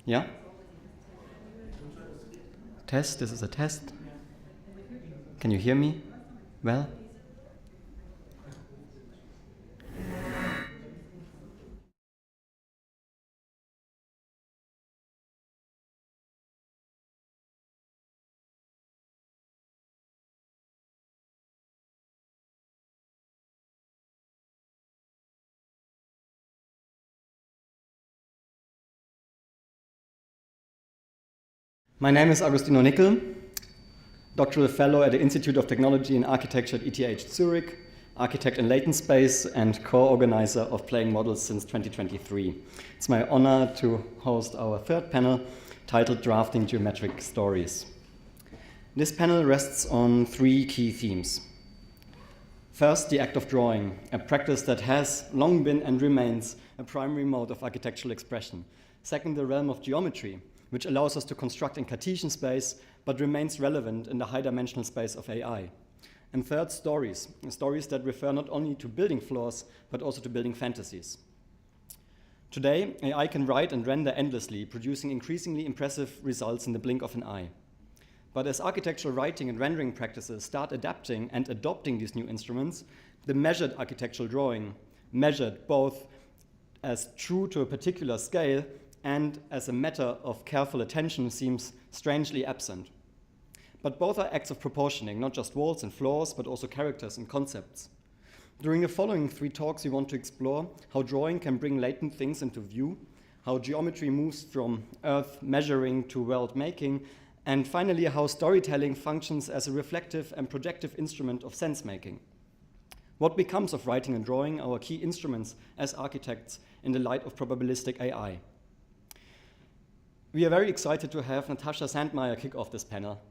Yeah? Test, this is a test. Can you hear me? Well? My name is Agostino Nickl, doctoral fellow at the Institute of Technology and Architecture at ETH Zurich, architect in latent space, and co-organizer of Playing Models since 2023. It's my honor to host our third panel, titled Drafting Geometric Stories. This panel rests on three key themes. First, the act of drawing, a practice that has long been and remains a primary mode of architectural expression. Second, the realm of geometry, which allows us to construct in Cartesian space, but remains relevant in the high-dimensional space of AI. And third, stories that refer not only to building floors, but also to building fantasies. Today, AI can write and render endlessly, producing increasingly impressive results in the blink of an eye. But as architectural writing and rendering practices start adapting and adopting these new instruments, the measured architectural drawing, measured both as true to a particular scale and as a matter of careful attention, seems strangely absent. But both are acts of proportioning, not just walls and floors, but also characters and concepts. During the following three talks, we want to explore how drawing can bring latent things into view, how geometry moves from earth measuring to world making, and finally, how storytelling functions as a reflective and projective instrument of sense making. What becomes of writing and drawing, our key instruments as architects, in the light of probabilistic AI? We are very excited to have Natasha Sandmeyer kick off this panel,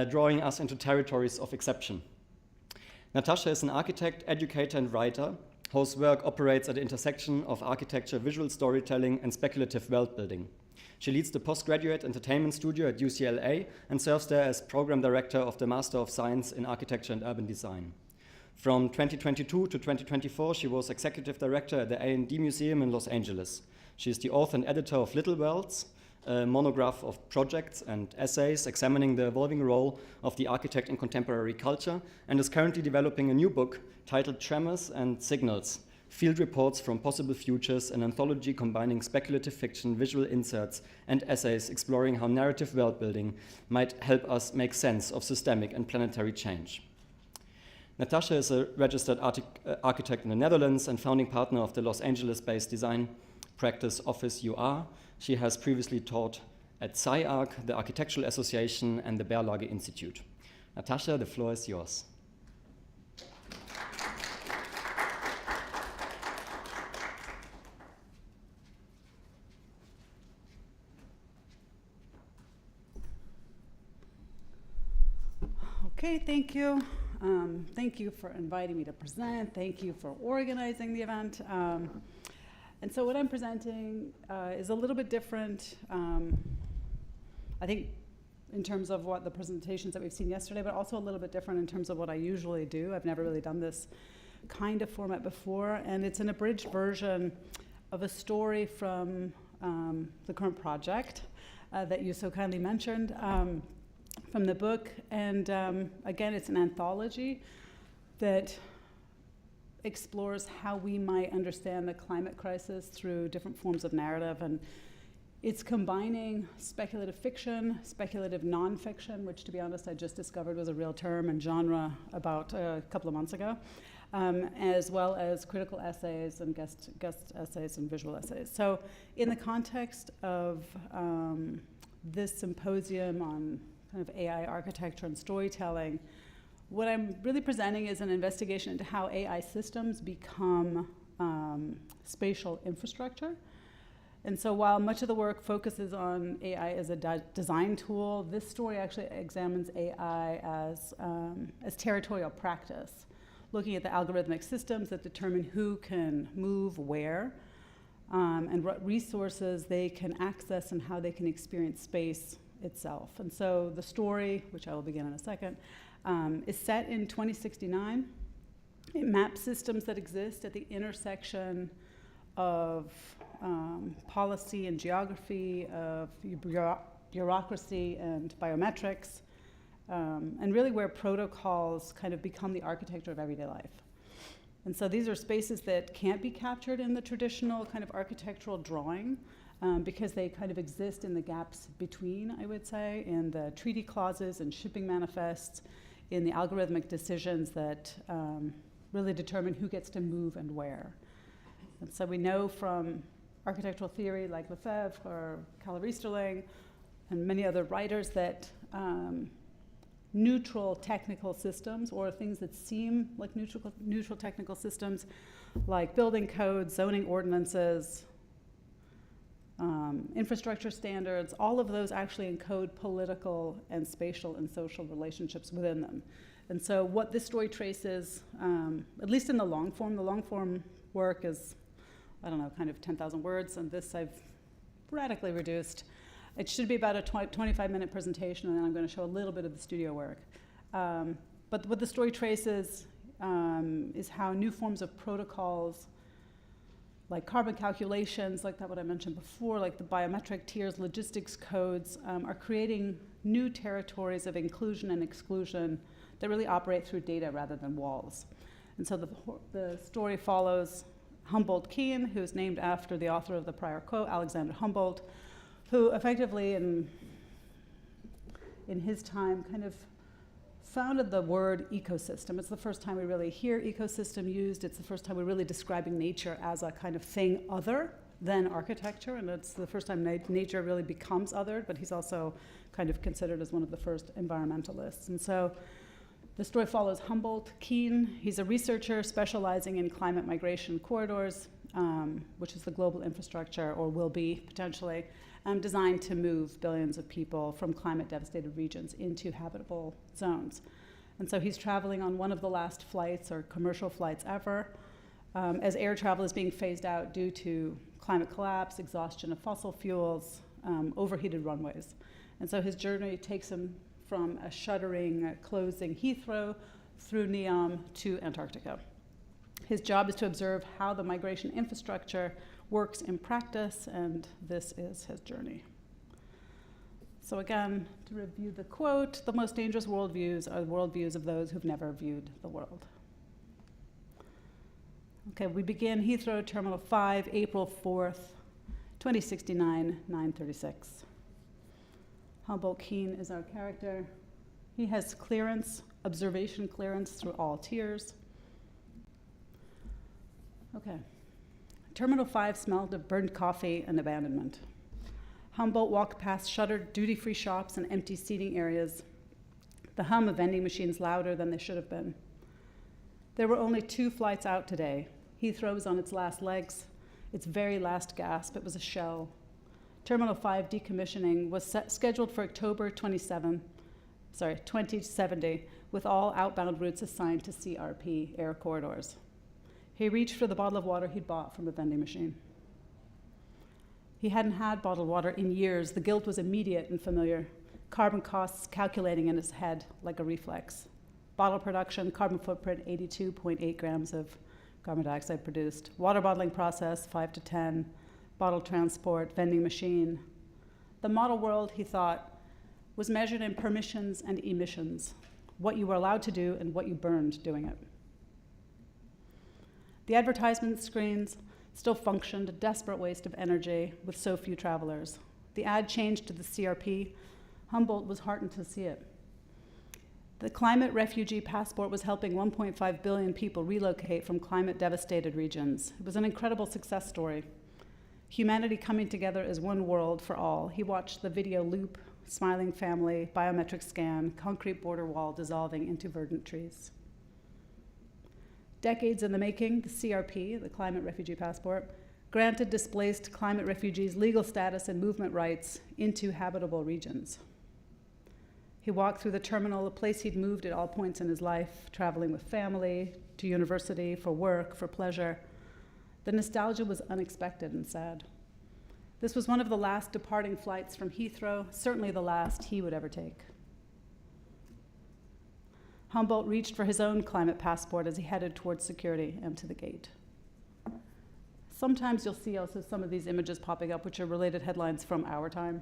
drawing us into territories of exception. Natasha is an architect, educator, and writer whose work operates at the intersection of architecture, visual storytelling, and speculative world building. She leads the postgraduate entertainment studio at UCLA and serves there as program director of the Master of Science in Architecture and Urban Design. From 2022 to 2024, she was executive director at the A&D Museum in Los Angeles. She is the author and editor of Little Worlds, a monograph of projects and essays examining the evolving role of the architect in contemporary culture, and is currently developing a new book titled Tremors and Signals, Field Reports from Possible Futures, an anthology combining speculative fiction, visual inserts, and essays exploring how narrative world building might help us make sense of systemic and planetary change. Natasha is a registered architect in the Netherlands and founding partner of the Los Angeles-based design practice Office UR. She has previously taught at SciArc, the Architectural Association, and the Berlage Institute. Natasha, the floor is yours. Okay, thank you. Thank you for inviting me to present. Thank you for organizing the event. And so what I'm presenting is a little bit different, I think, in terms of what the presentations that we've seen yesterday, but also a little bit different in terms of what I usually do. I've never really done this kind of format before, and it's an abridged version of a story from the current project that you so kindly mentioned from the book. And again, it's an anthology that explores how we might understand the climate crisis through different forms of narrative. And it's combining speculative fiction, speculative nonfiction, which, to be honest, I just discovered was a real term and genre about a couple of months ago, as well as critical essays and guest essays and visual essays. So in the context of this symposium on kind of AI architecture and storytelling, what I'm really presenting is an investigation into how AI systems become spatial infrastructure. And so while much of the work focuses on AI as a design tool, this story actually examines AI as territorial practice, looking at the algorithmic systems that determine who can move where, and what resources they can access and how they can experience space itself. And so the story, which I will begin in a second, is set in 2069. It maps systems that exist at the intersection of policy and geography, of bureaucracy and biometrics, and really where protocols kind of become the architecture of everyday life. And so these are spaces that can't be captured in the traditional kind of architectural drawing, because they kind of exist in the gaps between, I would say, in the treaty clauses and shipping manifests, in the algorithmic decisions that really determine who gets to move and where. And so we know from architectural theory like Lefebvre or Easterling and many other writers that neutral technical systems, or things that seem like neutral technical systems, like building codes, zoning ordinances, infrastructure standards, all of those actually encode political and spatial and social relationships within them. And so what this story traces, at least in the long form work is, I don't know, kind of 10,000 words, and this I've radically reduced. It should be about a 25-minute presentation, and then I'm going to show a little bit of the studio work. But what the story traces is how new forms of protocols, like carbon calculations, like that what I mentioned before, like the biometric tiers, logistics codes, are creating new territories of inclusion and exclusion that really operate through data rather than walls. And so the story follows Humboldt Keen, who's named after the author of the prior quote, Alexander Humboldt, who effectively in his time kind of founded the word ecosystem. It's the first time we really hear ecosystem used. It's the first time we're really describing nature as a kind of thing other than architecture, and it's the first time nature really becomes othered, but he's also kind of considered as one of the first environmentalists. And so the story follows Humboldt Keen. He's a researcher specializing in climate migration corridors, which is the global infrastructure, or will be potentially, designed to move billions of people from climate-devastated regions into habitable zones. And so he's traveling on one of the last flights, or commercial flights ever, as air travel is being phased out due to climate collapse, exhaustion of fossil fuels, overheated runways. And so his journey takes him from a shuttering, closing Heathrow through Neom to Antarctica. His job is to observe how the migration infrastructure works in practice, and this is his journey. So again, to review the quote, the most dangerous worldviews are the worldviews of those who've never viewed the world. Okay, we begin Heathrow Terminal 5, April 4th, 2069, 9:36. Humboldt Keen is our character. He has clearance, observation clearance through all tiers. Okay. Terminal 5 smelled of burned coffee and abandonment. Humboldt walked past shuttered duty-free shops and empty seating areas, the hum of vending machines louder than they should have been. There were only 2 flights out today. Heathrow was on its last legs, its very last gasp. It was a shell. Terminal 5 decommissioning was scheduled for October 2070, with all outbound routes assigned to CRP air corridors. He reached for the bottle of water he'd bought from a vending machine. He hadn't had bottled water in years. The guilt was immediate and familiar. Carbon costs calculating in his head like a reflex. Bottle production, carbon footprint, 82.8 grams of carbon dioxide produced. Water bottling process, 5 to 10. Bottle transport, vending machine. The model world, he thought, was measured in permissions and emissions, what you were allowed to do and what you burned doing it. The advertisement screens still functioned, a desperate waste of energy with so few travelers. The ad changed to the CRP. Humboldt was heartened to see it. The climate refugee passport was helping 1.5 billion people relocate from climate-devastated regions. It was an incredible success story. Humanity coming together as one world for all. He watched the video loop, smiling family, biometric scan, concrete border wall dissolving into verdant trees. Decades in the making, the CRP, the Climate Refugee Passport, granted displaced climate refugees legal status and movement rights into habitable regions. He walked through the terminal, a place he'd moved at all points in his life, traveling with family, to university, for work, for pleasure. The nostalgia was unexpected and sad. This was one of the last departing flights from Heathrow, certainly the last he would ever take. Humboldt reached for his own climate passport as he headed towards security and to the gate. Sometimes you'll see also some of these images popping up, which are related headlines from our time.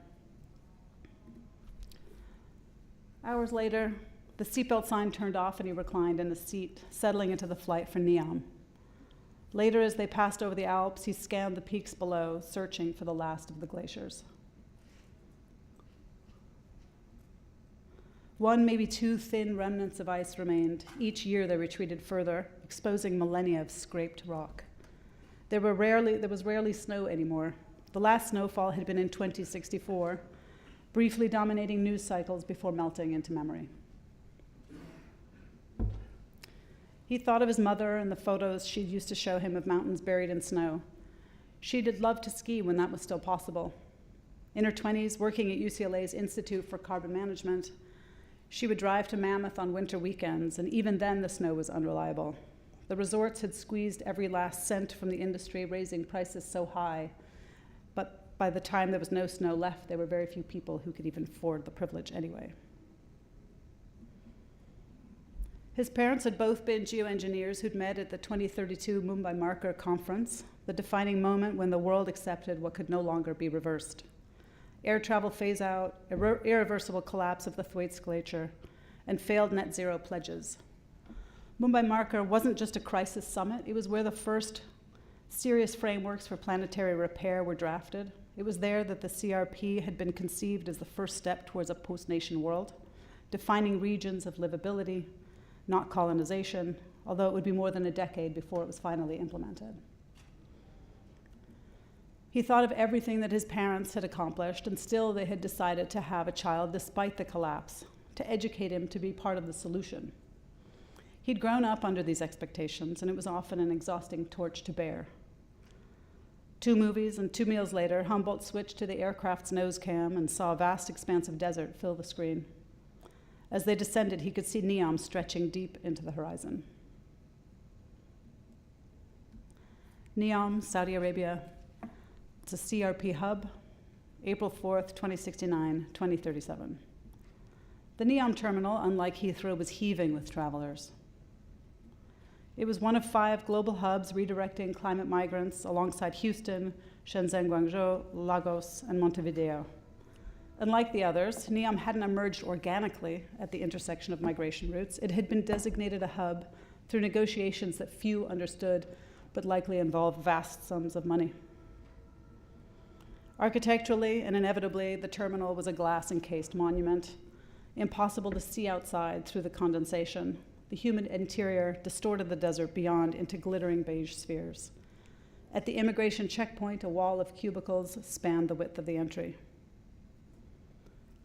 Hours later, the seatbelt sign turned off and he reclined in the seat, settling into the flight for Niam. Later, as they passed over the Alps, he scanned the peaks below, searching for the last of the glaciers. One, maybe two thin remnants of ice remained. Each year they retreated further, exposing millennia of scraped rock. There was rarely snow anymore. The last snowfall had been in 2064, briefly dominating news cycles before melting into memory. He thought of his mother and the photos she'd used to show him of mountains buried in snow. She'd loved to ski when that was still possible. In her 20s, working at UCLA's Institute for Carbon Management, she would drive to Mammoth on winter weekends, and even then the snow was unreliable. The resorts had squeezed every last cent from the industry, raising prices so high, but by the time there was no snow left, there were very few people who could even afford the privilege anyway. His parents had both been geoengineers who'd met at the 2032 Mumbai Marker Conference, the defining moment when the world accepted what could no longer be reversed. Air travel phase out, irreversible collapse of the Thwaites Glacier, and failed net zero pledges. Mumbai Marker wasn't just a crisis summit, it was where the first serious frameworks for planetary repair were drafted. It was there that the CRP had been conceived as the first step towards a post-nation world, defining regions of livability, not colonization, although it would be more than a decade before it was finally implemented. He thought of everything that his parents had accomplished, and still they had decided to have a child despite the collapse, to educate him to be part of the solution. He'd grown up under these expectations, and it was often an exhausting torch to bear. 2 movies and 2 meals later, Humboldt switched to the aircraft's nose cam and saw a vast expanse of desert fill the screen. As they descended, he could see Niam stretching deep into the horizon. Niam, Saudi Arabia. It's a CRP hub, April 4th, 2069, 2037. The Niam terminal, unlike Heathrow, was heaving with travelers. It was one of 5 global hubs redirecting climate migrants alongside Houston, Shenzhen, Guangzhou, Lagos, and Montevideo. Unlike the others, Niam hadn't emerged organically at the intersection of migration routes. It had been designated a hub through negotiations that few understood, but likely involved vast sums of money. Architecturally and inevitably, the terminal was a glass-encased monument, impossible to see outside through the condensation. The humid interior distorted the desert beyond into glittering beige spheres. At the immigration checkpoint, a wall of cubicles spanned the width of the entry.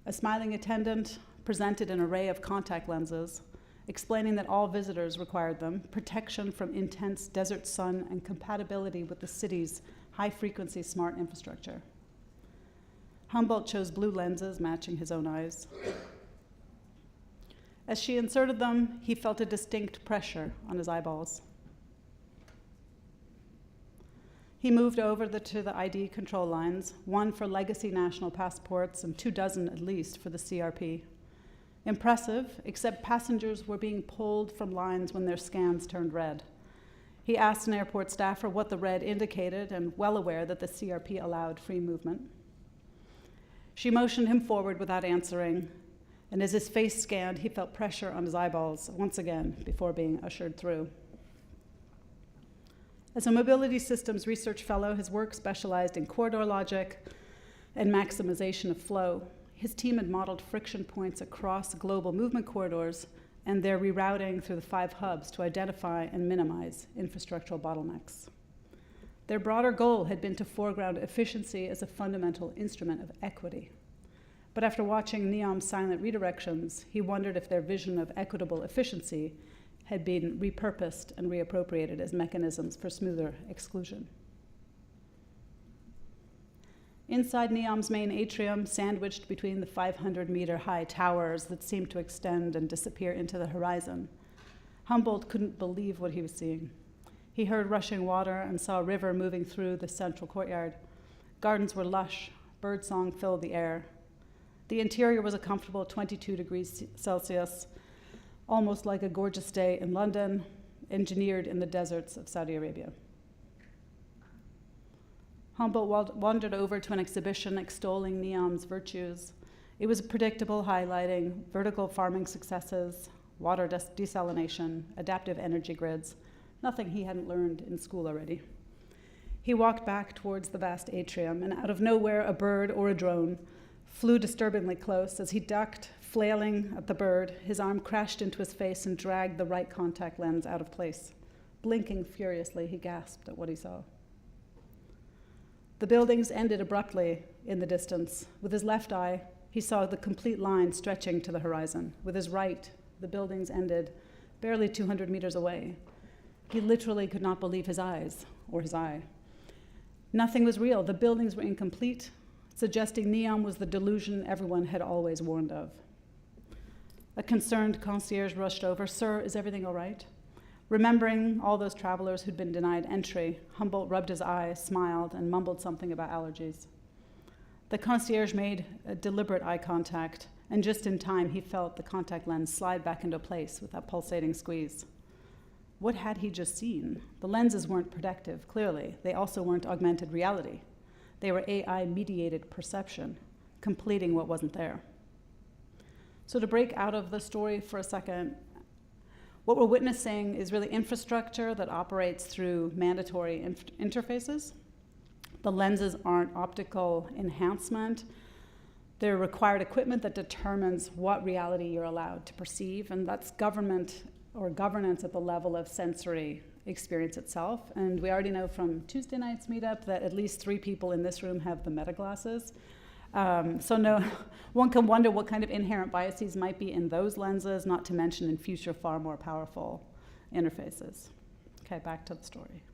A smiling attendant presented an array of contact lenses, explaining that all visitors required them, protection from intense desert sun and compatibility with the city's high-frequency smart infrastructure. Humboldt chose blue lenses matching his own eyes. As she inserted them, he felt a distinct pressure on his eyeballs. He moved over to the ID control lines, 1 for legacy national passports and 24 at least for the CRP. Impressive, except passengers were being pulled from lines when their scans turned red. He asked an airport staffer what the red indicated, and well aware that the CRP allowed free movement. She motioned him forward without answering, and as his face scanned, he felt pressure on his eyeballs once again before being ushered through. As a mobility systems research fellow, his work specialized in corridor logic and maximization of flow. His team had modeled friction points across global movement corridors and their rerouting through the 5 hubs to identify and minimize infrastructural bottlenecks. Their broader goal had been to foreground efficiency as a fundamental instrument of equity. But after watching Niam's silent redirections, he wondered if their vision of equitable efficiency had been repurposed and reappropriated as mechanisms for smoother exclusion. Inside Niam's main atrium, sandwiched between the 500-meter-high towers that seemed to extend and disappear into the horizon, Humboldt couldn't believe what he was seeing. He heard rushing water and saw a river moving through the central courtyard. Gardens were lush, birdsong filled the air. The interior was a comfortable 22 degrees Celsius, almost like a gorgeous day in London, engineered in the deserts of Saudi Arabia. Humboldt wandered over to an exhibition extolling NEOM's virtues. It was predictable, highlighting vertical farming successes, water desalination, adaptive energy grids, nothing he hadn't learned in school already. He walked back towards the vast atrium, and out of nowhere, a bird or a drone flew disturbingly close. As he ducked, flailing at the bird, his arm crashed into his face and dragged the right contact lens out of place. Blinking furiously, he gasped at what he saw. The buildings ended abruptly in the distance. With his left eye, he saw the complete line stretching to the horizon. With his right, the buildings ended barely 200 meters away. He literally could not believe his eyes, or his eye. Nothing was real. The buildings were incomplete, suggesting NEOM was the delusion everyone had always warned of. A concerned concierge rushed over. "Sir, is everything all right?" Remembering all those travelers who'd been denied entry, Humboldt rubbed his eye, smiled, and mumbled something about allergies. The concierge made a deliberate eye contact, and just in time, he felt the contact lens slide back into place with that pulsating squeeze. What had he just seen? The lenses weren't protective, clearly. They also weren't augmented reality. They were AI-mediated perception, completing what wasn't there. So to break out of the story for a second, what we're witnessing is really infrastructure that operates through mandatory interfaces. The lenses aren't optical enhancement. They're required equipment that determines what reality you're allowed to perceive, and that's government or governance at the level of sensory experience itself. And we already know from Tuesday night's meetup that at least 3 people in this room have the meta glasses. So no, one can wonder what kind of inherent biases might be in those lenses, not to mention in future far more powerful interfaces. Okay, back to the story.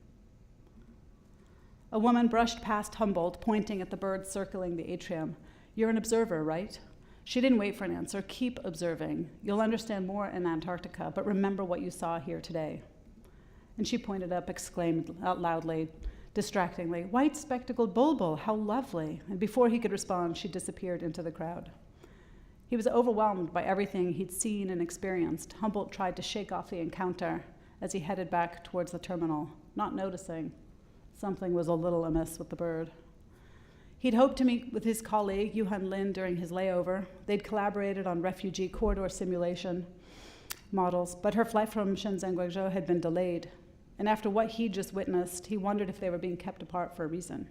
A woman brushed past Humboldt, pointing at the birds circling the atrium. "You're an observer, right?" She didn't wait for an answer. "Keep observing. You'll understand more in Antarctica, but remember what you saw here today." And she pointed up, exclaimed out loudly, distractingly, "White spectacled bulbul, how lovely." And before he could respond, she disappeared into the crowd. He was overwhelmed by everything he'd seen and experienced. Humboldt tried to shake off the encounter as he headed back towards the terminal, not noticing something was a little amiss with the bird. He'd hoped to meet with his colleague, Yuhan Lin, during his layover. They'd collaborated on refugee corridor simulation models, but her flight from Shenzhen Guangzhou had been delayed. And after what he'd just witnessed, he wondered if they were being kept apart for a reason.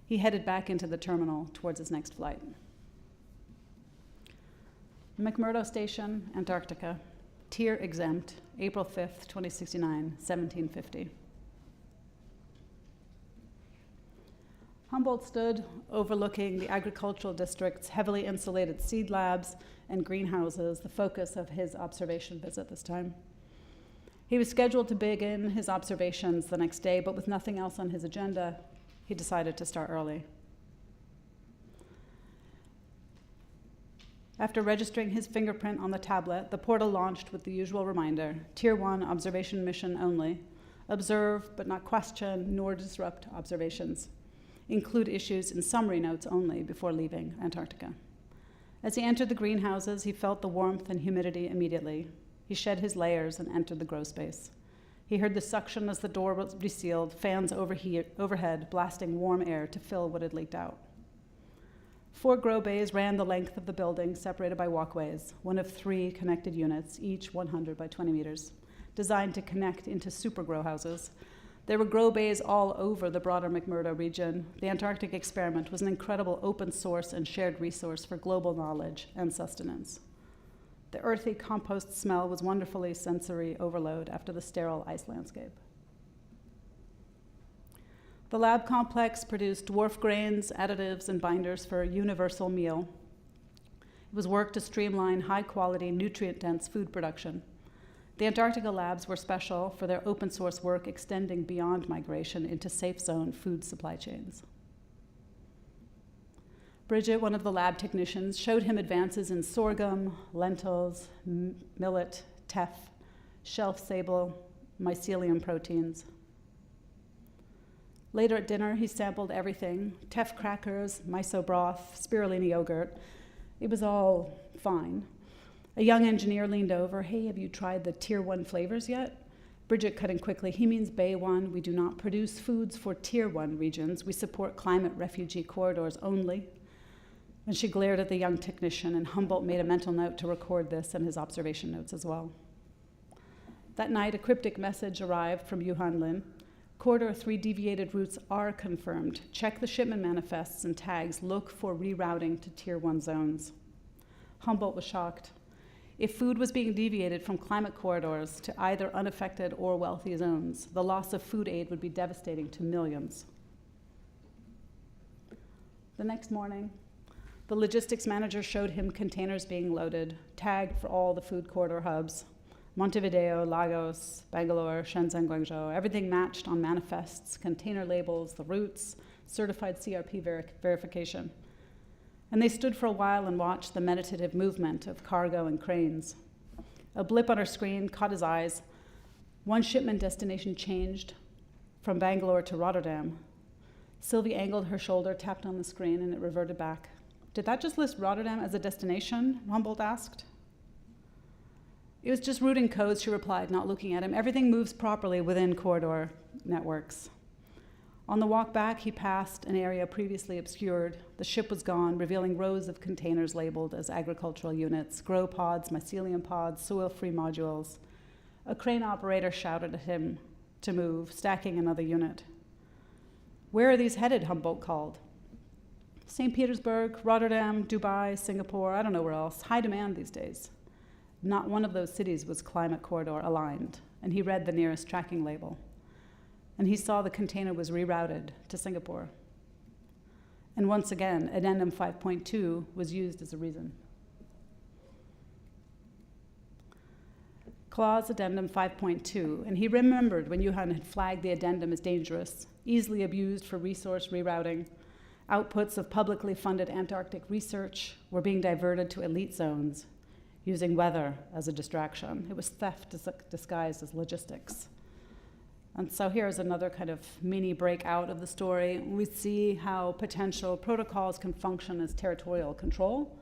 He headed back into the terminal towards his next flight. McMurdo Station, Antarctica, tier exempt, April 5th, 2069, 1750. Humboldt stood overlooking the agricultural district's heavily insulated seed labs and greenhouses, the focus of his observation visit this time. He was scheduled to begin his observations the next day, but with nothing else on his agenda, he decided to start early. After registering his fingerprint on the tablet, the portal launched with the usual reminder: Tier 1 observation mission only. Observe, but not question, nor disrupt observations. Include issues in summary notes only before leaving Antarctica. As he entered the greenhouses, he felt the warmth and humidity immediately. He shed his layers and entered the grow space. He heard the suction as the door was resealed, fans overhead blasting warm air to fill what had leaked out. 4 grow bays ran the length of the building, separated by walkways, one of 3 connected units, each 100 by 20 meters, designed to connect into super grow houses. There were grow bays all over the broader McMurdo region. The Antarctic experiment was an incredible open source and shared resource for global knowledge and sustenance. The earthy compost smell was wonderfully sensory overload after the sterile ice landscape. The lab complex produced dwarf grains, additives, and binders for a universal meal. It was work to streamline high-quality, nutrient-dense food production. The Antarctica labs were special for their open source work extending beyond migration into safe zone food supply chains. Bridget, one of the lab technicians, showed him advances in sorghum, lentils, millet, teff, shelf-stable, mycelium proteins. Later at dinner, he sampled everything: teff crackers, miso broth, spirulina yogurt. It was all fine. A young engineer leaned over. "Hey, have you tried the tier 1 flavors yet?" Bridget cut in quickly. He means Bay 1. We do not produce foods for Tier 1 regions. We support climate refugee corridors only. And she glared at the young technician, and Humboldt made a mental note to record this in his observation notes as well. That night, a cryptic message arrived from Yuhan Lin. Corridor 3 deviated routes are confirmed. Check the shipment manifests and tags. Look for rerouting to Tier 1 zones. Humboldt was shocked. If food was being deviated from climate corridors to either unaffected or wealthy zones, the loss of food aid would be devastating to millions. The next morning, the logistics manager showed him containers being loaded, tagged for all the food corridor hubs. Montevideo, Lagos, Bangalore, Shenzhen, Guangzhou, everything matched on manifests, container labels, the routes, certified CRP verification. And they stood for a while and watched the meditative movement of cargo and cranes. A blip on her screen caught his eyes. One shipment destination changed from Bangalore to Rotterdam. Sylvie angled her shoulder, tapped on the screen, and it reverted back. Did that just list Rotterdam as a destination? Humboldt asked. It was just routing codes, she replied, not looking at him. Everything moves properly within corridor networks. On the walk back, he passed an area previously obscured. The ship was gone, revealing rows of containers labeled as agricultural units, grow pods, mycelium pods, soil-free modules. A crane operator shouted at him to move, stacking another unit. Where are these headed? Humboldt called. St. Petersburg, Rotterdam, Dubai, Singapore, I don't know where else. High demand these days. Not one of those cities was climate corridor aligned, and he read the nearest tracking label. And he saw the container was rerouted to Singapore. And once again, Addendum 5.2 was used as a reason. Clause Addendum 5.2, and he remembered when Yuhan had flagged the addendum as dangerous, easily abused for resource rerouting. Outputs of publicly funded Antarctic research were being diverted to elite zones, using weather as a distraction. It was theft disguised as logistics. And so here's another kind of mini breakout of the story. We see how potential protocols can function as territorial control.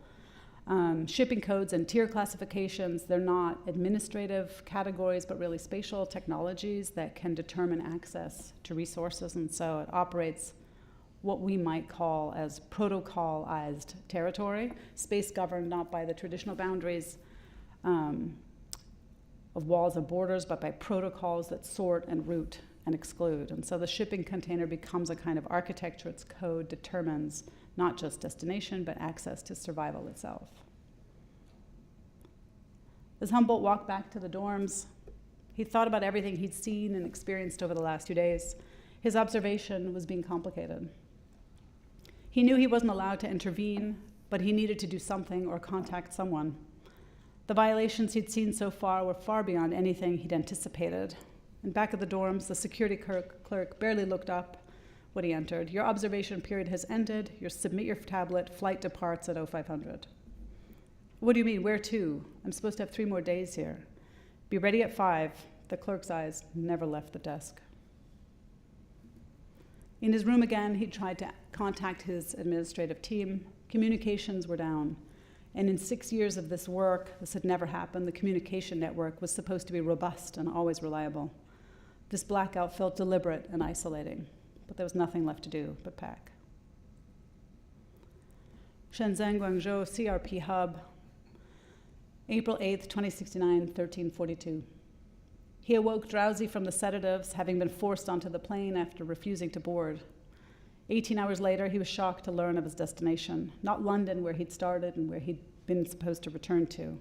Shipping codes and tier classifications, they're not administrative categories, but really spatial technologies that can determine access to resources. And so it operates what we might call as protocolized territory, space governed not by the traditional boundaries of walls and borders, but by protocols that sort and route and exclude. And so the shipping container becomes a kind of architecture. Its code determines not just destination, but access to survival itself. As Humboldt walked back to the dorms, he thought about everything he'd seen and experienced over the last 2 days. His observation was being complicated. He knew he wasn't allowed to intervene, but he needed to do something or contact someone. The violations he'd seen so far were far beyond anything he'd anticipated. And back at the dorms, the security clerk barely looked up when he entered. Your observation period has ended. You submit your tablet. Flight departs at 0500. What do you mean, where to? I'm supposed to have 3 more days here. Be ready at 5. The clerk's eyes never left the desk. In his room again, he tried to contact his administrative team. Communications were down. And in 6 years of this work, this had never happened. The communication network was supposed to be robust and always reliable. This blackout felt deliberate and isolating, but there was nothing left to do but pack. Shenzhen, Guangzhou, CRP hub, April 8th, 2069, 1342. He awoke drowsy from the sedatives, having been forced onto the plane after refusing to board. 18 hours later, he was shocked to learn of his destination, not London, where he'd started and where he'd been supposed to return to.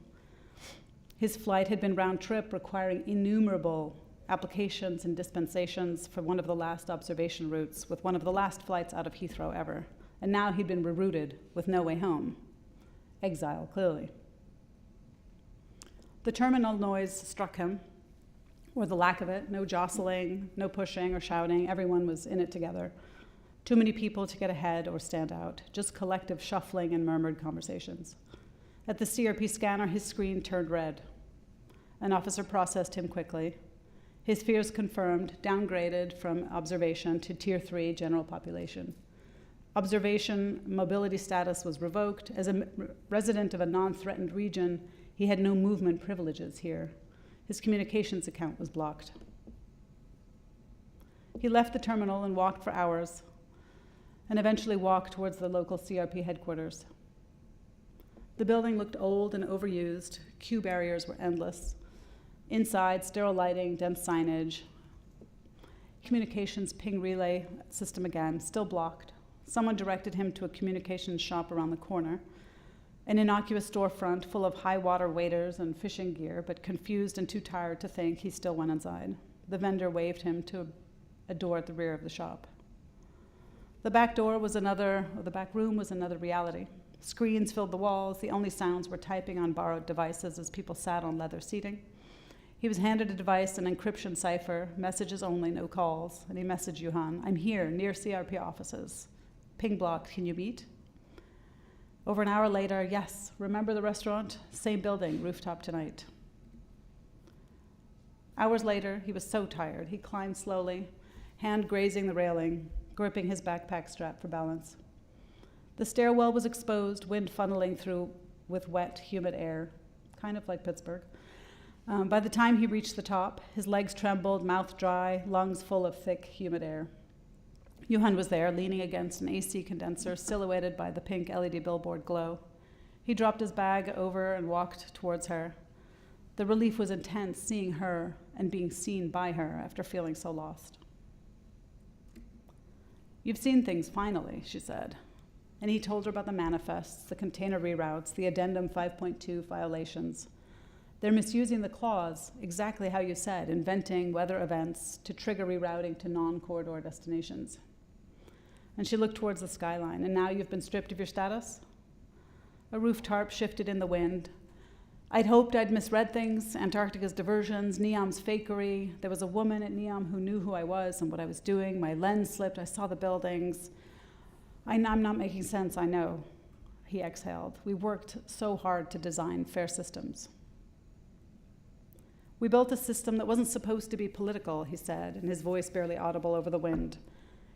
His flight had been round trip, requiring innumerable applications and dispensations for one of the last observation routes, with one of the last flights out of Heathrow ever. And now he'd been rerouted with no way home. Exile, clearly. The terminal noise struck him, or the lack of it. No jostling, no pushing or shouting. Everyone was in it together. Too many people to get ahead or stand out. Just collective shuffling and murmured conversations. At the CRP scanner, his screen turned red. An officer processed him quickly. His fears confirmed, downgraded from observation to Tier 3 general population. Observation mobility status was revoked. As a resident of a non-threatened region, he had no movement privileges here. His communications account was blocked. He left the terminal and walked for hours, and eventually walked towards the local CRP headquarters. The building looked old and overused. Queue barriers were endless. Inside, sterile lighting, dense signage. Communications ping relay system again, still blocked. Someone directed him to a communications shop around the corner, an innocuous storefront full of high-water waiters and fishing gear, but confused and too tired to think, he still went inside. The vendor waved him to a door at the rear of the shop. The back room was another reality. Screens filled the walls. The only sounds were typing on borrowed devices as people sat on leather seating. He was handed a device, an encryption cipher, messages only, no calls, and he messaged Johan, "I'm here, near CRP offices. Ping block, can you meet?" Over an hour later, "Yes, remember the restaurant? Same building, rooftop tonight." Hours later, he was so tired, he climbed slowly, hand grazing the railing, gripping his backpack strap for balance. The stairwell was exposed, wind funneling through with wet, humid air, kind of like Pittsburgh. By the time he reached the top, his legs trembled, mouth dry, lungs full of thick, humid air. Johan was there, leaning against an AC condenser, silhouetted by the pink LED billboard glow. He dropped his bag over and walked towards her. The relief was intense, seeing her and being seen by her after feeling so lost. "You've seen things, finally," she said. And he told her about the manifests, the container reroutes, the addendum 5.2 violations. They're misusing the clause, exactly how you said, inventing weather events to trigger rerouting to non-corridor destinations. And she looked towards the skyline. "And now you've been stripped of your status?" A roof tarp shifted in the wind. "I'd hoped I'd misread things, Antarctica's diversions, NEOM's fakery. There was a woman at NEOM who knew who I was and what I was doing. My lens slipped, I saw the buildings. I'm not making sense, I know," he exhaled. "We worked so hard to design fair systems." "We built a system that wasn't supposed to be political," he said, and his voice barely audible over the wind.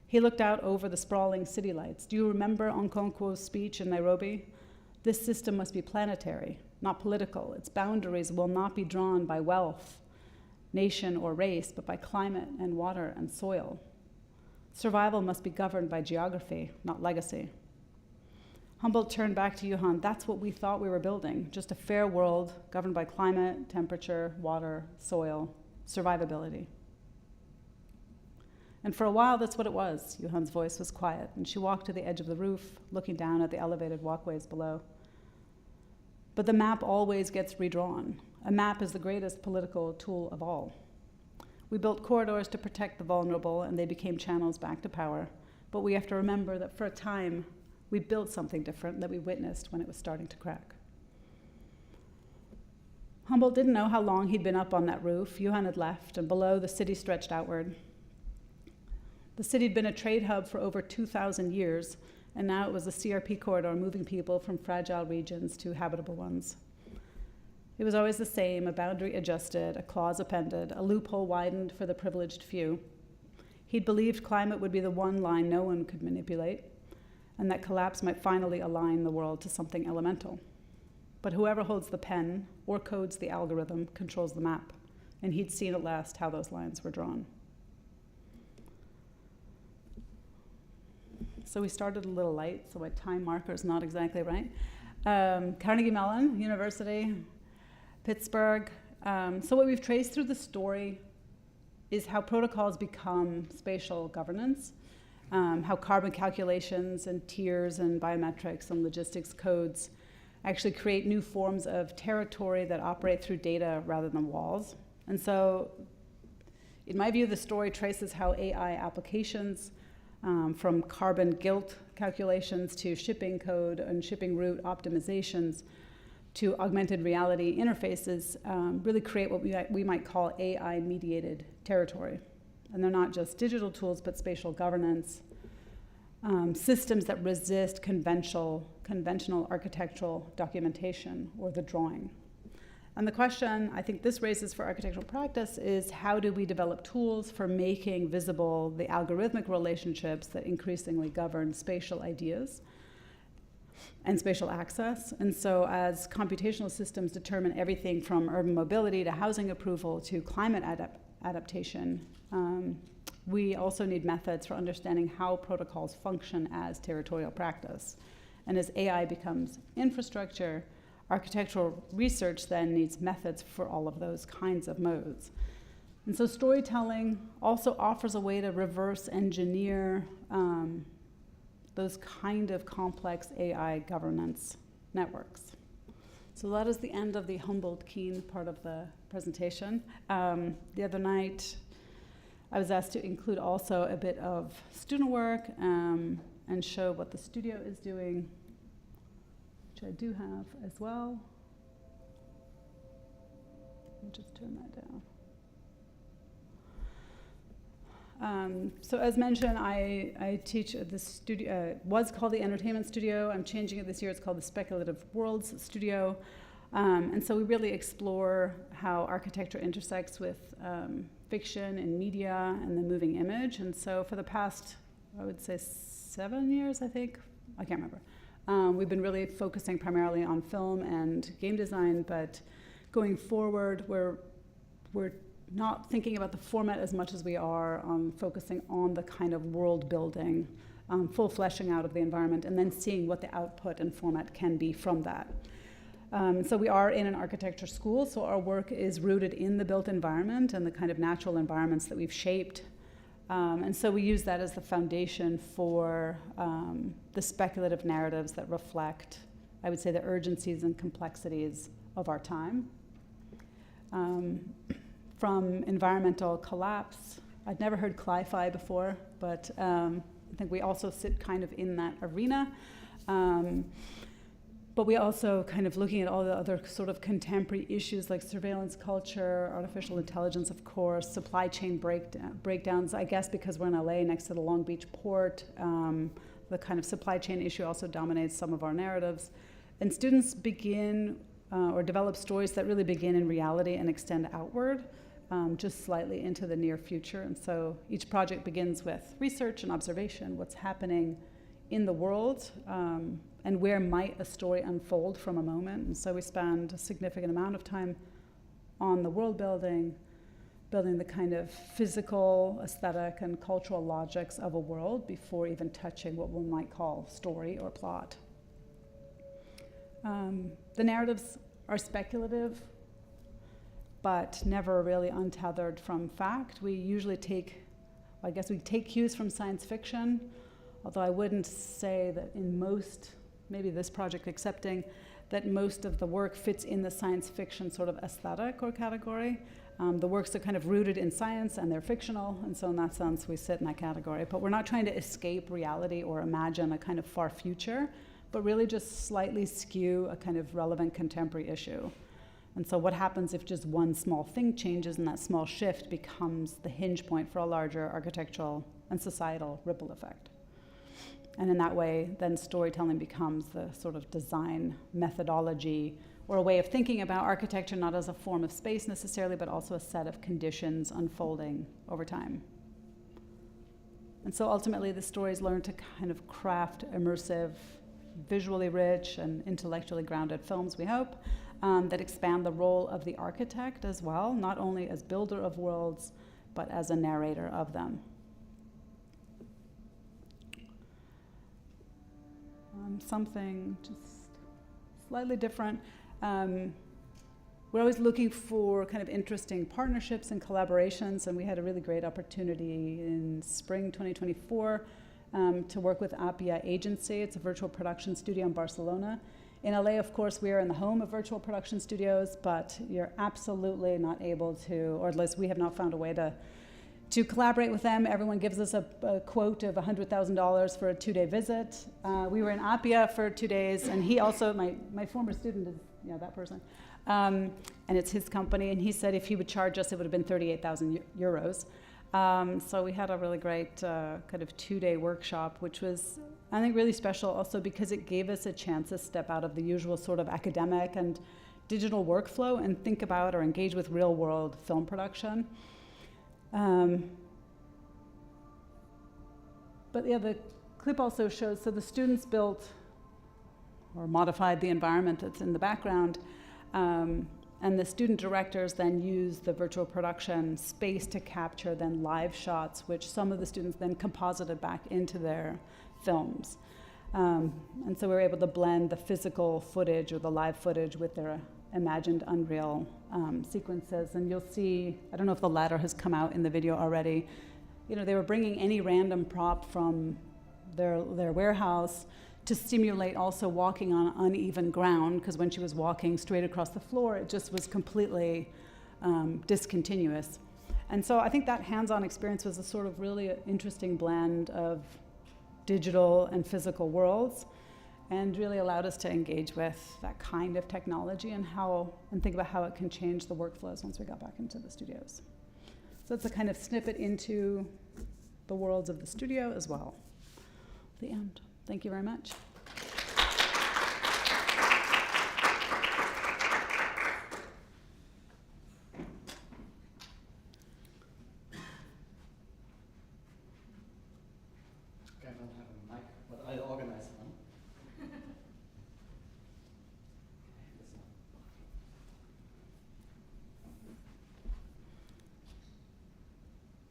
He looked out over the sprawling city lights. "Do you remember Nkonkwo's speech in Nairobi? This system must be planetary, not political. Its boundaries will not be drawn by wealth, nation, or race, but by climate and water and soil. Survival must be governed by geography, not legacy." Humboldt turned back to Johan. "That's what we thought we were building, just a fair world governed by climate, temperature, water, soil, survivability." And for a while, that's what it was. Johan's voice was quiet, and she walked to the edge of the roof, looking down at the elevated walkways below. But the map always gets redrawn. A map is the greatest political tool of all. We built corridors to protect the vulnerable, and they became channels back to power. But we have to remember that for a time, we built something different that we witnessed when it was starting to crack. Humboldt didn't know how long he'd been up on that roof. Johan had left, and below, the city stretched outward. The city had been a trade hub for over 2,000 years, and now it was a CRP corridor moving people from fragile regions to habitable ones. It was always the same, a boundary adjusted, a clause appended, a loophole widened for the privileged few. He'd believed climate would be the one line no one could manipulate, and that collapse might finally align the world to something elemental. But whoever holds the pen or codes the algorithm controls the map, and he'd seen at last how those lines were drawn. So we started a little late, so my time marker is not exactly right. Carnegie Mellon University, Pittsburgh. So what we've traced through the story is how protocols become spatial governance, how carbon calculations and tiers and biometrics and logistics codes actually create new forms of territory that operate through data rather than walls. And so, in my view, the story traces how AI applications, from carbon guilt calculations to shipping code and shipping route optimizations to augmented reality interfaces, really create what we might call AI-mediated territory. And they're not just digital tools, but spatial governance, systems that resist conventional architectural documentation or the drawing. And the question I think this raises for architectural practice is, how do we develop tools for making visible the algorithmic relationships that increasingly govern spatial ideas and spatial access? And so as computational systems determine everything from urban mobility to housing approval to climate adaptation, we also need methods for understanding how protocols function as territorial practice. And as AI becomes infrastructure, architectural research then needs methods for all of those kinds of modes. And so storytelling also offers a way to reverse engineer those kind of complex AI governance networks. So that is the end of the Humboldt Keen part of the presentation. The other night, I was asked to include also a bit of student work and show what the studio is doing, which I do have as well. Let me just turn that down. So as mentioned, I teach at the studio, was called the Entertainment Studio. I'm changing it this year. It's called the Speculative Worlds Studio. And so we really explore how architecture intersects with fiction and media and the moving image. And so for the past, I would say 7 years, I think, I can't remember. We've been really focusing primarily on film and game design, but going forward, we're not thinking about the format as much as we are focusing on the kind of world building, full fleshing out of the environment, and then seeing what the output and format can be from that. So we are in an architecture school, so our work is rooted in the built environment and the kind of natural environments that we've shaped. And so we use that as the foundation for the speculative narratives that reflect, I would say, the urgencies and complexities of our time. From environmental collapse, I'd never heard cli-fi before, but I think we also sit kind of in that arena. But we also kind of looking at all the other sort of contemporary issues like surveillance culture, artificial intelligence, of course, supply chain breakdowns, I guess because we're in LA next to the Long Beach port, the kind of supply chain issue also dominates some of our narratives. And students begin or develop stories that really begin in reality and extend outward, just slightly into the near future. And so each project begins with research and observation, what's happening in the world, and where might a story unfold from a moment. And so we spend a significant amount of time on the world building the kind of physical, aesthetic, and cultural logics of a world before even touching what one might call story or plot. The narratives are speculative, but never really untethered from fact. We usually take cues from science fiction, although I wouldn't say that in most, maybe this project accepting, that most of the work fits in the science fiction sort of aesthetic or category. The works are kind of rooted in science and they're fictional, and so in that sense we sit in that category. But we're not trying to escape reality or imagine a kind of far future, but really just slightly skew a kind of relevant contemporary issue. And so what happens if just one small thing changes and that small shift becomes the hinge point for a larger architectural and societal ripple effect? And in that way, then storytelling becomes the sort of design methodology or a way of thinking about architecture, not as a form of space necessarily, but also a set of conditions unfolding over time. And so ultimately, the stories learn to kind of craft immersive, visually rich, and intellectually grounded films, we hope, that expand the role of the architect as well, not only as builder of worlds, but as a narrator of them. Something just slightly different. We're always looking for kind of interesting partnerships and collaborations, and we had a really great opportunity in spring 2024 to work with Appia Agency. It's a virtual production studio in Barcelona. In LA, of course, we are in the home of virtual production studios, but you're absolutely not able to, or at least we have not found a way to collaborate with them. Everyone gives us a quote of $100,000 for a 2-day visit. We were in Appia for 2 days, and he also, my former student is, that person, and it's his company, and he said if he would charge us, it would have been 38,000 euros. So we had a really great kind of 2-day workshop, which was, I think, really special also because it gave us a chance to step out of the usual sort of academic and digital workflow and think about or engage with real-world film production. But yeah, the clip also shows, so the students built or modified the environment that's in the background, And the student directors then use the virtual production space to capture then live shots, which some of the students then composited back into their films. And so we were able to blend the physical footage or the live footage with their imagined Unreal sequences. And you'll see, I don't know if the latter has come out in the video already, you know, they were bringing any random prop from their warehouse to simulate also walking on uneven ground, because when she was walking straight across the floor, it just was completely discontinuous. And so I think that hands-on experience was a sort of really interesting blend of digital and physical worlds, and really allowed us to engage with that kind of technology and think about how it can change the workflows once we got back into the studios. So it's a kind of snippet into the worlds of the studio as well. The end. Thank you very much. I don't have a mic, but I'll organize one.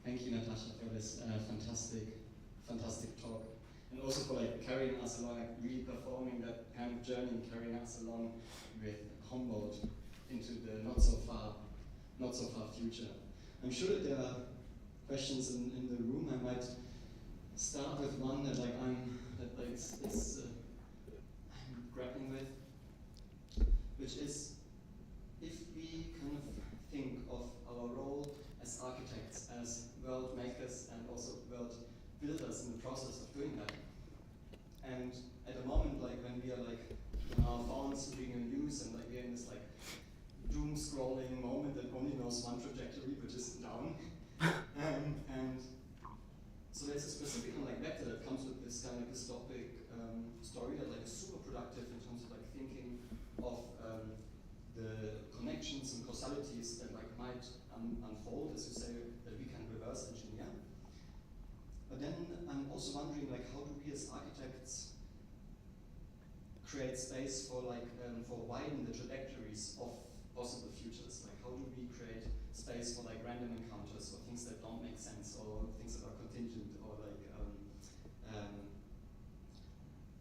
Thank you, Natasha, for this fantastic talk. And also for carrying us along, really performing that kind of journey and carrying us along with Humboldt into the not so far future. I'm sure that there are questions in the room. I might start with one that I'm grappling with, which is, if we kind of think of our role as architects, as world makers, and also world builders in the process of doing that. And at the moment, when we are on our phones reading the news, and we're in this doom scrolling moment that only knows one trajectory, which is down. And so there's a specific vector that comes with this kind of dystopic story that is super productive in terms of thinking of the connections and causalities that might unfold, as you say, that we can reverse engineer. But then I'm also wondering, how do we as architects create space for widen the trajectories of possible futures? How do we create space for random encounters, or things that don't make sense, or things that are contingent, or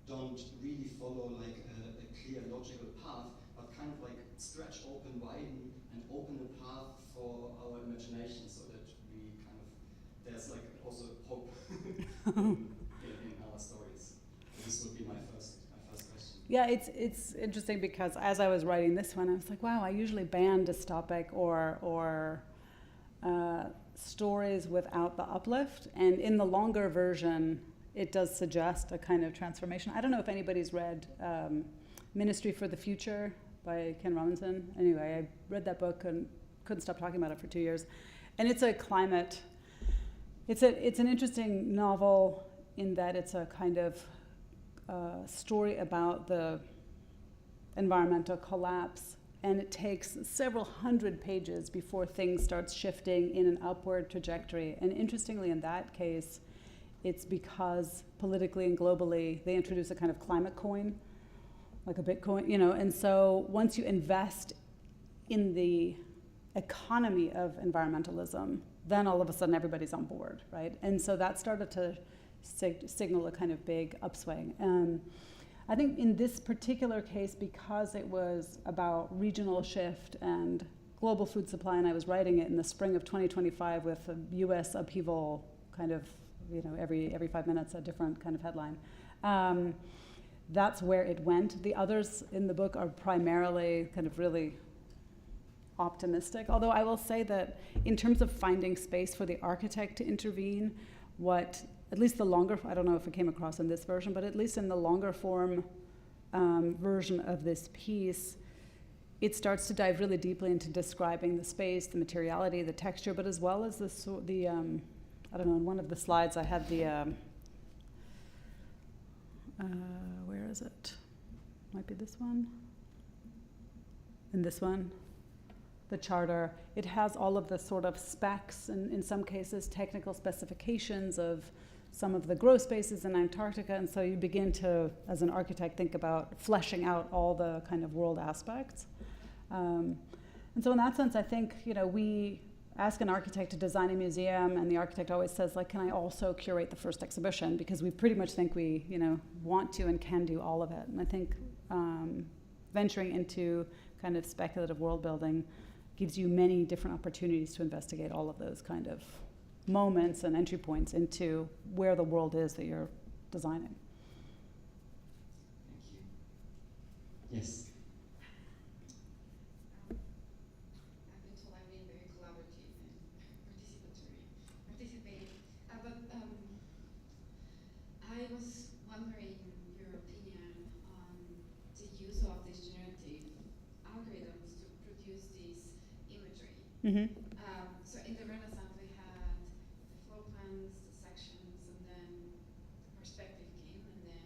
don't really follow a clear logical path, but kind of stretch open, widen, and open a path for our imagination, so that we kind of, there's also hope in our stories. This would be my first question. Yeah, it's interesting because as I was writing this one, I was like, wow, I usually ban dystopic or stories without the uplift, and in the longer version, it does suggest a kind of transformation. I don't know if anybody's read Ministry for the Future by Ken Robinson. Anyway, I read that book and couldn't stop talking about it for 2 years. And it's a climate, it's an interesting novel in that it's a kind of story about the environmental collapse. And it takes several hundred pages before things start shifting in an upward trajectory. And interestingly, in that case, it's because politically and globally, they introduce a kind of climate coin, like a Bitcoin, and so once you invest in the economy of environmentalism, then all of a sudden everybody's on board, right? And so that started to signal a kind of big upswing. I think in this particular case, because it was about regional shift and global food supply, and I was writing it in the spring of 2025 with a US upheaval kind of, every 5 minutes a different kind of headline. That's where it went. The others in the book are primarily kind of really optimistic, although I will say that in terms of finding space for the architect to intervene, at least the longer, I don't know if it came across in this version, but at least in the longer form version of this piece, it starts to dive really deeply into describing the space, the materiality, the texture, but as well as the I don't know, in one of the slides I had the, where is it? Might be this one. And this one, the charter. It has all of the sort of specs, and in some cases technical specifications of some of the growth spaces in Antarctica, and so you begin to, as an architect, think about fleshing out all the kind of world aspects. And so in that sense, I think, we ask an architect to design a museum, and the architect always says, like, can I also curate the first exhibition? Because we pretty much think we, want to and can do all of it. And I think venturing into kind of speculative world building gives you many different opportunities to investigate all of those kind of moments and entry points into where the world is that you're designing. Thank you. Yes. I've been told I'm being very collaborative and participating. But I was wondering your opinion on the use of these generative algorithms to produce this imagery. Mm-hmm. So in the Renaissance, we had the floor plans, the sections, and then the perspective came, and then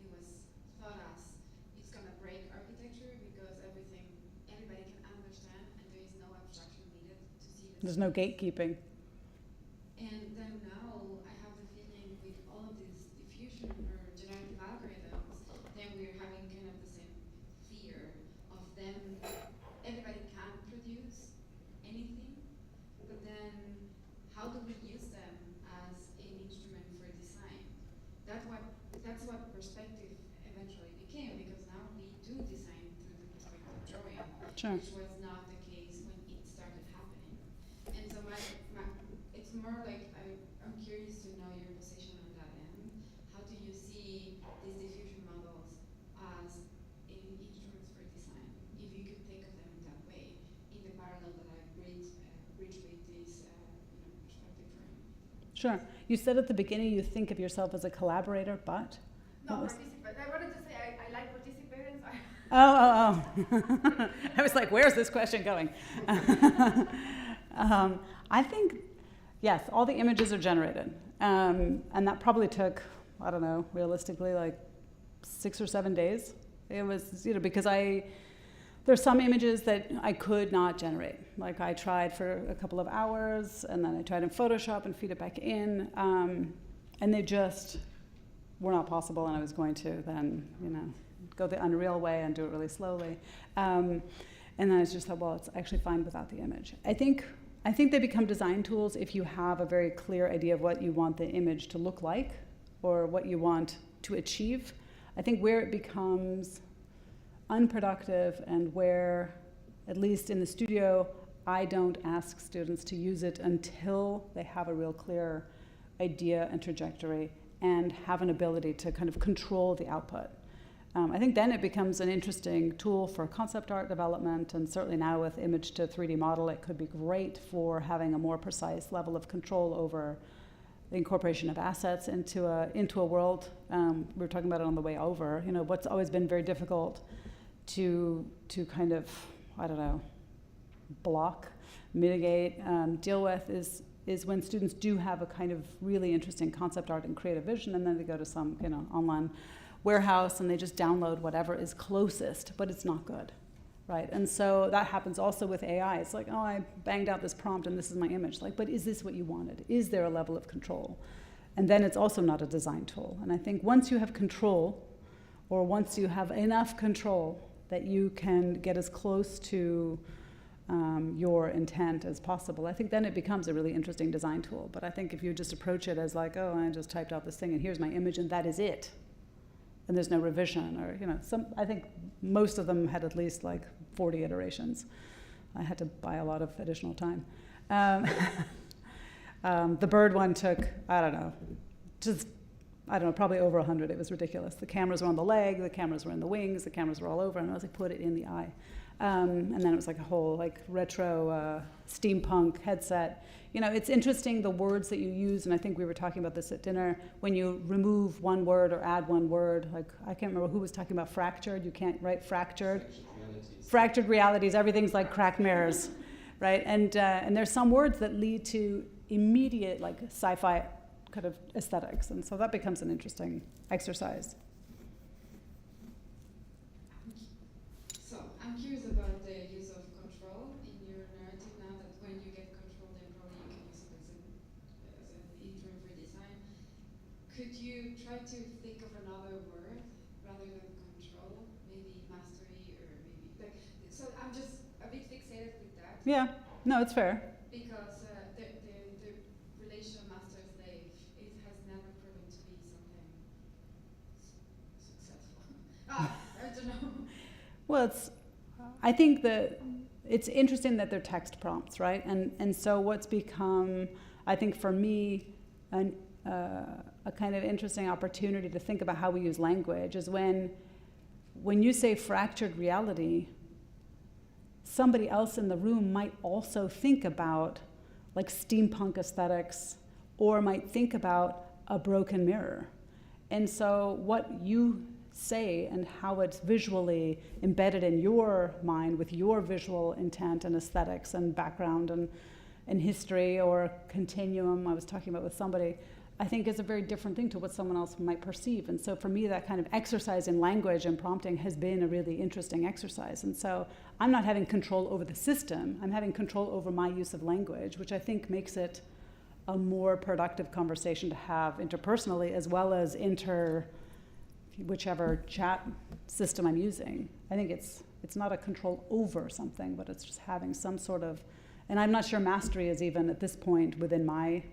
it was thought as it's going to break architecture because everybody can understand, and there is no abstraction needed to see the There's no gatekeeping. And then now I have the feeling with all of these diffusion or generative algorithms, then we're having kind of the same fear of them. Everybody can produce anything, but then how do we use them as an instrument for design? That's what perspective eventually became, because now we do design through the perspective drawing, Sure. which was not the case when it started happening. And so it's more like I'm curious to know your position on that end. How do you see these diffusion models as instruments for design? If you could think of them in that way, in the parallel that I bridge with this perspective frame. Sure. You said at the beginning you think of yourself as a collaborator, but? No, participant. I wanted to say I like participants. Oh. I was like, where's this question going? I think, yes, all the images are generated. And that probably took, I don't know, realistically, like 6 or 7 days. It was, because there's some images that I could not generate. Like I tried for a couple of hours, and then I tried in Photoshop and feed it back in. And they just were not possible, and I was going to then, go the Unreal way and do it really slowly. And then I just thought, well, it's actually fine without the image. I think they become design tools if you have a very clear idea of what you want the image to look like or what you want to achieve. I think where it becomes unproductive and where, at least in the studio, I don't ask students to use it until they have a real clear idea and trajectory and have an ability to kind of control the output. I think then it becomes an interesting tool for concept art development, and certainly now with image to 3D model, it could be great for having a more precise level of control over the incorporation of assets into a world. We were talking about it on the way over. What's always been very difficult to kind of, I don't know, block, mitigate, deal with is when students do have a kind of really interesting concept art and creative vision, and then they go to some online warehouse and they just download whatever is closest, but it's not good, right? And so that happens also with AI. It's like, oh, I banged out this prompt and this is my image. Like, but is this what you wanted? Is there a level of control? And then it's also not a design tool. And I think once you have control, or once you have enough control that you can get as close to your intent as possible, I think then it becomes a really interesting design tool. But I think if you just approach it as like, oh, I just typed out this thing and here's my image and that is it, and there's no revision, or I think most of them had at least like 40 iterations. I had to buy a lot of additional time. The bird one took, probably over 100. It was ridiculous. The cameras were on the leg, the cameras were in the wings, the cameras were all over, and I was like, put it in the eye. And then it was like a whole retro steampunk headset. It's interesting the words that you use, and I think we were talking about this at dinner, when you remove one word or add one word, like I can't remember who was talking about fractured. You can't write fractured. Fractured realities, everything's like cracked mirrors, right? And there's some words that lead to immediate like sci-fi kind of aesthetics, and so that becomes an interesting exercise. So I'm curious about the use of control in your narrative now, that when you get control, then probably you can use it as an instrument for design. Could you try to think of another word rather than control, maybe mastery, or maybe so I'm just bit fixated with that. Yeah, no, it's fair. Because the relation of master-slave, it has never proven to be something successful. I don't know. Well, I think that it's interesting that they're text prompts, right? And so what's become, I think for me, a kind of interesting opportunity to think about how we use language is when you say fractured reality, somebody else in the room might also think about like steampunk aesthetics or might think about a broken mirror. And so what you say and how it's visually embedded in your mind with your visual intent and aesthetics and background and history or continuum I was talking about with somebody, I think is a very different thing to what someone else might perceive. And so for me, that kind of exercise in language and prompting has been a really interesting exercise. And so I'm not having control over the system, I'm having control over my use of language, which I think makes it a more productive conversation to have interpersonally as well as whichever chat system I'm using. I think it's not a control over something, but it's just having some sort of, and I'm not sure mastery is even at this point within my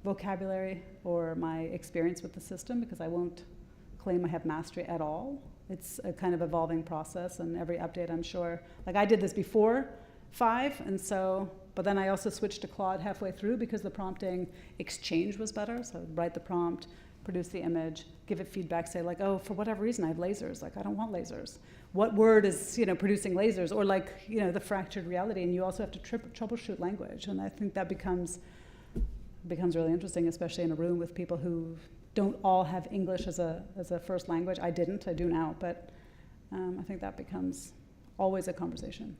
vocabulary or my experience with the system, because I won't claim I have mastery at all. It's a kind of evolving process, and every update I'm sure, like I did this before 5, and so, but then I also switched to Claude halfway through because the prompting exchange was better. So I'd write the prompt, produce the image, give it feedback, say like, oh, for whatever reason I have lasers, like I don't want lasers. What word is, producing lasers? Or like, the fractured reality, and you also have to troubleshoot language. And I think that becomes really interesting, especially in a room with people who don't all have English as a first language. I didn't, I do now, but I think that becomes always a conversation.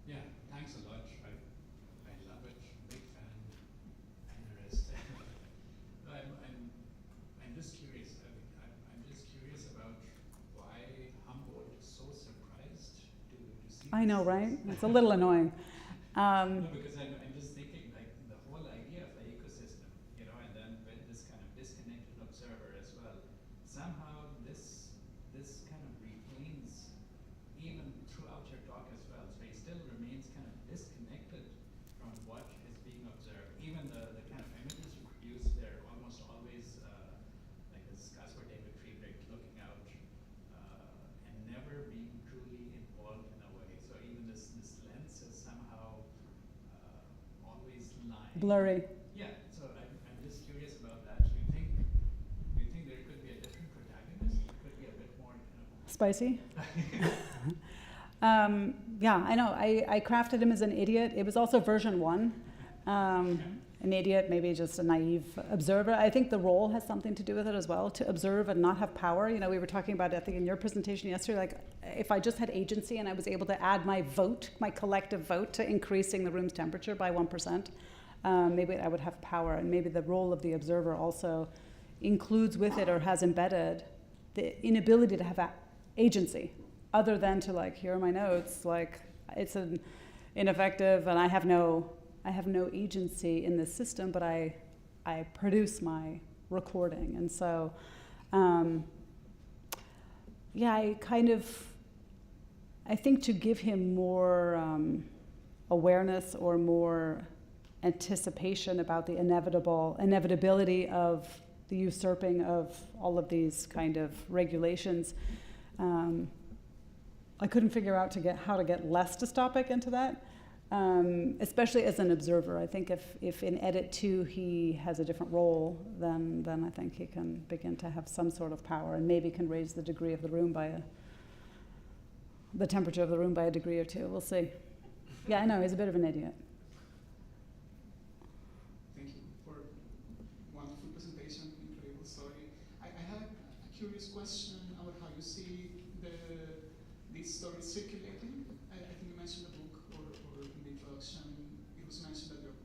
Yeah, thanks a lot. I love it, big fan, and the rest. I'm just curious. I'm just curious about why Humboldt is so surprised to see. I know, right? It's a little annoying. No, because I'm just thinking like the whole idea of the ecosystem, and then with this kind of disconnected observer as well. Somehow this kind of retains even throughout your talk as well. So he still remains kind of disconnected from what is being observed. Even the kind of images you produce, they're almost always like this Caspar David Friedrich looking out and never being truly involved in a way. So even this lens is somehow always lying. Blurry. Yeah, so I'm just curious about that. Do you think there could be a different protagonist? It could be a bit more Spicy? Yeah, I know. I crafted him as an idiot. It was also version 1. An idiot, maybe just a naive observer. I think the role has something to do with it as well, to observe and not have power. We were talking about, I think in your presentation yesterday, like if I just had agency and I was able to add my vote, my collective vote to increasing the room's temperature by 1%, maybe I would have power. And maybe the role of the observer also includes with it or has embedded the inability to have agency, other than to like, here are my notes, like it's an ineffective and I have no agency in this system, but I produce my recording. And so, I think to give him more awareness or more anticipation about the inevitability of the usurping of all of these kind of regulations, I couldn't figure out how to get less dystopic into that. Especially as an observer. I think if in edit 2 he has a different role, then I think he can begin to have some sort of power and maybe can raise the degree of the room the temperature of the room by a degree or 2. We'll see. Yeah, I know, he's a bit of an idiot. Thank you for wonderful presentation, incredible story. I have a curious question about how you see this story circulating. I think you mentioned a book or in the introduction, it was mentioned that you're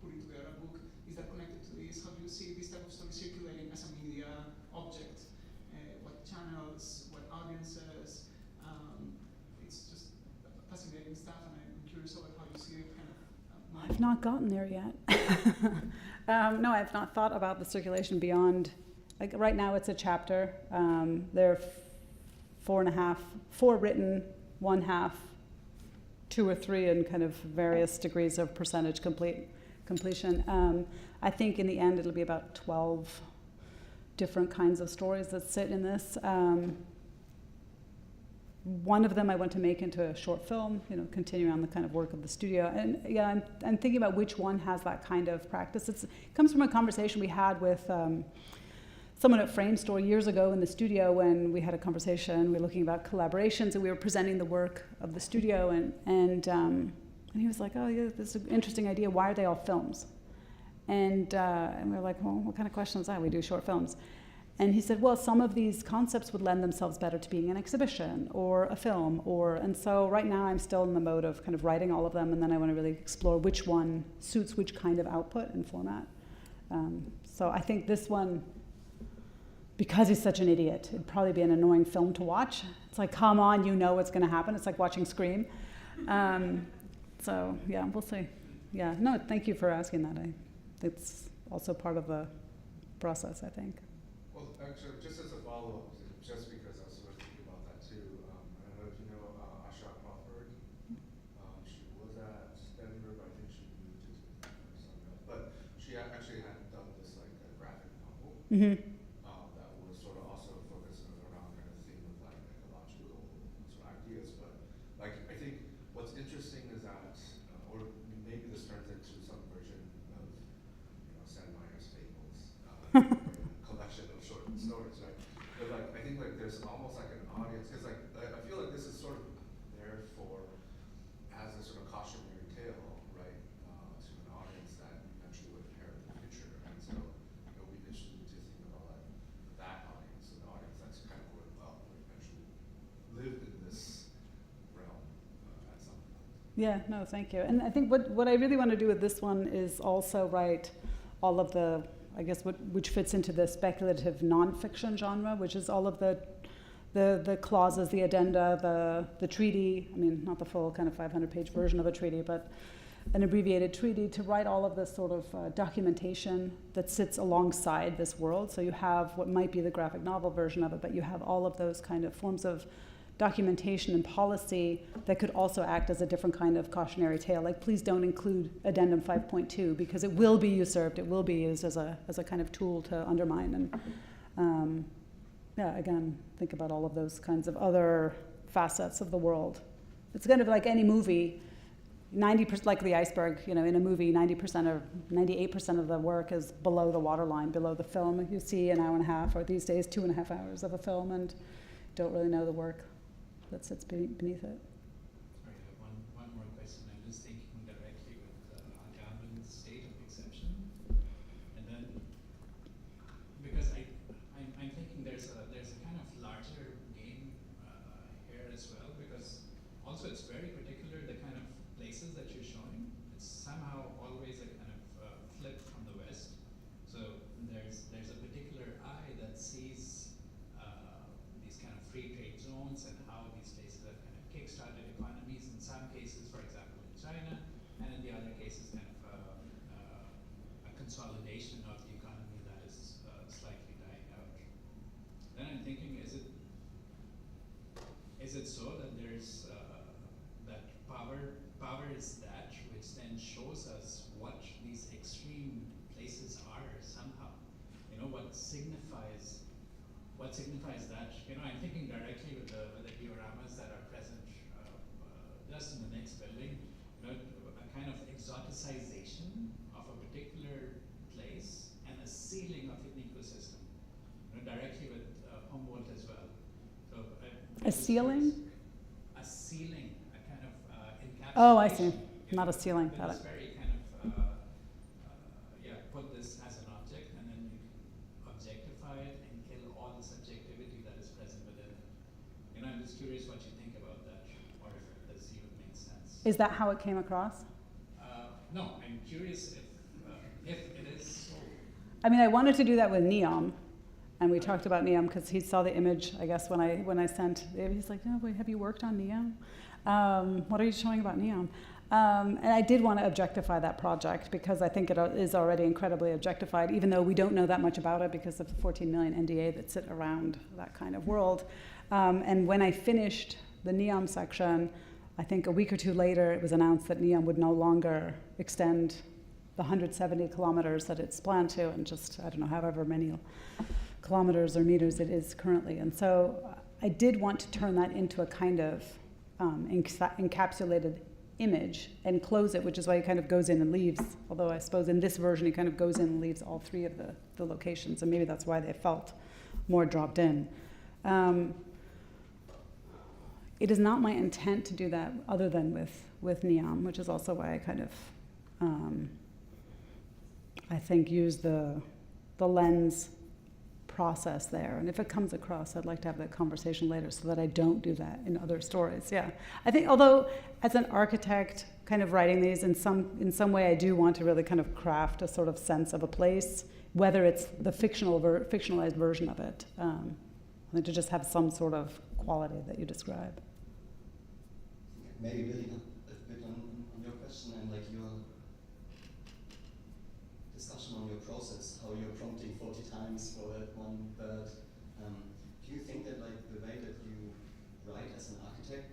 putting together a book. Is that connected to this? How do you see this type of story circulating as a media object? What channels, what audiences? It's just fascinating stuff, and I'm curious about how you see it kind of. I've not gotten there yet. No, I've not thought about the circulation beyond, like right now it's a chapter. There are 4 written, 1/2, 2 or 3 in kind of various degrees of percentage completion. I think in the end it'll be about 12 different kinds of stories that sit in this. One of them I want to make into a short film, continuing on the kind of work of the studio. And yeah, I'm thinking about which one has that kind of practice. It comes from a conversation we had with someone at Frame Store years ago in the studio when we had a conversation. We were looking about collaborations and we were presenting the work of the studio. And he was like, oh, yeah, this is an interesting idea. Why are they all films? And we were like, well, what kind of question is that? We do short films. And he said, well, some of these concepts would lend themselves better to being an exhibition or a film. And so right now I'm still in the mode of kind of writing all of them, and then I want to really explore which one suits which kind of output and format. So I think this one, because he's such an idiot, it'd probably be an annoying film to watch. It's like, come on, you know what's going to happen. It's like watching Scream. So yeah, we'll see. Yeah, no, thank you for asking that. It's also part of the process, I think. Well, actually, just as a follow-up, just because I was sort of thinking about that too, I don't know if you know Asha Crawford. She was at Denver, but I think she moved to somewhere else. But she actually had done this like a graphic novel that was sort of also focusing around kind of theme of like ecological sort of ideas. But like I think what's interesting is that, or maybe this turns into some version of Sam Meyer's Fables. Collection of short stories, right? But like, I think like there's almost like an audience, because like I feel like this is sort of there for as a sort of cautionary tale, right, to an audience that eventually would inherit the future, and so it would be interesting to think about like that audience, an audience that's kind of growing up, would eventually live in this realm at some point. Yeah, no, thank you. And I think what I really want to do with this one is also write all of the, I guess, which fits into the speculative nonfiction genre, which is all of the clauses, the addenda, the treaty. I mean, not the full kind of 500-page version of a treaty, but an abbreviated treaty, to write all of this sort of documentation that sits alongside this world. So you have what might be the graphic novel version of it, but you have all of those kind of forms of documentation and policy that could also act as a different kind of cautionary tale. Like, please don't include Addendum 5.2 because it will be usurped. It will be used as a kind of tool to undermine. And yeah, again, think about all of those kinds of other facets of the world. It's kind of like any movie. 90%, like the iceberg, in a movie, 90% or 98% of the work is below the waterline, below the film. You see an hour and a half, or these days 2.5 hours of a film, and don't really know the work that sits beneath it. Sorry, I have one more question. I'm just thinking directly with Agamben's state of exception, and then because I'm thinking there's a kind of larger game here as well, because also it's very particular the kind of places that you're showing. It's somehow always a kind of flip from the West. So there's a particular eye that sees these kind of free trade zones and how these places have kind of kick-started economies in some cases, for example, in China, and in the other cases kind of a consolidation of the economy that is slightly dying out. Then I'm thinking, is it so that there's that power is that which then shows us what these extreme places are somehow? What signifies that? I'm thinking directly with the dioramas that are present just in the next building, a kind of exoticization of a particular place and a sealing of an ecosystem, directly with Humboldt as well. So a sealing? A sealing, a kind of encapsulation. Oh, I see. Not a sealing. Got it. Very kind of, put this as an object and then you objectify it and kill all the subjectivity that is present within it. I'm just curious what you think about that, or if this even makes sense. Is that how it came across? No, I'm curious if it is so. I mean, I wanted to do that with Neom, and we talked about Neom because he saw the image, I guess, when I sent. He's like, "Oh, wait, have you worked on Neom? What are you showing about Neom?" And I did want to objectify that project because I think it is already incredibly objectified, even though we don't know that much about it because of the 14 million NDA that sit around that kind of world. And when I finished the NEOM section, I think a week or two later, it was announced that NEOM would no longer extend the 170 kilometers that it's planned to, and just, I don't know, however many kilometers or meters it is currently. And so I did want to turn that into a kind of encapsulated image and close it, which is why he kind of goes in and leaves. Although I suppose in this version, he kind of goes in and leaves all three of the locations, and maybe that's why they felt more dropped in. It is not my intent to do that other than with NEOM, which is also why I kind of, I think, use the lens process there. And if it comes across, I'd like to have that conversation later so that I don't do that in other stories. Yeah, I think, although as an architect, kind of writing these, in some way I do want to really kind of craft a sort of sense of a place, whether it's the fictionalized version of it, and to just have some sort of quality that you describe. Maybe building a bit on your question and like your discussion on your process, how you're prompting 40 times for that one bird. Do you think that like the way that you write as an architect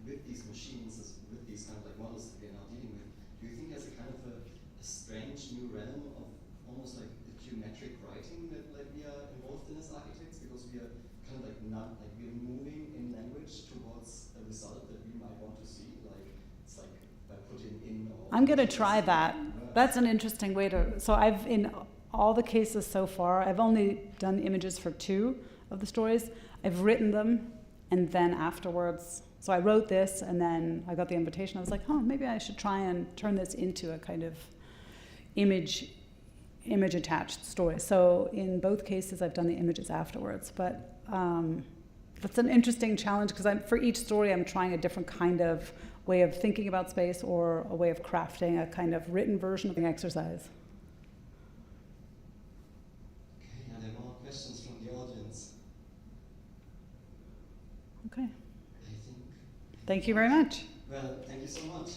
with these machines, with these kind of like models that we are now dealing with, do you think there's a kind of a strange new realm of almost like the geometric writing that like we are involved in as architects, because we are kind of like not like we're moving in language towards a result that we might want to see, like it's like by putting in or I'm going to try that. That's an interesting way to, so I've, in all the cases so far, I've only done images for 2 of the stories. I've written them, and then afterwards, so I wrote this, and then I got the invitation. I was like, maybe I should try and turn this into a kind of image attached story. So in both cases, I've done the images afterwards. But that's an interesting challenge, because for each story, I'm trying a different kind of way of thinking about space, or a way of crafting a kind of written version of the exercise. Okay, are there more questions from the audience? Okay. I think. Thank you very much. Well, thank you so much.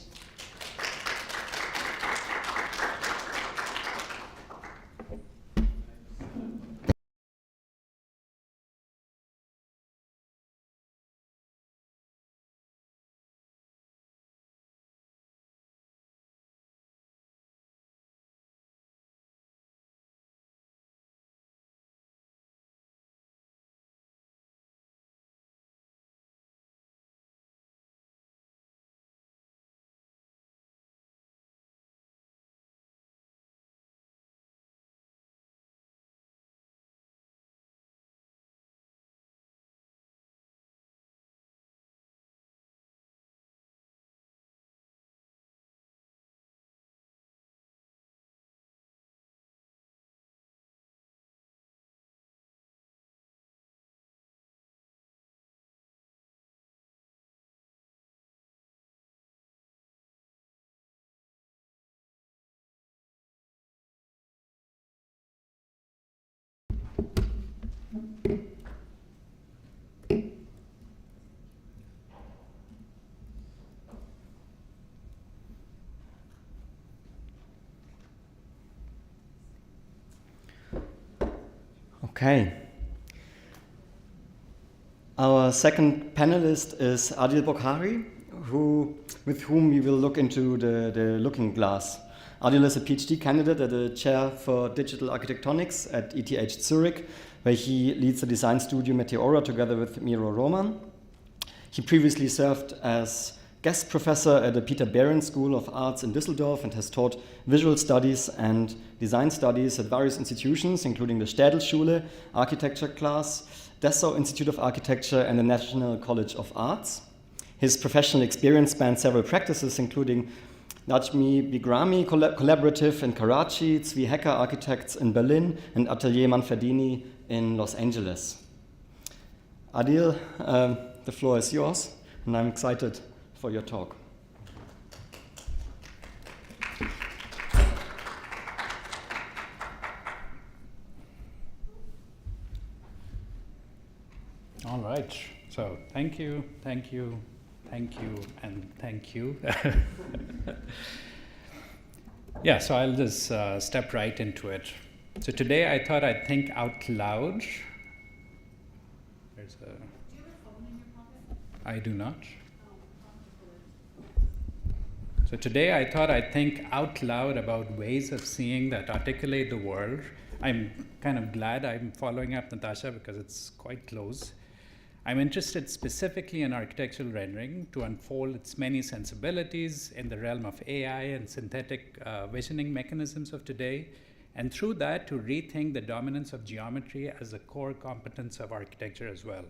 Okay. Our second panelist is Adil Bkhari, with whom we will look into the looking glass. Adil is a PhD candidate at the Chair for Digital Architectonics at ETH Zurich, where he leads the design studio Meteora together with Miro Roman. He previously served as guest professor at the Peter Behrens School of Arts in Düsseldorf and has taught visual studies and design studies at various institutions, including the Städelschule architecture class, Dessau Institute of Architecture, and the National College of Arts. His professional experience spans several practices, including Najmi Bigrami Collaborative in Karachi, Zvi Hecker Architects in Berlin, and Atelier Manfredini in Los Angeles. Adil, the floor is yours, and I'm excited for your talk. All right, so thank you Thank you, and thank you. Yeah, so I'll just step right into it. So today I thought I'd think out loud. There's a... Do you have a phone in your pocket? I do not. So today I thought I'd think out loud about ways of seeing that articulate the world. I'm kind of glad I'm following up Natasha because it's quite close. I'm interested specifically in architectural rendering to unfold its many sensibilities in the realm of AI and synthetic visioning mechanisms of today, and through that to rethink the dominance of geometry as a core competence of architecture as well.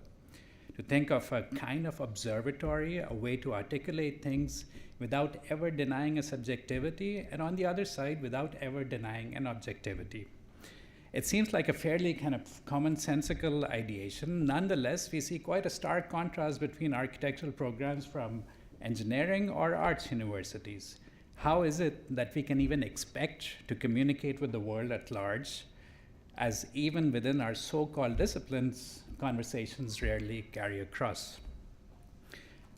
To think of a kind of observatory, a way to articulate things without ever denying a subjectivity, and on the other side, without ever denying an objectivity. It seems like a fairly kind of commonsensical ideation. Nonetheless, we see quite a stark contrast between architectural programs from engineering or arts universities. How is it that we can even expect to communicate with the world at large, as even within our so-called disciplines, conversations rarely carry across?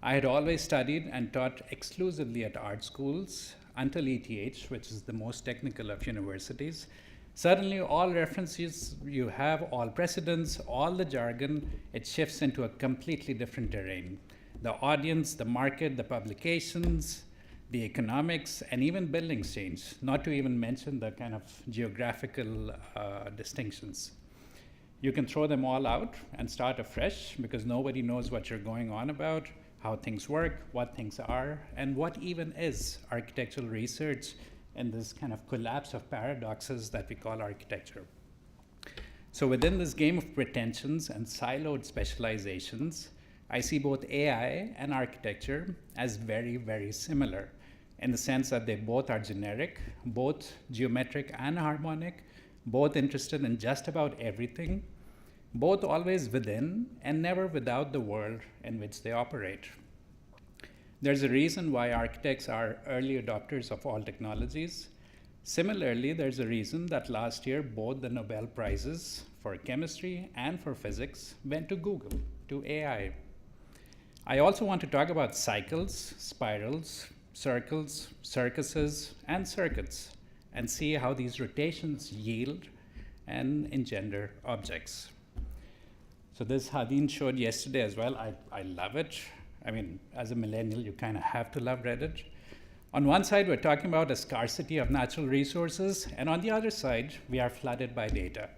I had always studied and taught exclusively at art schools until ETH, which is the most technical of universities. Suddenly, all references you have, all precedents, all the jargon, it shifts into a completely different terrain. The audience, the market, the publications, the economics, and even buildings change, not to even mention the kind of geographical distinctions. You can throw them all out and start afresh because nobody knows what you're going on about, how things work, what things are, and what even is architectural research in this kind of collapse of paradoxes that we call architecture. So within this game of pretensions and siloed specializations, I see both AI and architecture as very, very similar in the sense that they both are generic, both geometric and harmonic, both interested in just about everything, both always within and never without the world in which they operate. There's a reason why architects are early adopters of all technologies. Similarly, there's a reason that last year both the Nobel Prizes for chemistry and for physics went to Google, to AI. I also want to talk about cycles, spirals, circles, circuses, and circuits, and see how these rotations yield and engender objects. So this Hadin showed yesterday as well. I love it. I mean, as a millennial, you kind of have to love Reddit. On one side, we're talking about a scarcity of natural resources, and on the other side, we are flooded by data.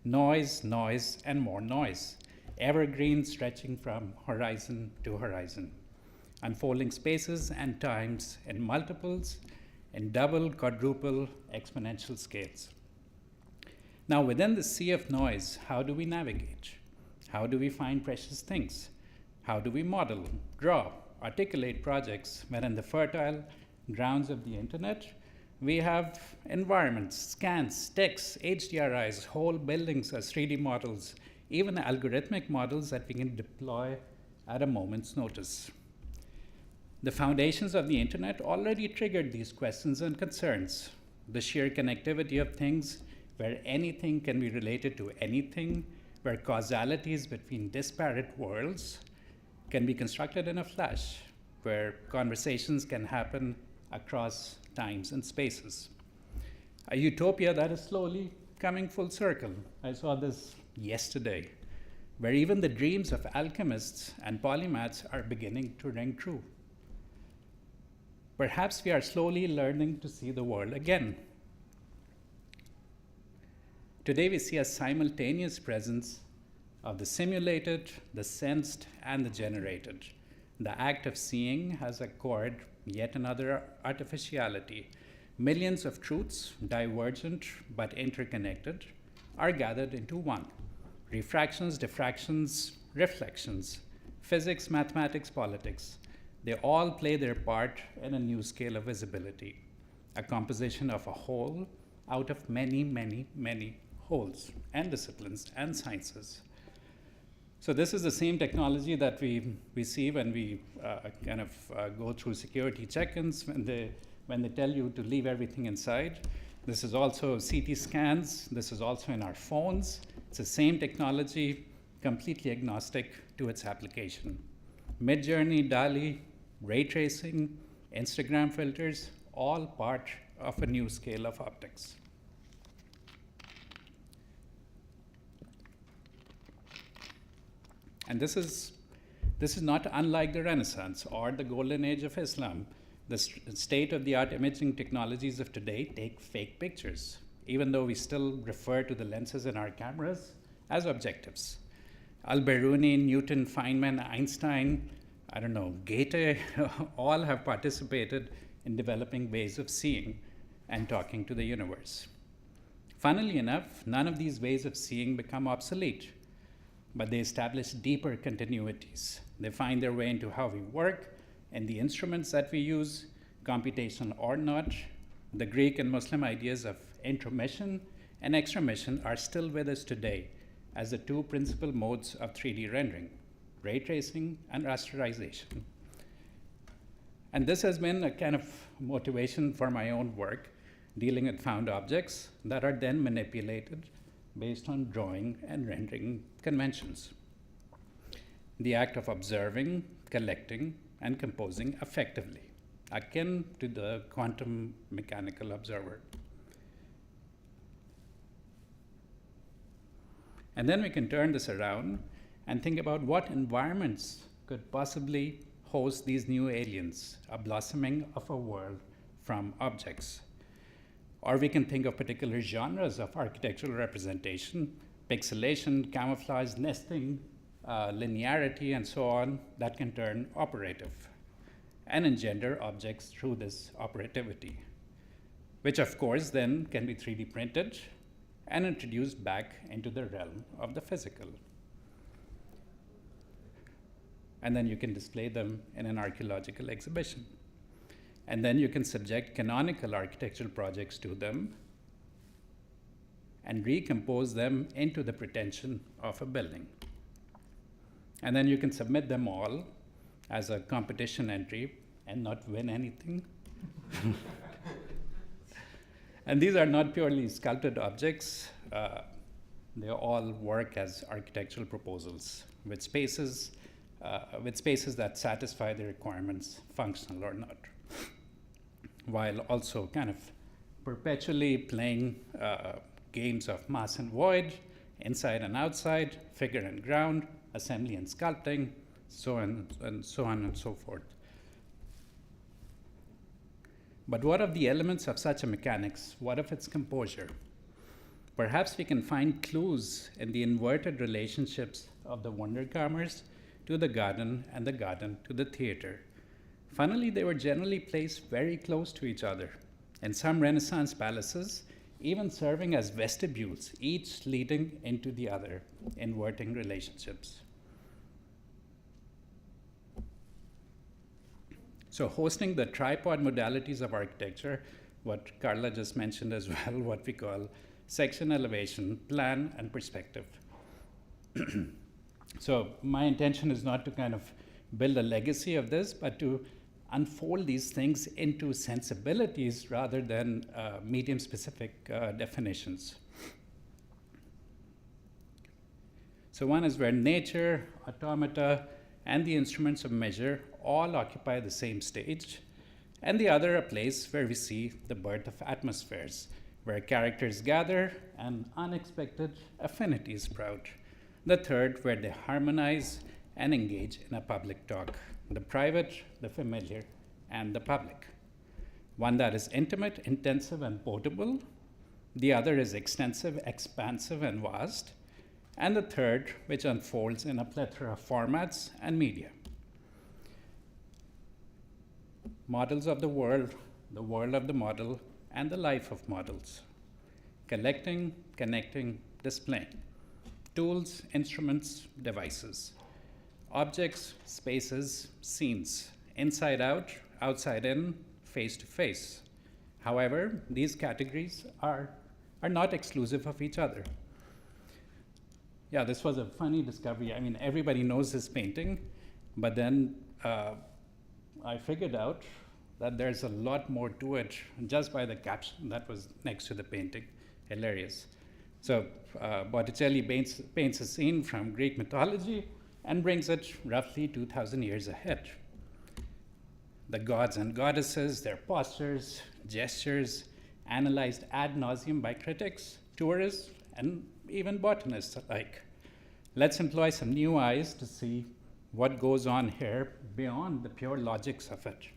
Noise, noise, and more noise. Evergreen stretching from horizon to horizon. Unfolding spaces and times in multiples, in double, quadruple, exponential scales. Now, within the sea of noise, how do we navigate? How do we find precious things? How do we model, draw, articulate projects when in the fertile grounds of the internet, we have environments, scans, texts, HDRIs, whole buildings as 3D models, even algorithmic models that we can deploy at a moment's notice. The foundations of the internet already triggered these questions and concerns. The sheer connectivity of things, where anything can be related to anything, where causalities between disparate worlds can be constructed in a flash, where conversations can happen across times and spaces. A utopia that is slowly coming full circle. I saw this yesterday, where even the dreams of alchemists and polymaths are beginning to ring true. Perhaps we are slowly learning to see the world again. Today we see a simultaneous presence of the simulated, the sensed, and the generated. The act of seeing has acquired yet another artificiality. Millions of truths, divergent but interconnected, are gathered into one. Refractions, diffractions, reflections, physics, mathematics, politics, they all play their part in a new scale of visibility, a composition of a whole out of many, many, many wholes and disciplines and sciences. So this is the same technology that we see when we go through security check-ins, when they tell you to leave everything inside. This is also CT scans. This is also in our phones. It's the same technology, completely agnostic to its application. Midjourney, DALL-E, ray tracing, Instagram filters, all part of a new scale of optics. And this is not unlike the Renaissance or the Golden Age of Islam. The state-of-the-art imaging technologies of today take fake pictures, even though we still refer to the lenses in our cameras as objectives. Al-Biruni, Newton, Feynman, Einstein, Goethe, all have participated in developing ways of seeing and talking to the universe. Funnily enough, none of these ways of seeing become obsolete, but they establish deeper continuities. They find their way into how we work and the instruments that we use, computational or not. The Greek and Muslim ideas of intromission and extromission are still with us today as the two principal modes of 3D rendering, ray tracing and rasterization. And this has been a kind of motivation for my own work, dealing with found objects that are then manipulated based on drawing and rendering conventions. The act of observing, collecting, and composing effectively, akin to the quantum mechanical observer. And then we can turn this around and think about what environments could possibly host these new aliens, a blossoming of a world from objects. Or we can think of particular genres of architectural representation, pixelation, camouflage, nesting, linearity, and so on, that can turn operative and engender objects through this operativity, which of course then can be 3D printed and introduced back into the realm of the physical. And then you can display them in an archaeological exhibition. And then you can subject canonical architectural projects to them and recompose them into the pretension of a building. And then you can submit them all as a competition entry and not win anything. And these are not purely sculpted objects. They all work as architectural proposals with spaces that satisfy the requirements, functional or not, while also kind of perpetually playing games of mass and void, inside and outside, figure and ground, assembly and sculpting, so on and so forth. But what of the elements of such a mechanics? What of its composure? Perhaps we can find clues in the inverted relationships of the wonderkamers to the garden and the garden to the theater. Funnily, they were generally placed very close to each other. In some Renaissance palaces, even serving as vestibules, each leading into the other, inverting relationships. So hosting the tripod modalities of architecture, what Carla just mentioned as well, what we call section, elevation, plan, and perspective. So my intention is not to kind of build a legacy of this, but to unfold these things into sensibilities rather than medium-specific definitions. So one is where nature, automata, and the instruments of measure all occupy the same stage, and the other a place where we see the birth of atmospheres, where characters gather and unexpected affinities sprout. The third, where they harmonize and engage in a public talk, the private, the familiar, and the public. One that is intimate, intensive, and portable. The other is extensive, expansive, and vast. And the third, which unfolds in a plethora of formats and media. Models of the world of the model, and the life of models. Collecting, connecting, displaying. Tools, instruments, devices. Objects, spaces, scenes. Inside out, outside in, face to face. However, these categories are not exclusive of each other. Yeah, this was a funny discovery. I mean, everybody knows this painting, but then I figured out that there's a lot more to it just by the caption that was next to the painting. Hilarious. So Botticelli paints a scene from Greek mythology and brings it roughly 2,000 years ahead. the gods and goddesses, their postures, gestures, analyzed ad nauseum by critics, tourists, and even botanists alike. Let's employ some new eyes to see what goes on here beyond the pure logics of it.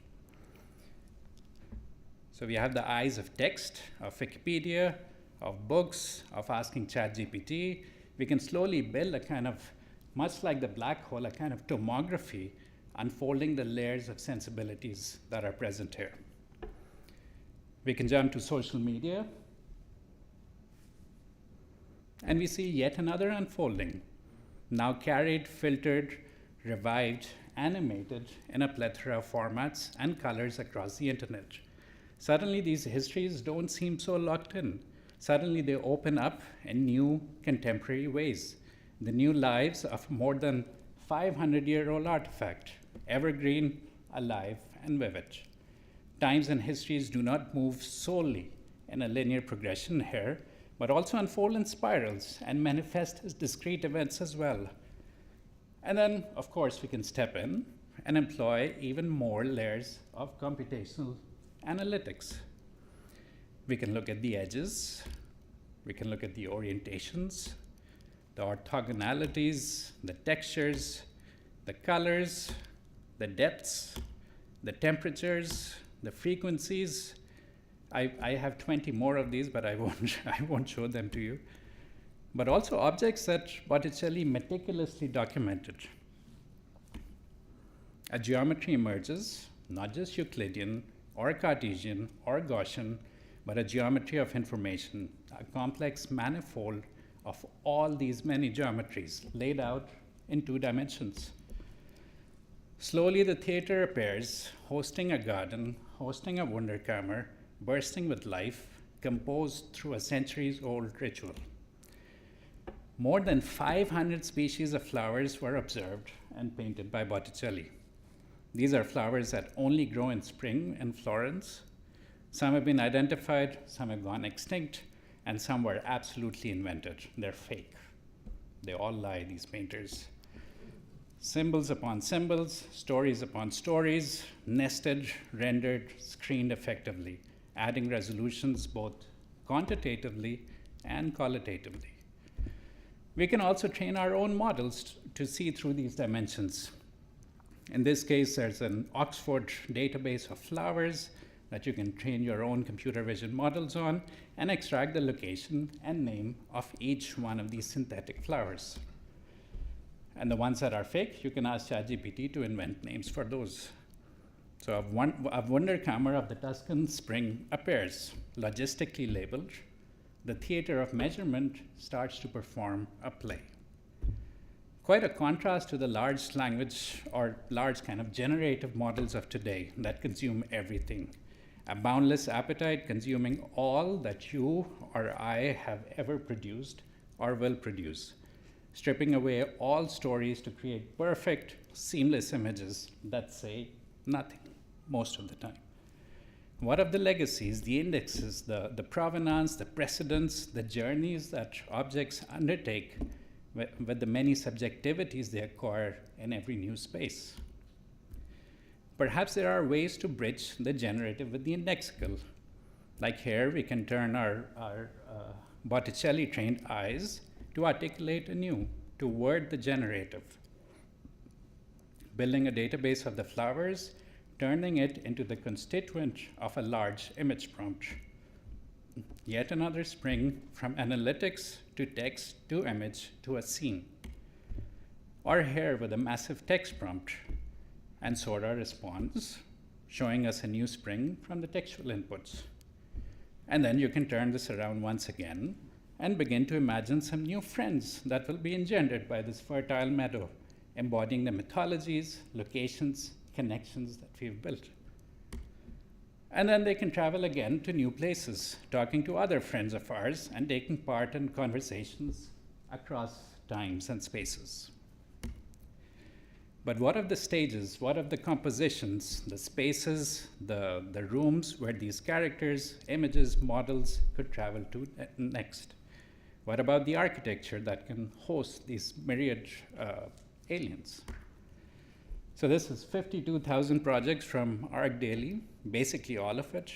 So we have the eyes of text, of Wikipedia, of books, of asking ChatGPT. We can slowly build a kind of, much like the black hole, a kind of tomography unfolding the layers of sensibilities that are present here. We can jump to social media, and we see yet another unfolding, now carried, filtered, revived, animated in a plethora of formats and colors across the internet. Suddenly, these histories don't seem so locked in. Suddenly, they open up in new contemporary ways. The new lives of more than 500-year-old artifact, evergreen, alive, and vivid. Times and histories do not move solely in a linear progression here, but also unfold in spirals and manifest as discrete events as well. And then, of course, we can step in and employ even more layers of computational analytics. We can look at the edges, we can look at the orientations, the orthogonalities, the textures, the colors, the depths, the temperatures, the frequencies. I have 20 more of these, but I won't show them to you. But also objects that Botticelli meticulously documented. A geometry emerges, not just Euclidean or Cartesian or Gaussian, but a geometry of information, a complex manifold of all these many geometries laid out in 2 dimensions. Slowly, the theater appears, hosting a garden, hosting a Wunderkammer, bursting with life, composed through a centuries-old ritual. More than 500 species of flowers were observed and painted by Botticelli. These are flowers that only grow in spring in Florence. Some have been identified, some have gone extinct, and some were absolutely invented. They're fake. They all lie, these painters. Symbols upon symbols, stories upon stories, nested, rendered, screened effectively, adding resolutions both quantitatively and qualitatively. We can also train our own models to see through these dimensions. In this case, there's an Oxford database of flowers that you can train your own computer vision models on and extract the location and name of each one of these synthetic flowers. And the ones that are fake, you can ask ChatGPT to invent names for those. So a Wunderkammer of the Tuscan spring appears, logistically labeled. The theater of measurement starts to perform a play. Quite a contrast to the large language or large kind of generative models of today that consume everything. A boundless appetite consuming all that you or I have ever produced or will produce, stripping away all stories to create perfect, seamless images that say nothing most of the time. What of the legacies, the indexes, the provenance, the precedents, the journeys that objects undertake with the many subjectivities they acquire in every new space? Perhaps there are ways to bridge the generative with the indexical. Like here, we can turn our Botticelli-trained eyes to articulate anew, to word the generative. Building a database of the flowers, turning it into the constituent of a large image prompt. Yet another spring from analytics to text to image to a scene. Or here with a massive text prompt, and Sora responds, showing us a new spring from the textual inputs. And then you can turn this around once again and begin to imagine some new friends that will be engendered by this fertile meadow, embodying the mythologies, locations, connections that we've built. And then they can travel again to new places, talking to other friends of ours and taking part in conversations across times and spaces. But what of the stages? What of the compositions, the spaces, the rooms where these characters, images, models could travel to next? What about the architecture that can host these myriad aliens? So this is 52,000 projects from ArcDaily, basically all of it,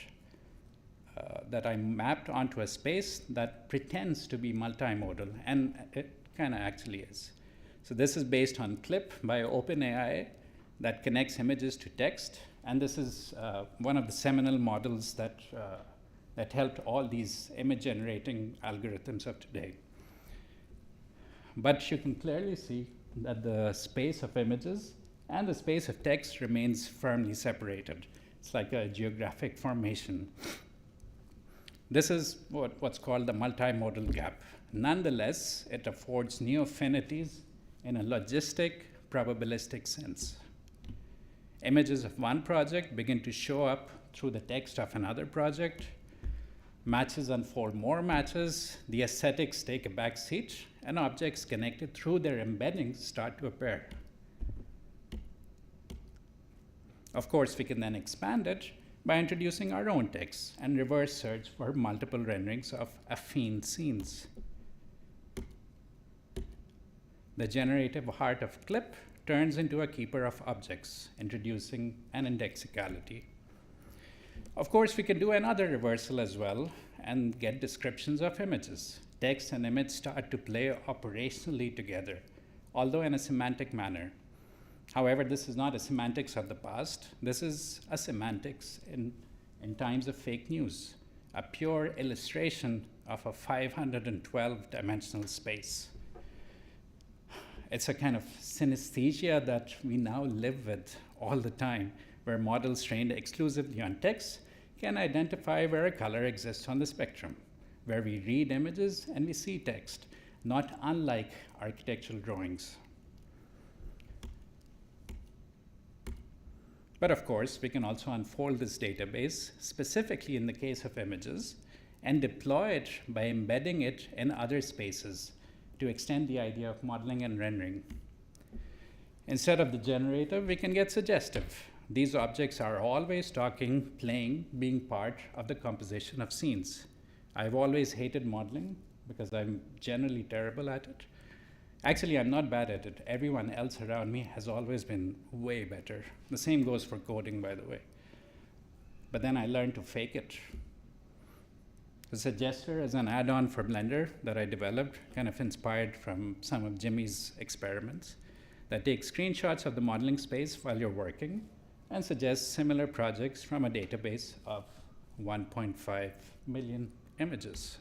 that I mapped onto a space that pretends to be multimodal, and it kind of actually is. So this is based on Clip by OpenAI that connects images to text, and this is one of the seminal models that helped all these image-generating algorithms of today. But you can clearly see that the space of images and the space of text remains firmly separated. It's like a geographic formation. This is what's called the multimodal gap. Nonetheless, it affords new affinities in a logistic, probabilistic sense. Images of one project begin to show up through the text of another project. Matches unfold more matches. The aesthetics take a back seat, and objects connected through their embeddings start to appear. Of course, we can then expand it by introducing our own text and reverse search for multiple renderings of affine scenes. The generative heart of Clip turns into a keeper of objects, introducing an indexicality. Of course, we can do another reversal as well and get descriptions of images. Text and image start to play operationally together, although in a semantic manner. However, this is not a semantics of the past. This is a semantics in times of fake news, a pure illustration of a 512-dimensional space. It's a kind of synesthesia that we now live with all the time, where models trained exclusively on text can identify where a color exists on the spectrum, where we read images and we see text, not unlike architectural drawings. But of course, we can also unfold this database, specifically in the case of images, and deploy it by embedding it in other spaces to extend the idea of modeling and rendering. Instead of the generative, we can get suggestive. These objects are always talking, playing, being part of the composition of scenes. I've always hated modeling because I'm generally terrible at it. Actually, I'm not bad at it. Everyone else around me has always been way better. The same goes for coding, by the way. But then I learned to fake it. The Suggester is an add-on for Blender that I developed, kind of inspired from some of Jimmy's experiments, that takes screenshots of the modeling space while you're working and suggests similar projects from a database of 1.5 million images.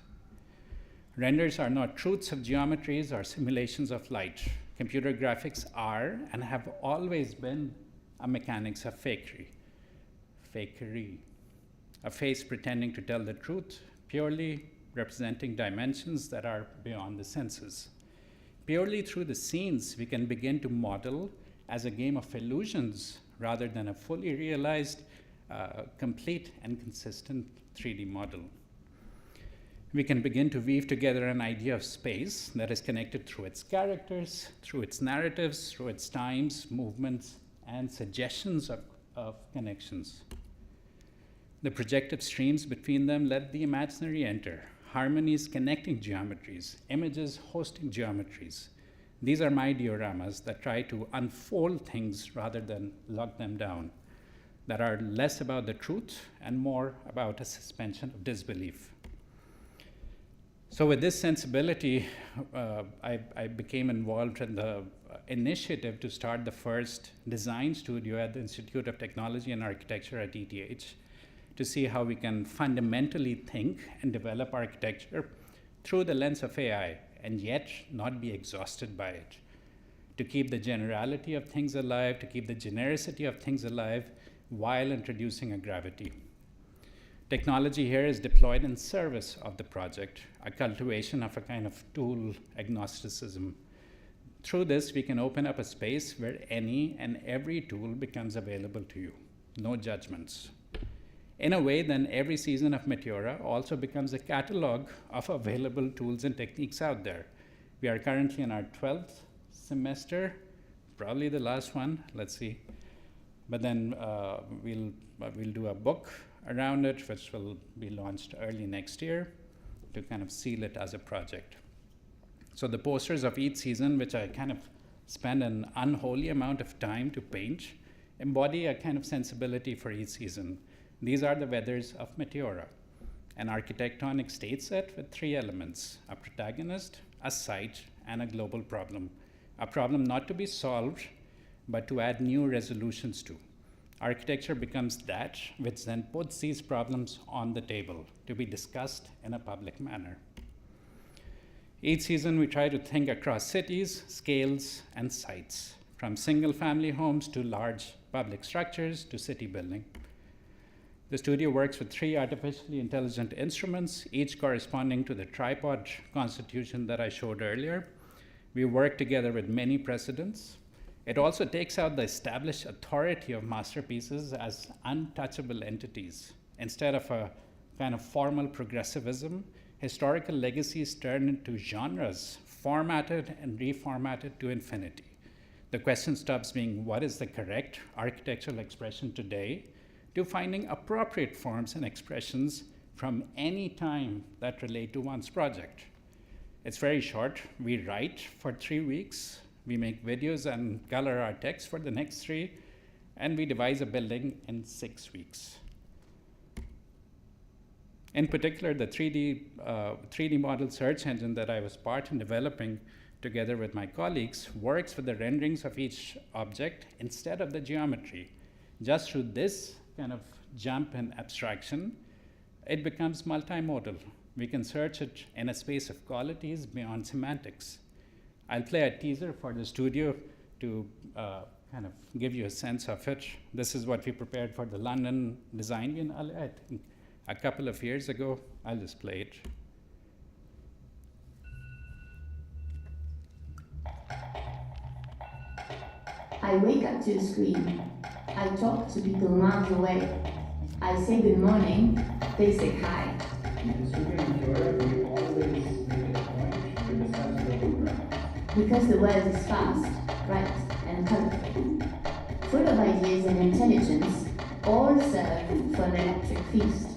Renders are not truths of geometries or simulations of light. Computer graphics are and have always been a mechanics of fakery. A face pretending to tell the truth, purely representing dimensions that are beyond the senses. Purely through the scenes, we can begin to model as a game of illusions rather than a fully realized, complete and consistent 3D model. We can begin to weave together an idea of space that is connected through its characters, through its narratives, through its times, movements, and suggestions of connections. The projective streams between them let the imaginary enter, harmonies connecting geometries, images hosting geometries. These are my dioramas that try to unfold things rather than lock them down, that are less about the truth and more about a suspension of disbelief. So with this sensibility, I became involved in the initiative to start the first design studio at the Institute of Technology and Architecture at ETH to see how we can fundamentally think and develop architecture through the lens of AI and yet not be exhausted by it, to keep the generality of things alive, to keep the genericity of things alive while introducing a gravity. Technology here is deployed in service of the project, a cultivation of a kind of tool agnosticism. Through this, we can open up a space where any and every tool becomes available to you, no judgments. In a way, then every season of Meteora also becomes a catalog of available tools and techniques out there. We are currently in our 12th semester, probably the last one, let's see. But then we'll do a book around it, which will be launched early next year to kind of seal it as a project. So the posters of each season, which I kind of spend an unholy amount of time to paint, embody a kind of sensibility for each season. These are the weathers of Meteora, an architectonic state set with three elements: a protagonist, a site, and a global problem. A problem not to be solved, but to add new resolutions to. Architecture becomes that which then puts these problems on the table to be discussed in a public manner. Each season, we try to think across cities, scales, and sites, from single-family homes to large public structures to city building. The studio works with three artificially intelligent instruments, each corresponding to the tripod constitution that I showed earlier. We work together with many precedents. It also takes out the established authority of masterpieces as untouchable entities. Instead of a kind of formal progressivism, historical legacies turn into genres, formatted and reformatted to infinity. The question stops being what is the correct architectural expression today, to finding appropriate forms and expressions from any time that relate to one's project. It's very short. We write for 3 weeks, we make videos and color our text for the next 3, and we devise a building in 6 weeks. In particular, the 3D model search engine that I was part in developing together with my colleagues works with the renderings of each object instead of the geometry. Just through this kind of jump in abstraction, it becomes multimodal. We can search it in a space of qualities beyond semantics. I'll play a teaser for the studio to kind of give you a sense of it. This is what we prepared for the London Design Biennale, I think, a couple of years ago. I'll just play it. I wake up to a screen. I talk to people miles away. I say good morning, they say hi. Because the world is fast, bright, and colorful, full of ideas and intelligence, all serve for an electric feast.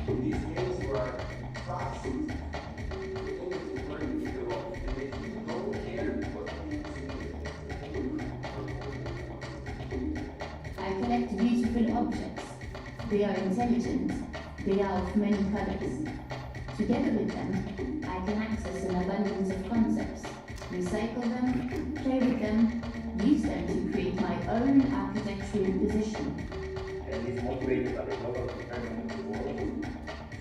These games were fast. The only learning to develop, and they don't care what I collect beautiful objects. They are intelligent. They are of many colors. Together with them, I can access an abundance of concepts, recycle them, play with them, use them to create my own architectural position. And it's motivated by the global development of the world.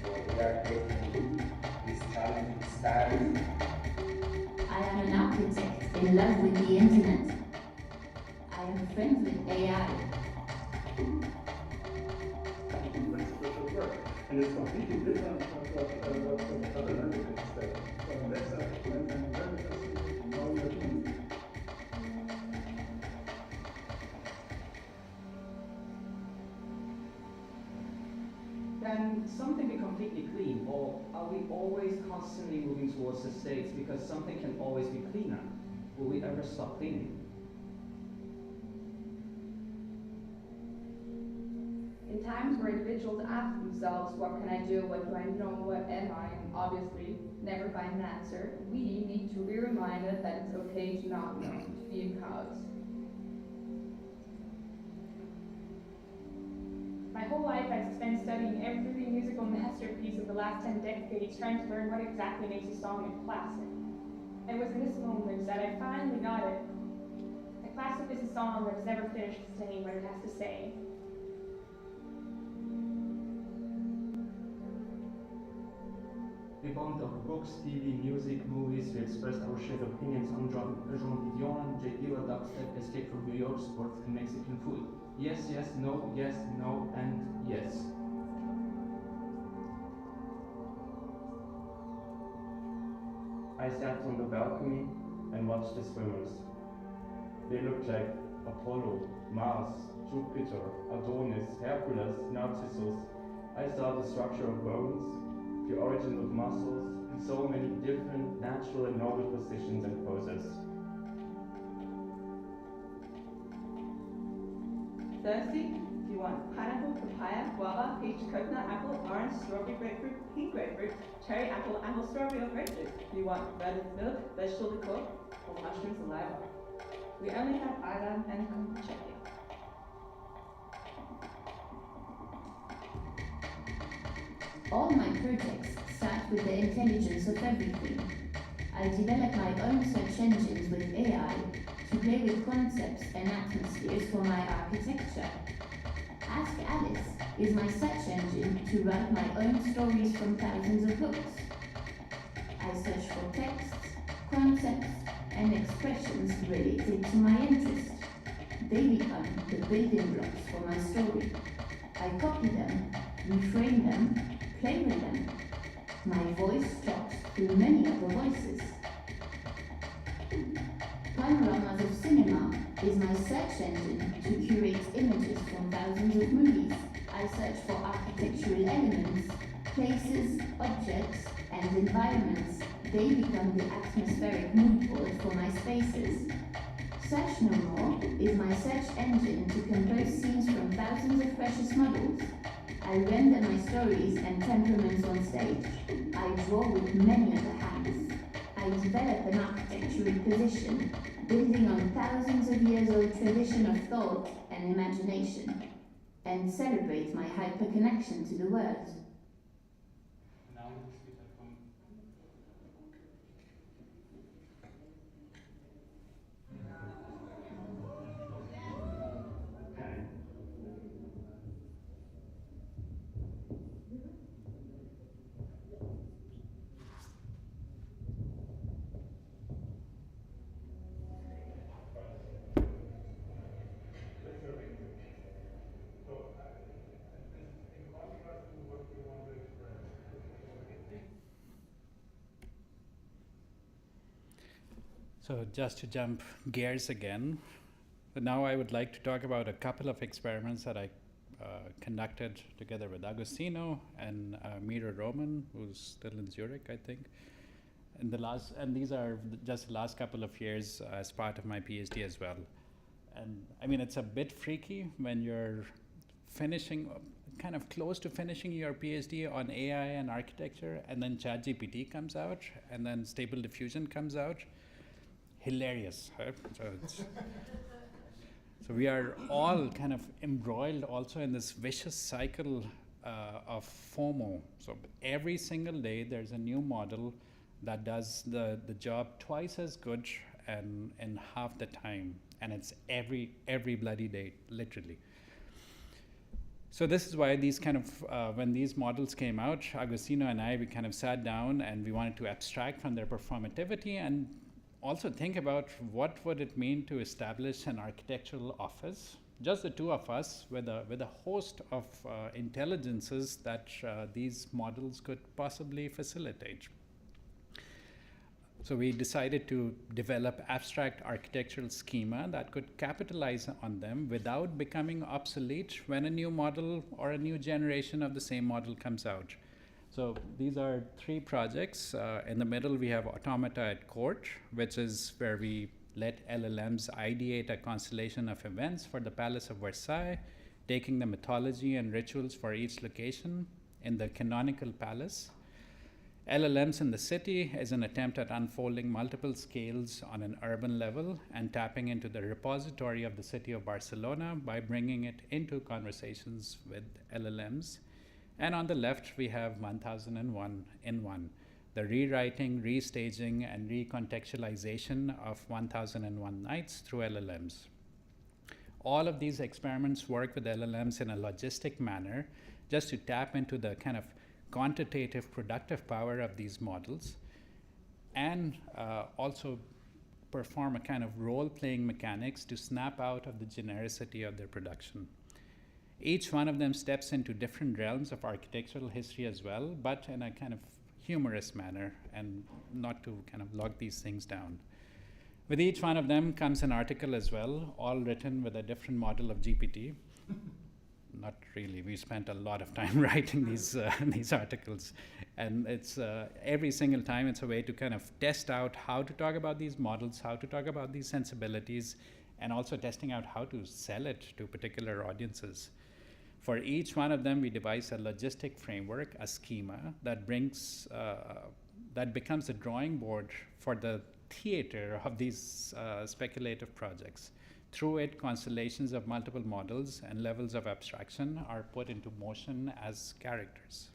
So we are taking this challenging style. I am an architect in love with the internet. I am friends with AI. And it's completely different from what other languages say. So that's very fascinating how you're doing. Can something be completely clean, or are we always constantly moving towards the states because something can always be cleaner? Will we ever stop cleaning? In times where individuals ask themselves, what can I do, what do I know, what am I, and obviously never find an answer, we need to be reminded that it's okay to not know, to be empowered. My whole life I've spent studying every musical masterpiece of the last 10 decades, trying to learn what exactly makes a song a classic. It was in this moment that I finally got it. A classic is a song that has never finished saying what it has to say. We bond over books, TV, music, movies. We expressed our shared opinions on Jean Didion, J. Dilla, dubstep, Escape from New York, sports, and Mexican food. Yes, no, and yes. I sat on the balcony and watched the swimmers. They looked like Apollo, Mars, Jupiter, Adonis, Hercules, Narcissus. I saw the structure of bones, the origin of muscles, and so many different natural and novel positions and poses. Thirsty? Do you want pineapple, papaya, guava, peach, coconut, apple, orange, strawberry, grapefruit, pink grapefruit, cherry, apple, strawberry, or grapefruit? Do you want red milk, vegetable liqueur, or mushroom saliva? We only have Adam and Computational. All my projects start with the intelligence of everything. I develop my own search engines with AI to play with concepts and atmospheres for my architecture. Ask Alice is my search engine to write my own stories from thousands of books. I search for texts, concepts, and expressions related to my interest. They become the building blocks for my story. I copy them, reframe them, play with them. My voice talks through many of the voices. Panoramas of Cinema is my search engine to curate images from thousands of movies. I search for architectural elements, places, objects, and environments. They become the atmospheric mood board for my spaces. Search No More is my search engine to compose scenes from thousands of precious models. I render my stories and temperaments on stage. I draw with many of the hands. I develop an architectural position, building on thousands of years old tradition of thought and imagination, and celebrate my hyperconnection to the world. So just to jump gears again, but now I would like to talk about a couple of experiments that I conducted together with Agostino and Mira Roman, who's still in Zurich, I think. And these are just the last couple of years as part of my PhD as well. And I mean, it's a bit freaky when you're finishing, kind of close to finishing your PhD on AI and architecture, and then ChatGPT comes out, and then Stable Diffusion comes out. Hilarious, right? So we are all kind of embroiled also in this vicious cycle of FOMO. So every single day there's a new model that does the job twice as good and in half the time, and it's every bloody day, literally. So this is why these kind of, when these models came out, Agostino and I, we kind of sat down and we wanted to abstract from their performativity and also think about what would it mean to establish an architectural office, just the two of us, with a host of intelligences that these models could possibly facilitate. So we decided to develop abstract architectural schema that could capitalize on them without becoming obsolete when a new model or a new generation of the same model comes out. So these are three projects. In the middle, we have Automata at Court, which is where we let LLMs ideate a constellation of events for the Palace of Versailles, taking the mythology and rituals for each location in the canonical palace. LLMs in the City is an attempt at unfolding multiple scales on an urban level and tapping into the repository of the city of Barcelona by bringing it into conversations with LLMs. And on the left, we have 1001 in one, the rewriting, restaging, and recontextualization of 1001 Nights through LLMs. All of these experiments work with LLMs in a logistic manner, just to tap into the kind of quantitative productive power of these models, and also perform a kind of role-playing mechanics to snap out of the genericity of their production. Each one of them steps into different realms of architectural history as well, but in a kind of humorous manner, and not to kind of log these things down. With each one of them comes an article as well, all written with a different model of GPT. Not really, we spent a lot of time writing these articles. And it's every single time it's a way to kind of test out how to talk about these models, how to talk about these sensibilities, and also testing out how to sell it to particular audiences. For each one of them, we devise a logistic framework, a schema that becomes a drawing board for the theater of these speculative projects. Through it, constellations of multiple models and levels of abstraction are put into motion as characters.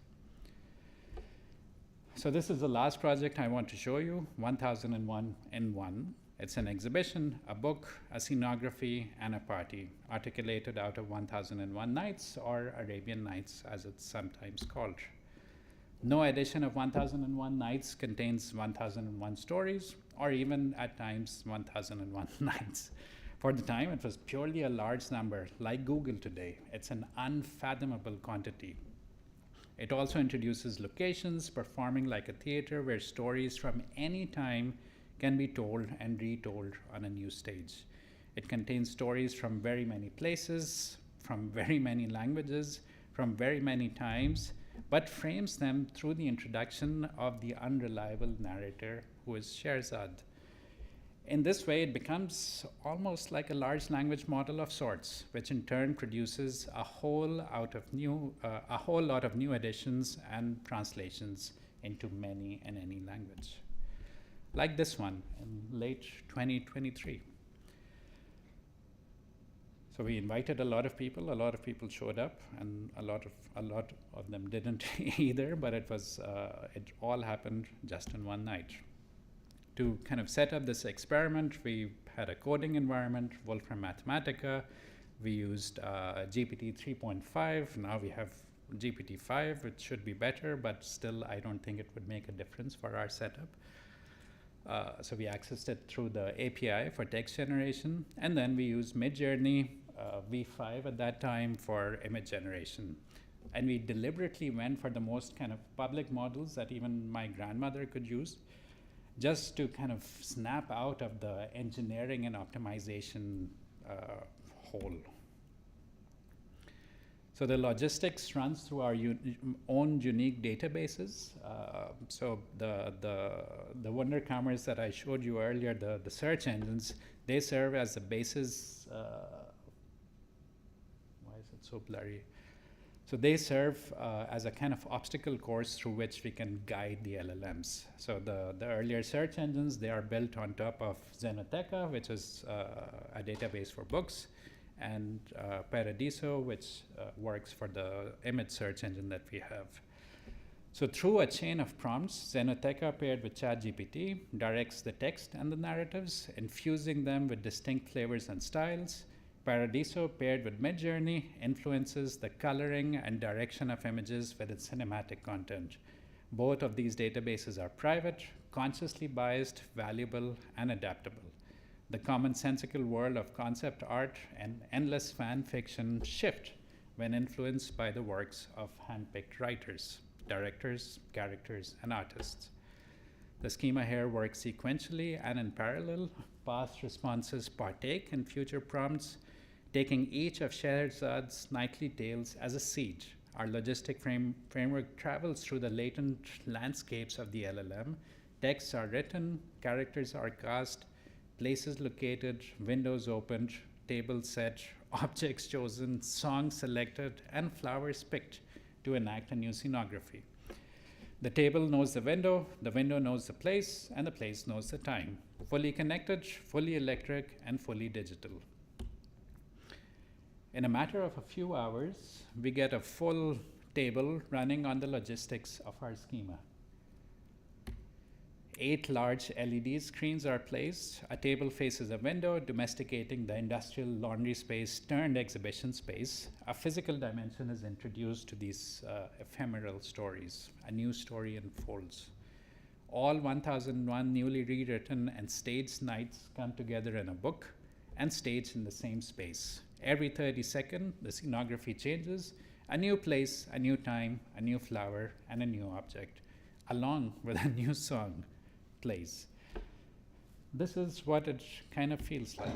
So this is the last project I want to show you, 1001 in 1. It's an exhibition, a book, a scenography, and a party, articulated out of 1001 Nights, or Arabian Nights as it's sometimes called. No edition of 1001 Nights contains 1001 stories, or even at times 1001 nights. For the time, it was purely a large number, like Google today. It's an unfathomable quantity. It also introduces locations, performing like a theater where stories from any time can be told and retold on a new stage. It contains stories from very many places, from very many languages, from very many times, but frames them through the introduction of the unreliable narrator, who is Sherzad. In this way, it becomes almost like a large language model of sorts, which in turn produces a whole lot of new editions and translations into many and any language. Like this one in late 2023. So we invited a lot of people showed up, and a lot of them didn't either, but it all happened just in one night. To kind of set up this experiment, we had a coding environment, Wolfram Mathematica. We used GPT 3.5. Now we have GPT 5, which should be better, but still I don't think it would make a difference for our setup. So we accessed it through the API for text generation, and then we used Midjourney V5 at that time for image generation. And we deliberately went for the most kind of public models that even my grandmother could use, just to kind of snap out of the engineering and optimization hole. So the logistics runs through our own unique databases. So the wonder commerce that I showed you earlier, the search engines, they serve as the basis. Why is it so blurry? So they serve as a kind of obstacle course through which we can guide the LLMs. So the earlier search engines, they are built on top of Xenoteca, which is a database for books, and Paradiso, which works for the image search engine that we have. So through a chain of prompts, Xenoteca paired with ChatGPT directs the text and the narratives, infusing them with distinct flavors and styles. Paradiso paired with Midjourney influences the coloring and direction of images with its cinematic content. Both of these databases are private, consciously biased, valuable, and adaptable. The commonsensical world of concept art and endless fan fiction shift when influenced by the works of handpicked writers, directors, characters, and artists. The schema here works sequentially and in parallel. Past responses partake in future prompts, taking each of Sherzad's nightly tales as a siege. Our logistic framework travels through the latent landscapes of the LLM. Texts are written, characters are cast, places located, windows opened, tables set, objects chosen, songs selected, and flowers picked to enact a new scenography. The table knows the window knows the place, and the place knows the time. Fully connected, fully electric, and fully digital. In a matter of a few hours, we get a full table running on the logistics of our schema. 8 large LED screens are placed. A table faces a window, domesticating the industrial laundry space turned exhibition space. A physical dimension is introduced to these ephemeral stories. A new story unfolds. All 1001 newly rewritten and staged nights come together in a book and staged in the same space. Every 30 seconds, the scenography changes. A new place, a new time, a new flower, and a new object, along with a new song plays. This is what it kind of feels like.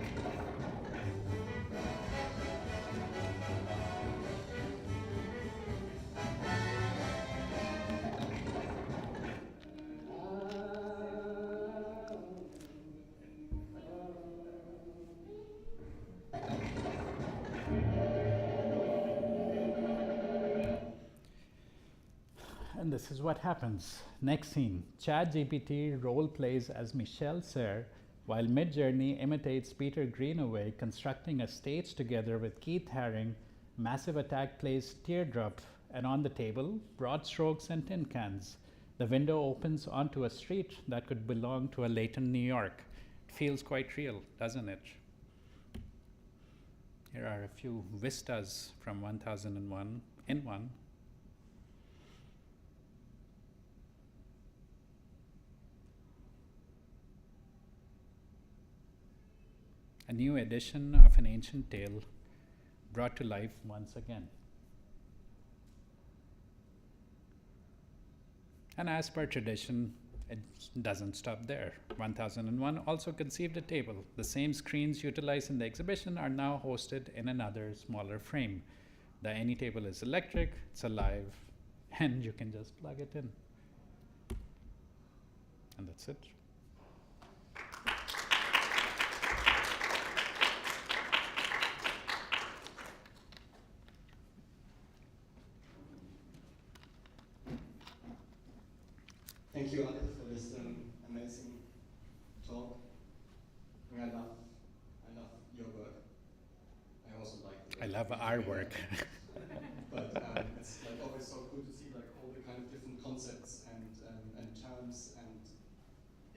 And this is what happens. Next scene. ChatGPT role plays as Michel Serre, while Midjourney imitates Peter Greenaway constructing a stage together with Keith Haring. Massive Attack plays Teardrop, and on the table, broad strokes and tin cans. The window opens onto a street that could belong to a latent New York. It feels quite real, doesn't it? Here are a few vistas from 1001 in one. A new edition of an ancient tale brought to life once again. And as per tradition, it doesn't stop there. 1001 also conceived a table. The same screens utilized in the exhibition are now hosted in another smaller frame. The AnyTable is electric, it's alive, and you can just plug it in. And that's it. Thank you, Adil, for this amazing talk. I love your work. I also like the I love our work. But it's like always so cool to see like all the kind of different concepts and terms and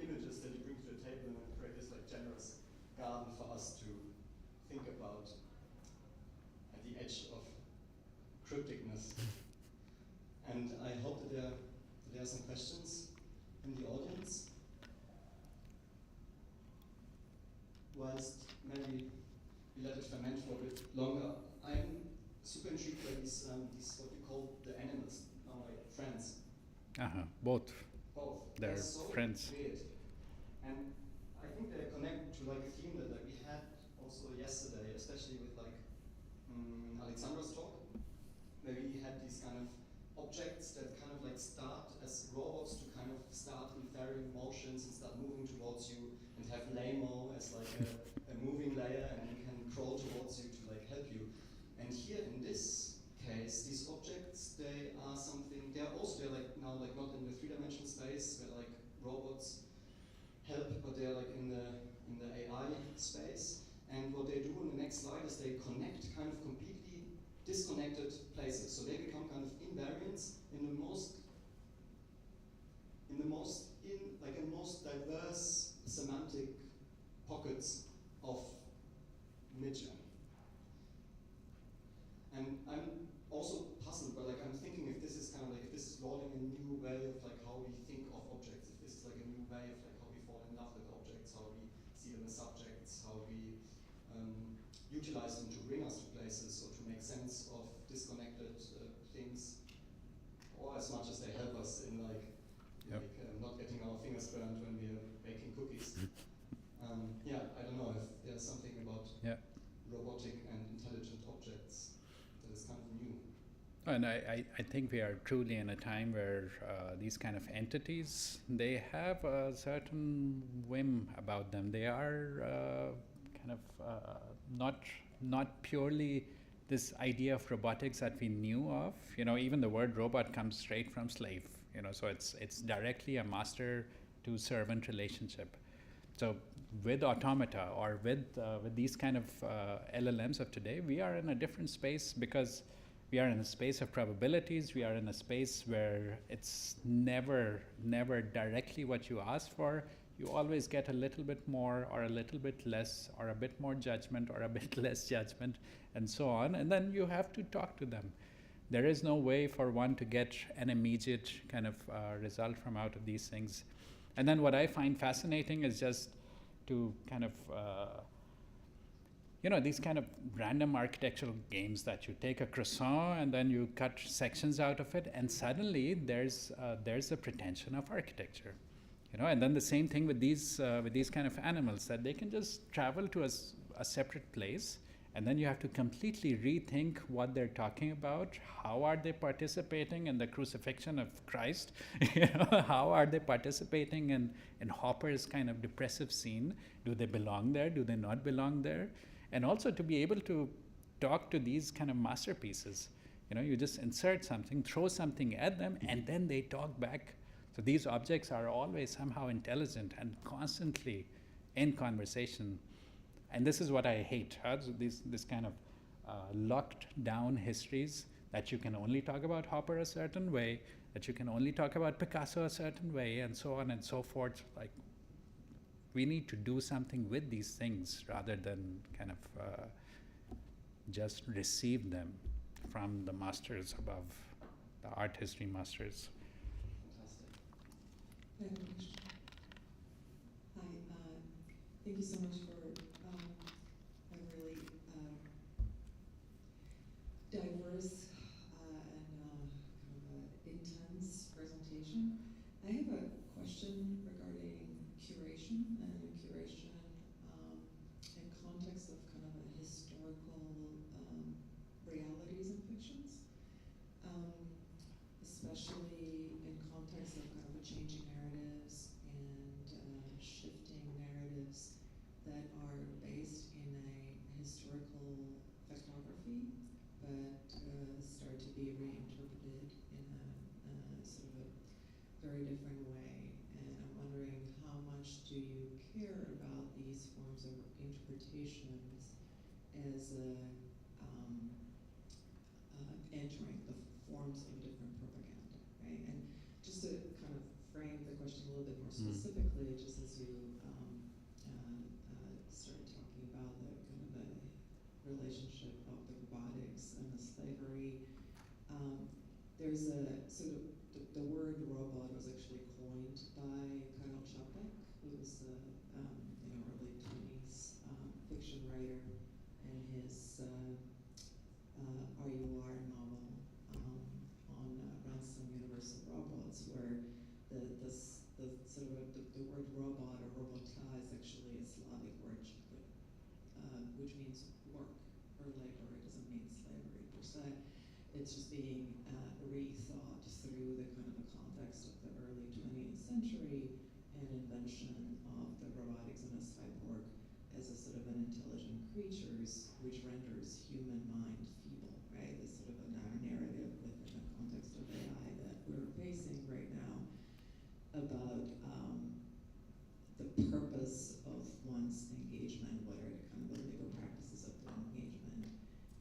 images that you bring to the table and create this like generous garden for us to think about at the edge of crypticness. And I hope that there are some questions in the audience. Whilst maybe we let it ferment for a bit longer, I'm super intrigued by these what you call the animals, like friends. Both. Both. They're so friends. Weird. And I think they connect to like a theme that like we had also yesterday, especially with like Alexandra's talk. Maybe he had these kind of objects that kind of like start as robots to kind of start inferring motions and start moving towards you, and have Laymo as like a moving layer, and then can crawl towards you to like help you. And here in this case, these objects, they are something, they're like now like not in the three-dimensional space where like robots help, but they're like in the AI space. And what they do in the next slide is they connect kind of completely disconnected places. So they become kind of invariants in the most diverse semantic pockets of Midjourney. And I'm also puzzled, but like I'm thinking if this is kind of like, if this is lauding a new way of like how we think of objects, if this is like a new way of like how we fall in love with objects, how we see them as subjects, how we utilize them to bring us to places or to make sense of disconnected things, or as much as they help us in like not getting our fingers burned when we are baking cookies. I don't know if there's something about robotic and intelligent objects that is kind of new. And I think we are truly in a time where these kind of entities, they have a certain whim about them. They are kind of not purely this idea of robotics that we knew of. Even the word robot comes straight from slave. So it's directly a master to servant relationship. So with automata or with these kind of LLMs of today, we are in a different space because we are in a space of probabilities. We are in a space where it's never directly what you ask for. You always get a little bit more or a little bit less or a bit more judgment or a bit less judgment and so on. And then you have to talk to them. There is no way for one to get an immediate kind of result from out of these things. And then what I find fascinating is just to kind of, these kind of random architectural games that you take a croissant and then you cut sections out of it, and suddenly there's a pretension of architecture. And then the same thing with these kind of animals, that they can just travel to a separate place, and then you have to completely rethink what they're talking about. How are they participating in the crucifixion of Christ? How are they participating in Hopper's kind of depressive scene? Do they belong there? Do they not belong there? And also to be able to talk to these kind of masterpieces. You just insert something, throw something at them, and then they talk back. So these objects are always somehow intelligent and constantly in conversation. And this is what I hate, so this kind of locked down histories that you can only talk about Hopper a certain way, that you can only talk about Picasso a certain way, and so on and so forth. Like, we need to do something with these things rather than kind of just receive them from the masters above, the art history masters. Fantastic. I have a question. Hi, thank you so much for a really diverse and kind of intense presentation. I have a question regarding curation and curation in context of kind of a historical realities and fictions, especially in context of kind of a changing narratives and shifting narratives that are based in a historical factography, but start to be reinterpreted in a sort of a very different way. And I'm wondering, how much do you care about these forms of interpretations as entering the forms of different propaganda, right? And just to kind of frame the question a little bit more specifically, just as you started talking about the kind of the relationship of the robotics and the slavery, there's a sort of the word robot was actually coined by Cardoso Llach, who was the early 20s fiction writer, and his RUR novel on Ransom Universal Robots, where the sort of the word robot or robota is actually a Slavic word, which means work or labor. It doesn't mean slavery per se. It's just being rethought through the kind of a context of the early 20th century and invention of the robotics and a cyborg as a sort of an intelligent creatures, which renders human mind feeble, right? This sort of a narrative within the context of AI that we're facing right now about the purpose of one's engagement, what are the kind of the legal practices of the engagement,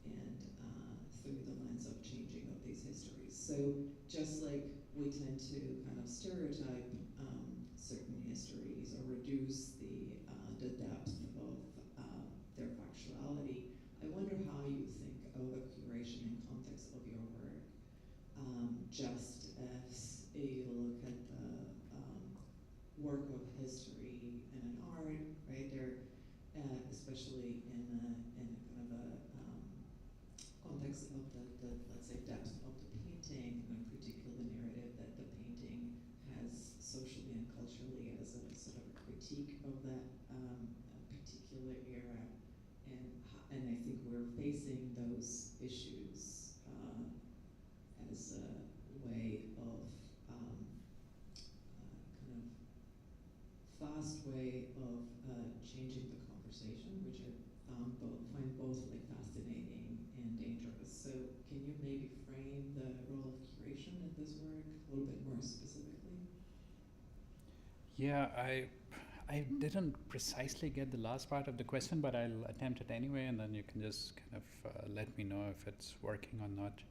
and through the lens of changing of these histories. So just like we tend to kind of stereotype certain histories or reduce the depth of their factuality, I wonder how you think of a curation in context of your work, just as you look at the work of history and an art, right? There, especially in a kind of a context of the let's say depth of the painting, and in particular the narrative that the painting has socially and culturally as a sort of a critique of that particular era, and I think we're facing those issues as a way of kind of fast way of changing the conversation, which I find both like fascinating and dangerous. So can you maybe frame the role of curation in this work a little bit more specifically? Yeah, I didn't precisely get the last part of the question, but I'll attempt it anyway, and then you can just kind of let me know if it's working or not.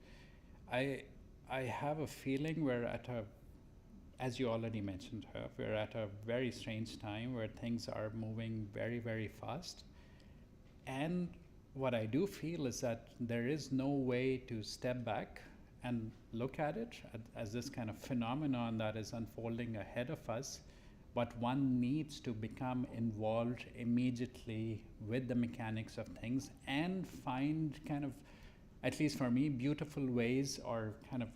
I have a feeling we're at a, as you already mentioned, we're at a very strange time where things are moving very, very fast. And what I do feel is that there is no way to step back and look at it as this kind of phenomenon that is unfolding ahead of us, but one needs to become involved immediately with the mechanics of things and find kind of, at least for me, beautiful ways or kind of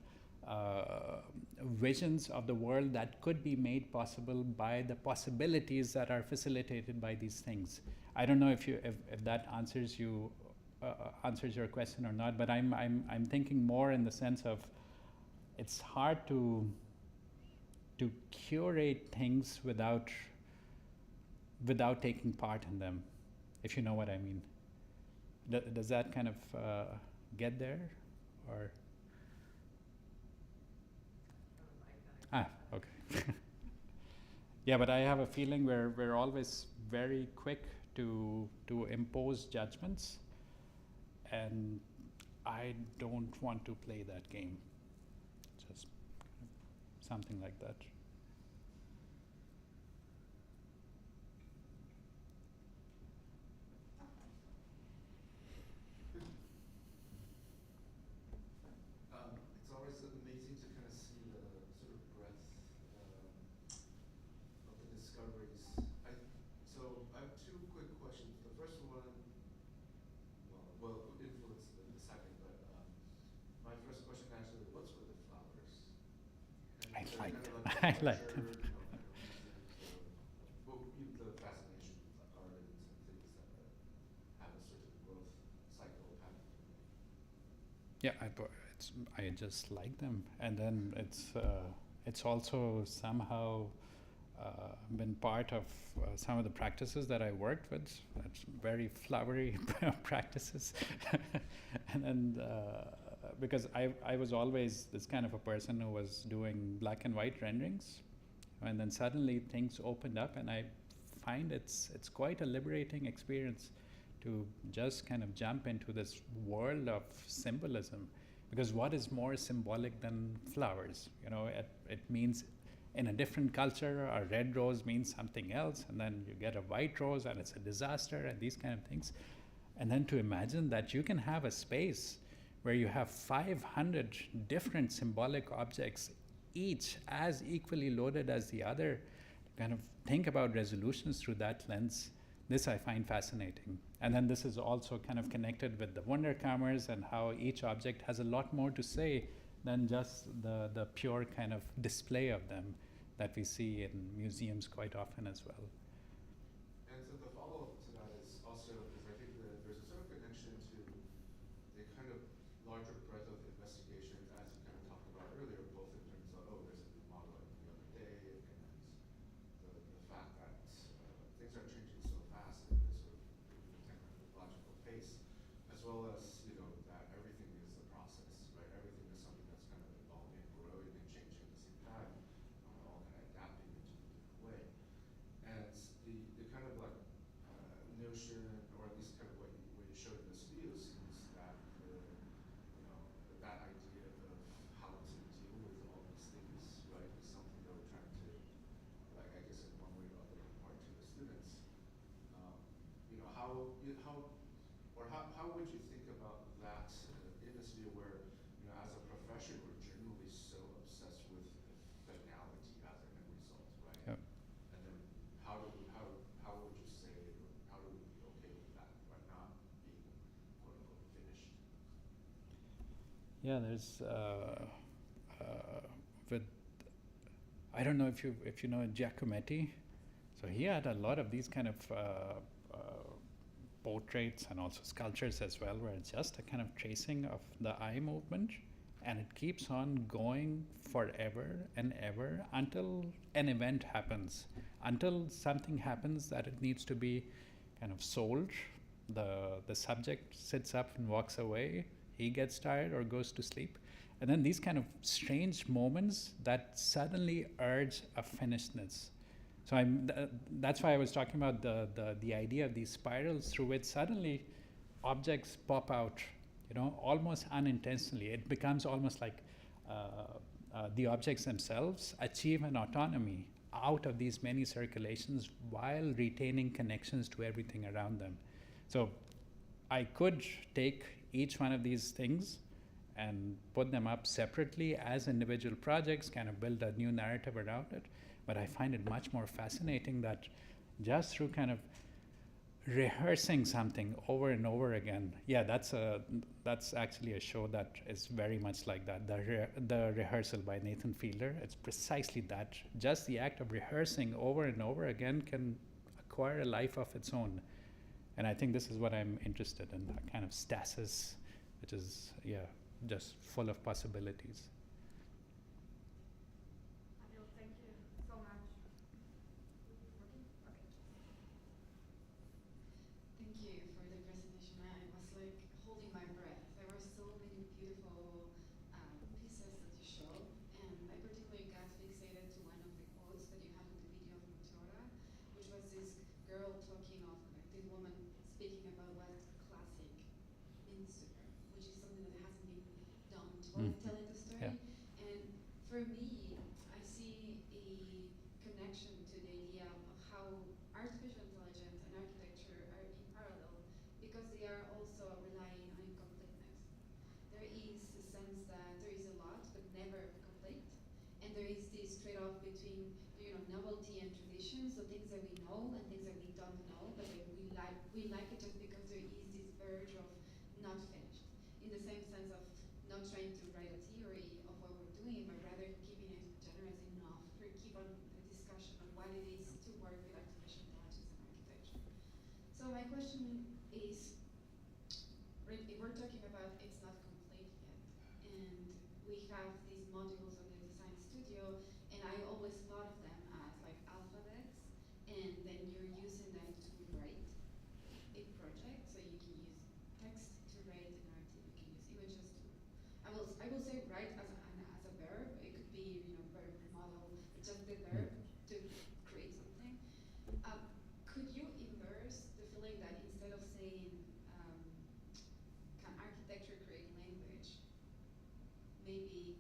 visions of the world that could be made possible by the possibilities that are facilitated by these things. I don't know if that answers your question or not, but I'm thinking more in the sense of it's hard to curate things without taking part in them, if you know what I mean. Does that kind of get there, or? Okay. Yeah, but I have a feeling we're always very quick to impose judgments, and I don't want to play that game. Just something like that. It's always amazing to kind of see the sort of breadth of the discoveries. So I have two quick questions. The first one, will influence the second, but my first question actually, what's with the flowers? And I like kind them. of I like culture, them. The fascination with gardens and things that have a certain growth cycle pattern. Yeah, I just like them, and then it's also somehow been part of some of the practices that I worked with. That's very flowery practices, and then because I was always this kind of a person who was doing black and white renderings, and then suddenly things opened up, and I find it's quite a liberating experience to just kind of jump into this world of symbolism. Because what is more symbolic than flowers? You know, it means in a different culture, a red rose means something else, and then you get a white rose and it's a disaster and these kind of things. And then to imagine that you can have a space where you have 500 different symbolic objects, each as equally loaded as the other, kind of think about resolutions through that lens. This I find fascinating. And then this is also kind of connected with the Wunderkammers and how each object has a lot more to say than just the pure kind of display of them that we see in museums quite often as well. And so the follow-up to that is also, because I think that there's a sort of connection to the kind of larger breadth of investigations, as you kind of talked about earlier, both in terms of, there's a new model every other day, and the fact that things are changing so fast in this sort of technological pace, as well as, that everything is a process, right? Everything is something that's kind of evolving, growing, and changing at the same time, all kind of adapting into a different way. And the kind of like notion, or at least kind of what you showed in this video, seems that that idea of how to deal with all these things, right, is something that we're trying to, like, I guess in one way or other, impart to the students. How would you think about that in a studio where, as a profession, we're generally so obsessed with finality as an end result, right? Yep. And then how would you say, or how do we be okay with that, by not being quote unquote finished? Yeah, there's with, I don't know if you know Giacometti. So he had a lot of these kind of portraits and also sculptures as well, where it's just a kind of tracing of the eye movement, and it keeps on going forever and ever until an event happens, until something happens that it needs to be kind of sold. The subject sits up and walks away, he gets tired or goes to sleep, and then these kind of strange moments that suddenly urge a finishedness. So that's why I was talking about the idea of these spirals through which suddenly objects pop out, almost unintentionally. It becomes almost like the objects themselves achieve an autonomy out of these many circulations while retaining connections to everything around them. So I could take each one of these things and put them up separately as individual projects, kind of build a new narrative around it. But I find it much more fascinating that just through kind of rehearsing something over and over again, that's actually a show that is very much like that. The Rehearsal by Nathan Fielder, it's precisely that. Just the act of rehearsing over and over again can acquire a life of its own. And I think this is what I'm interested in, a kind of stasis, which is, just full of possibilities. Adil, thank you so much. Thank you for the presentation. I was like holding my breath. There were so many beautiful pieces that you showed, and I particularly got fixated this girl talking of, like this woman speaking about what classic means to her, which is something that hasn't been done telling the story. Yeah. And for me, I see a connection to the idea of how artificial intelligence and architecture are in parallel, because they are also relying on incompleteness. There is a sense that there is a lot, but never complete. And there is this trade-off between, novelty and tradition, so things that we know and things that we don't know, but that we like it just because there is this verge of not finished. In the same sense of not trying to write a theory of what we're doing, but rather keeping it generous enough to keep on the discussion on what it is to work with artificial intelligence and architecture. So my question is, if we're talking about it's not complete yet, and we have these modules of the design studio, and I always thought of them as like alphabets, and then you're using them to write a project. So you can use text to write a narrative, you can use images to, I will say write as a verb. It could be, verb model, just the verb to create something. Could you inverse the feeling that instead of saying, can architecture create language, maybe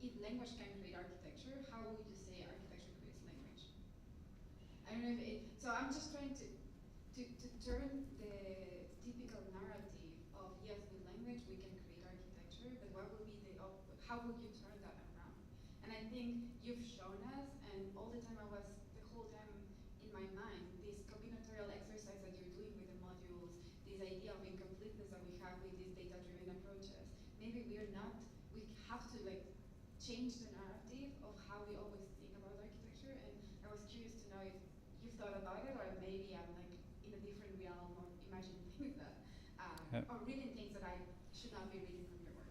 if language can create architecture, how would you say architecture creates language? I don't know so I'm just trying to turn the typical narrative of, yes, with language we can create architecture, but what would be how would you turn that around? And I think you've shown us, and all the time the whole time in my mind, this combinatorial exercise that you're doing with the modules, this idea of incompleteness that we have with these data-driven approaches. Maybe we have to change the narrative of how we always think about architecture, and I was curious to know if you've thought about it, or maybe I'm in a different realm of imagining things or reading things that I should not be reading from your work.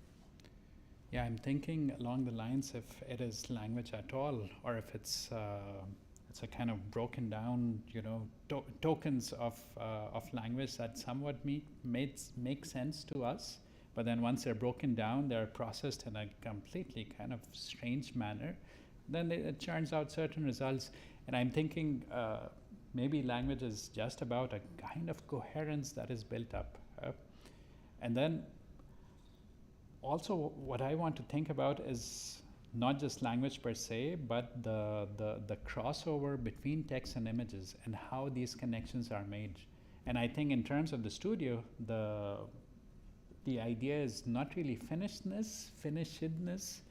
Yeah, I'm thinking along the lines if it is language at all, or if it's a kind of broken down, tokens of language that somewhat make sense to us, but then once they're broken down, they're processed in a completely kind of strange manner. Then it churns out certain results, and I'm thinking maybe language is just about a kind of coherence that is built up, and then. Also, what I want to think about is not just language per se, but the crossover between text and images and how these connections are made. And I think in terms of the studio, the idea is not really finishedness,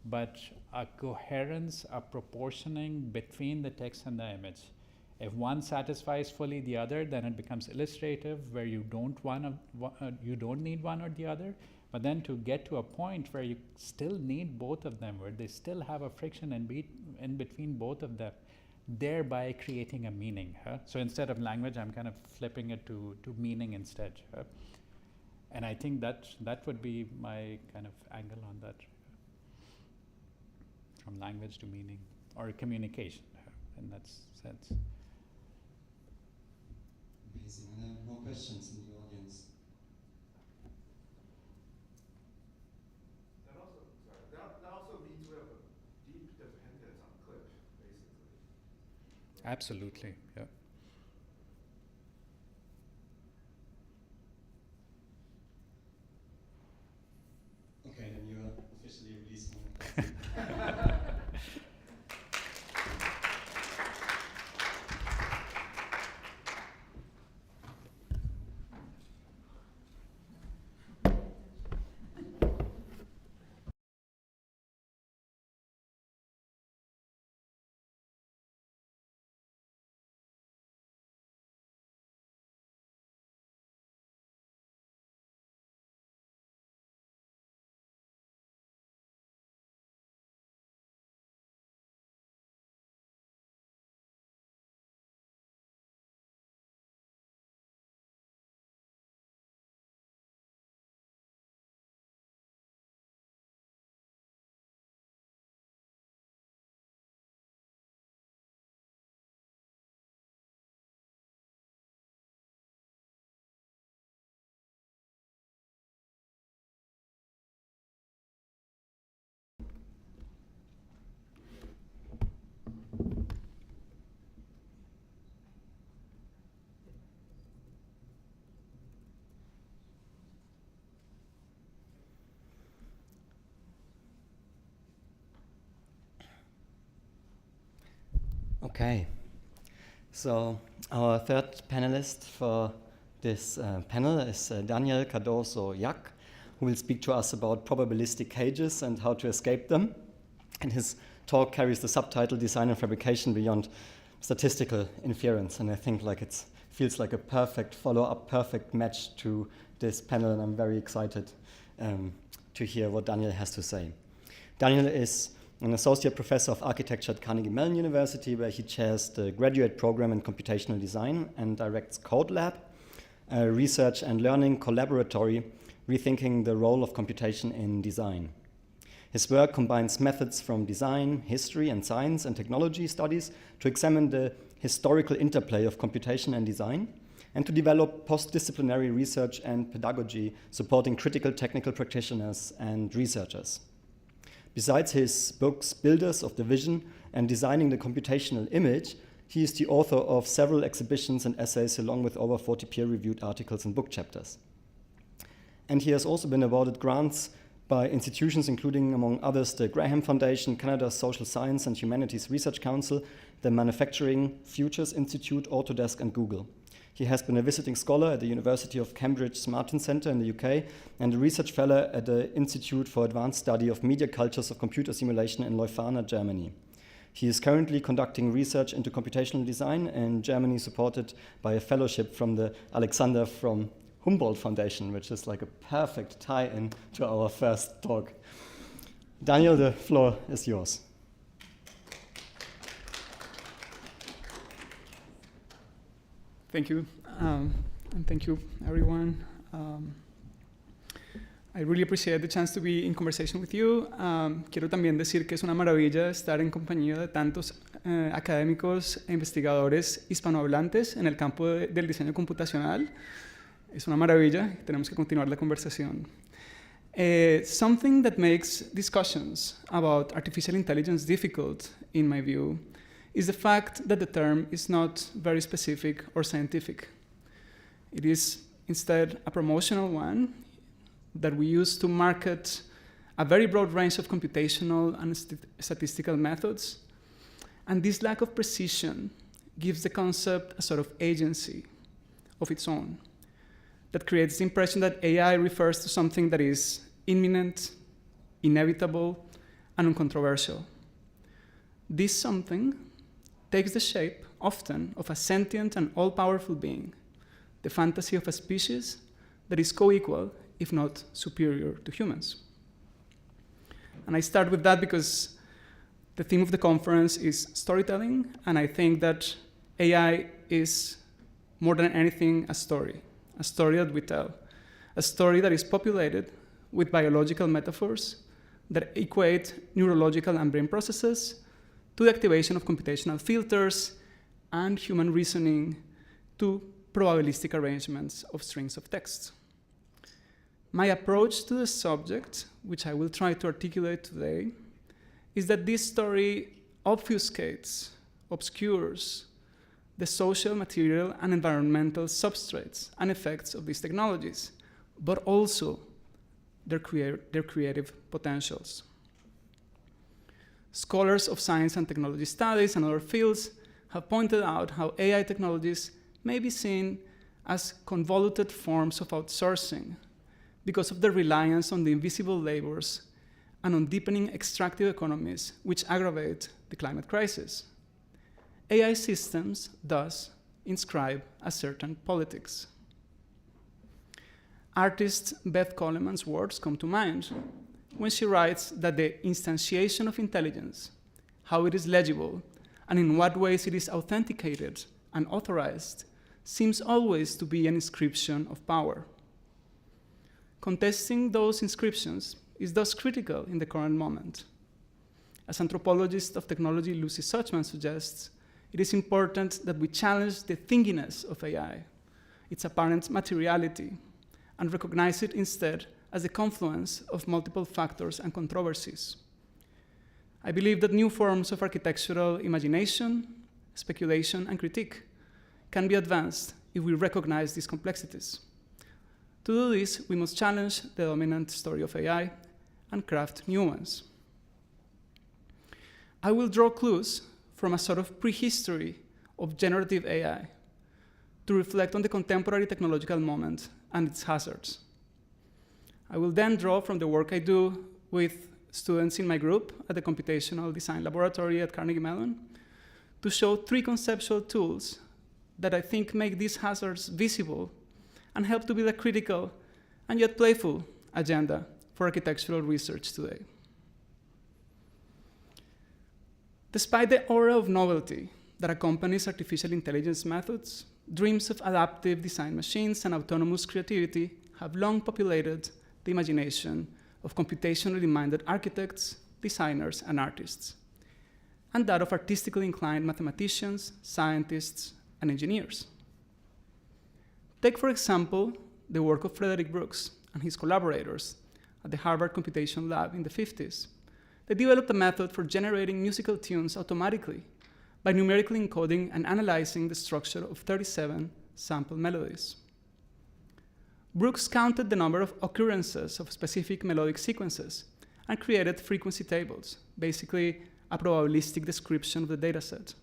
but a coherence, a proportioning between the text and the image. If one satisfies fully the other, then it becomes illustrative, where you don't need one or the other. But then to get to a point where you still need both of them, where they still have a friction in between both of them, thereby creating a meaning. So instead of language, I'm kind of flipping it to meaning instead. And I think that would be my kind of angle on that, from language to meaning, or communication in that sense. Amazing. And there are more questions in the audience. That also means we have a deep dependence on clip, basically. Right? Absolutely, yeah. Okay, then you are officially released. Okay, so our third panelist for this panel is Daniel Cardoso Llach, who will speak to us about probabilistic cages and how to escape them. And his talk carries the subtitle Design and Fabrication Beyond Statistical Inference. And I think it feels like a perfect follow-up, perfect match to this panel. And I'm very excited to hear what Daniel has to say. Daniel is an associate professor of architecture at Carnegie Mellon University, where he chairs the graduate program in computational design and directs Code Lab, a research and learning collaboratory rethinking the role of computation in design. His work combines methods from design, history, and science and technology studies to examine the historical interplay of computation and design, and to develop post-disciplinary research and pedagogy supporting critical technical practitioners and researchers. Besides his books Builders of the Vision and Designing the Computational Image, he is the author of several exhibitions and essays along with over 40 peer-reviewed articles and book chapters. And he has also been awarded grants by institutions including, among others, the Graham Foundation, Canada's Social Science and Humanities Research Council, the Manufacturing Futures Institute, Autodesk, and Google. He has been a visiting scholar at the University of Cambridge Martin Centre in the UK and a research fellow at the Institute for Advanced Study of Media Cultures of Computer Simulation in Leuphana, Germany. He is currently conducting research into computational design in Germany, supported by a fellowship from the Alexander from Humboldt Foundation, which is like a perfect tie-in to our first talk. Daniel, the floor is yours. Thank you, and thank you, everyone. I really appreciate the chance to be in conversation with you. Quiero también decir que es una maravilla estar en compañía de tantos académicos e investigadores hispanohablantes en el campo del diseño computacional. Es una maravilla, tenemos que continuar la conversación. Something that makes discussions about artificial intelligence difficult, in my view, is the fact that the term is not very specific or scientific. It is instead a promotional one that we use to market a very broad range of computational and statistical methods. And this lack of precision gives the concept a sort of agency of its own that creates the impression that AI refers to something that is imminent, inevitable, and uncontroversial. This something takes the shape, often, of a sentient and all-powerful being, the fantasy of a species that is co-equal, if not superior, to humans. And I start with that because the theme of the conference is storytelling, and I think that AI is, more than anything, a story that we tell, a story that is populated with biological metaphors that equate neurological and brain processes to the activation of computational filters and human reasoning to probabilistic arrangements of strings of text. My approach to the subject, which I will try to articulate today, is that this story obfuscates, obscures the social, material, and environmental substrates and effects of these technologies, but also their creative potentials. Scholars of science and technology studies and other fields have pointed out how AI technologies may be seen as convoluted forms of outsourcing because of their reliance on the invisible labors and on deepening extractive economies which aggravate the climate crisis. AI systems thus inscribe a certain politics. Artist Beth Coleman's words come to mind when she writes that the instantiation of intelligence, how it is legible, and in what ways it is authenticated and authorized, seems always to be an inscription of power. Contesting those inscriptions is thus critical in the current moment. As anthropologist of technology Lucy Suchman suggests, it is important that we challenge the thinginess of AI, its apparent materiality, and recognize it instead as the confluence of multiple factors and controversies. I believe that new forms of architectural imagination, speculation, and critique can be advanced if we recognize these complexities. To do this, we must challenge the dominant story of AI and craft new ones. I will draw clues from a sort of prehistory of generative AI to reflect on the contemporary technological moment and its hazards. I will then draw from the work I do with students in my group at the Computational Design Laboratory at Carnegie Mellon to show 3 conceptual tools that I think make these hazards visible and help to build a critical and yet playful agenda for architectural research today. Despite the aura of novelty that accompanies artificial intelligence methods, dreams of adaptive design machines and autonomous creativity have long populated the imagination of computationally minded architects, designers, and artists, and that of artistically inclined mathematicians, scientists, and engineers. Take, for example, the work of Frederick Brooks and his collaborators at the Harvard Computational Lab in the 50s. They developed a method for generating musical tunes automatically by numerically encoding and analyzing the structure of 37 sample melodies. Brooks counted the number of occurrences of specific melodic sequences and created frequency tables, basically a probabilistic description of the dataset.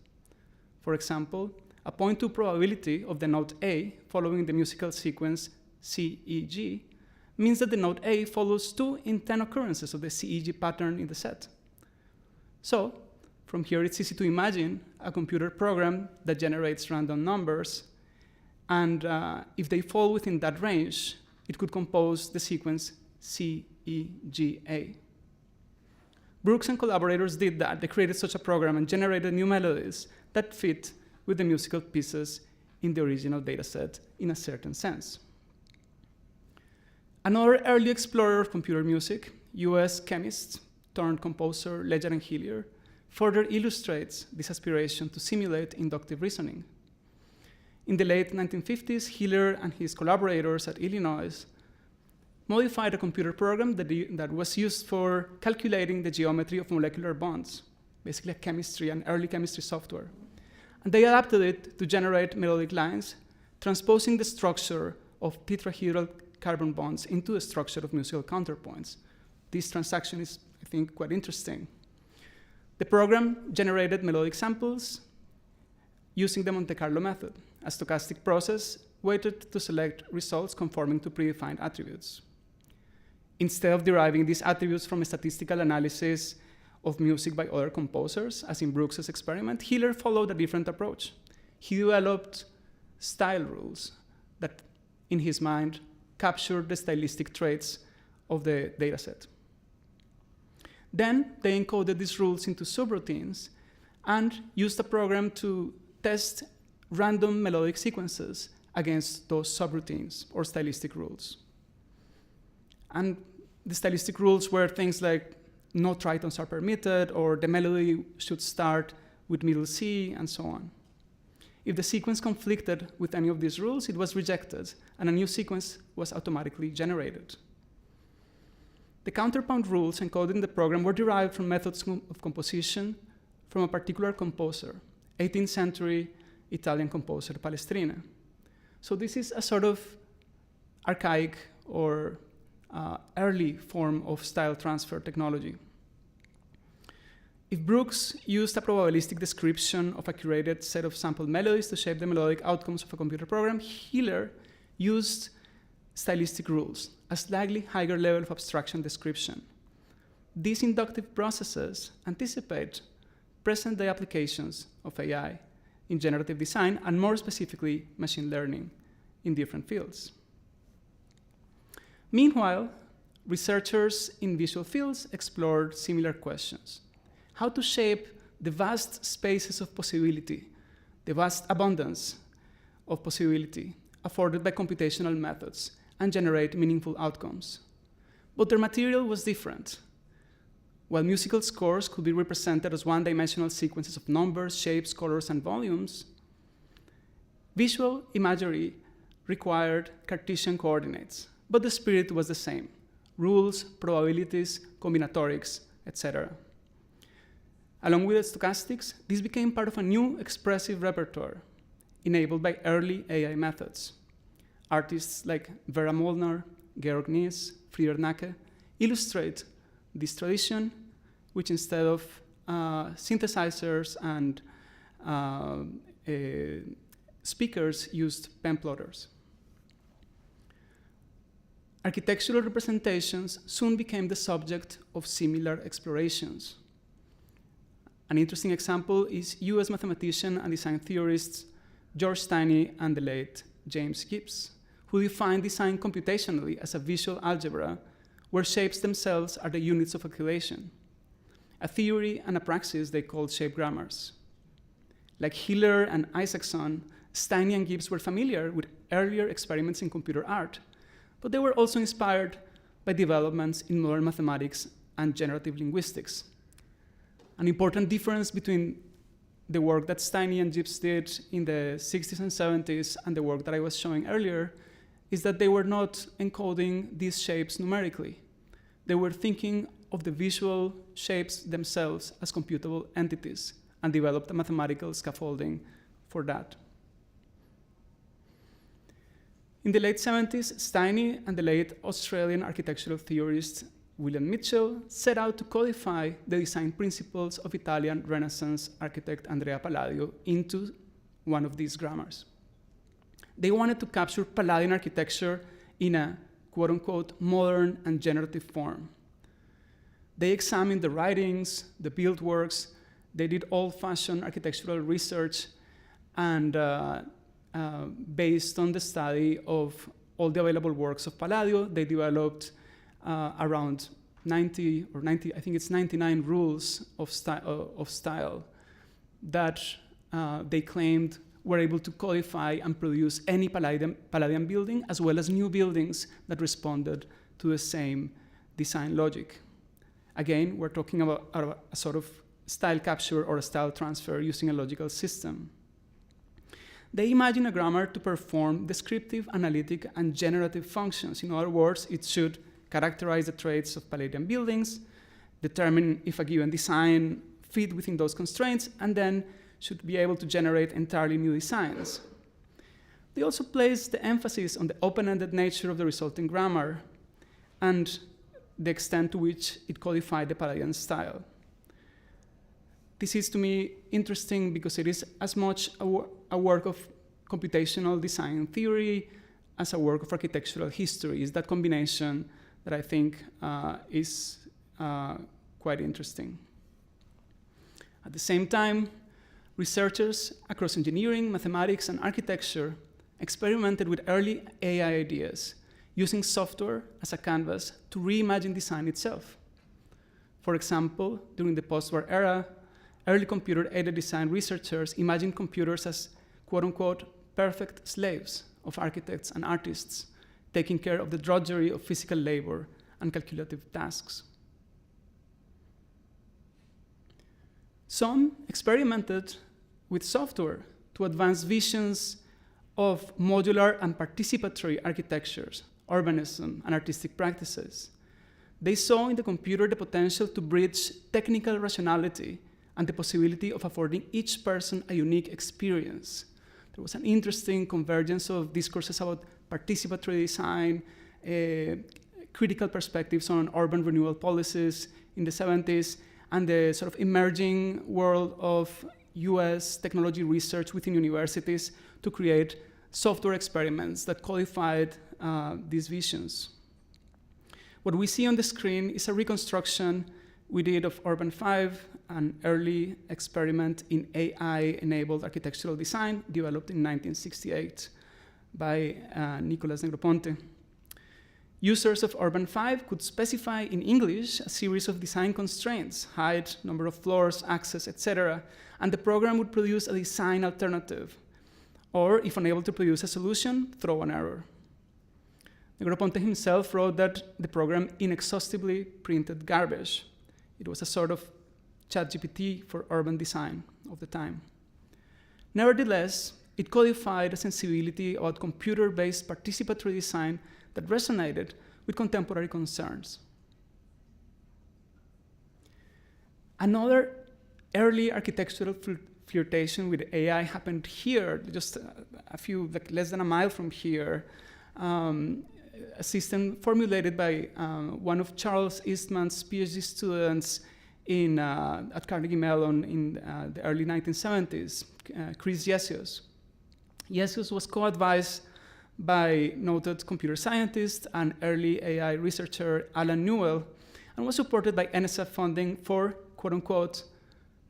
For example, a 0.2 probability of the note A following the musical sequence C, E, G means that the note A follows 2 in 10 occurrences of the C, E, G pattern in the set. So, from here it's easy to imagine a computer program that generates random numbers, and if they fall within that range, it could compose the sequence C, E, G, A. Brooks and collaborators did that. They created such a program and generated new melodies that fit with the musical pieces in the original dataset in a certain sense. Another early explorer of computer music, US chemist turned composer Legerand Hillier, further illustrates this aspiration to simulate inductive reasoning. In the late 1950s, Hillier and his collaborators at Illinois modified a computer program that was used for calculating the geometry of molecular bonds, basically an early chemistry software. And they adapted it to generate melodic lines, transposing the structure of tetrahedral carbon bonds into the structure of musical counterpoints. This transaction is, I think, quite interesting. The program generated melodic samples using the Monte Carlo method, a stochastic process weighted to select results conforming to predefined attributes. Instead of deriving these attributes from a statistical analysis of music by other composers, as in Brooks's experiment, Hillier followed a different approach. He developed style rules that, in his mind, captured the stylistic traits of the dataset. Then they encoded these rules into subroutines and used a program to test random melodic sequences against those subroutines or stylistic rules. And the stylistic rules were things like no tritons are permitted, or the melody should start with middle C, and so on. If the sequence conflicted with any of these rules, it was rejected, and a new sequence was automatically generated. The counterpoint rules encoded in the program were derived from methods of composition from a particular composer, 18th century Italian composer Palestrina. So this is a sort of archaic or early form of style transfer technology. If Brooks used a probabilistic description of a curated set of sample melodies to shape the melodic outcomes of a computer program, Hillier used stylistic rules, a slightly higher level of abstraction description. These inductive processes anticipate present-day applications of AI in generative design, and more specifically, machine learning in different fields. Meanwhile, researchers in visual fields explored similar questions: how to shape the vast spaces of possibility, the vast abundance of possibility afforded by computational methods, and generate meaningful outcomes. But their material was different. While musical scores could be represented as one-dimensional sequences of numbers, shapes, colors, and volumes, visual imagery required Cartesian coordinates, but the spirit was the same: rules, probabilities, combinatorics, etc. Along with the stochastics, this became part of a new expressive repertoire enabled by early AI methods. Artists like Vera Molnar, Georg Nies, Frieder Nacke illustrate this tradition, which instead of synthesizers and speakers used pen plotters. Architectural representations soon became the subject of similar explorations. An interesting example is US mathematician and design theorists George Steiny and the late James Gibbs, who defined design computationally as a visual algebra where shapes themselves are the units of calculation, a theory and a praxis they called shape grammars. Like Hiller and Isaacson, Steiny and Gibbs were familiar with earlier experiments in computer art, but they were also inspired by developments in modern mathematics and generative linguistics. An important difference between the work that Steiny and Gibbs did in the 60s and 70s and the work that I was showing earlier is that they were not encoding these shapes numerically. They were thinking of the visual shapes themselves as computable entities and developed a mathematical scaffolding for that. In the late 70s, Steiny and the late Australian architectural theorist William Mitchell set out to codify the design principles of Italian Renaissance architect Andrea Palladio into one of these grammars. They wanted to capture Palladian architecture in a quote-unquote modern and generative form. They examined the writings, the build works, they did old-fashioned architectural research, and based on the study of all the available works of Palladio, they developed around 90, I think it's 99 rules of style that they claimed were able to codify and produce any Palladian building, as well as new buildings that responded to the same design logic. Again, we're talking about a sort of style capture or a style transfer using a logical system. They imagine a grammar to perform descriptive, analytic, and generative functions. In other words, it should characterize the traits of Palladian buildings, determine if a given design fit within those constraints, and then should be able to generate entirely new designs. They also place the emphasis on the open-ended nature of the resulting grammar and the extent to which it codified the Palladian style. This is, to me, interesting because it is as much a work of computational design theory as a work of architectural history. It's that combination that I think is quite interesting. At the same time, researchers across engineering, mathematics, and architecture experimented with early AI ideas, using software as a canvas to reimagine design itself. For example, during the post-war era, early computer-aided design researchers imagined computers as quote-unquote perfect slaves of architects and artists, taking care of the drudgery of physical labor and calculative tasks. Some experimented with software to advance visions of modular and participatory architectures, urbanism, and artistic practices. They saw in the computer the potential to bridge technical rationality and the possibility of affording each person a unique experience. There was an interesting convergence of discourses about participatory design, critical perspectives on urban renewal policies in the 70s, and the sort of emerging world of US technology research within universities to create software experiments that codified these visions. What we see on the screen is a reconstruction we did of Urban 5, an early experiment in AI-enabled architectural design developed in 1968 by Nicolas Negroponte. Users of Urban 5 could specify in English a series of design constraints, height, number of floors, access, etc., and the program would produce a design alternative. Or, if unable to produce a solution, throw an error. Negroponte himself wrote that the program inexhaustibly printed garbage. It was a sort of ChatGPT for urban design of the time. Nevertheless, it codified a sensibility about computer-based participatory design that resonated with contemporary concerns. Another early architectural flirtation with AI happened here, just a few, like less than a mile from here. A system formulated by one of Charles Eastman's PhD students at Carnegie Mellon in the early 1970s, Chris Yesius. Yesius was co-advised by noted computer scientist and early AI researcher Alan Newell, and was supported by NSF funding for, quote unquote,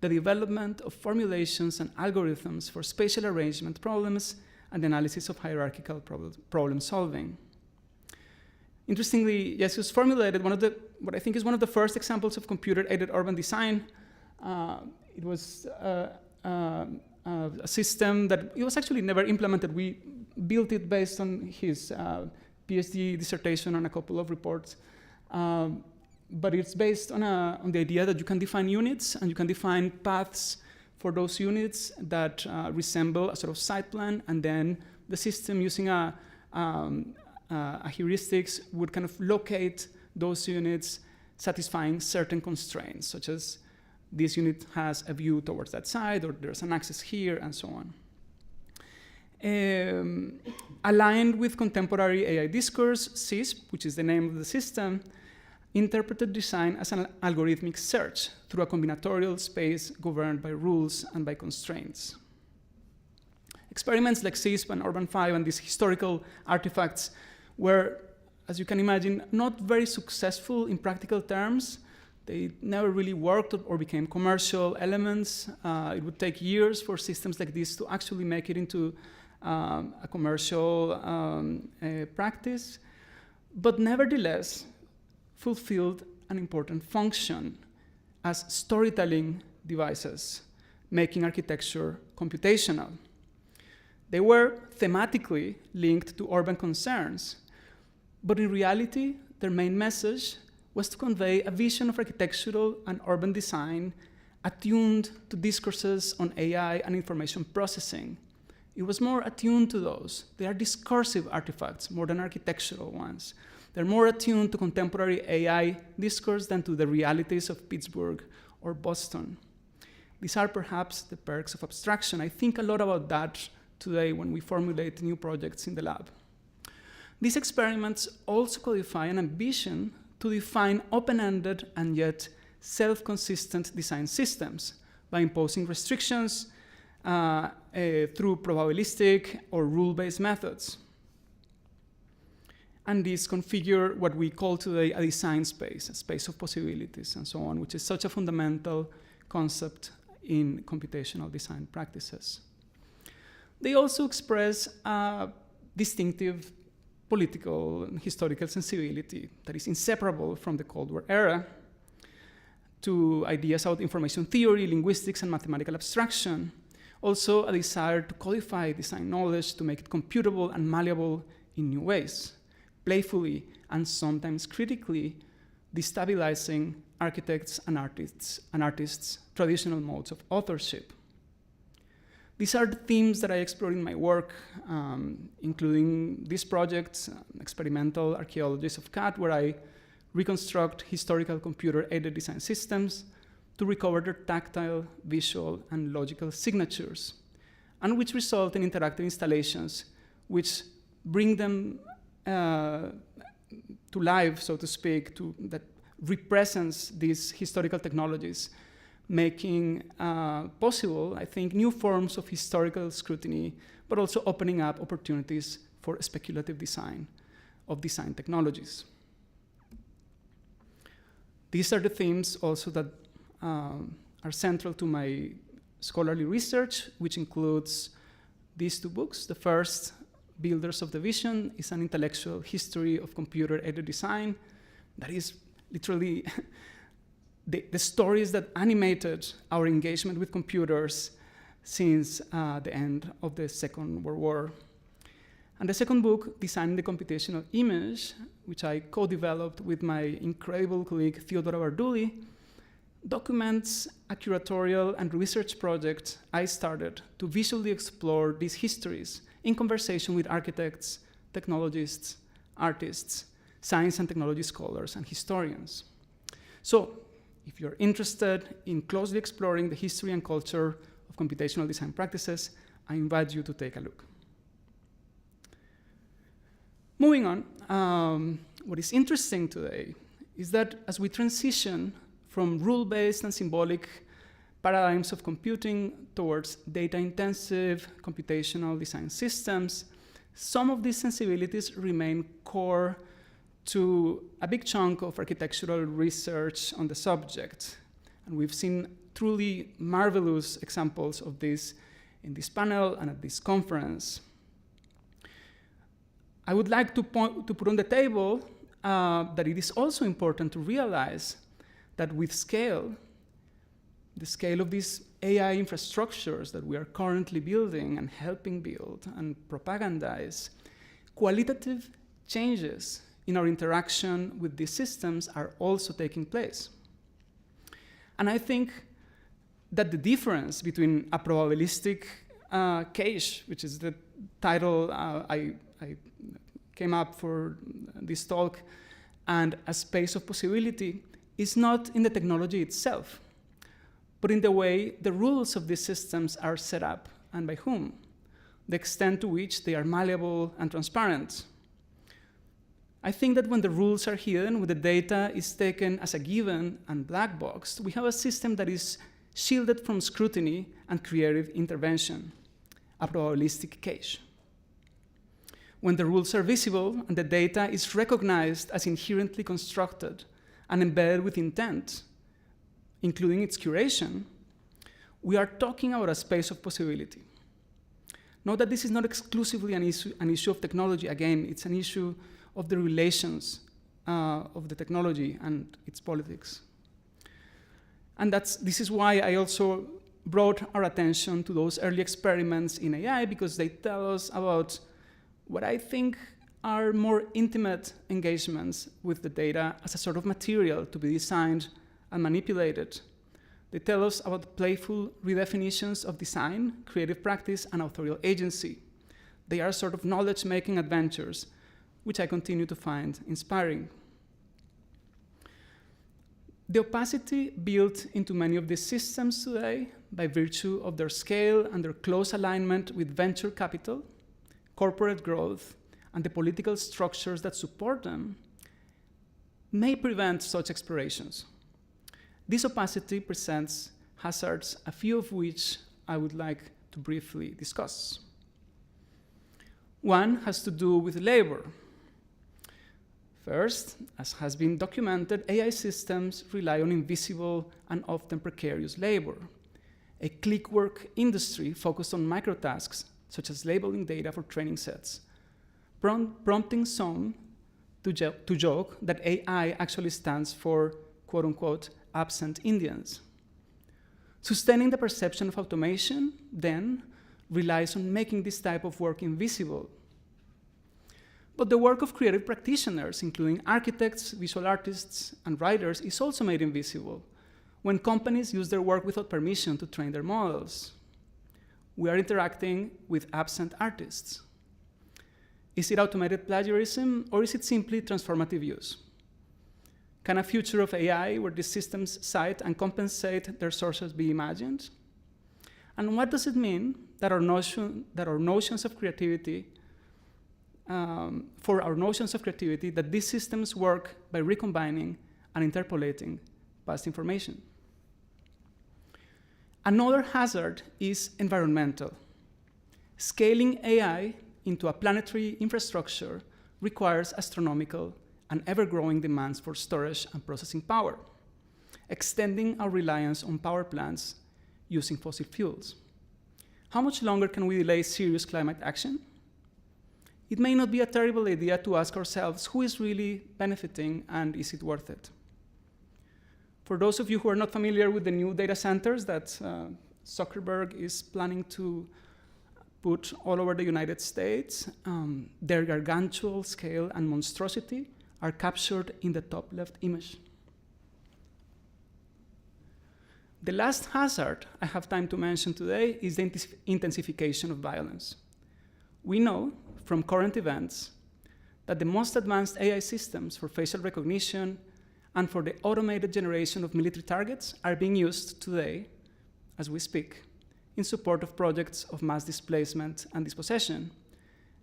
the development of formulations and algorithms for spatial arrangement problems and the analysis of hierarchical problem solving. Interestingly, Yesius formulated what I think is one of the first examples of computer-aided urban design. It was a system that it was actually never implemented. We built it based on his PhD dissertation and a couple of reports. But it's based on the idea that you can define units and you can define paths for those units that resemble a sort of site plan, and then the system using a heuristics would kind of locate those units satisfying certain constraints, such as this unit has a view towards that side, or there's an access here, and so on. Aligned with contemporary AI discourse, CISP, which is the name of the system, interpreted design as an algorithmic search through a combinatorial space governed by rules and by constraints. Experiments like CISP and Urban 5 and these historical artifacts were, as you can imagine, not very successful in practical terms. They never really worked or became commercial elements. It would take years for systems like this to actually make it into a commercial practice, but nevertheless fulfilled an important function as storytelling devices, making architecture computational. They were thematically linked to urban concerns, but in reality, their main message was to convey a vision of architectural and urban design attuned to discourses on AI and information processing. It was more attuned to those. They are discursive artifacts more than architectural ones. They're more attuned to contemporary AI discourse than to the realities of Pittsburgh or Boston. These are perhaps the perks of abstraction. I think a lot about that today when we formulate new projects in the lab. These experiments also codify an ambition to define open-ended and yet self-consistent design systems by imposing restrictions through probabilistic or rule-based methods. And these configure what we call today a design space, a space of possibilities and so on, which is such a fundamental concept in computational design practices. They also express a distinctive political and historical sensibility that is inseparable from the Cold War era to ideas about information theory, linguistics, and mathematical abstraction. Also a desire to codify design knowledge to make it computable and malleable in new ways, playfully and sometimes critically destabilizing architects and artists' traditional modes of authorship. These are the themes that I explore in my work, including this project, Experimental Archaeologies of CAD, where I reconstruct historical computer-aided design systems to recover their tactile, visual, and logical signatures, and which result in interactive installations which bring them to life, so to speak, that represents these historical technologies, making possible, I think, new forms of historical scrutiny, but also opening up opportunities for speculative design of design technologies. These are the themes also that are central to my scholarly research, which includes these two books. The first, Builders of the Vision, is an intellectual history of computer-aided design that is literally the stories that animated our engagement with computers since the end of the Second World War. And the second book, Designing the Computational Image, which I co-developed with my incredible colleague Theodora Barduli, documents a curatorial and research project I started to visually explore these histories in conversation with architects, technologists, artists, science and technology scholars, and historians. So, if you're interested in closely exploring the history and culture of computational design practices, I invite you to take a look. Moving on, what is interesting today is that as we transition from rule-based and symbolic paradigms of computing towards data-intensive computational design systems, some of these sensibilities remain core to a big chunk of architectural research on the subject. And we've seen truly marvelous examples of this in this panel and at this conference. I would like to put on the table that it is also important to realize that with scale, the scale of these AI infrastructures that we are currently building and helping build and propagandize, qualitative changes in our interaction with these systems are also taking place. And I think that the difference between a probabilistic cache, which is the title I came up for this talk, and a space of possibility is not in the technology itself, but in the way the rules of these systems are set up and by whom, the extent to which they are malleable and transparent. I think that when the rules are hidden, when the data is taken as a given and black boxed, we have a system that is shielded from scrutiny and creative intervention, a probabilistic cache. When the rules are visible and the data is recognized as inherently constructed and embedded with intent, including its curation, we are talking about a space of possibility. Note that this is not exclusively an issue of technology. Again, it's an issue of the relations of the technology and its politics. And this is why I also brought our attention to those early experiments in AI, because they tell us about what I think are more intimate engagements with the data as a sort of material to be designed and manipulated. They tell us about playful redefinitions of design, creative practice, and authorial agency. They are sort of knowledge-making adventures, which I continue to find inspiring. The opacity built into many of these systems today, by virtue of their scale and their close alignment with venture capital, corporate growth, and the political structures that support them, may prevent such explorations. This opacity presents hazards, a few of which I would like to briefly discuss. One has to do with labor. First, as has been documented, AI systems rely on invisible and often precarious labor, a clickwork industry focused on microtasks, such as labeling data for training sets, prompting some to joke that AI actually stands for, quote unquote, absent Indians. Sustaining the perception of automation, then, relies on making this type of work invisible. But the work of creative practitioners, including architects, visual artists, and writers, is also made invisible when companies use their work without permission to train their models. We are interacting with absent artists. Is it automated plagiarism, or is it simply transformative use? Can a future of AI where these systems cite and compensate their sources be imagined? And what does it mean that our notions of creativity, that these systems work by recombining and interpolating past information? Another hazard is environmental. Scaling AI into a planetary infrastructure requires astronomical and ever-growing demands for storage and processing power, extending our reliance on power plants using fossil fuels. How much longer can we delay serious climate action? It may not be a terrible idea to ask ourselves who is really benefiting and is it worth it? For those of you who are not familiar with the new data centers that Zuckerberg is planning to put all over the United States, their gargantuan scale and monstrosity are captured in the top left image. The last hazard I have time to mention today is the intensification of violence. We know from current events that the most advanced AI systems for facial recognition and for the automated generation of military targets are being used today, as we speak, in support of projects of mass displacement and dispossession,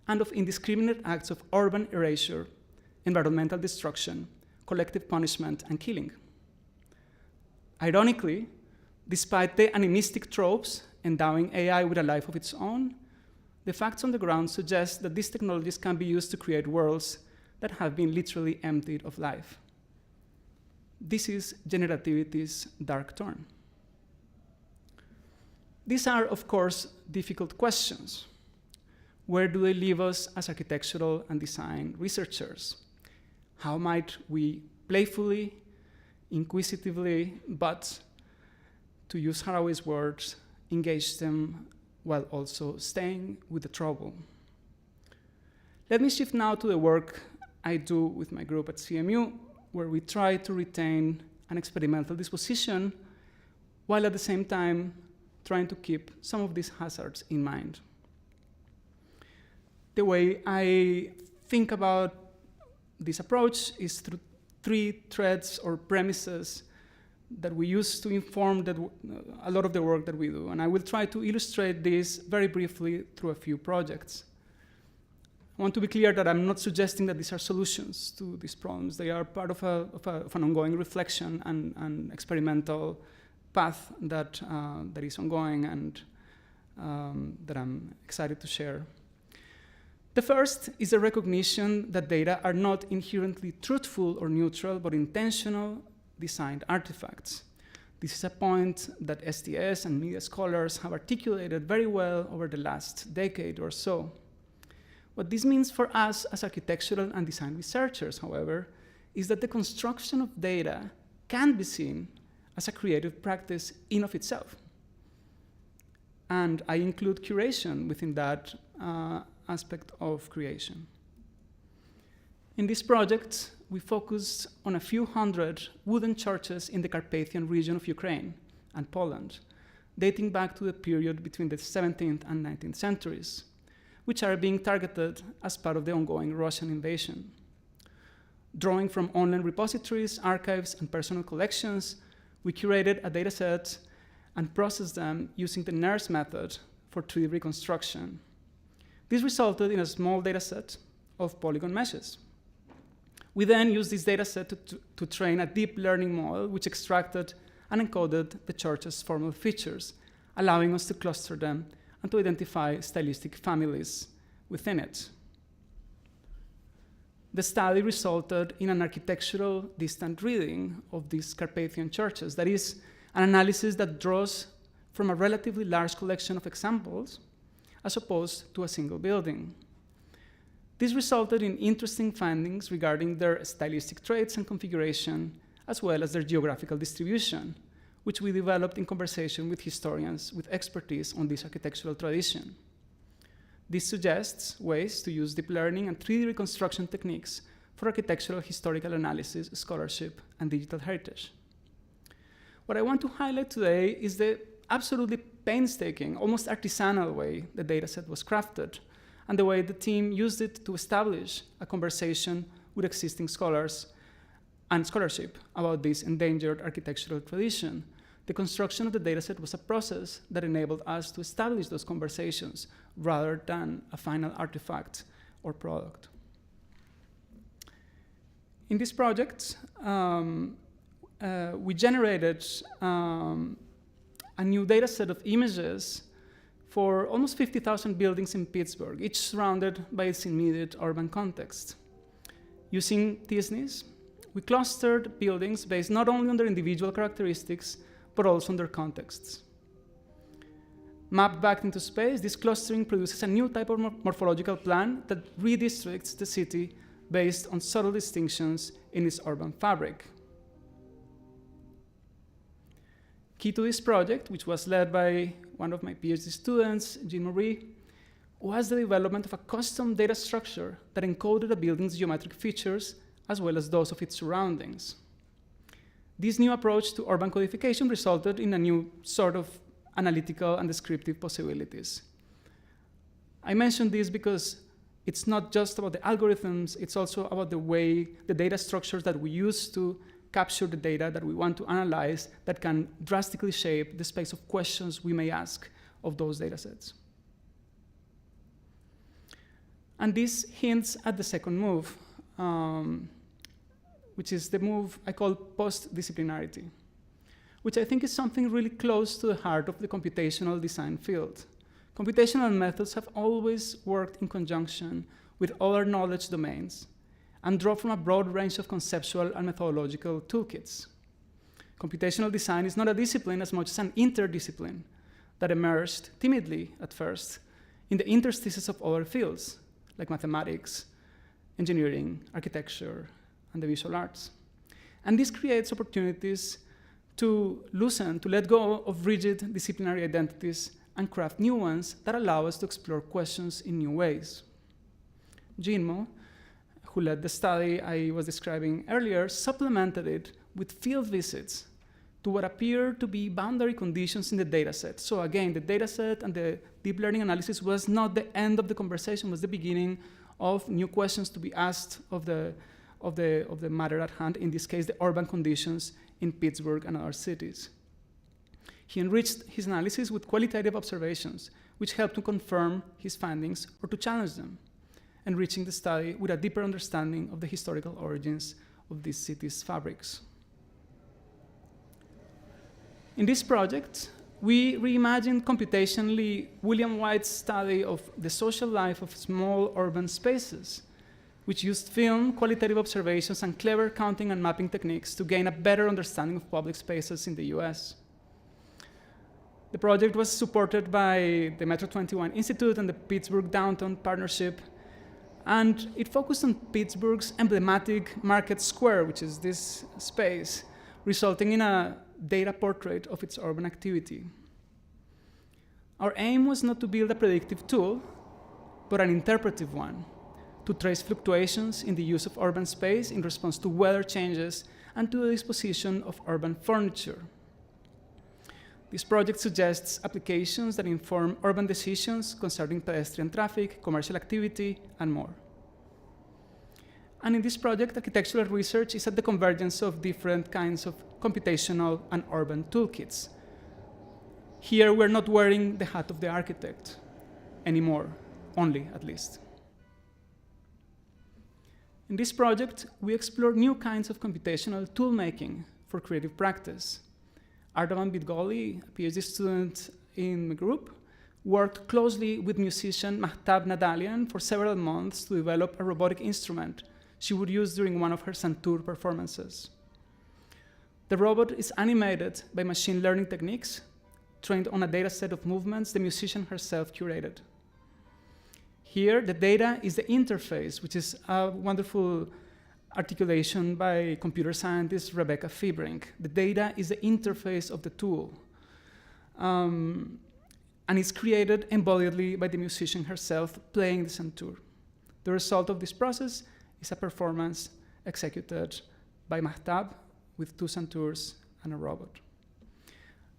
and of indiscriminate acts of urban erasure, environmental destruction, collective punishment, and killing. Ironically, Despite the animistic tropes endowing AI with a life of its own, the facts on the ground suggest that these technologies can be used to create worlds that have been literally emptied of life. This is generativity's dark turn. These are, of course, difficult questions. Where do they leave us as architectural and design researchers? How might we playfully, inquisitively, but, to use Haraway's words, engage them while also staying with the trouble? Let me shift now to the work I do with my group at CMU, where we try to retain an experimental disposition while at the same time trying to keep some of these hazards in mind. The way I think about this approach is through 3 threads or premises that we use to inform a lot of the work that we do. And I will try to illustrate this very briefly through a few projects. I want to be clear that I'm not suggesting that these are solutions to these problems. They are part of an ongoing reflection and experimental path that is ongoing and that I'm excited to share. The first is a recognition that data are not inherently truthful or neutral, but intentional, designed artifacts. This is a point that STS and media scholars have articulated very well over the last decade or so. What this means for us as architectural and design researchers, however, is that the construction of data can be seen as a creative practice in of itself. And I include curation within that aspect of creation. In this project, we focused on a few hundred wooden churches in the Carpathian region of Ukraine and Poland, dating back to the period between the 17th and 19th centuries, which are being targeted as part of the ongoing Russian invasion. Drawing from online repositories, archives, and personal collections, we curated a data set and processed them using the NERSC method for 3D reconstruction. This resulted in a small data set of polygon meshes. We then used this data set to train a deep learning model which extracted and encoded the church's formal features, allowing us to cluster them and to identify stylistic families within it. The study resulted in an architectural distant reading of these Carpathian churches, that is, an analysis that draws from a relatively large collection of examples as opposed to a single building. This resulted in interesting findings regarding their stylistic traits and configuration, as well as their geographical distribution, which we developed in conversation with historians with expertise on this architectural tradition. This suggests ways to use deep learning and 3D reconstruction techniques for architectural historical analysis, scholarship, and digital heritage. What I want to highlight today is the absolutely painstaking, almost artisanal way the dataset was crafted, and the way the team used it to establish a conversation with existing scholars and scholarship about this endangered architectural tradition. The construction of the dataset was a process that enabled us to establish those conversations rather than a final artifact or product. In this project, we generated a new dataset of images for almost 50,000 buildings in Pittsburgh, each surrounded by its immediate urban context. Using TSNIs, we clustered buildings based not only on their individual characteristics, but also on their contexts. Mapped back into space, this clustering produces a new type of morphological plan that redistricts the city based on subtle distinctions in its urban fabric. Key to this project, which was led by one of my PhD students, Jean-Marie, was the development of a custom data structure that encoded a building's geometric features as well as those of its surroundings. This new approach to urban codification resulted in a new sort of analytical and descriptive possibilities. I mention this because it's not just about the algorithms, it's also about the way the data structures that we use to capture the data that we want to analyze that can drastically shape the space of questions we may ask of those data sets. And this hints at the second move, which is the move I call post-disciplinarity. which I think is something really close to the heart of the computational design field. Computational methods have always worked in conjunction with other knowledge domains and draw from a broad range of conceptual and methodological toolkits. Computational design is not a discipline as much as an interdiscipline that emerged timidly at first in the interstices of other fields, like mathematics, engineering, architecture, and the visual arts. And this creates opportunities to loosen, to let go of rigid disciplinary identities and craft new ones that allow us to explore questions in new ways. Jinmo, who led the study I was describing earlier, supplemented it with field visits to what appear to be boundary conditions in the data set. So again, the data set and the deep learning analysis was not the end of the conversation, was the beginning of new questions to be asked of the matter at hand, in this case, the urban conditions in Pittsburgh and other cities. He enriched his analysis with qualitative observations, which helped to confirm his findings or to challenge them, enriching the study with a deeper understanding of the historical origins of these cities' fabrics. In this project, we reimagined computationally William White's study of the social life of small urban spaces, which used film, qualitative observations, and clever counting and mapping techniques to gain a better understanding of public spaces in the US. The project was supported by the Metro 21 Institute and the Pittsburgh Downtown Partnership, and it focused on Pittsburgh's emblematic Market Square, which is this space, resulting in a data portrait of its urban activity. Our aim was not to build a predictive tool, but an interpretive one, to trace fluctuations in the use of urban space in response to weather changes and to the disposition of urban furniture. This project suggests applications that inform urban decisions concerning pedestrian traffic, commercial activity, and more. And in this project, architectural research is at the convergence of different kinds of computational and urban toolkits. Here, we're not wearing the hat of the architect anymore, only at least. In this project, we explore new kinds of computational tool-making for creative practice. Ardavan Bidgoli, a PhD student in the group, worked closely with musician Mahtab Nadalian for several months to develop a robotic instrument she would use during one of her Santur performances. The robot is animated by machine learning techniques trained on a data set of movements the musician herself curated. Here, the data is the interface, which is a wonderful articulation by computer scientist Rebecca Fibrink. The data is the interface of the tool. And it's created embodiedly by the musician herself playing the santur. The result of this process is a performance executed by Mahtab with 2 santurs and a robot.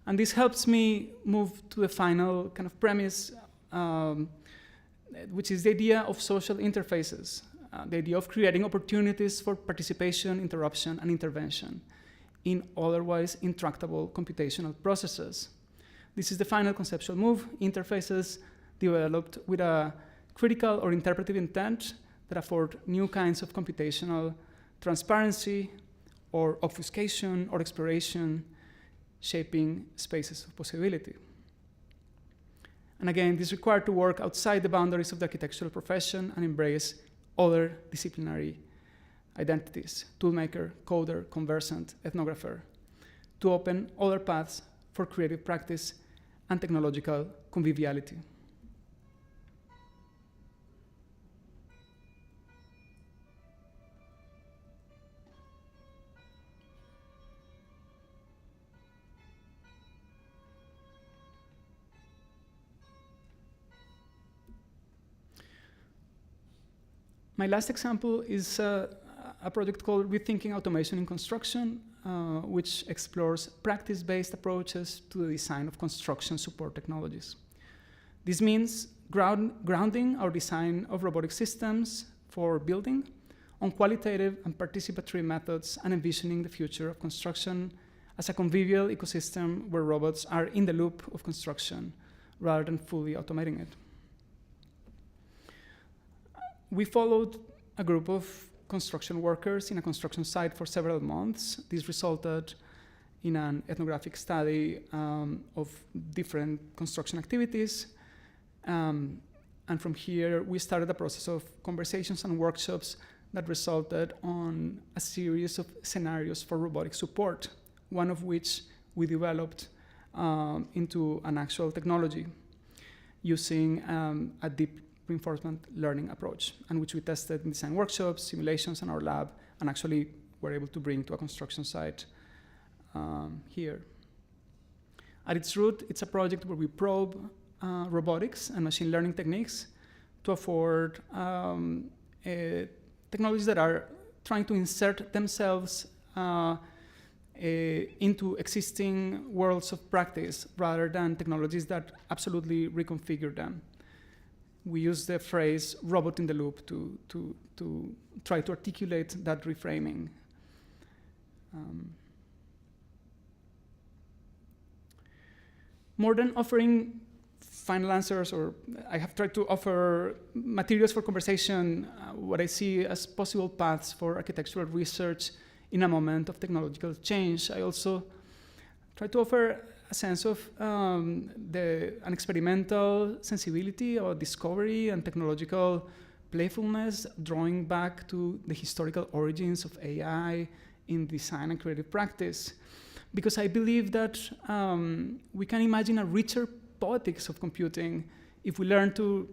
And this helps me move to the final kind of premise, which is the idea of social interfaces, the idea of creating opportunities for participation, interruption, and intervention in otherwise intractable computational processes. This is the final conceptual move, interfaces developed with a critical or interpretive intent that afford new kinds of computational transparency or obfuscation or exploration, shaping spaces of possibility. And again, this required to work outside the boundaries of the architectural profession and embrace other disciplinary identities, toolmaker, coder, conversant, ethnographer, to open other paths for creative practice and technological conviviality. My last example is a project called Rethinking Automation in Construction, which explores practice-based approaches to the design of construction support technologies. This means grounding our design of robotic systems for building on qualitative and participatory methods and envisioning the future of construction as a convivial ecosystem where robots are in the loop of construction rather than fully automating it. We followed a group of construction workers in a construction site for several months. This resulted in an ethnographic study of different construction activities. And from here, we started a process of conversations and workshops that resulted on a series of scenarios for robotic support, one of which we developed into an actual technology using a deep reinforcement learning approach, and which we tested in design workshops, simulations in our lab, and actually were able to bring to a construction site here. At its root, it's a project where we probe robotics and machine learning techniques to afford technologies that are trying to insert themselves into existing worlds of practice rather than technologies that absolutely reconfigure them. We use the phrase robot in the loop to try to articulate that reframing. More than offering final answers, or I have tried to offer materials for conversation, what I see as possible paths for architectural research in a moment of technological change. I also try to offer a sense of an experimental sensibility or discovery and technological playfulness, drawing back to the historical origins of AI in design and creative practice. Because I believe that we can imagine a richer poetics of computing if we learn to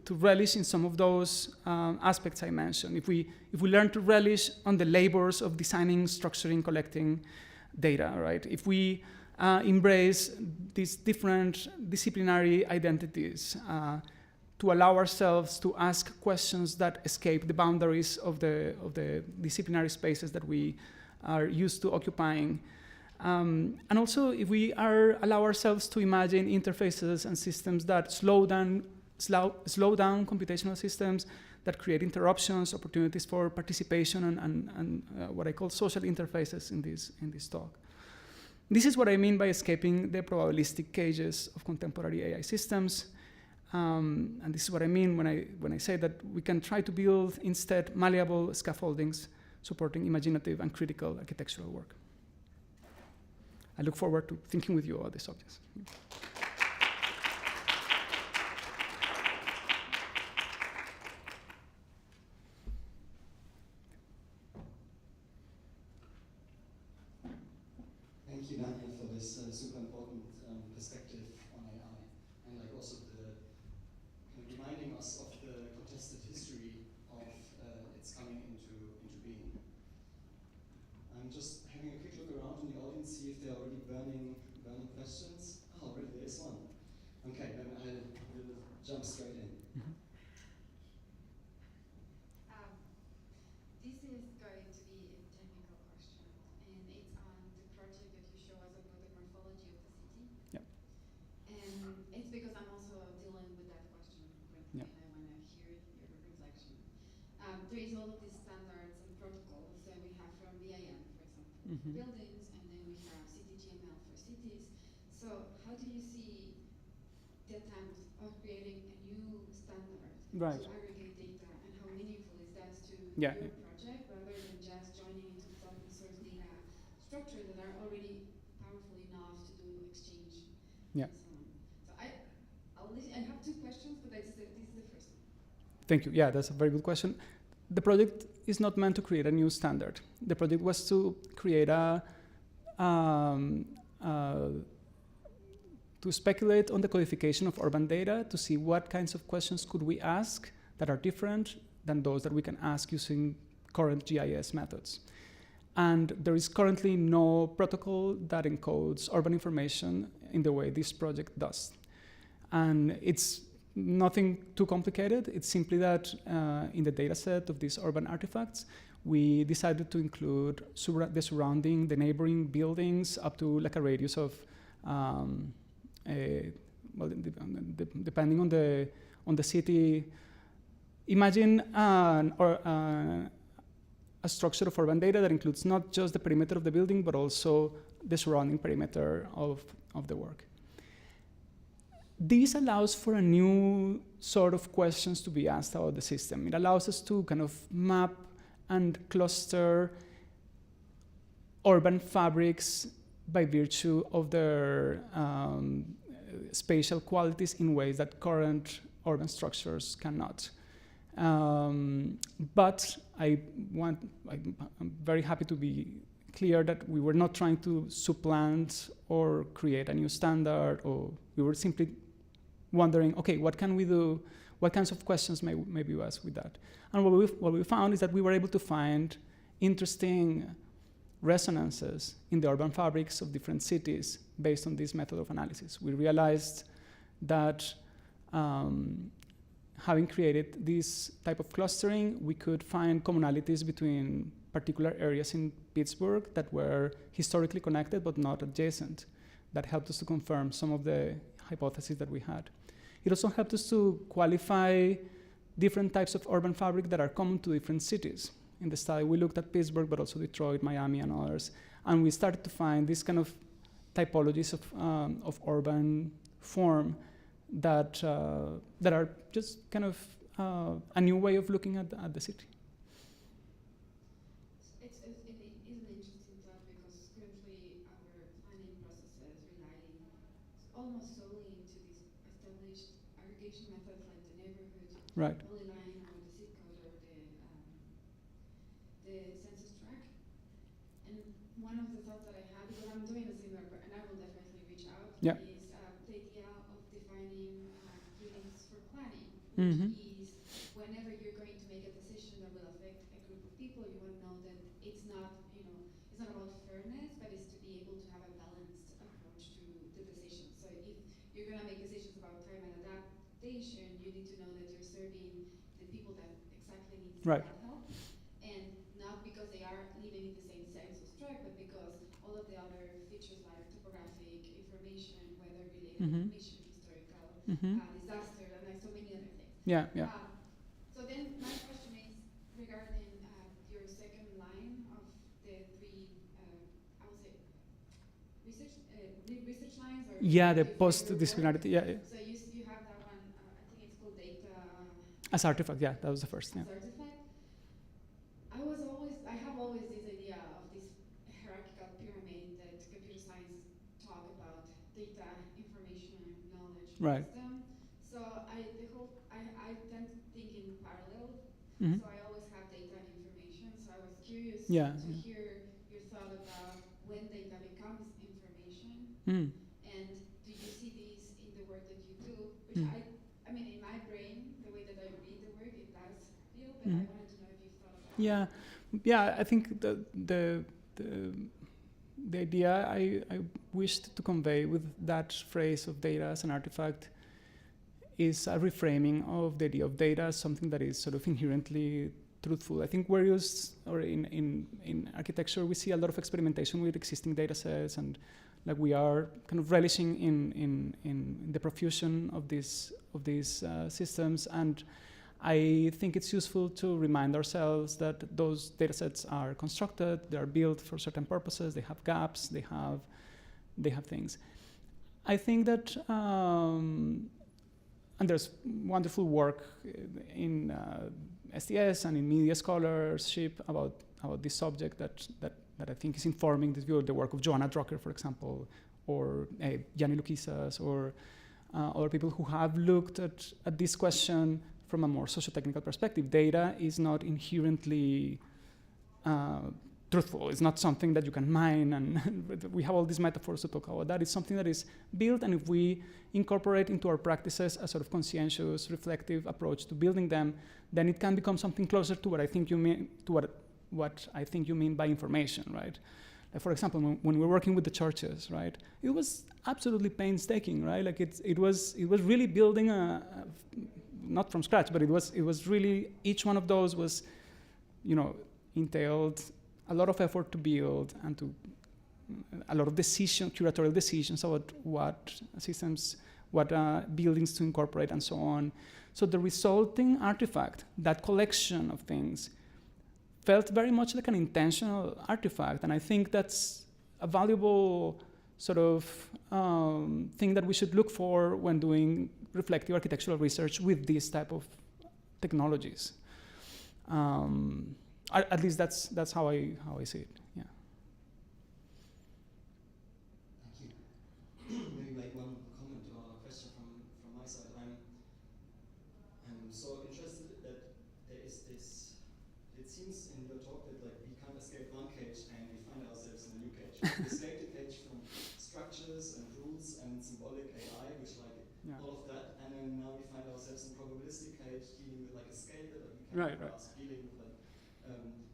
relish in some of those aspects I mentioned. If we learn to relish on the labors of designing, structuring, collecting data, right? If we embrace these different disciplinary identities to allow ourselves to ask questions that escape the boundaries of the disciplinary spaces that we are used to occupying. And also, if we allow ourselves to imagine interfaces and systems that slow down computational systems, that create interruptions, opportunities for participation, and what I call social interfaces in this talk. This is what I mean by escaping the probabilistic cages of contemporary AI systems. And this is what I mean when I say that we can try to build instead malleable scaffoldings supporting imaginative and critical architectural work. I look forward to thinking with you about these subjects. Thank you, Daniel, for this super important perspective on AI, and like also the reminding us of the contested history of its coming into being. I'm just having a quick look around in the audience, see if there are already burning questions. Oh, already there is one. Okay, then I will jump straight in. This is going to be a technical question, and it's on the project that you show us about the morphology of the city. Yep. And it's because I'm also dealing with that question currently, yep. and I want to hear your reflection. There is all of these standards and protocols that we have from BIM, for example, for buildings, and then we have CityGML for cities. So how do you see the attempt of creating a new standard to aggregate data, and how meaningful is that to your project, rather than just joining into the open source data structures that are already powerful enough to do exchange and so on? So I have two questions, but this is the first one. Thank you. Yeah, that's a very good question. The project is not meant to create a new standard. The project was to create to speculate on the codification of urban data to see what kinds of questions could we ask that are different than those that we can ask using current GIS methods. And there is currently no protocol that encodes urban information in the way this project does. And it's nothing too complicated. It's simply that in the data set of these urban artifacts, we decided to include the neighboring buildings up to like a radius of, depending on the city. Imagine a structure of urban data that includes not just the perimeter of the building, but also the surrounding perimeter of the work. This allows for a new sort of questions to be asked about the system. It allows us to kind of map and cluster urban fabrics by virtue of their spatial qualities in ways that current urban structures cannot. But I'm very happy to be clear that we were not trying to supplant or create a new standard, or we were simply wondering, okay, what can we do? What kinds of questions may we ask with that? And what we found is that we were able to find interesting resonances in the urban fabrics of different cities based on this method of analysis. We realized that having created this type of clustering, we could find commonalities between particular areas in Pittsburgh that were historically connected but not adjacent. That helped us to confirm some of the hypotheses that we had. It also helped us to qualify different types of urban fabric that are common to different cities. In the study, we looked at Pittsburgh, but also Detroit, Miami, and others. And we started to find these kind of typologies of urban form that are just kind of a new way of looking at the city. It is an interesting thought because currently our planning processes rely almost solely into these established aggregation methods like the neighborhood, right, polyline, or the zip code, or the census tract. And one of the thoughts that I had, because I'm doing a similar, and I will definitely reach out, yeah, is the idea of defining readings for planning, mm-hmm, which is whenever you're going to make a decision that will affect a group of people, you want to know that it's not, it's not about fairness, but it's to be able to have a balanced approach to the decision. So if you're going to make decisions about climate adaptation, you need to know that you're serving the people that exactly need right, that help, and not because they are living in the same census tract, but because all of the other features like topographic information, weather-related mm-hmm, information, historical, mm-hmm, disaster, and like so many other things. yeah, yeah. So then my question is regarding your second line of the three, I would say, research lines, or Yeah, the post-disciplinarity, yeah. So you have that one, I think it's called data. As artifact, yeah, that was the first, yeah. As artifact. I have always this idea of this hierarchical pyramid that computer science talk about: data, information, knowledge, right, wisdom. So I tend to think in parallel. mm-hmm, So I always have data and information. So I was curious yeah, to hear your thought about when data becomes information, mm, and do you see these in the work that you do? Which I mean, in my brain, the way that I read the work, it does feel. But I wanted to know if you thought about it. Yeah. I think the idea I wished to convey with that phrase of data as an artifact is a reframing of the idea of data as something that is sort of inherently truthful. I think we're used, or in architecture, we see a lot of experimentation with existing data sets, and like we are kind of relishing in the profusion of these systems. And I think it's useful to remind ourselves that those data sets are constructed, they are built for certain purposes, they have gaps, they have things. I think that, and there's wonderful work in STS and in media scholarship about this subject that I think is informing this view, the work of Joanna Drucker, for example, or Yanni Loukissas, or other people who have looked at this question from a more socio-technical perspective. Data is not inherently truthful. It's not something that you can mine, and we have all these metaphors to talk about that. It's something that is built, and if we incorporate into our practices a sort of conscientious, reflective approach to building them, then it can become something closer to what I think you mean, to what I think you mean by information, right? Like, for example, when we're working with the churches, right? It was absolutely painstaking, right? Like it was really building not from scratch, but it was really, each one of those was, entailed a lot of effort to build, and to a lot of curatorial decisions about what systems, what buildings to incorporate, and so on. So the resulting artifact, that collection of things, felt very much like an intentional artifact, and I think that's a valuable sort of thing that we should look for when doing reflective architectural research with these type of technologies. At least that's how I see it. Yeah. all of that, and then now we find ourselves in probabilistic cage dealing with like a scalar, like we can dealing with like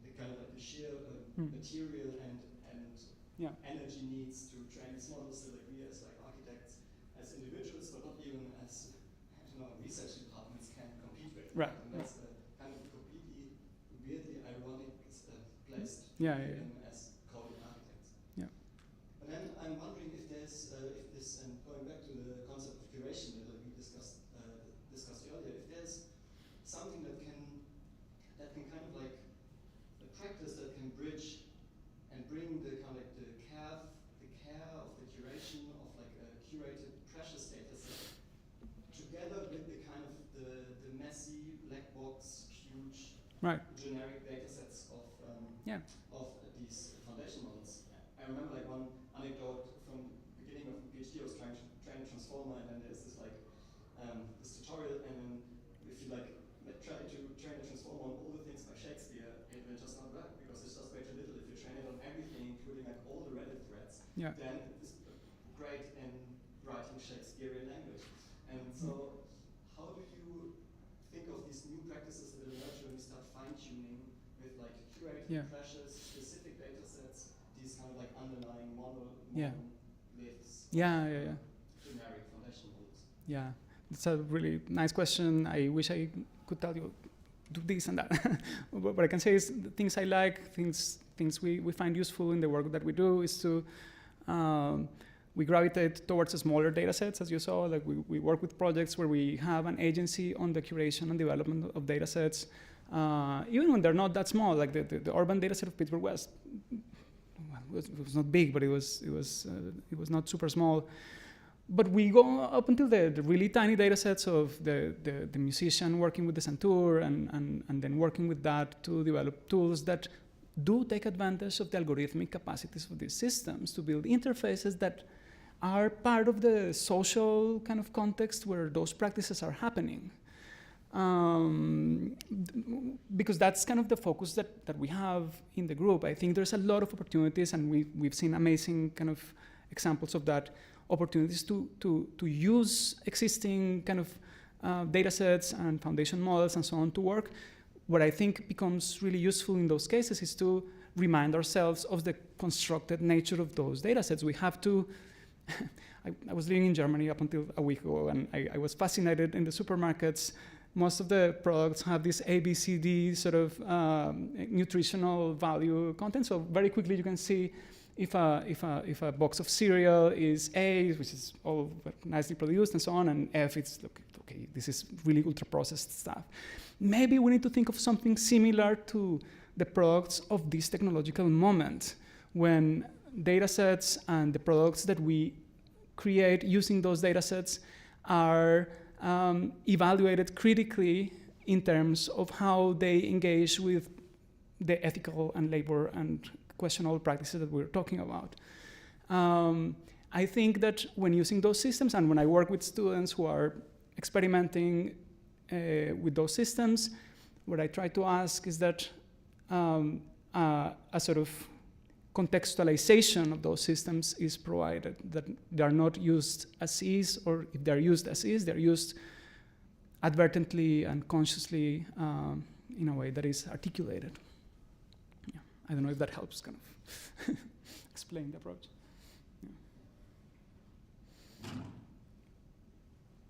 the kind of like the sheer material and energy needs to train these models. So like we as like architects, as individuals, but not even as research departments can compete with. Right. And that's kind of completely weirdly ironic place to be in as coding architects. Yeah. And then I'm wondering if there's if this, and going back to the concept of curation that we discussed earlier, if there's something that can kind of like a practice that can bridge and bring the kind of like the care of the curation of like a curated precious data set together with the kind of the messy black box huge generic data sets of these foundation models. I remember like one anecdote from the beginning of the PhD. I was trying to train a transformer, and then there's this like this tutorial, and then if you like try to train a transformer on all the things by Shakespeare, it will just not work because it's just way too little. If you train it on everything, including like all the Reddit threads, then it's great in writing Shakespearean language. And so, how do you think of these new practices that emerge when we start fine-tuning with like curated precious specific data sets, these kind of like underlying monoliths, generic foundation models? Yeah, it's a really nice question. I wish I could tell you do this and that. But what I can say is the things I like, things we find useful in the work that we do is to we gravitate towards smaller data sets, as you saw. Like we work with projects where we have an agency on the curation and development of data sets, even when they're not that small. Like the urban data set of Pittsburgh West was not big, but it was not super small. But we go up until the really tiny data sets of the musician working with the Santur and then working with that to develop tools that do take advantage of the algorithmic capacities of these systems to build interfaces that are part of the social kind of context where those practices are happening. Because that's kind of the focus that we have in the group. I think there's a lot of opportunities, and we've seen amazing kind of examples of that, opportunities to use existing kind of data sets and foundation models and so on to work. What I think becomes really useful in those cases is to remind ourselves of the constructed nature of those data sets. We have to, I was living in Germany up until a week ago, and I was fascinated in the supermarkets. Most of the products have this ABCD sort of nutritional value content. So very quickly you can see if a box of cereal is A, which is all nicely produced and so on, and F, it's okay, this is really ultra processed stuff. Maybe we need to think of something similar to the products of this technological moment, when data sets and the products that we create using those data sets are evaluated critically in terms of how they engage with the ethical and labor and questionable practices that we're talking about. I think that when using those systems, and when I work with students who are experimenting with those systems, what I try to ask is that a sort of contextualization of those systems is provided, that they are not used as is, or if they're used as is, they're used advertently and consciously in a way that is articulated. Yeah. I don't know if that helps kind of explain the approach. Yeah.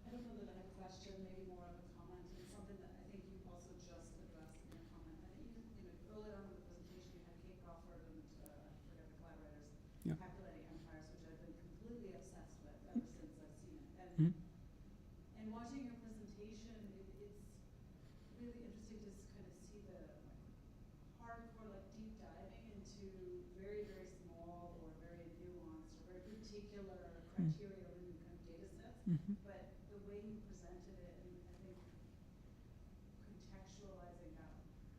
I don't know that I have a question, maybe more of a comment, and something that I think you also just addressed in your comment. I think earlier on in the presentation you had Kate Crawford and I forget the collaborators calculating empires, which I've been completely obsessed with ever since I've seen it. And watching your presentation, it's really interesting to kind of see the hardcore, like deep diving into very, very small or very nuanced or very particular criteria-ridden kind of data sets. But the way you presented it, and I think contextualizing that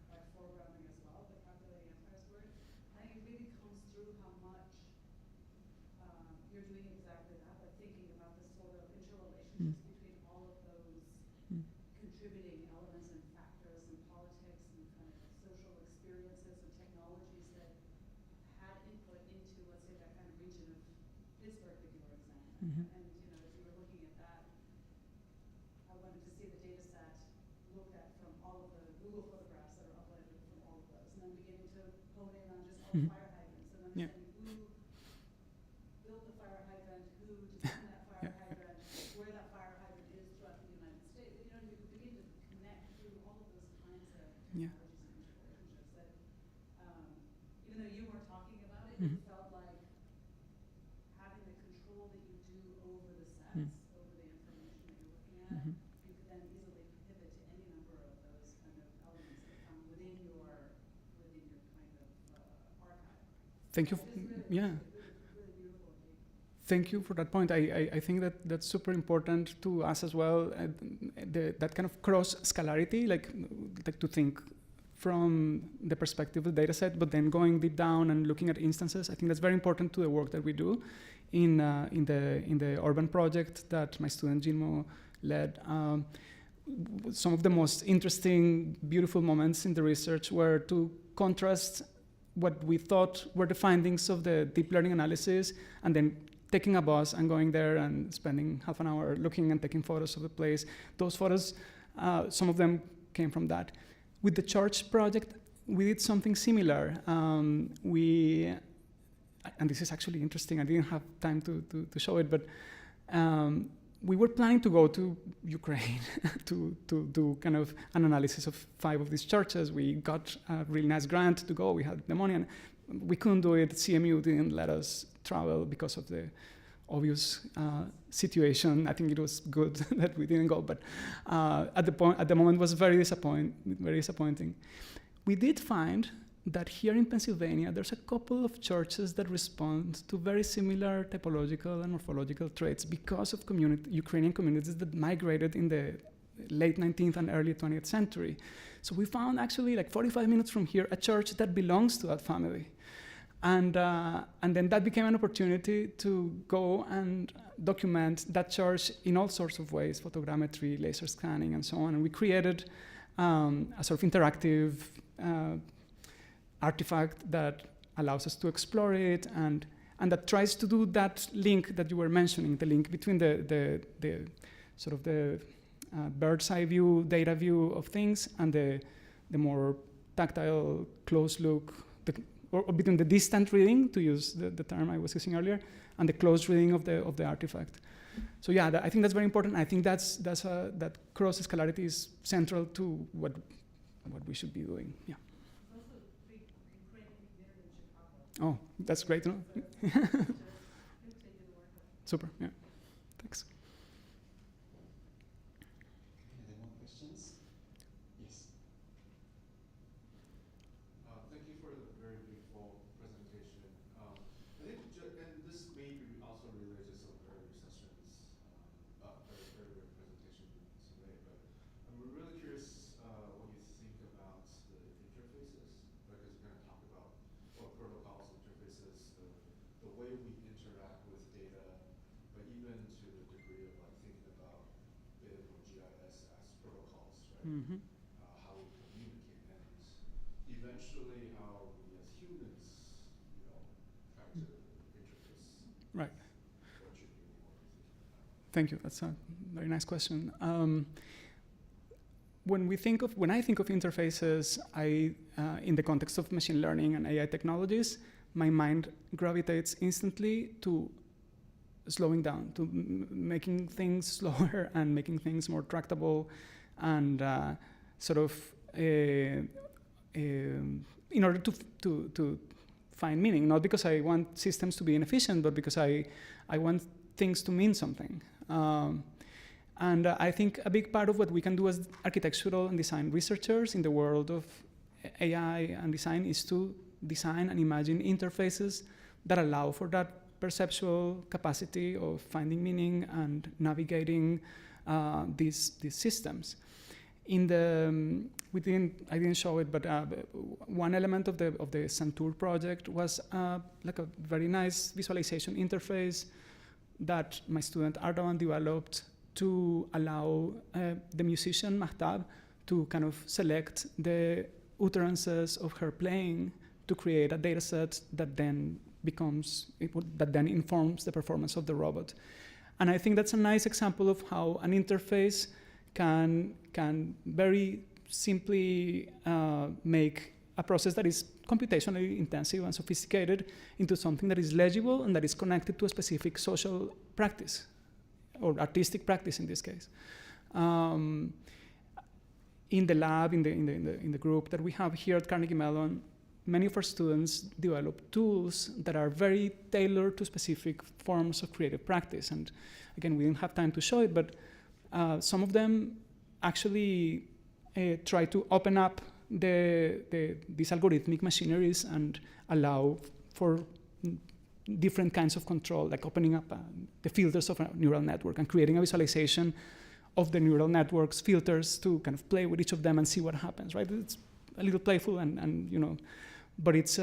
by foregrounding as well, the calculating empires word, I think it really comes through how much you're doing exactly that, but thinking about the sort of interrelationships between all of those contributing elements and factors and politics and kind of social experiences and technologies that had input into, let's say, that kind of region of Pittsburgh that you were examining. And as you were looking at that, it Mhm. felt like having the control that you do over the sets, Mm. over the information that you're looking at, Mhm. you could then easily pivot to any number of those kind of elements that come within your kind of archive. Thank you. It's really, Yeah. really beautiful. Thank you for that point. I think that that's super important to us as well. That kind of cross scalarity, like to think from the perspective of the data set, but then going deep down and looking at instances. I think that's very important to the work that we do in the urban project that my student Jinmo led. Some of the most interesting, beautiful moments in the research were to contrast what we thought were the findings of the deep learning analysis, and then taking a bus and going there and spending half an hour looking and taking photos of the place. Those photos, some of them came from that. With the church project, we did something similar. And this is actually interesting, I didn't have time to show it, but we were planning to go to Ukraine to do kind of an analysis of 5 of these churches. We got a really nice grant to go, we had the money, and we couldn't do it. CMU didn't let us travel because of the obvious situation. I think it was good that we didn't go, but at the moment it was very disappointing. We did find that here in Pennsylvania, there's a couple of churches that respond to very similar typological and morphological traits because of Ukrainian communities that migrated in the late 19th and early 20th century. So we found actually, like 45 minutes from here, a church that belongs to that family. And then that became an opportunity to go and document that church in all sorts of ways, photogrammetry, laser scanning, and so on. And we created a sort of interactive artifact that allows us to explore it, and that tries to do that link that you were mentioning, the link between the sort of the bird's eye view, data view of things, and the more tactile, close look, or between the distant reading, to use the term I was using earlier, and the close reading of the artifact. So yeah, I think that's very important. I think that cross-scalarity is central to what we should be doing. Yeah. Oh, that's great to know. Super, yeah. Thanks. Any more questions? Yes. Thank you for the very beautiful presentation. I think, and this may be also related to some earlier sessions, earlier presentation today, but I'm really curious what you think about the interfaces, because we kind of talked about protocols, interfaces, the way we interact with data, but even to the degree of like thinking about BIM or GIS as protocols, right? Mm-hmm. How we communicate, and eventually how we as humans, try to interface. Right. What you're doing, what you're thinking about. Thank you. That's a very nice question. When I think of interfaces, in the context of machine learning and AI technologies, my mind gravitates instantly to slowing down, to making things slower and making things more tractable, and sort of in order to find meaning. Not because I want systems to be inefficient, but because I want things to mean something. And I think a big part of what we can do as architectural and design researchers in the world of AI and design is to design and imagine interfaces that allow for that perceptual capacity of finding meaning and navigating these systems. I didn't show it, but one element of the Santur project was like a very nice visualization interface that my student Ardawan developed to allow the musician Mahtab to kind of select the utterances of her playing to create a data set that then informs the performance of the robot. And I think that's a nice example of how an interface can very simply make a process that is computationally intensive and sophisticated into something that is legible and that is connected to a specific social practice, or artistic practice in this case. In the lab, in the group that we have here at Carnegie Mellon, many of our students develop tools that are very tailored to specific forms of creative practice. And again, we didn't have time to show it, but some of them actually try to open up these algorithmic machineries and allow for different kinds of control, like opening up the filters of a neural network and creating a visualization of the neural network's filters to kind of play with each of them and see what happens, right? It's a little playful and you know, but it's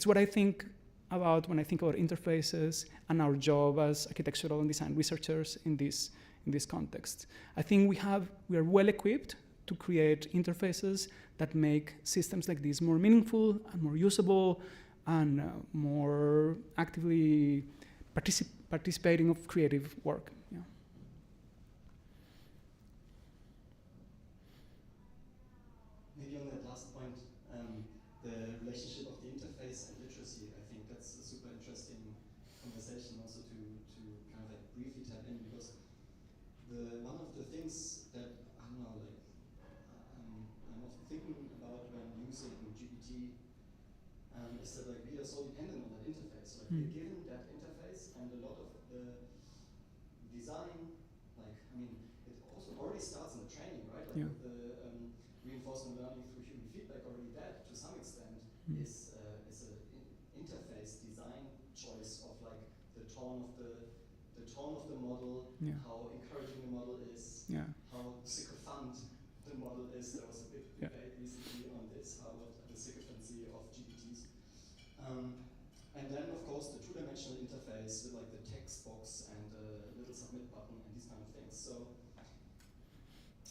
what I think about when I think about interfaces and our job as architectural and design researchers in this context. I think we are well equipped to create interfaces that make systems like this more meaningful and more usable and more actively participating of creative work. Yeah. Maybe on that last point, the relationship of the interface and literacy, I think that's a super interesting conversation also to kind of like briefly tap in, because one of the things that, I don't know, like I'm often thinking about when using GPT is that like we are so dependent on that interface. So, like we're given that interface, and a lot of the design, like, I mean, it also already starts in the training, right? Like with the reinforcement learning through human feedback, already that to some extent is an interface design choice of like the tone of the model, how encouraging the model is, how sycophant the model is. There was a big debate recently on this, what the sycophancy of GPTs. And then, of course, the two-dimensional interface with like the text box and the little submit button and these kind of things. So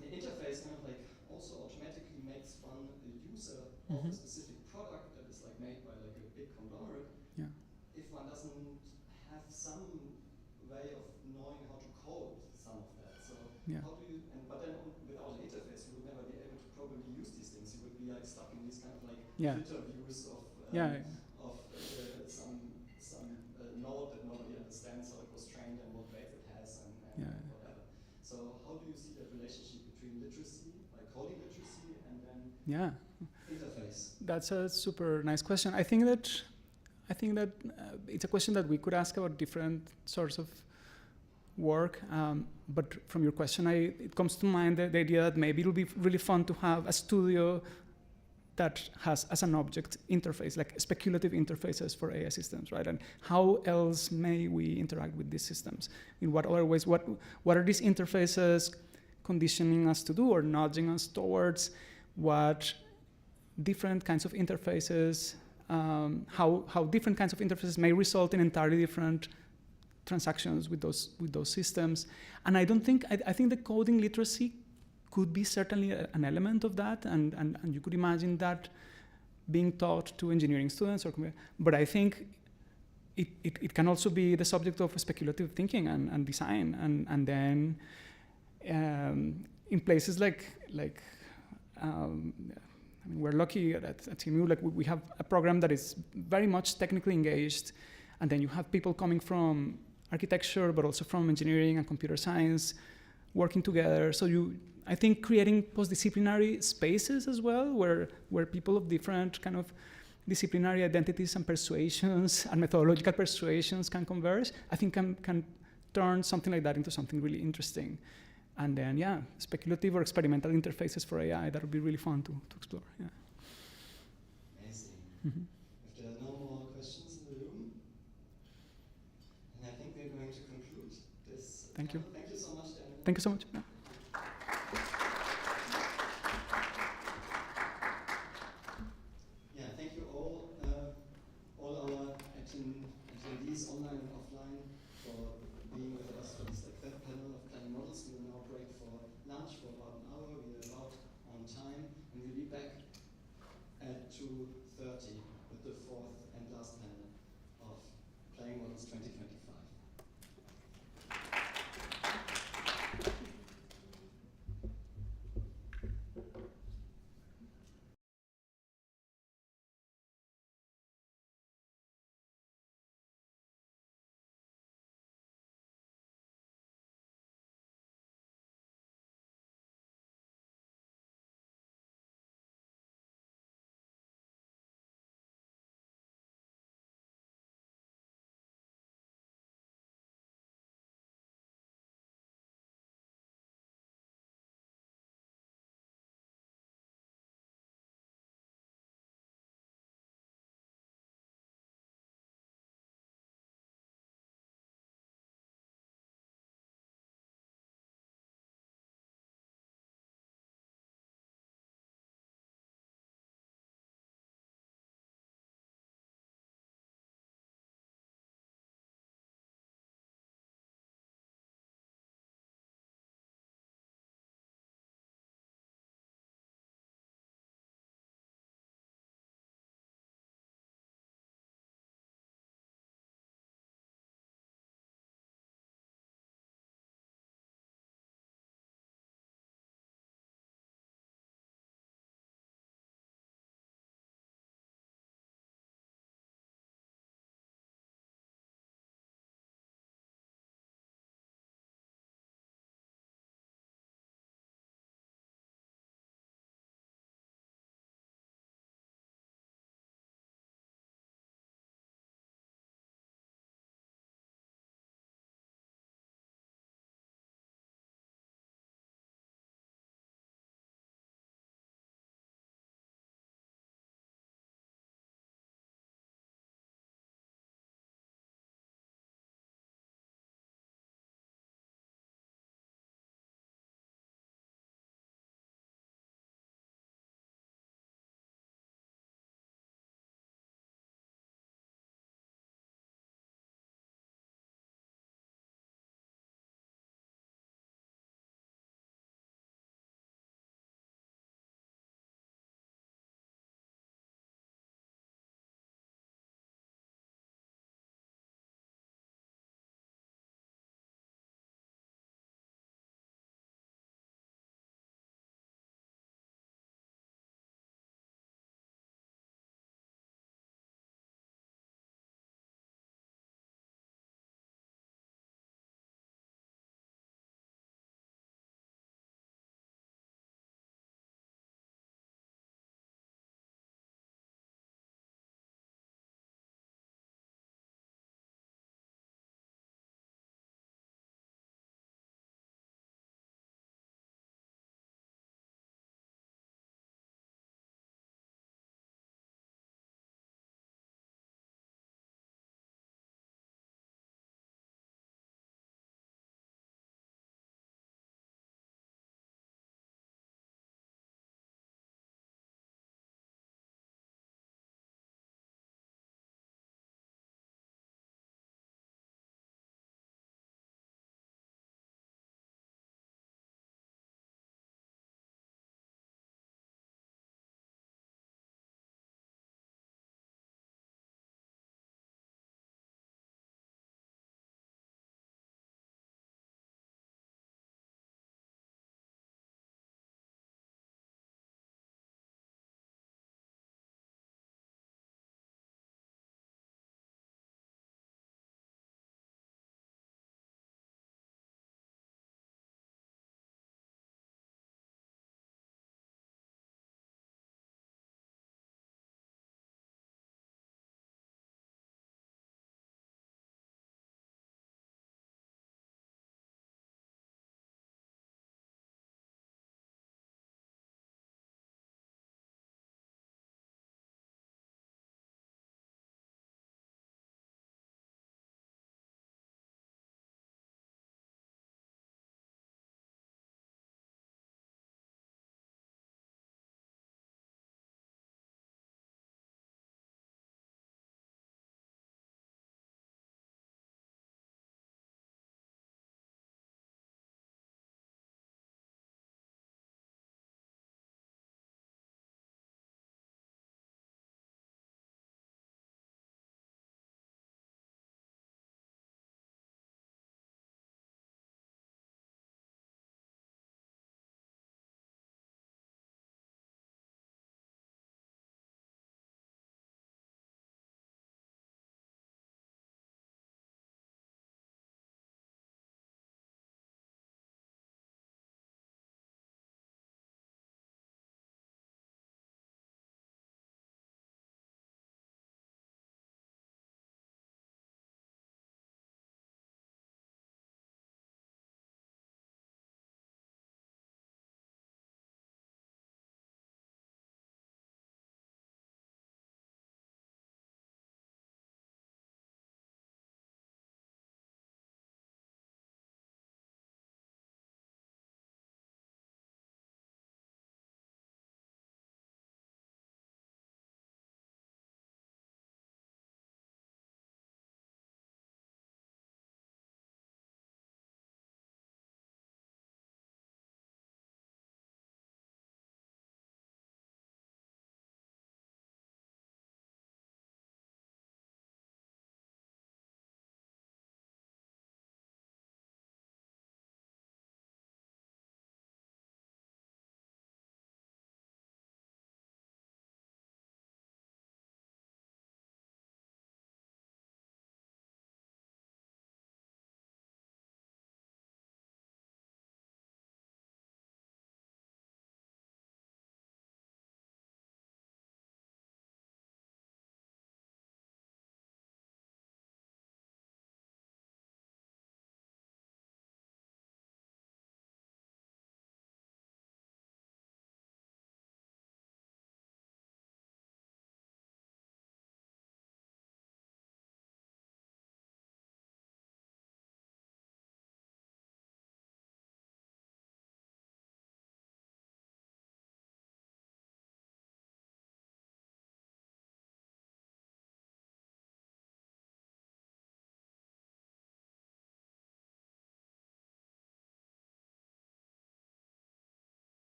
the interface kind of like also automatically makes one a user of a specific product that is like made by like a big conglomerate. If one doesn't have some way of knowing how to code some of that. So how do you, but then without an interface, you would never be able to properly use these things. You would be like stuck in these kind of like Twitter views of some node that nobody understands how it was trained and what weight it has and whatever. So how do you see that relationship between literacy, like coding literacy, and then interface? That's a super nice question. I think that it's a question that we could ask about different sorts of work. But from your question, it comes to mind the idea that maybe it'll be really fun to have a studio that has as an object interface, like speculative interfaces for AI systems, right? And how else may we interact with these systems? In what other ways? What are these interfaces conditioning us to do or nudging us towards? What different kinds of interfaces, how different kinds of interfaces may result in entirely different transactions with those systems. And I think the coding literacy could be certainly an element of that, and you could imagine that being taught to engineering students, but I think it can also be the subject of speculative thinking and design, and then in places like I mean, we're lucky at CMU, like we have a program that is very much technically engaged, and then you have people coming from architecture, but also from engineering and computer science, working together. So I think creating post-disciplinary spaces as well, where people of different kind of disciplinary identities and persuasions and methodological persuasions can converge, I think can turn something like that into something really interesting. And then, speculative or experimental interfaces for AI, that would be really fun to explore. Yeah. Amazing. If there are no more questions in the room, then I think we're going to conclude this. Thank you. Thank you so much, Daniel. Thank you so much. Yeah. Thank you all our attendees online and offline for being with us for this third panel of planning models. We will now break for lunch for about an hour. We are about on time, and we'll be back at 2:30 with the fourth and last panel of Planning Models 2025.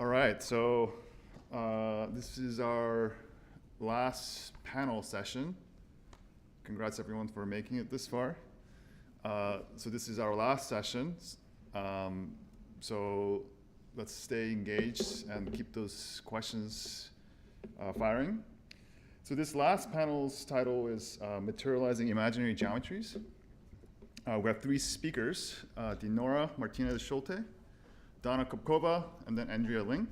All right, so this is our last panel session. Congrats everyone for making it this far. So this is our last session. So let's stay engaged and keep those questions firing. So this last panel's title is Materializing Imaginary Geometries. We have three speakers, Dinora Martinez, Dana Kopkova, and then Andrea Ling.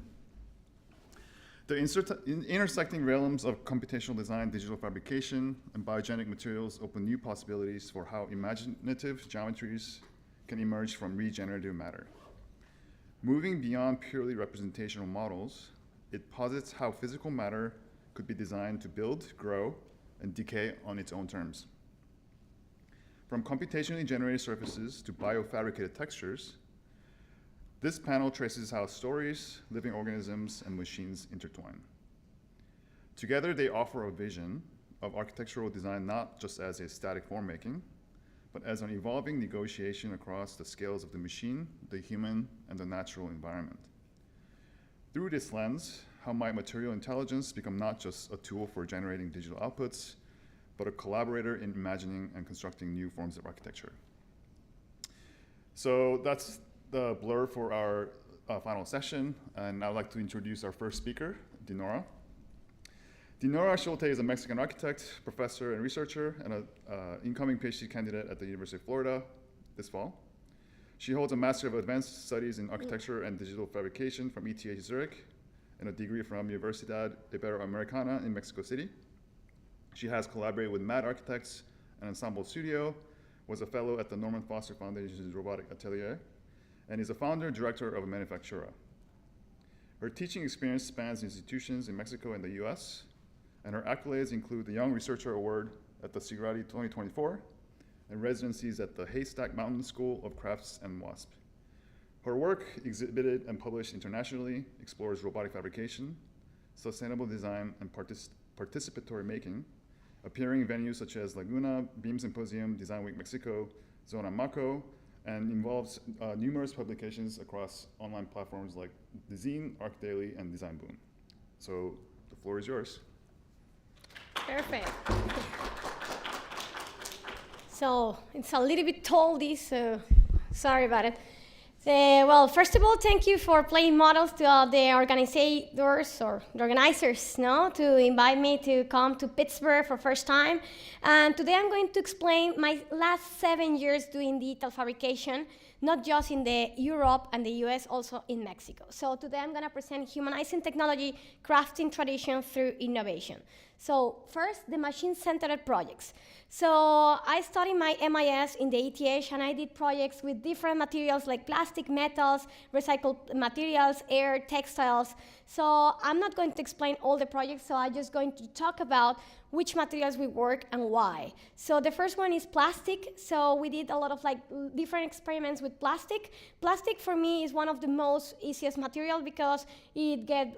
The intersecting realms of computational design, digital fabrication, and biogenic materials open new possibilities for how imaginative geometries can emerge from regenerative matter. Moving beyond purely representational models, it posits how physical matter could be designed to build, grow, and decay on its own terms. From computationally generated surfaces to biofabricated textures, this panel traces how stories, living organisms, and machines intertwine. Together, they offer a vision of architectural design not just as a static form-making, but as an evolving negotiation across the scales of the machine, the human, and the natural environment. Through this lens, how might material intelligence become not just a tool for generating digital outputs, but a collaborator in imagining and constructing new forms of architecture? So that's the blur for our final session, and I'd like to introduce our first speaker, Dinora. Dinora Llach is a Mexican architect, professor, and researcher, and an incoming PhD candidate at the University of Florida this fall. She holds a Master of Advanced Studies in Architecture and Digital Fabrication from ETH Zurich, and a degree from Universidad Iberoamericana in Mexico City. She has collaborated with Mad Architects and Ensemble Studio, was a fellow at the Norman Foster Foundation's Robotic Atelier, and is a founder and director of a manufacturer. Her teaching experience spans institutions in Mexico and the US, and her accolades include the Young Researcher Award at the Sigrati 2024 and residencies at the Haystack Mountain School of Crafts and WASP. Her work, exhibited and published internationally, explores robotic fabrication, sustainable design, and participatory making, appearing in venues such as Laguna, Beam Symposium, Design Week Mexico, Zona Maco, and involves numerous publications across online platforms like The Zine, ArcDaily, and Design Boom. So the floor is yours. Perfect. So it's a little bit tall, this, sorry about it. Well, first of all, thank you for playing models to the organizers or the organizers, no, to invite me to come to Pittsburgh for first time. And today I'm going to explain my last 7 years doing digital fabrication, not just in the Europe and the US, also in Mexico. So today I'm going to present humanizing technology, crafting tradition through innovation. So first, the machine-centered projects. So I studied my MIS in the ETH, and I did projects with different materials like plastic, metals, recycled materials, air, textiles. So I'm not going to explain all the projects, so I'm just going to talk about which materials we work and why. So the first one is plastic. So we did a lot of different experiments with plastic. Plastic for me is one of the most easiest material because it gets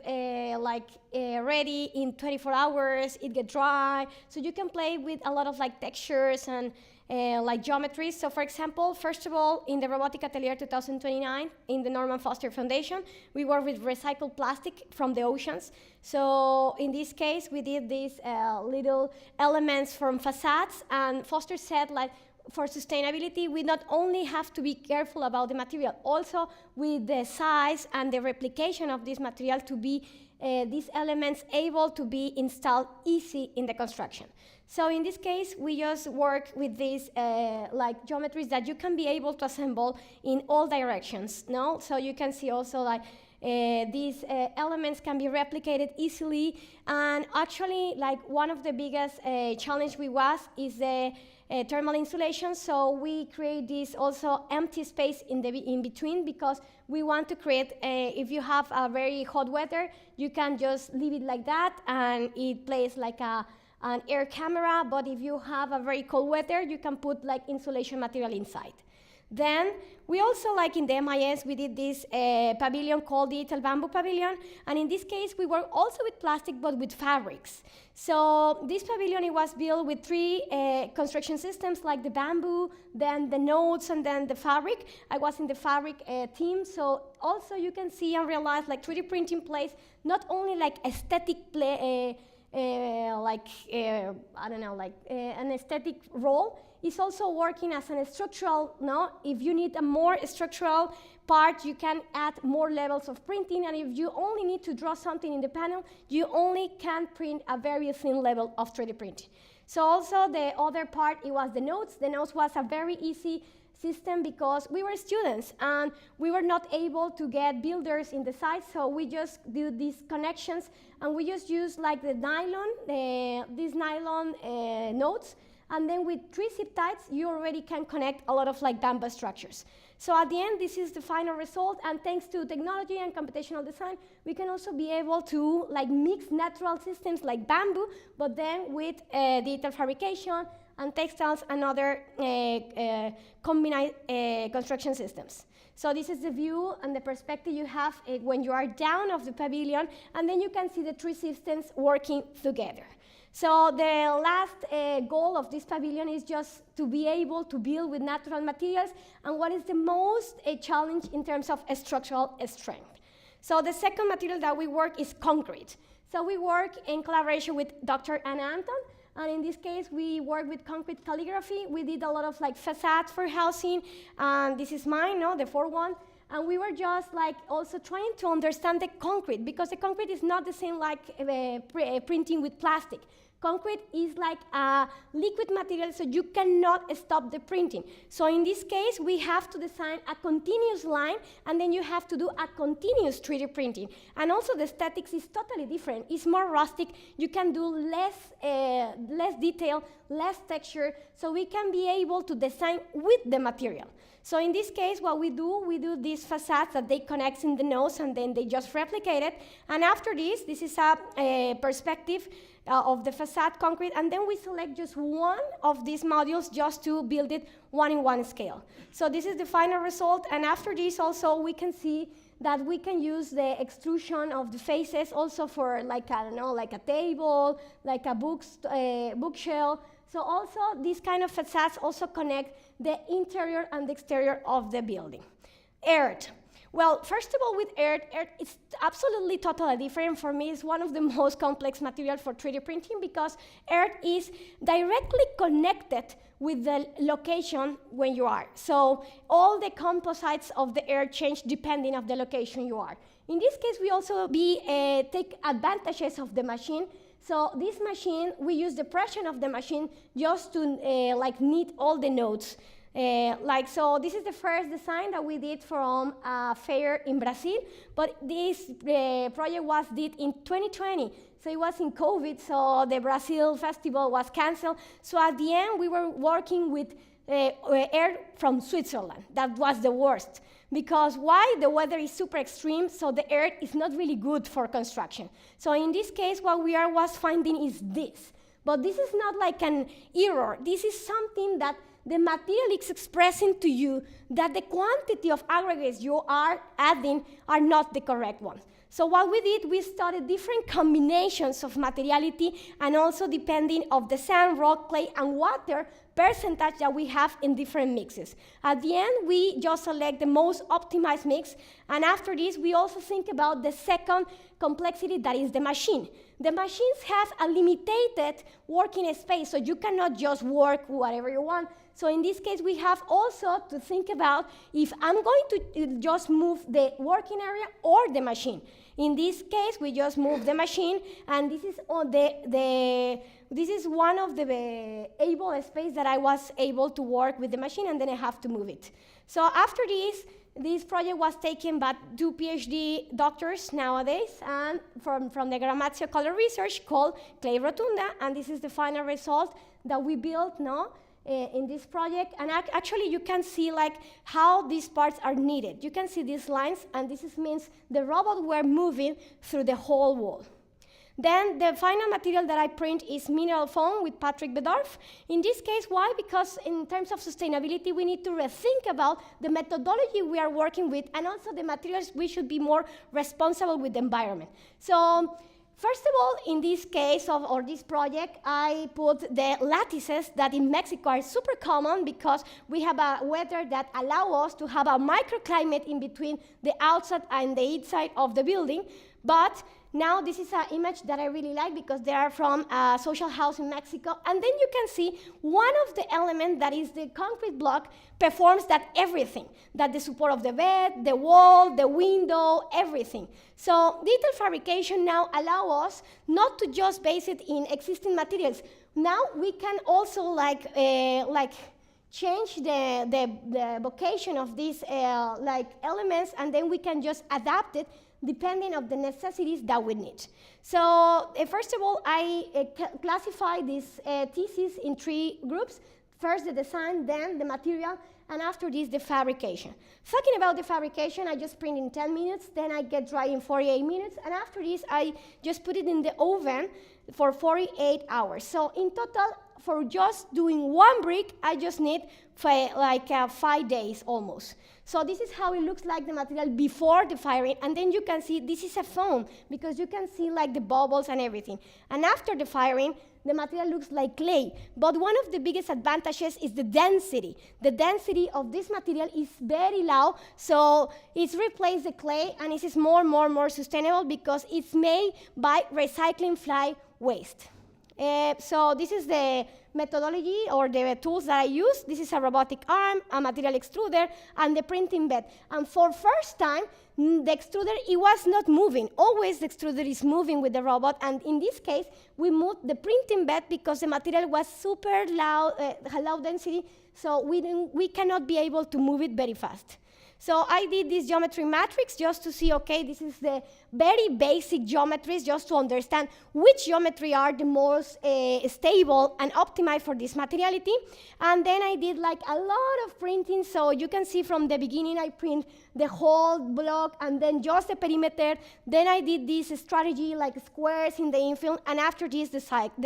ready in 24 hours, it gets dry. So you can play with a lot of textures and geometries. So for example, first of all, in the Robotic Atelier 2029, in the Norman Foster Foundation, we work with recycled plastic from the oceans. So in this case, we did these little elements from facades, and Foster said for sustainability, we not only have to be careful about the material, also with the size and the replication of this material to be these elements able to be installed easy in the construction. So in this case, we just work with these geometries that you can be able to assemble in all directions. No? So you can see also these elements can be replicated easily. And actually, one of the biggest challenge is the thermal insulation. So we create this also empty space in between because we want to create, if you have a very hot weather, you can just leave it like that and it plays like an air camera. But if you have a very cold weather, you can put insulation material inside. Then we also, like in the MIS, we did this pavilion called Digital Bamboo Pavilion. And in this case, we work also with plastic, but with fabrics. So this pavilion, it was built with 3 construction systems, like the bamboo, then the nodes, and then the fabric. I was in the fabric team. So also you can see and realize like 3D printing plays not only like aesthetic I don't know, like an aesthetic role. It's also working as an structural, no? If you need a more structural part, you can add more levels of printing, and if you only need to draw something in the panel, you only can print a very thin level of 3D printing. So also the other part, it was the nodes. The nodes was a very easy system because we were students and we were not able to get builders in the site, so we just do these connections, and we just use like the nylon, these nylon nodes. And then with 3 zip ties, you already can connect a lot of like bamboo structures. So at the end, this is the final result. And thanks to technology and computational design, we can also be able to like mix natural systems like bamboo, but then with digital fabrication and textiles and other combined construction systems. So this is the view and the perspective you have when you are down of the pavilion, and then you can see the 3 systems working together. So the last goal of this pavilion is just to be able to build with natural materials, and what is the most challenge in terms of structural strength. So the second material that we work is concrete. So we work in collaboration with Dr. Anna Anton, and in this case, we work with concrete calligraphy. We did a lot of like facades for housing, and this is mine, no, the 4th one. And we were just like also trying to understand the concrete, because the concrete is not the same like printing with plastic. Concrete is like a liquid material, so you cannot stop the printing. So in this case, we have to design a continuous line, and then you have to do a continuous 3D printing. And also the aesthetics is totally different. It's more rustic. You can do less detail, less texture, so we can be able to design with the material. So in this case, what we do these facades that they connect in the nose, and then they just replicate it. And after this is a perspective of the facade concrete, and then we select just one of these modules just to build it 1-in-1 scale. So this is the final result, and after this also we can see that we can use the extrusion of the faces also for like, I don't know, like a table, like a bookshelf. So also these kind of facades also connect the interior and the exterior of the building. Earth. Well, first of all, with earth is absolutely totally different. For me, it's one of the most complex materials for 3D printing, because earth is directly connected with the location when you are. So all the composites of the earth change depending on the location you are. In this case, we also take advantages of the machine. So this machine, we use the pressure of the machine just to like knead all the nodes. So this is the first design that we did from a fair in Brazil, but this project was did in 2020. So it was in COVID, so the Brazil festival was canceled. So at the end, we were working with air from Switzerland. That was the worst. Because why? The weather is super extreme, so the earth is not really good for construction. So in this case, what we was finding is this. But this is not like an error. This is something that the material is expressing to you that the quantity of aggregates you are adding are not the correct ones. So what we did, we studied different combinations of materiality, and also depending of the sand, rock, clay, and water percentage that we have in different mixes. At the end, we just select the most optimized mix, and after this, we also think about the second complexity, that is the machine. The machines have a limited working space, so you cannot just work whatever you want. So in this case, we have also to think about if I'm going to just move the working area or the machine. In this case, we just move the machine, and this is on this is one of the able space that I was able to work with the machine, and then I have to move it. So after this project was taken by 2 PhD doctors nowadays, and from the Gramazio Color Research, called Clay Rotunda, and this is the final result that we built in this project. And actually you can see like how these parts are needed. You can see these lines, and this means the robot were moving through the whole wall. Then the final material that I print is mineral foam with Patrick Bedorf. In this case, why? Because in terms of sustainability, we need to rethink about the methodology we are working with, and also the materials we should be more responsible with the environment. So first of all, in this case or this project, I put the lattices that in Mexico are super common because we have a weather that allows us to have a microclimate in between the outside and the inside of the building. But now this is an image that I really like because they are from a social house in Mexico. And then you can see one of the elements that is the concrete block performs that everything, that the support of the bed, the wall, the window, everything. So detailed fabrication now allows us not to just base it in existing materials. Now we can also change the vocation of these elements, and then we can just adapt it depending on the necessities that we need. So first of all, I classify this thesis in 3 groups. First the design, then the material, and after this the fabrication. Talking about the fabrication, I just print in 10 minutes, then I get dry in 48 minutes, and after this I just put it in the oven for 48 hours. So in total, for just doing 1 brick, I just need 5 days almost. So this is how it looks like the material before the firing, and then you can see this is a foam because you can see like the bubbles and everything. And after the firing, the material looks like clay. But one of the biggest advantages is the density. The density of this material is very low, so it's replaced the clay, and it is more sustainable because it's made by recycling fly waste. So this is the methodology or the tools that I use. This is a robotic arm, a material extruder, and the printing bed. And for first time, the extruder, it was not moving. Always the extruder is moving with the robot, and in this case, we moved the printing bed because the material was super low density, so we cannot be able to move it very fast. So I did this geometry matrix just to see, okay, this is the very basic geometries, just to understand which geometry are the most stable and optimized for this materiality. And then I did like a lot of printing. So you can see from the beginning, I print the whole block and then just the perimeter. Then I did this strategy like squares in the infill, and after this, the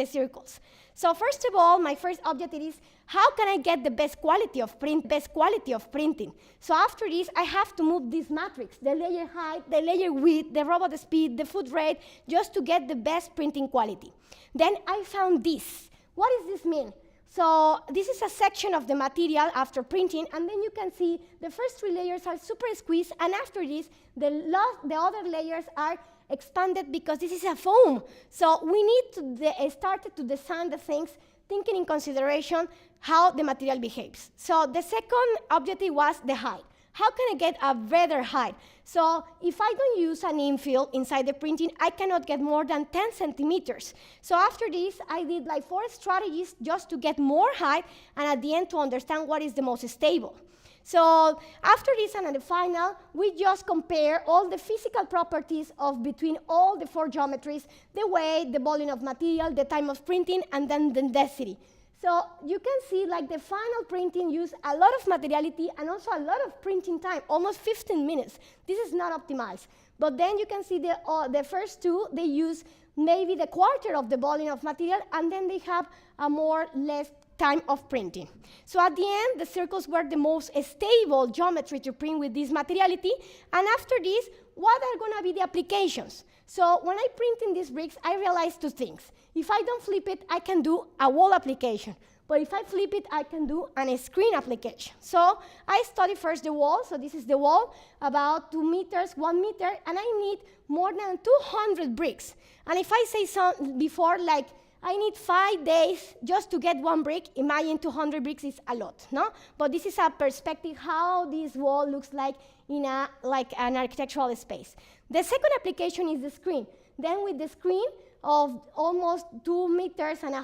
circles. So first of all, my first objective is how can I get the best quality of printing? So after this, I have to move this matrix, the layer height, the layer width, the robot speed, the foot rate, just to get the best printing quality. Then I found this. What does this mean? So this is a section of the material after printing, and then you can see the first 3 layers are super squeezed, and after this, the other layers are expanded because this is a foam. So we need to start to design the things taking in consideration how the material behaves. So the second objective was the height. How can I get a better height? So if I don't use an infill inside the printing, I cannot get more than 10 centimeters. So after this, I did like 4 strategies just to get more height, and at the end to understand what is the most stable. So after this and at the final, we just compare all the physical properties of between all the 4 geometries, the weight, the volume of material, the time of printing, and then the density. So you can see like the final printing used a lot of materiality and also a lot of printing time, almost 15 minutes. This is not optimized. But then you can see the first 2, they use maybe the quarter of the volume of material, and then they have a more less time of printing. So at the end, the circles were the most stable geometry to print with this materiality. And after this, what are going to be the applications? So when I print in these bricks, I realized 2 things. If I don't flip it, I can do a wall application. But if I flip it, I can do a screen application. So I studied first the wall. So this is the wall, about 2 meters, 1 meter, and I need more than 200 bricks. And if I say before, like, I need 5 days just to get 1 brick. Imagine 200 bricks is a lot, no? But this is a perspective how this wall looks like in an architectural space. The second application is the screen. Then with the screen of almost 2.5 meters and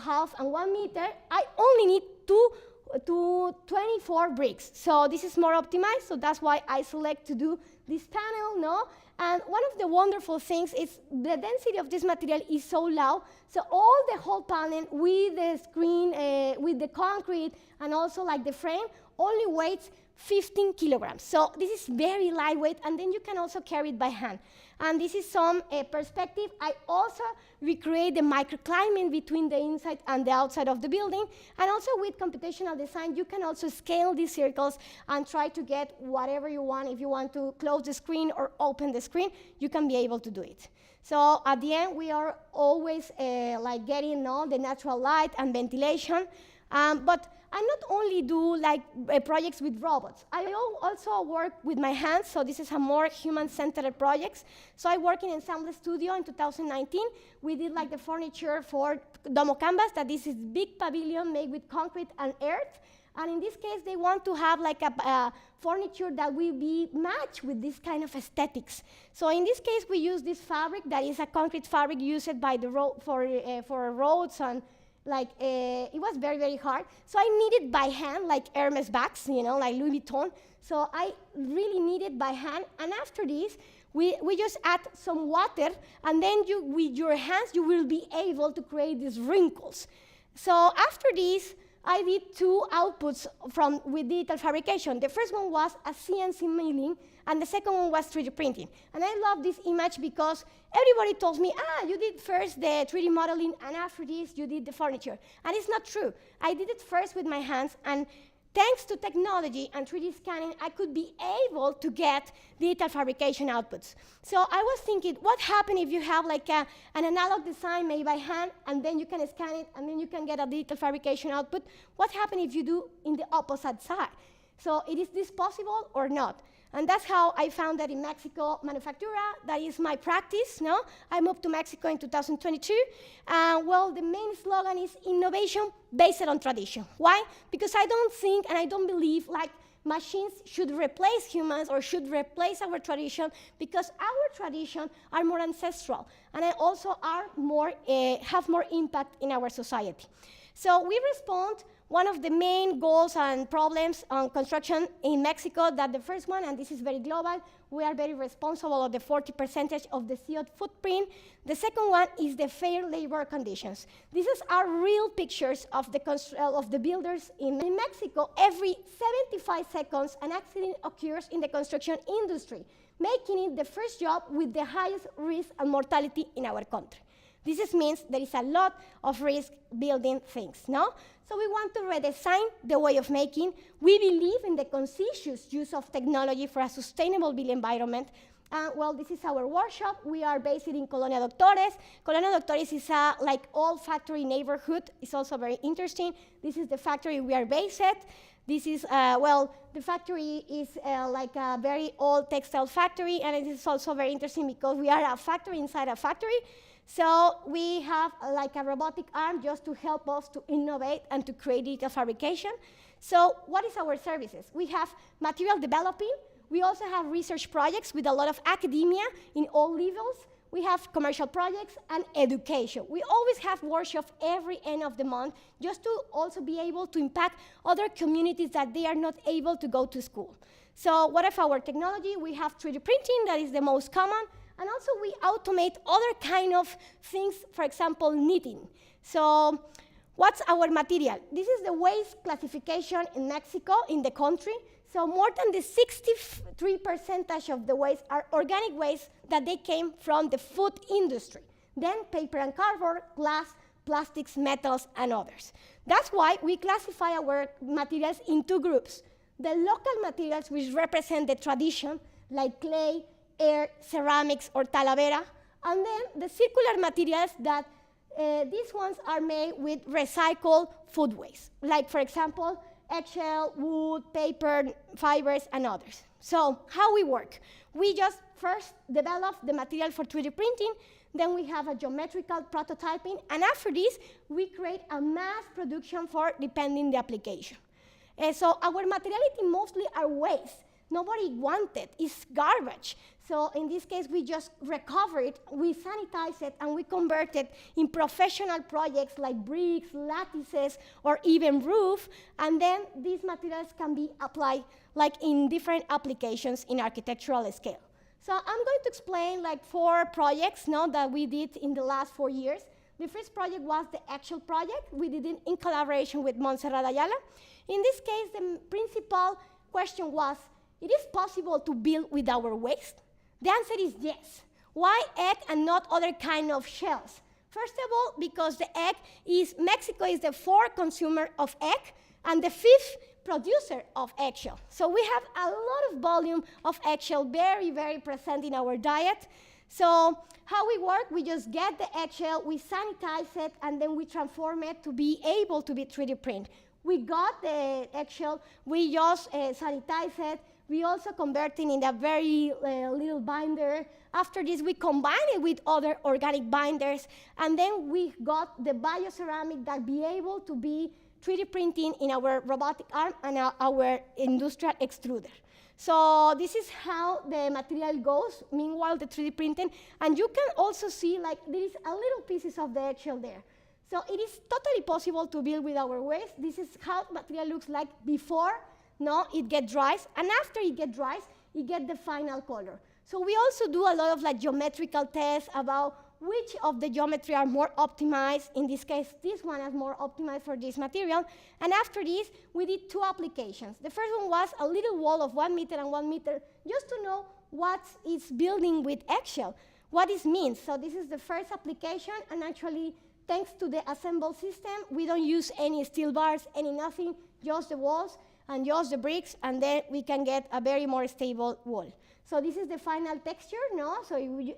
1 meter, I only need 24 bricks. So this is more optimized, so that's why I select to do this panel, no? And one of the wonderful things is the density of this material is so low, so all the whole panel with the screen, with the concrete, and also like the frame, only weighs 15 kilograms. So this is very lightweight, and then you can also carry it by hand. And this is some perspective. I also recreate the microclimate between the inside and the outside of the building. And also with computational design, you can also scale these circles and try to get whatever you want. If you want to close the screen or open the screen, you can be able to do it. So at the end, we are always like getting all the natural light and ventilation. But I not only do like projects with robots, I also work with my hands, so this is a more human-centered projects. So I work in Ensemble Studio in 2019. We did like the furniture for Domo Canvas, that this is big pavilion made with concrete and earth. And in this case, they want to have like a furniture that will be matched with this kind of aesthetics. So in this case, we use this fabric that is a concrete fabric used by the for roads, and like it was very, very hard. So I knit it by hand, like Hermes bags, you know, like Louis Vuitton. So I really knit it by hand. And after this, we just add some water, and then with your hands, you will be able to create these wrinkles. So after this, I did 2 outputs with digital fabrication. The first one was a CNC milling, and the second one was 3D printing. And I love this image because everybody tells me, you did first the 3D modeling, and after this, you did the furniture. And it's not true. I did it first with my hands, and thanks to technology and 3D scanning, I could be able to get digital fabrication outputs. So I was thinking, what happens if you have like an analog design made by hand, and then you can scan it, and then you can get a digital fabrication output? What happens if you do in the opposite side? So is this possible or not? And that's how I found that in Mexico, Manufactura, that is my practice, no? I moved to Mexico in 2022. Well, the main slogan is innovation based on tradition. Why? Because I don't think and I don't believe like machines should replace humans or should replace our tradition, because our traditions are more ancestral, and also are more, have more impact in our society. So we respond. One of the main goals and problems on construction in Mexico, that the first one, and this is very global, we are very responsible of the 40% of the CO2 footprint. The second one is the fair labor conditions. These are real pictures of the builders in Mexico. Every 75 seconds, an accident occurs in the construction industry, making it the first job with the highest risk and mortality in our country. This means there is a lot of risk building things, no? So we want to redesign the way of making. We believe in the conscious use of technology for a sustainable built environment. Well, this is our workshop. We are based in Colonia Doctores. Colonia Doctores is a like old factory neighborhood. It's also very interesting. This is the factory we are based at. This is, well, the factory is like a very old textile factory, and it is also very interesting because we are a factory inside a factory. So we have like a robotic arm just to help us to innovate and to create digital fabrication. So what is our services? We have material developing. We also have research projects with a lot of academia in all levels. We have commercial projects and education. We always have workshops every end of the month just to also be able to impact other communities that they are not able to go to school. So what of our technology? We have 3D printing, that is the most common. And also we automate other kind of things, for example, knitting. So what's our material? This is the waste classification in Mexico, in the country. So more than the 63% of the waste are organic waste that they came from the food industry. Then paper and cardboard, glass, plastics, metals, and others. That's why we classify our materials in 2 groups. The local materials, which represent the tradition, like clay, air, ceramics, or talavera, and then the circular materials that these ones are made with recycled food waste, like, for example, eggshell, wood, paper, fibers, and others. So how we work? We just first develop the material for 3D printing, then we have a geometrical prototyping, and after this, we create a mass production for depending the application. So our materiality mostly are waste. Nobody wanted, it's garbage. So in this case, we just recover it, we sanitize it, and we convert it in professional projects like bricks, lattices, or even roof, and then these materials can be applied like in different applications in architectural scale. So I'm going to explain like 4 projects that we did in the last 4 years. The first project was the actual project. We did it in collaboration with Montserrat Ayala. In this case, the principal question was, it is possible to build with our waste? The answer is yes. Why egg and not other kind of shells? First of all, because Mexico is the 4th consumer of egg and the 5th producer of eggshell. So we have a lot of volume of eggshell very, very present in our diet. So how we work, we just get the eggshell, we sanitize it, and then we transform it to be able to be 3D printed. We got the eggshell, we just sanitize it, we also convert it in a very little binder. After this, we combine it with other organic binders, and then we got the bioceramic that be able to be 3D printing in our robotic arm and our industrial extruder. So this is how the material goes, meanwhile the 3D printing. And you can also see like there is a little pieces of the eggshell there. So it is totally possible to build with our waste. This is how material looks like before it gets dries. And after it gets dries, you get the final color. So we also do a lot of like geometrical tests about which of the geometry are more optimized. In this case, this one is more optimized for this material. And after this, we did 2 applications. The first one was a little wall of 1 meter and 1 meter, just to know what is building with eggshell, what it means. So this is the first application, and actually, thanks to the assembled system, we don't use any steel bars, any nothing, just the walls and just the bricks, and then we can get a very more stable wall. So this is the final texture, So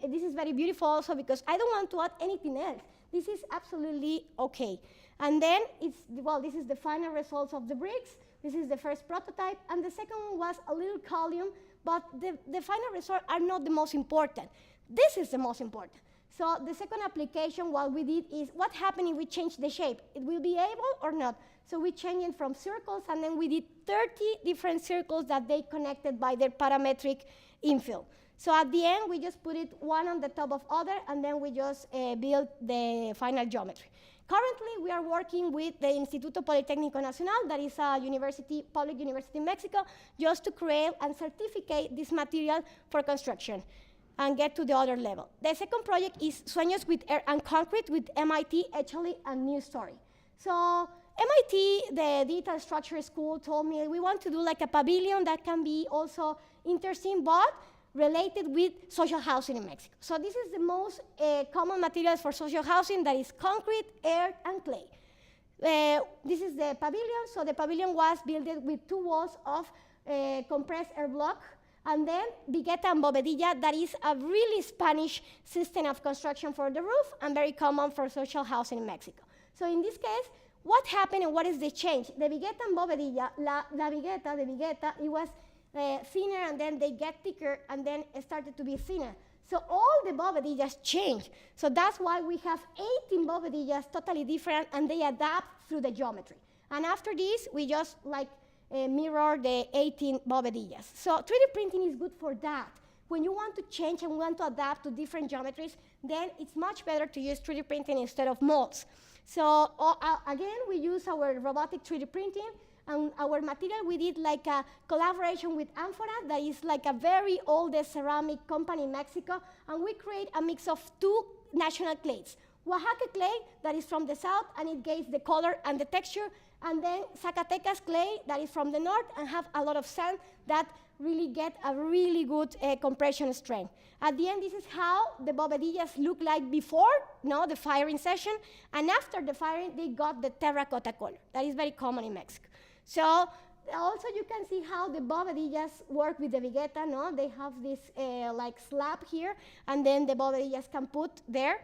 this is very beautiful also because I don't want to add anything else. This is absolutely okay. And then this is the final results of the bricks. This is the first prototype. And the second one was a little column, but the final results are not the most important. This is the most important. So the second application, what we did is, what happened if we change the shape? It will be able or not? So we changed it from circles, and then we did 30 different circles that they connected by their parametric infill. So at the end, we just put it one on the top of other, and then we just build the final geometry. Currently, we are working with the Instituto Politécnico Nacional, that is a public university in Mexico, just to create and certificate this material for construction and get to the other level. The second project is Sueños with Air and Concrete with MIT, Ecological, and New Story. So MIT, the Digital Structure School, told me we want to do like a pavilion that can be also interesting, but related with social housing in Mexico. So this is the most common materials for social housing, that is concrete, air, and clay. This is the pavilion. So the pavilion was built with 2 walls of compressed air block, and then vigueta and bovedilla, that is a really Spanish system of construction for the roof and very common for social housing in Mexico. So in this case, what happened and what is the change? The vigueta and bovedilla, the vigueta, it was thinner, and then they get thicker, and then it started to be thinner. So all the bovedillas change. So that's why we have 18 bovedillas, totally different, and they adapt through the geometry. And after this, we just mirror the 18 bovedillas. So 3D printing is good for that. When you want to change and want to adapt to different geometries, then it's much better to use 3D printing instead of molds. So again, we use our robotic 3D printing, and our material, we did like a collaboration with Amphora, that is like a very oldest ceramic company in Mexico, and we create a mix of 2 national clays. Oaxaca clay, that is from the south, and it gives the color and the texture, and then Zacatecas clay, that is from the north, and have a lot of sand that really get a really good compression strength. At the end, this is how the bovedillas look like before, the firing session, and after the firing, they got the terracotta color. That is very common in Mexico. So also you can see how the bovedillas work with the vigueta, They have this like slab here, and then the bovedillas can put there.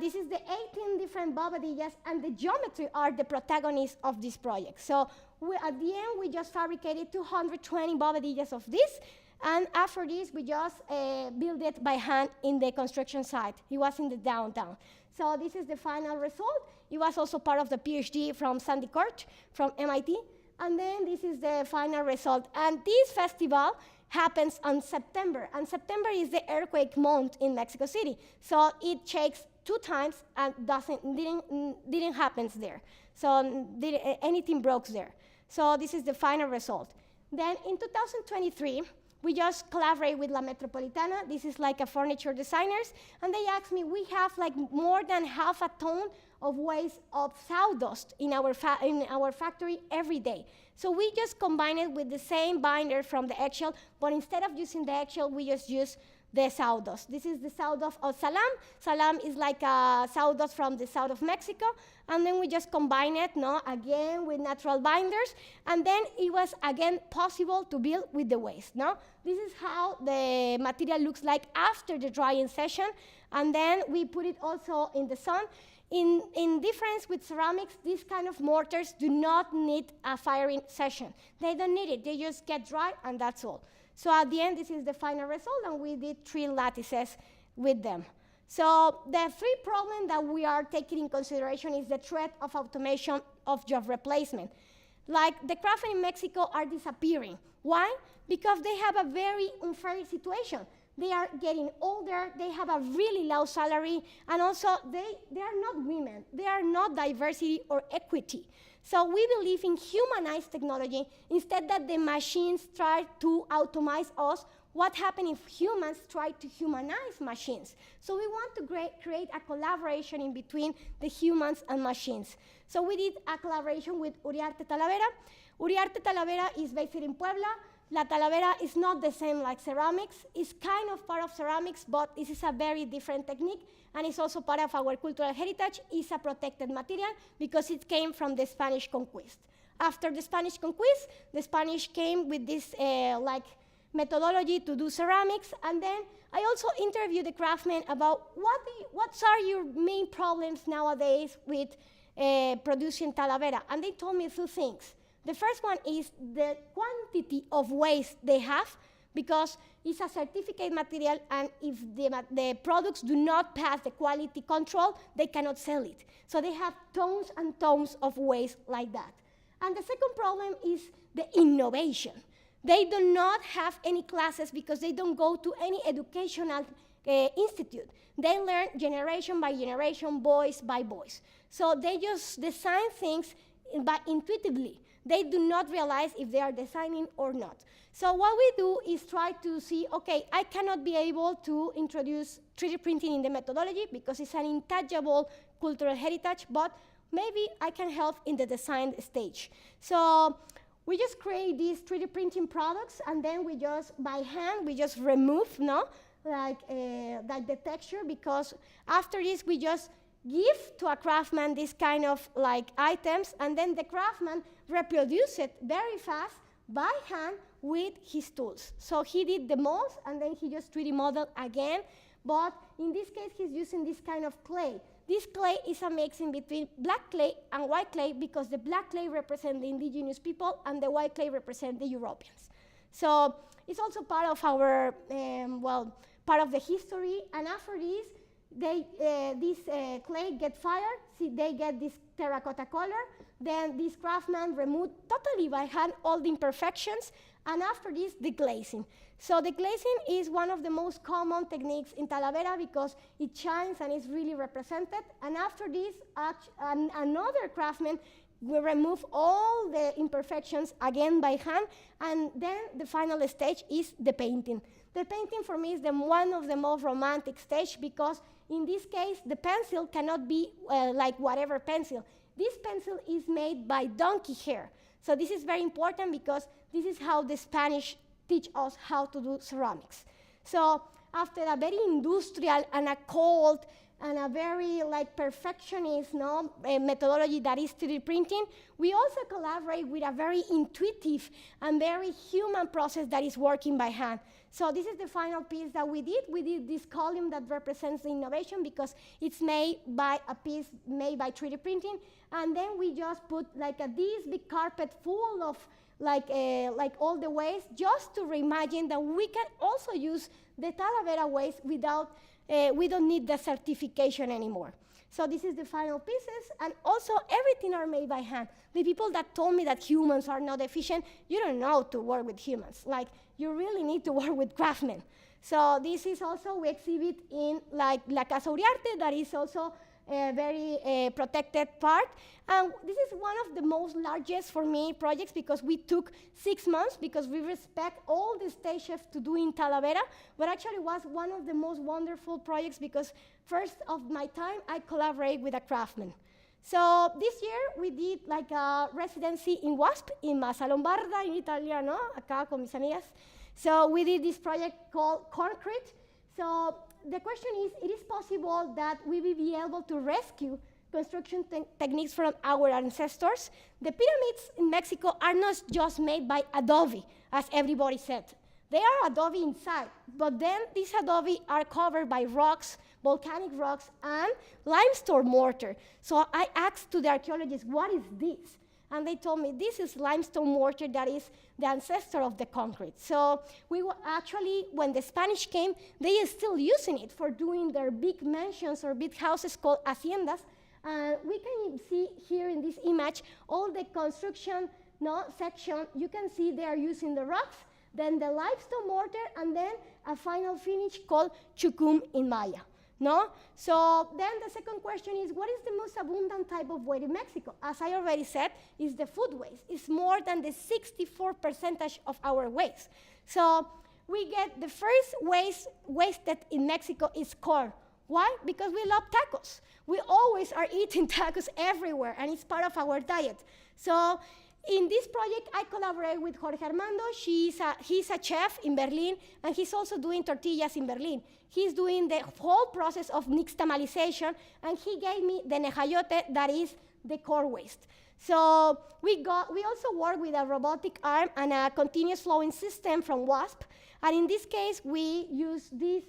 This is the 18 different bovedillas, and the geometry are the protagonists of this project. So at the end, we just fabricated 220 bovedillas of this, and after this, we just built it by hand in the construction site. It was in the downtown. So this is the final result. It was also part of the PhD from Sandy Kurt from MIT. And then this is the final result. And this festival happens on September. And September is the earthquake month in Mexico City. So it shakes 2 times and didn't happen there. So anything broke there. So this is the final result. Then in 2023, we just collaborate with La Metropolitana. This is like a furniture designers. And they asked me, we have like more than half a ton of waste of sawdust in our factory every day. So we just combine it with the same binder from the eggshell, but instead of using the eggshell, we just use the sawdust. This is the sawdust of salam. Salam is like a sawdust from the south of Mexico, and then we just combine it, again with natural binders, and then it was again possible to build with the waste. This is how the material looks like after the drying session, and then we put it also in the sun. In difference with ceramics, these kind of mortars do not need a firing session. They don't need it. They just get dry, and that's all. So at the end, this is the final result, and we did 3 lattices with them. So the 3 problems that we are taking in consideration is the threat of automation of job replacement. Like the craftsmen in Mexico are disappearing. Why? Because they have a very unfair situation. They are getting older, they have a really low salary, and also they are not women. They are not diversity or equity. So we believe in humanized technology instead that the machines try to automate us. What happens if humans try to humanize machines? So we want to create a collaboration in between the humans and machines. So we did a collaboration with Uriarte Talavera. Uriarte Talavera is based in Puebla. La Talavera is not the same like ceramics. It's kind of part of ceramics, but this is a very different technique, and it's also part of our cultural heritage. It's a protected material because it came from the Spanish conquest. After the Spanish conquest, the Spanish came with this methodology to do ceramics, and then I also interviewed the craftsmen about what are your main problems nowadays with producing Talavera, and they told me 2 things. The first one is the quantity of waste they have, because it's a certificate material, and if the products do not pass the quality control, they cannot sell it. So they have tons and tons of waste like that. And the second problem is the innovation. They do not have any classes because they don't go to any educational institute. They learn generation by generation, voice by voice. So they just design things intuitively. They do not realize if they are designing or not. So what we do is try to see, okay, I cannot be able to introduce 3D printing in the methodology because it's an intangible cultural heritage, but maybe I can help in the design stage. So we just create these 3D printing products, and then we just, by hand, we just remove, like the texture, because after this, we just give to a craftsman this kind of items, and then the craftsman reproduce it very fast by hand with his tools. So he did the molds, and then he just 3D modeled again, but in this case, he's using this kind of clay. This clay is a mixing between black clay and white clay, because the black clay represents the indigenous people, and the white clay represents the Europeans. So it's also part of our, part of the history, and after this, this clay get fired, they get this terracotta color, then this craftsman removed totally by hand all the imperfections, and after this, the glazing. So the glazing is one of the most common techniques in Talavera because it shines and is really represented, and after this, another craftsman will remove all the imperfections again by hand, and then the final stage is the painting. The painting for me is one of the most romantic stages, because in this case, the pencil cannot be like whatever pencil. This pencil is made by donkey hair. So this is very important because this is how the Spanish teach us how to do ceramics. So after a very industrial and a cold and a very perfectionist methodology that is 3D printing, we also collaborate with a very intuitive and very human process that is working by hand. So this is the final piece that we did. We did this column that represents the innovation because it's made by a piece made by 3D printing, and then we just put this big carpet full of all the waste, just to reimagine that we can also use the Talavera waste without we don't need the certification anymore. So this is the final pieces, and also everything are made by hand. The people that told me that humans are not efficient, you don't know to work with humans. You really need to work with craftsmen. So this is also, we exhibit in La Casa Uriarte, that is also a very protected part. And this is one of the most largest, for me, projects, because we took 6 months, because we respect all the stage chefs to do in Talavera, but actually was one of the most wonderful projects, because first of my time, I collaborate with a craftsman. So this year we did like a residency in WASP in Massa Lombarda in Italia, no? Acá con mis amigas. So we did this project called Concrete. So the question is, it is possible that we will be able to rescue construction techniques from our ancestors. The pyramids in Mexico are not just made by adobe, as everybody said. They are adobe inside, but then these adobe are covered by rocks, volcanic rocks, and limestone mortar. So I asked to the archaeologists, what is this? And they told me, this is limestone mortar that is the ancestor of the concrete. So we were actually, when the Spanish came, they are still using it for doing their big mansions or big houses called haciendas. We can see here in this image all the construction section. You can see they are using the rocks, then the limestone mortar, and then a final finish called chucum in Maya. No? So then the second question is, what is the most abundant type of waste in Mexico? As I already said, is the food waste. It's more than the 64% of our waste. So we get the first waste wasted in Mexico is corn. Why? Because we love tacos. We always are eating tacos everywhere, and it's part of our diet. So in this project, I collaborate with Jorge Armando. He's a chef in Berlin, and he's also doing tortillas in Berlin. He's doing the whole process of nixtamalization, and he gave me the nejayote, that is the core waste. So we also work with a robotic arm and a continuous flowing system from WASP. And in this case, we use these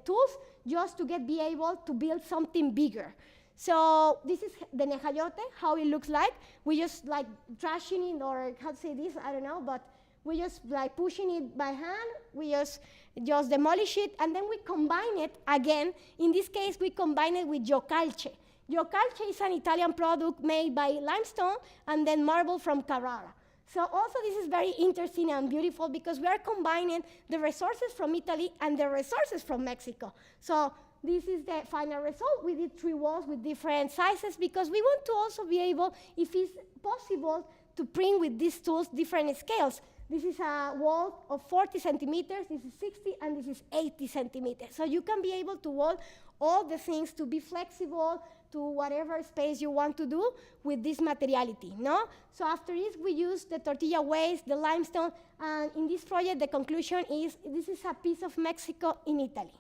tools just to be able to build something bigger. So this is the nejayote, how it looks like. We just like trashing it, or how to say this, I don't know, but we just like pushing it by hand. We just demolish it, and then we combine it again. In this case, we combine it with Yocalce. Yocalce is an Italian product made by limestone and then marble from Carrara. So also this is very interesting and beautiful because we are combining the resources from Italy and the resources from Mexico. So this is the final result. We did 3 walls with different sizes because we want to also be able, if it's possible, to print with these tools different scales. This is a wall of 40 centimeters, this is 60, and this is 80 centimeters. So you can be able to wall all the things to be flexible to whatever space you want to do with this materiality, no? So after this, we use the tortilla waste, the limestone, and in this project, the conclusion is this is a piece of Mexico in Italy.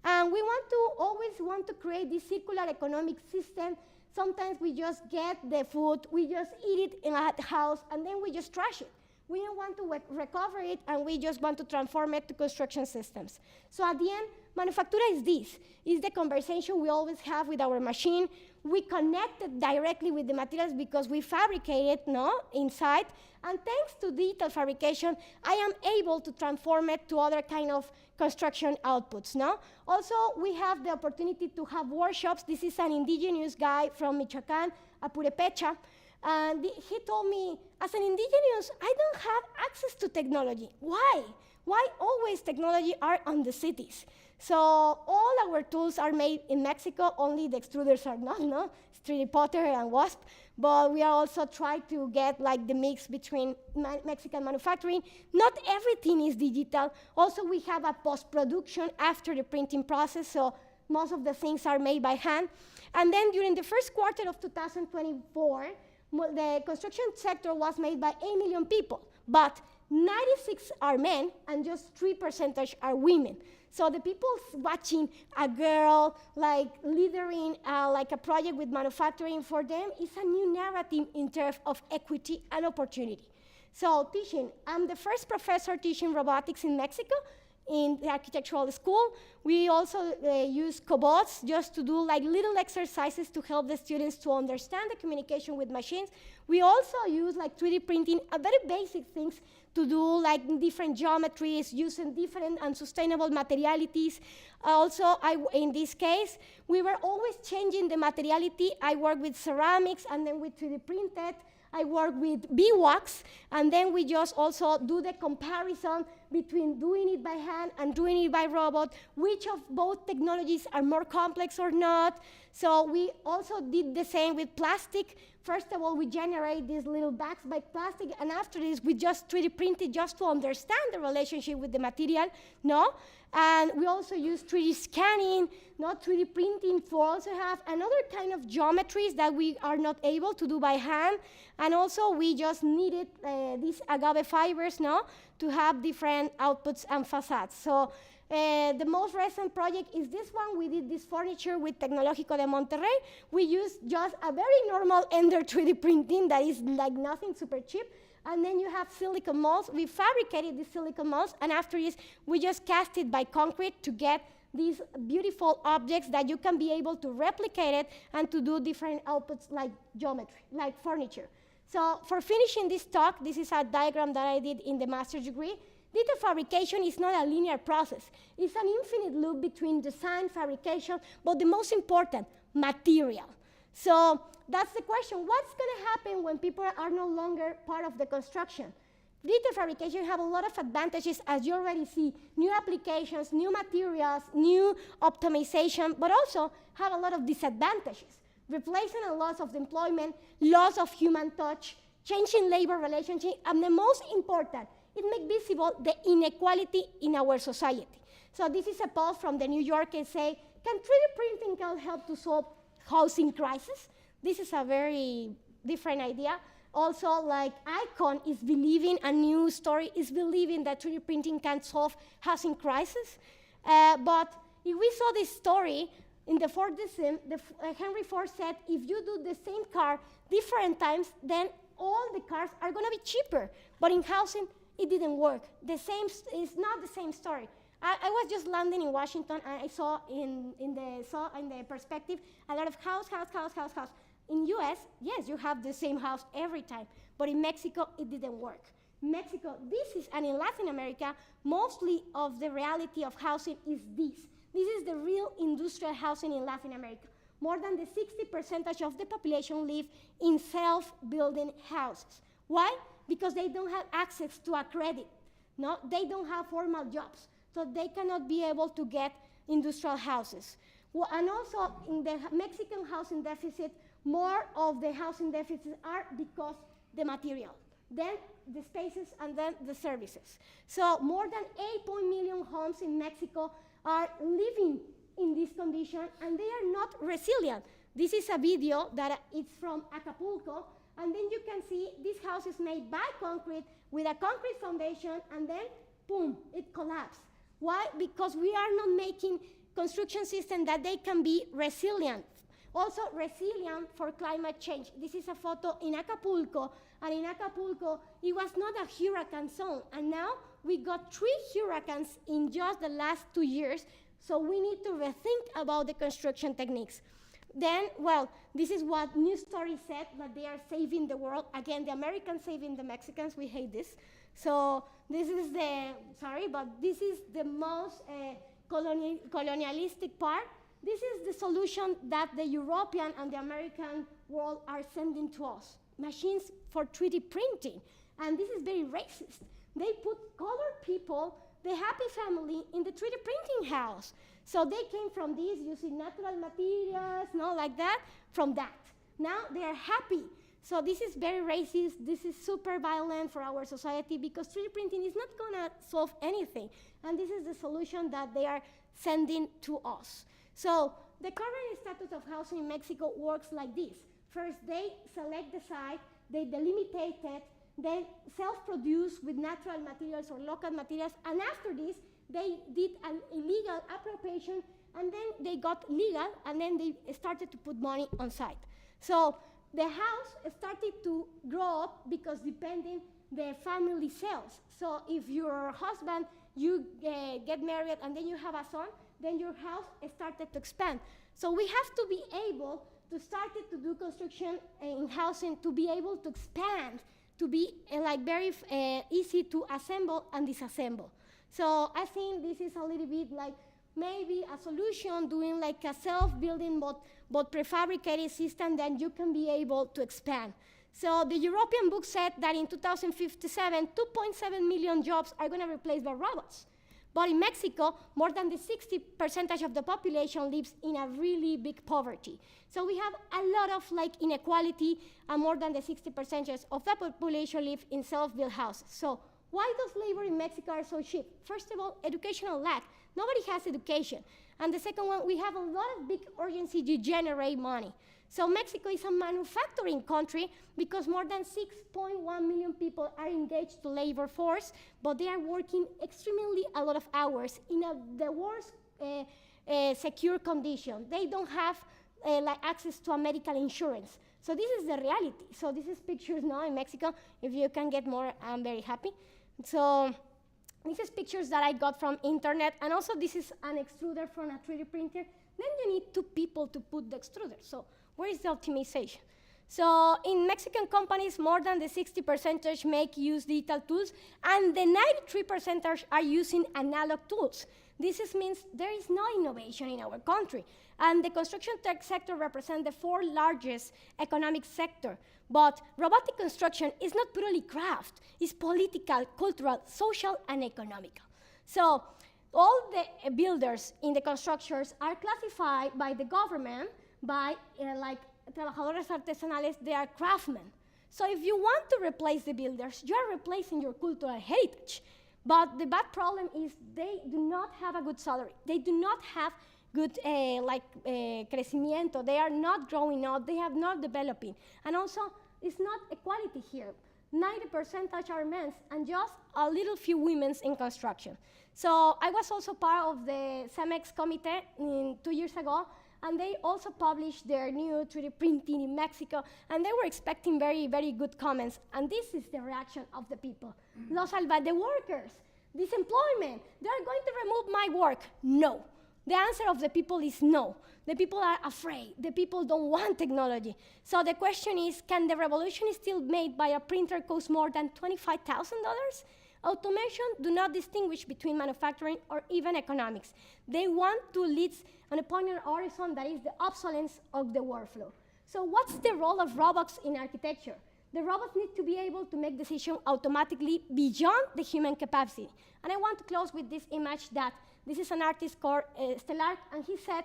And we always want to create this circular economic system. Sometimes we just get the food, we just eat it in a house, and then we just trash it. We don't want to recover it, and we just want to transform it to construction systems. So at the end, Manufactura is this. It's the conversation we always have with our machine. We connect it directly with the materials because we fabricate it inside. And thanks to digital fabrication, I am able to transform it to other kind of construction outputs. Also, we have the opportunity to have workshops. This is an indigenous guy from Michoacán, Apurepecha. And he told me, as an indigenous, I don't have access to technology. Why? Why always technology are on the cities? So all our tools are made in Mexico, only the extruders are not, It's 3D Potter and WASP, but we are also trying to get like the mix between Mexican manufacturing. Not everything is digital. Also, we have a post-production after the printing process, so most of the things are made by hand. And then during the first quarter of 2024, the construction sector was made by 8 million people, but 96 are men and just 3% are women. So the people watching a girl like leading like a project with manufacturing, for them is a new narrative in terms of equity and opportunity. So teaching, I'm the first professor teaching robotics in Mexico in the architectural school. We also use cobots just to do like little exercises to help the students to understand the communication with machines. We also use like 3D printing, very basic things to do like different geometries, using different and sustainable materialities. Also, in this case, we were always changing the materiality. I work with ceramics and then with 3D printed. I work with beeswax, and then we just also do the comparison between doing it by hand and doing it by robot, which of both technologies are more complex or not. So we also did the same with plastic. First of all, we generate these little bags by plastic, and after this, we just 3D printed just to understand the relationship with the material, no? And we also use 3D scanning, not 3D printing, for also have another kind of geometries that we are not able to do by hand. And also, we just needed these agave fibers, no, to have different outputs and facades. So the most recent project is this one. We did this furniture with Ecological de Monterrey. We used just a very normal Ender 3D printing that is like nothing super cheap. And then you have silicon molds. We fabricated these silicon molds, and after this, we just cast it by concrete to get these beautiful objects that you can be able to replicate it and to do different outputs like geometry, like furniture. So for finishing this talk, this is a diagram that I did in the master's degree. Data fabrication is not a linear process. It's an infinite loop between design, fabrication, but the most important, material. So that's the question. What's going to happen when people are no longer part of the construction? Data fabrication have a lot of advantages, as you already see. New applications, new materials, new optimization, but also have a lot of disadvantages. Replacing a loss of employment, loss of human touch, changing labor relationship, and the most important, it makes visible the inequality in our society. So this is a poll from the New Yorker say, can 3D printing help to solve housing crisis? This is a very different idea. Also, like Icon is believing, a new story is believing that 3D printing can solve housing crisis. But if we saw this story in the Ford Sim, Henry Ford said, if you do the same car different times, then all the cars are going to be cheaper. But in housing, it didn't work. It's not the same story. I was just landing in Washington, and I saw in the perspective a lot of house. In US, yes, you have the same house every time, but in Mexico, it didn't work. Mexico, and in Latin America, mostly of the reality of housing is this. This is the real industrial housing in Latin America. More than the 60% of the population live in self-building houses. Why? Because they don't have access to a credit. No, they don't have formal jobs, so they cannot be able to get industrial houses. Well, and also, in the Mexican housing deficit, more of the housing deficits are because the material, then the spaces, and then the services. So more than 8 million homes in Mexico are living in this condition, and they are not resilient. This is a video that it's from Acapulco, and then you can see this house is made by concrete with a concrete foundation, and then, boom, it collapsed. Why? Because we are not making construction systems that they can be resilient. Also resilient for climate change. This is a photo in Acapulco, and in Acapulco, it was not a hurricane zone, and now we got 3 hurricanes in just the last 2 years, so we need to rethink about the construction techniques. Then, well, this is what News Story said, that they are saving the world. Again, the Americans saving the Mexicans, we hate this. So this is this is the most colonialistic part. This is the solution that the European and the American world are sending to us. Machines for 3D printing. And this is very racist. They put colored people, the happy family, in the 3D printing house. So they came from this using natural materials, like that, from that. Now they are happy. So this is very racist. This is super violent for our society because 3D printing is not going to solve anything. And this is the solution that they are sending to us. So the current status of housing in Mexico works like this. First, they select the site, they delimitate it, they self-produce with natural materials or local materials, and after this, they did an illegal appropriation, and then they got legal, and then they started to put money on site. So the house started to grow up because depending the family cells. So if your husband, you get married, and then you have a son, then your house started to expand. So we have to be able to start to do construction in housing to be able to expand, to be very easy to assemble and disassemble. So I think this is a little bit like maybe a solution, doing like a self-building but prefabricated system that you can be able to expand. So the European book said that in 2057, 2.7 million jobs are going to be replaced by robots. But in Mexico, more than the 60% of the population lives in a really big poverty. So we have a lot of inequality, and more than the 60% of the population live in self-built houses. So why does labor in Mexico are so cheap? First of all, educational lack. Nobody has education. And the second one, we have a lot of big urgency to generate money. So Mexico is a manufacturing country because more than 6.1 million people are engaged to labor force, but they are working extremely a lot of hours in the worst secure condition. They don't have access to a medical insurance. So this is the reality. So this is pictures now in Mexico. If you can get more, I'm very happy. So this is pictures that I got from internet, and also this is an extruder from a 3D printer. Then you need 2 people to put the extruder. So where is the optimization? So in Mexican companies, more than the 60% make use digital tools, and the 93% are using analog tools. This means there is no innovation in our country. And the construction tech sector represents the 4th largest economic sector. But robotic construction is not purely craft. It's political, cultural, social, and economical. So all the builders in the constructions are classified by the government by trabajadores artesanales. They are craftsmen. So if you want to replace the builders, you're replacing your cultural heritage. But the bad problem is they do not have a good salary. They do not have good crecimiento. They are not growing up. They have not developing. And also, it's not equality here. 90% are men and just a little few women in construction. So I was also part of the CEMEX committee 2 years ago, and they also published their new 3D printing in Mexico, and they were expecting very, very good comments. And this is the reaction of the people. The workers, disemployment, they're going to remove my work. No. The answer of the people is no. The people are afraid. The people don't want technology. So the question is, can the revolution still made by a printer cost more than $25,000? Automation do not distinguish between manufacturing or even economics. They want to lead on a point on horizon that is the obsolescence of the workflow. So what's the role of robots in architecture? The robots need to be able to make decisions automatically beyond the human capacity. And I want to close with this image that this is an artist called Stellar, and he said,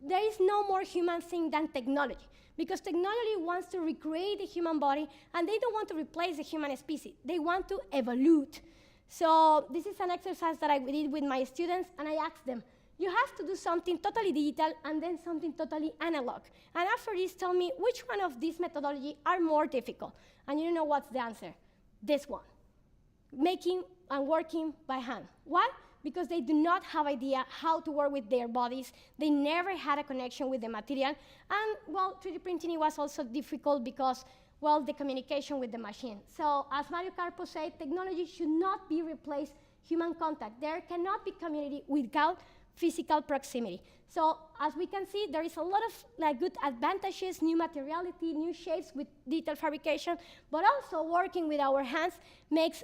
there is no more human thing than technology, because technology wants to recreate the human body, and they don't want to replace the human species. They want to evolve. So this is an exercise that I did with my students, and I asked them, you have to do something totally digital and then something totally analog. And after this, tell me which one of these methodologies are more difficult. And you know what's the answer? This one, making and working by hand. Why? Because they do not have idea how to work with their bodies. They never had a connection with the material. And, well, 3D printing was also difficult because, well, the communication with the machine. So, as Mario Carpo said, technology should not be replaced human contact. There cannot be community without physical proximity. So, as we can see, there is a lot of good advantages, new materiality, new shapes with digital fabrication, but also working with our hands makes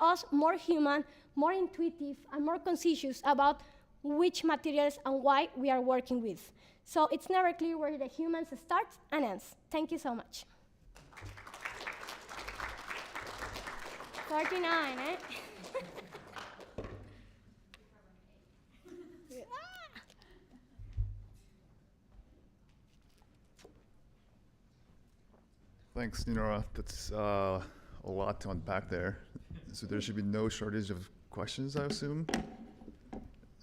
us more human, more intuitive, and more conscious about which materials and why we are working with. So it's never clear where the humans start and ends. Thank you so much. 39, eh? Thanks, Dinora. That's a lot to unpack there. So there should be no shortage of questions, I assume.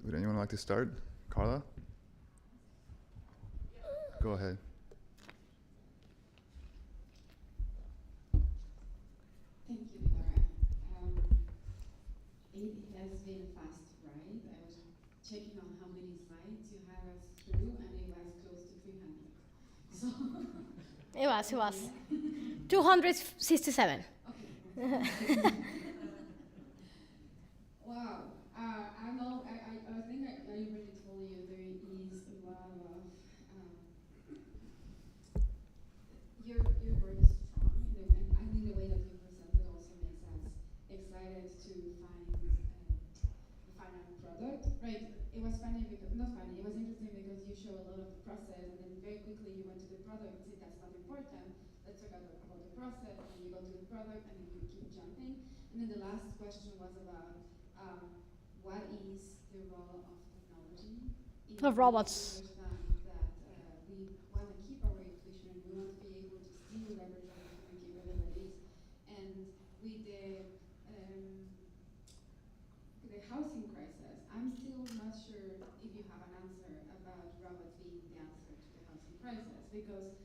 Would anyone like to start? Carla? Go ahead. Thank you, Dinora. It has been a fast ride. I was checking on how many slides you have us through, and it was close to 300. So It was. 267. Okay. Wow. I know, I think I already told you there is a lot of, your work is strong, and I think the way that you present it also makes us excited to find a final product. Right, it was funny, because, not funny, it was interesting because you show a lot of the process, and then very quickly you went to the product and said that's not important. let's talk about the process, and you go to the product, and then you keep jumping. And then the last question was about what is the role of technology in Of robots. understand that we want to keep our intuition and we want to be able to still leverage our human capabilities. And with the housing crisis, I'm still not sure if you have an answer about robots being the answer to the housing crisis, because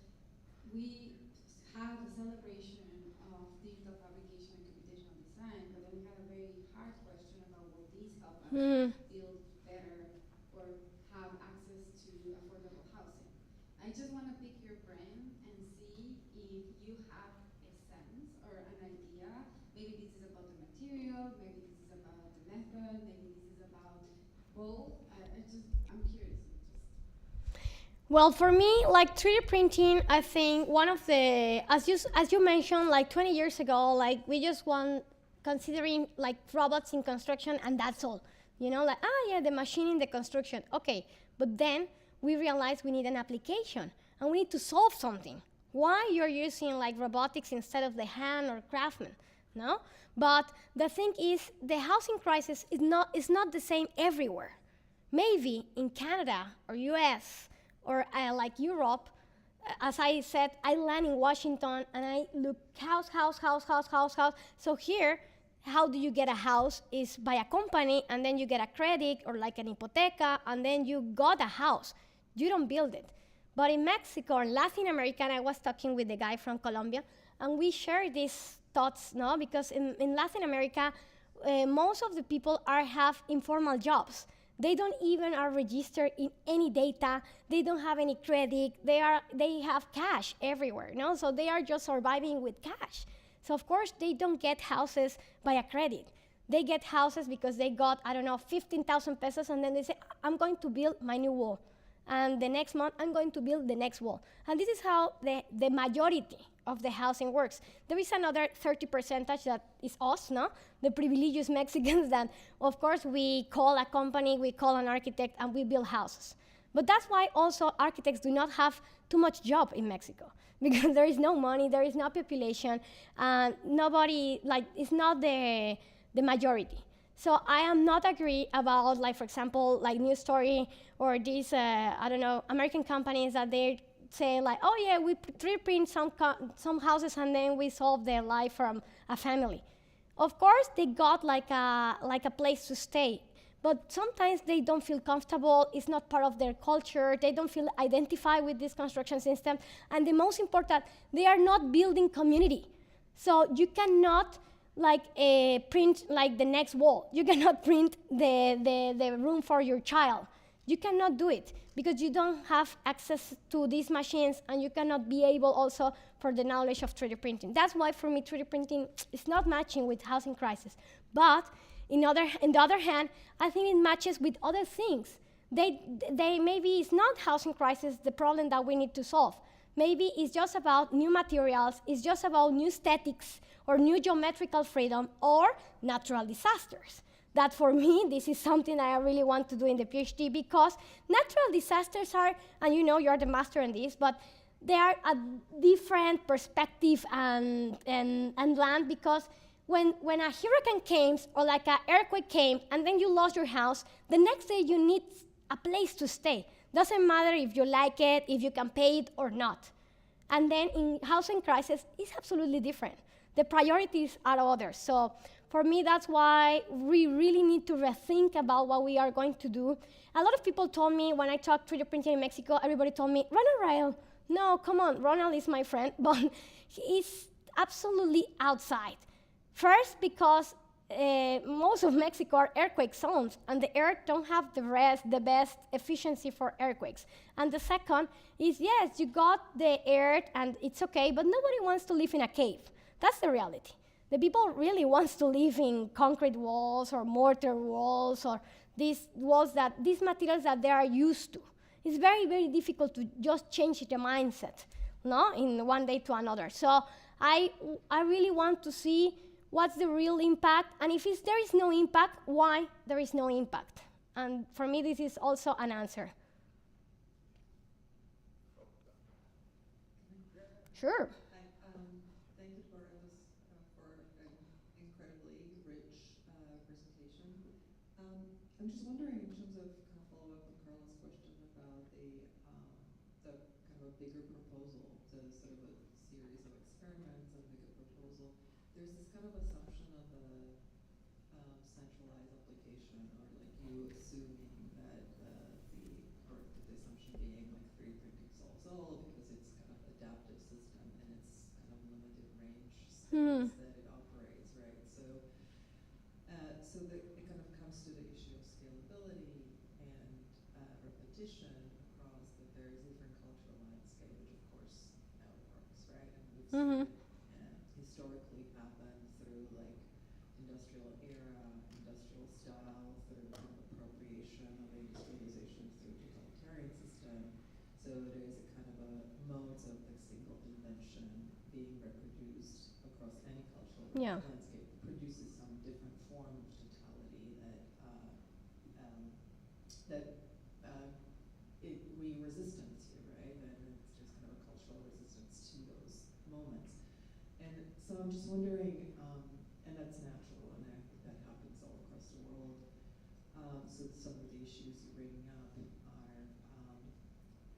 we had a celebration of digital fabrication and computational design, but then we had a very hard question about will these help us build better or have access to affordable housing. I just want to pick your brain and see if you have a sense or an idea. Maybe this is about the material, maybe this is about the method, maybe this is about both. I'm curious. Well, for me, like 3D printing, I think one of the, as you mentioned, like 20 years ago, like we just want considering like robots in construction and that's all. You know, like, yeah, the machine in the construction. Okay, but then we realized we need an application and we need to solve something. Why you're using like robotics instead of the hand or craftsman, no? But the thing is, the housing crisis is not the same everywhere. Maybe in Canada or US or like Europe, as I said, I land in Washington and I look house. So here, how do you get a house is by a company and then you get a credit or like an hipoteca and then you got a house. You don't build it. But in Mexico or Latin America, and I was talking with the guy from Colombia, and we share these thoughts, no? Because in Latin America, most of the people have informal jobs. They don't even are registered in any data. They don't have any credit. They have cash everywhere, no? So they are just surviving with cash. So of course, they don't get houses by a credit. They get houses because they got, I don't know, 15,000 pesos, and then they say, I'm going to build my new wall. And the next month, I'm going to build the next wall. And this is how the majority of the housing works. There is another 30% that is us, no? The privileged Mexicans that, of course, we call a company, we call an architect, and we build houses. But that's why also architects do not have too much job in Mexico, because there is no money, there is no population, and nobody, like, it's not the majority. So I am not agree about, like, for example, like News Story or these, I don't know, American companies that they say like, oh yeah, we 3D print some houses and then we solve their life from a family. Of course, they got like a place to stay, but sometimes they don't feel comfortable. It's not part of their culture. They don't feel identified with this construction system. And the most important, they are not building community. So you cannot print like the next wall. You cannot print the room for your child. You cannot do it because you don't have access to these machines, and you cannot be able also for the knowledge of 3D printing. That's why for me 3D printing is not matching with housing crisis. But in the other hand, I think it matches with other things. They maybe it's not housing crisis the problem that we need to solve. Maybe it's just about new materials, it's just about new aesthetics or new geometrical freedom or natural disasters. That for me, this is something that I really want to do in the PhD, because natural disasters are, and you know you're the master in this, but they are a different perspective and land, because when a hurricane came or like an earthquake came and then you lost your house, the next day you need a place to stay. Doesn't matter if you like it, if you can pay it or not. And then in housing crisis, it's absolutely different. The priorities are others. So for me, that's why we really need to rethink about what we are going to do. A lot of people told me when I talked 3D printing in Mexico, everybody told me, Ronald Rael. No, come on, Ronald is my friend, but he's absolutely outside. First, because most of Mexico are earthquake zones, and the earth don't have the best efficiency for earthquakes. And the second is, yes, you got the earth and it's okay, but nobody wants to live in a cave. That's the reality. The people really wants to live in concrete walls or mortar walls or these materials that they are used to. It's very, very difficult to just change the mindset, no, in one day to another. So I really want to see what's the real impact, and if there is no impact, why there is no impact. And for me, this is also an answer. Sure. I'm just wondering, in terms of kind of follow up on Carla's question about the kind of a bigger proposal, so sort of a series of experiments and a bigger proposal. There's this kind of assumption of a centralized application, or like you assuming that or the assumption being like 3 pixels all because it's kind of adaptive system and it's kind of limited range space that it operates, right? So it kind of comes to the issue of scalability and repetition across the very different cultural landscape, which of course now works, right? And we've seen it historically happen through like industrial era, industrial style, through kind of appropriation of industrialization through totalitarian system. So there's a kind of a modes of like single invention being reproduced across any cultural landscape produces some different form of totality that we resistance here, right? And it's just kind of a cultural resistance to those moments. And so I'm just wondering, and that's natural, and I think that happens all across the world. So some of the issues you're bringing up are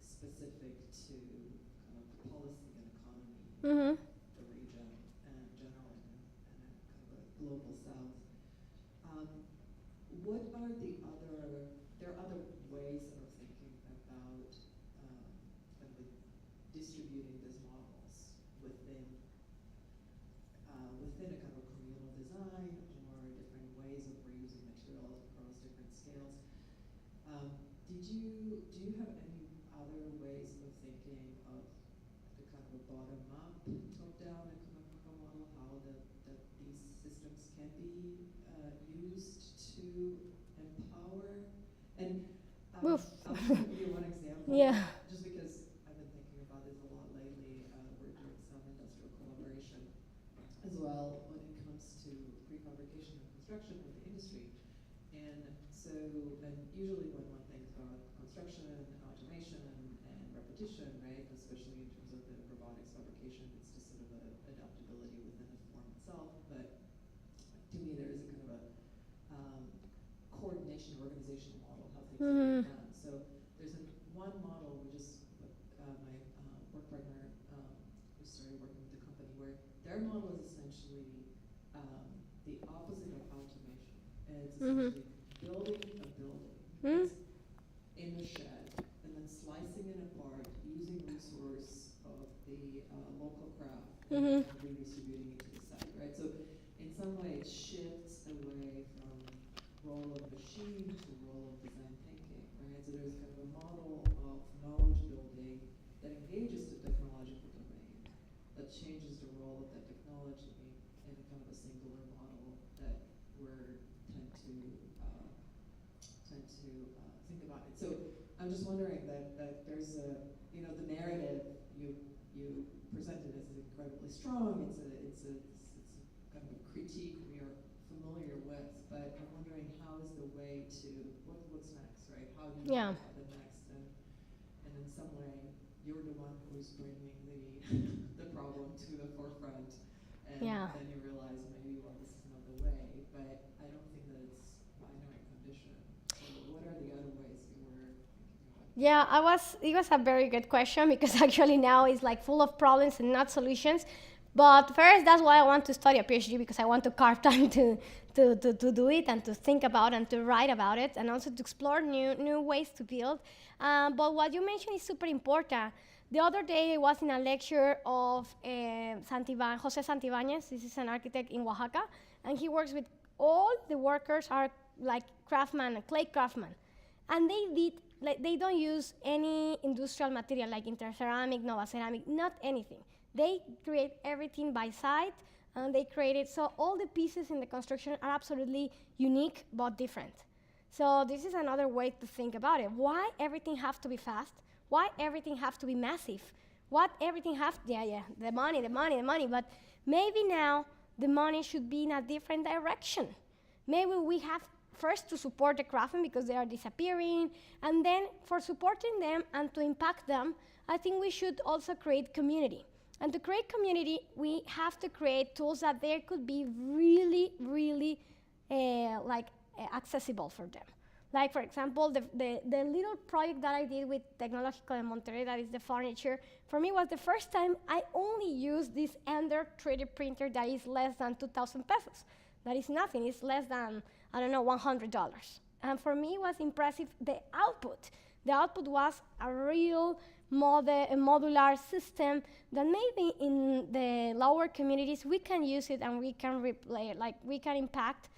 specific to kind of the policy and economy of the region and general and kind of a global south. What are there are other ways of thinking about kind of distributing these models within a kind of communal design or different ways of reusing materials across different scales. Do you have any other ways of thinking of the kind of a bottom-up, top-down economical model, how that these systems can be used to empower? And I'll give you one example. Just because I've been thinking about this a lot lately. We're doing some industrial collaboration as well when it comes to prefabrication and construction with the industry. And so, and usually when one thinks about construction, automation, and repetition, right, especially in terms of the robotics fabrication, it's just sort of an adaptability within the form itself. But to me, there is a kind of a coordination, organizational model, how things are done. So there's one model, which is my work partner who started working with the company, where their model is essentially the opposite of automation. And it's essentially building a building in a shed and then slicing it apart using resource of the local craft and redistributing it to the site, right? So in some way it shifts away from role of machine to role of design thinking, right? So there's kind of a model of knowledge building that engages the technological domain, that changes the role of that technology in a kind of a singular model that we're tend to think about it. So I'm just wondering that there's the narrative you presented as incredibly strong. It's a kind of a critique we are familiar with, but I'm wondering how is the way to what's next, right? How do you have the next, and in some way you're the one who's bringing the problem to the forefront, and then you realize maybe this is not the way, but I don't think that it's binary condition. So what are the other ways you were thinking about? It was a very good question because actually now it's like full of problems and not solutions. But first, that's why I want to study a PhD, because I want to carve time to do it and to think about and to write about it, and also to explore new ways to build. But what you mentioned is super important. The other day I was in a lecture of Jose Santibáñez. This is an architect in Oaxaca, and he works with all the workers are like craftsmen, clay craftsmen, and they don't use any industrial material like interceramic, Nova Ceramic, not anything. They create everything by site, and they create it so all the pieces in the construction are absolutely unique but different. So this is another way to think about it. Why everything has to be fast? Why everything has to be massive? What everything has, the money, but maybe now the money should be in a different direction. Maybe we have first to support the craftsmen because they are disappearing, and then for supporting them and to impact them, I think we should also create community. And to create community, we have to create tools that there could be really, really accessible for them. Like, for example, the little project that I did with Ecological and Moderator, that is the furniture, for me was the first time I only used this Ender 3D printer that is less than 2,000 pesos. That is nothing. It's less than, I don't know, $100. And for me, it was impressive, the output. The output was a real modular system that maybe in the lower communities, we can use it and we can replay it, like we can impact.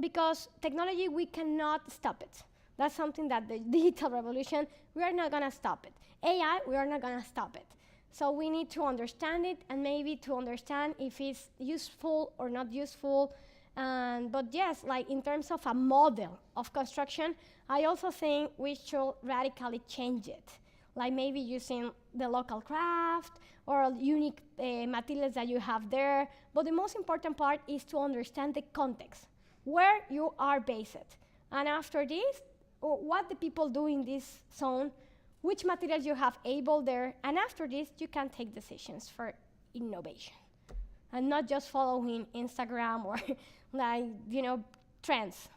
Because technology, we cannot stop it. That's something that the digital revolution, we are not gonna stop it. AI, we are not gonna stop it. So we need to understand it and maybe to understand if it's useful or not useful. But yes, like in terms of a model of construction, I also think we should radically change it. Like maybe using the local craft or unique materials that you have there. But the most important part is to understand the context, where you are based. And after this, what the people do in this zone, which materials you have able there, and after this, you can take decisions for innovation. And not just following Instagram or like, trends.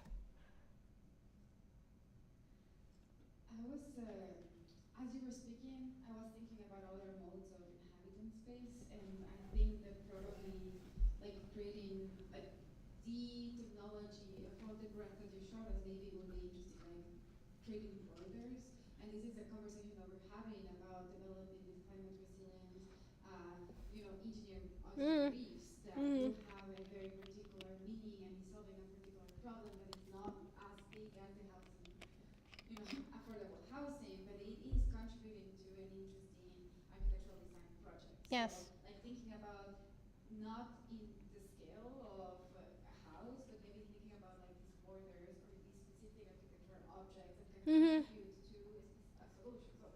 As you were speaking, I was thinking about other modes of inhabiting space, and I think that probably like creating like the technology from the graph that you showed us maybe would be interesting, like creating borders. And this is a conversation that we're having about developing these climate resilient, engineered reefs that will have a very particular meaning and be solving a particular problem that is not as big as the housing, affordable housing, but it is contributing to an interesting architectural design project. Yes. So, like thinking about not in the scale of a house, but maybe thinking about like these borders or these specific architectural objects that can contribute to a solution. So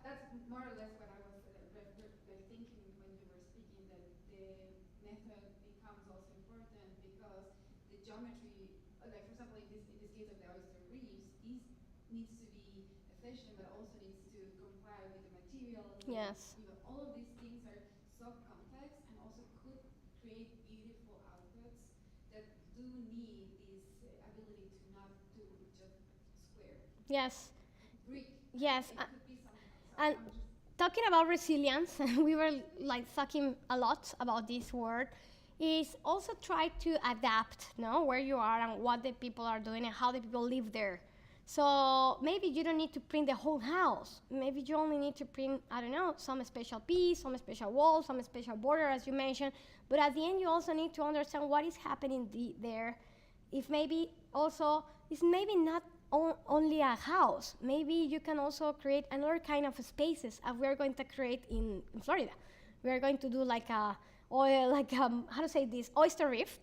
that's more or less what I was thinking when you were speaking, that the method becomes also important because the geometry, like for example in this case of the oyster reefs, needs to be efficient, but also needs to comply with the materials. Yes. All of these things are so complex and also could create beautiful outputs that do need this ability to not do just square. Yes. Brick. Yes. It could be something else. And talking about resilience, we were like talking a lot about this word, is also try to adapt, where you are and what the people are doing and how the people live there. So maybe you don't need to print the whole house. Maybe you only need to print, I don't know, some special piece, some special wall, some special border, as you mentioned. But at the end, you also need to understand what is happening there. If maybe also, it's maybe not only a house. Maybe you can also create another kind of spaces as we're going to create in Florida. We are going to do like oyster reef,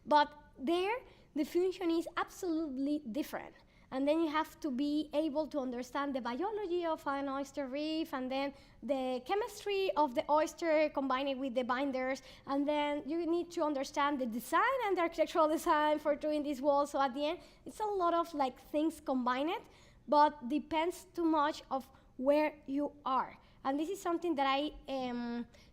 But there, the function is absolutely different. And then you have to be able to understand the biology of an oyster reef, and then the chemistry of the oyster, combine it with the binders, and then you need to understand the design and the architectural design for doing these walls. So at the end, it's a lot of things combined, but depends too much of where you are. And this is something that I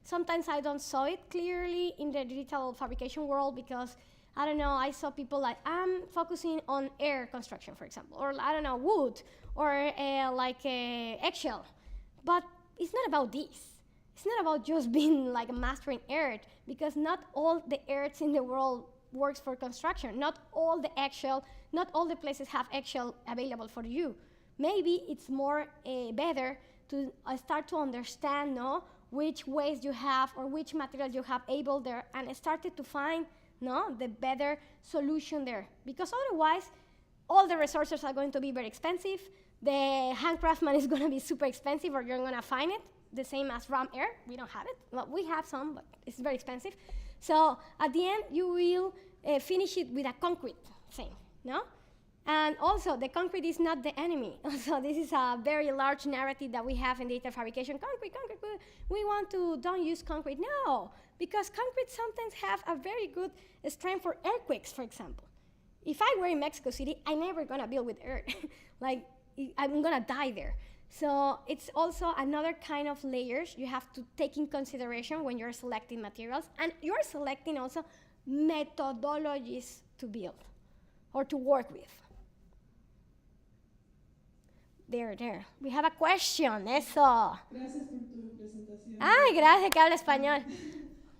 sometimes I don't saw it clearly in the digital fabrication world, because I don't know, I saw people like, I'm focusing on air construction, for example, or I don't know, wood, or eggshell. But it's not about this. It's not about just being like mastering earth, because not all the earths in the world works for construction. Not all the eggshell, not all the places have eggshell available for you. Maybe it's more better to start to understand, which ways you have or which materials you have able there, and started to find the better solution there. Because otherwise, all the resources are going to be very expensive. The handcraftsman is going to be super expensive, or you're going to find it. The same as RAM air, we don't have it. Well, we have some, but it's very expensive. So at the end, you will finish it with a concrete thing, And also, the concrete is not the enemy. So this is a very large narrative that we have in data fabrication. Concrete, we want to don't use concrete. No, because concrete sometimes have a very good strength for earthquakes, for example. If I were in Mexico City, I'm never gonna build with earth. I'm gonna die there. So it's also another kind of layers you have to take in consideration when you're selecting materials. And you're selecting also methodologies to build or to work with. There. We have a question, eso. Gracias por tu presentación. Ay, gracias que habla español.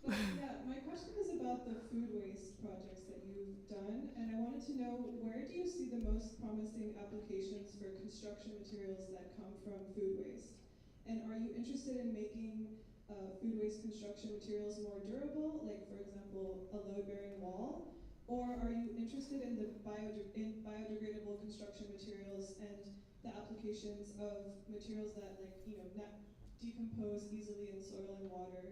Yeah, my question is about the food waste projects that you've done, and I wanted to know, where do you see the most promising applications for construction materials that come from food waste? And are you interested in making food waste construction materials more durable, like, for example, a load-bearing wall? Or are you interested in the biodegradable construction materials and the applications of materials that, like, decompose easily in soil and water?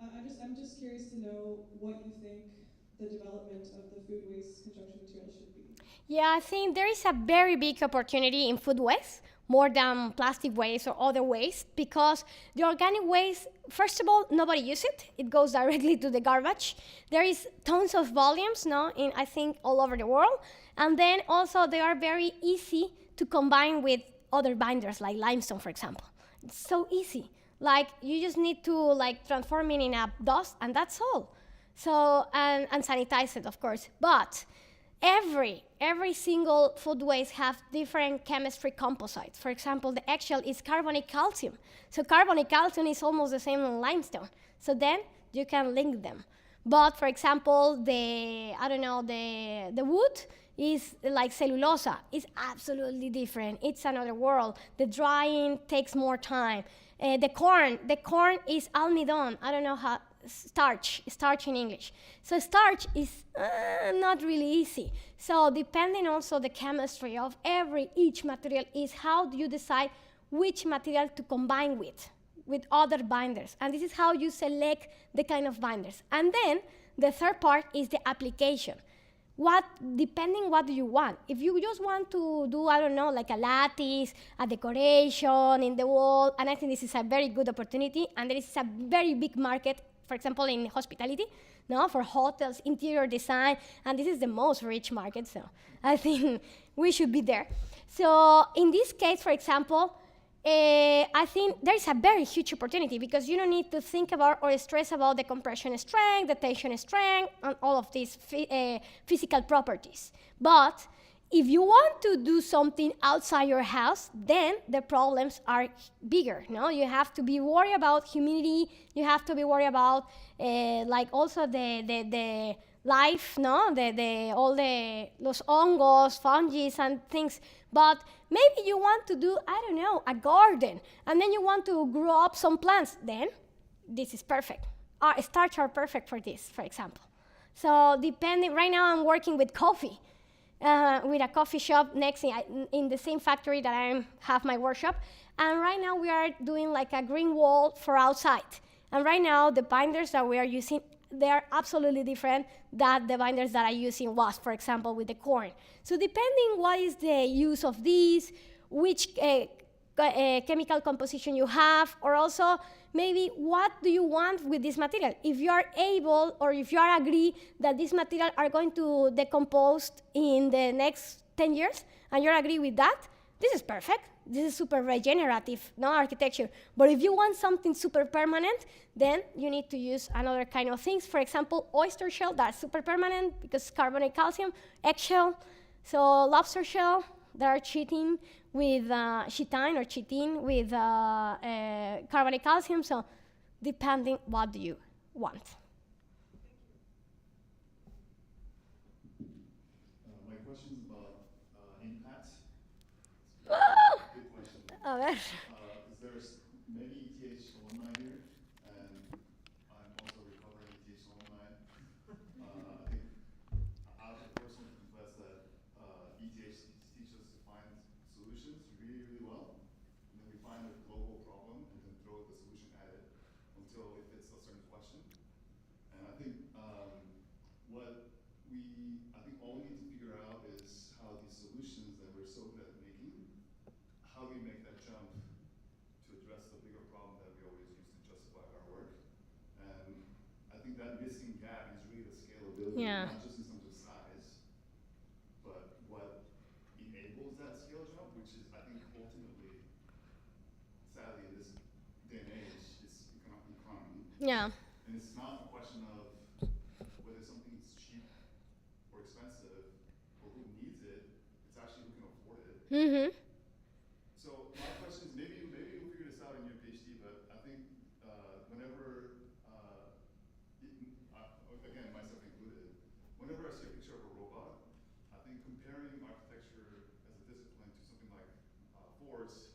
I'm just curious to know what you think the development of the food waste construction material should be. Yeah, I think there is a very big opportunity in food waste, more than plastic waste or other waste, because the organic waste, first of all, nobody uses it. It goes directly to the garbage. There is tons of volumes, in I think all over the world. And then also they are very easy to combine with other binders, like limestone, for example. It's so easy. Like, you just need to transform it in a dust, and that's all. So, and sanitize it, of course. But every single food waste have different chemistry composites. For example, the eggshell is carbonic calcium. So carbonic calcium is almost the same as limestone. So then you can link them. But for example, the wood is like cellulosa. It's absolutely different. It's another world. The drying takes more time. The corn is almidon. I don't know how, starch in English. So starch is not really easy. So depending also the chemistry of each material is how do you decide which material to combine with other binders. And this is how you select the kind of binders. And then the third part is the application. Depending what do you want. If you just want to do, I don't know, like a lattice, a decoration in the wall, and I think this is a very good opportunity, and there is a very big market, for example, in hospitality, for hotels, interior design, and this is the most rich market, so I think we should be there. So in this case, for example, I think there is a very huge opportunity because you don't need to think about or stress about the compression strength, the tension strength, and all of these physical properties. But if you want to do something outside your house, then the problems are bigger. You have to be worried about humidity. You have to be worried about also the life, all los hongos, fungi, and things. But maybe you want to do, I don't know, a garden, and then you want to grow up some plants. Then this is perfect. Starch are perfect for this, for example. So right now I'm working with coffee, with a coffee shop next in the same factory that I have my workshop. And right now we are doing like a green wall for outside. And right now the binders that we are using, they are absolutely different than the binders that I use in wasp, for example, with the corn. So depending what is the use of these, which chemical composition you have, or also maybe what do you want with this material. If you are able, or if you are agree that this material are going to decompose in the next 10 years, and you agree with that, this is perfect. This is super regenerative, architecture. But if you want something super permanent, then you need to use another kind of things. For example, oyster shell, that's super permanent because carbonate calcium, eggshell, so lobster shell, that are chitin with chitin with carbonate calcium. So depending what do you want. My question is about impact. Good question. A ver. There's many ETH alumni here, and I'm also a recovering ETH alumni. I think I'll personally confess that ETH teaches us to find solutions really, really well. And then we find a global problem and then throw the solution at it until it fits a certain question. And I think all we need to figure out is how these solutions that we're so good at making, how we make that jump to address the bigger problem that we always use to justify our work. And I think that missing gap is really the scalability, not just in terms of size, but what enables that scale jump, which is, I think, ultimately, sadly, in this day and age, is economy. Yeah. And it's not a question of whether something is cheap or expensive or who needs it. It's actually who can afford it. Mm-hmm. So comparing architecture as a discipline to something like force,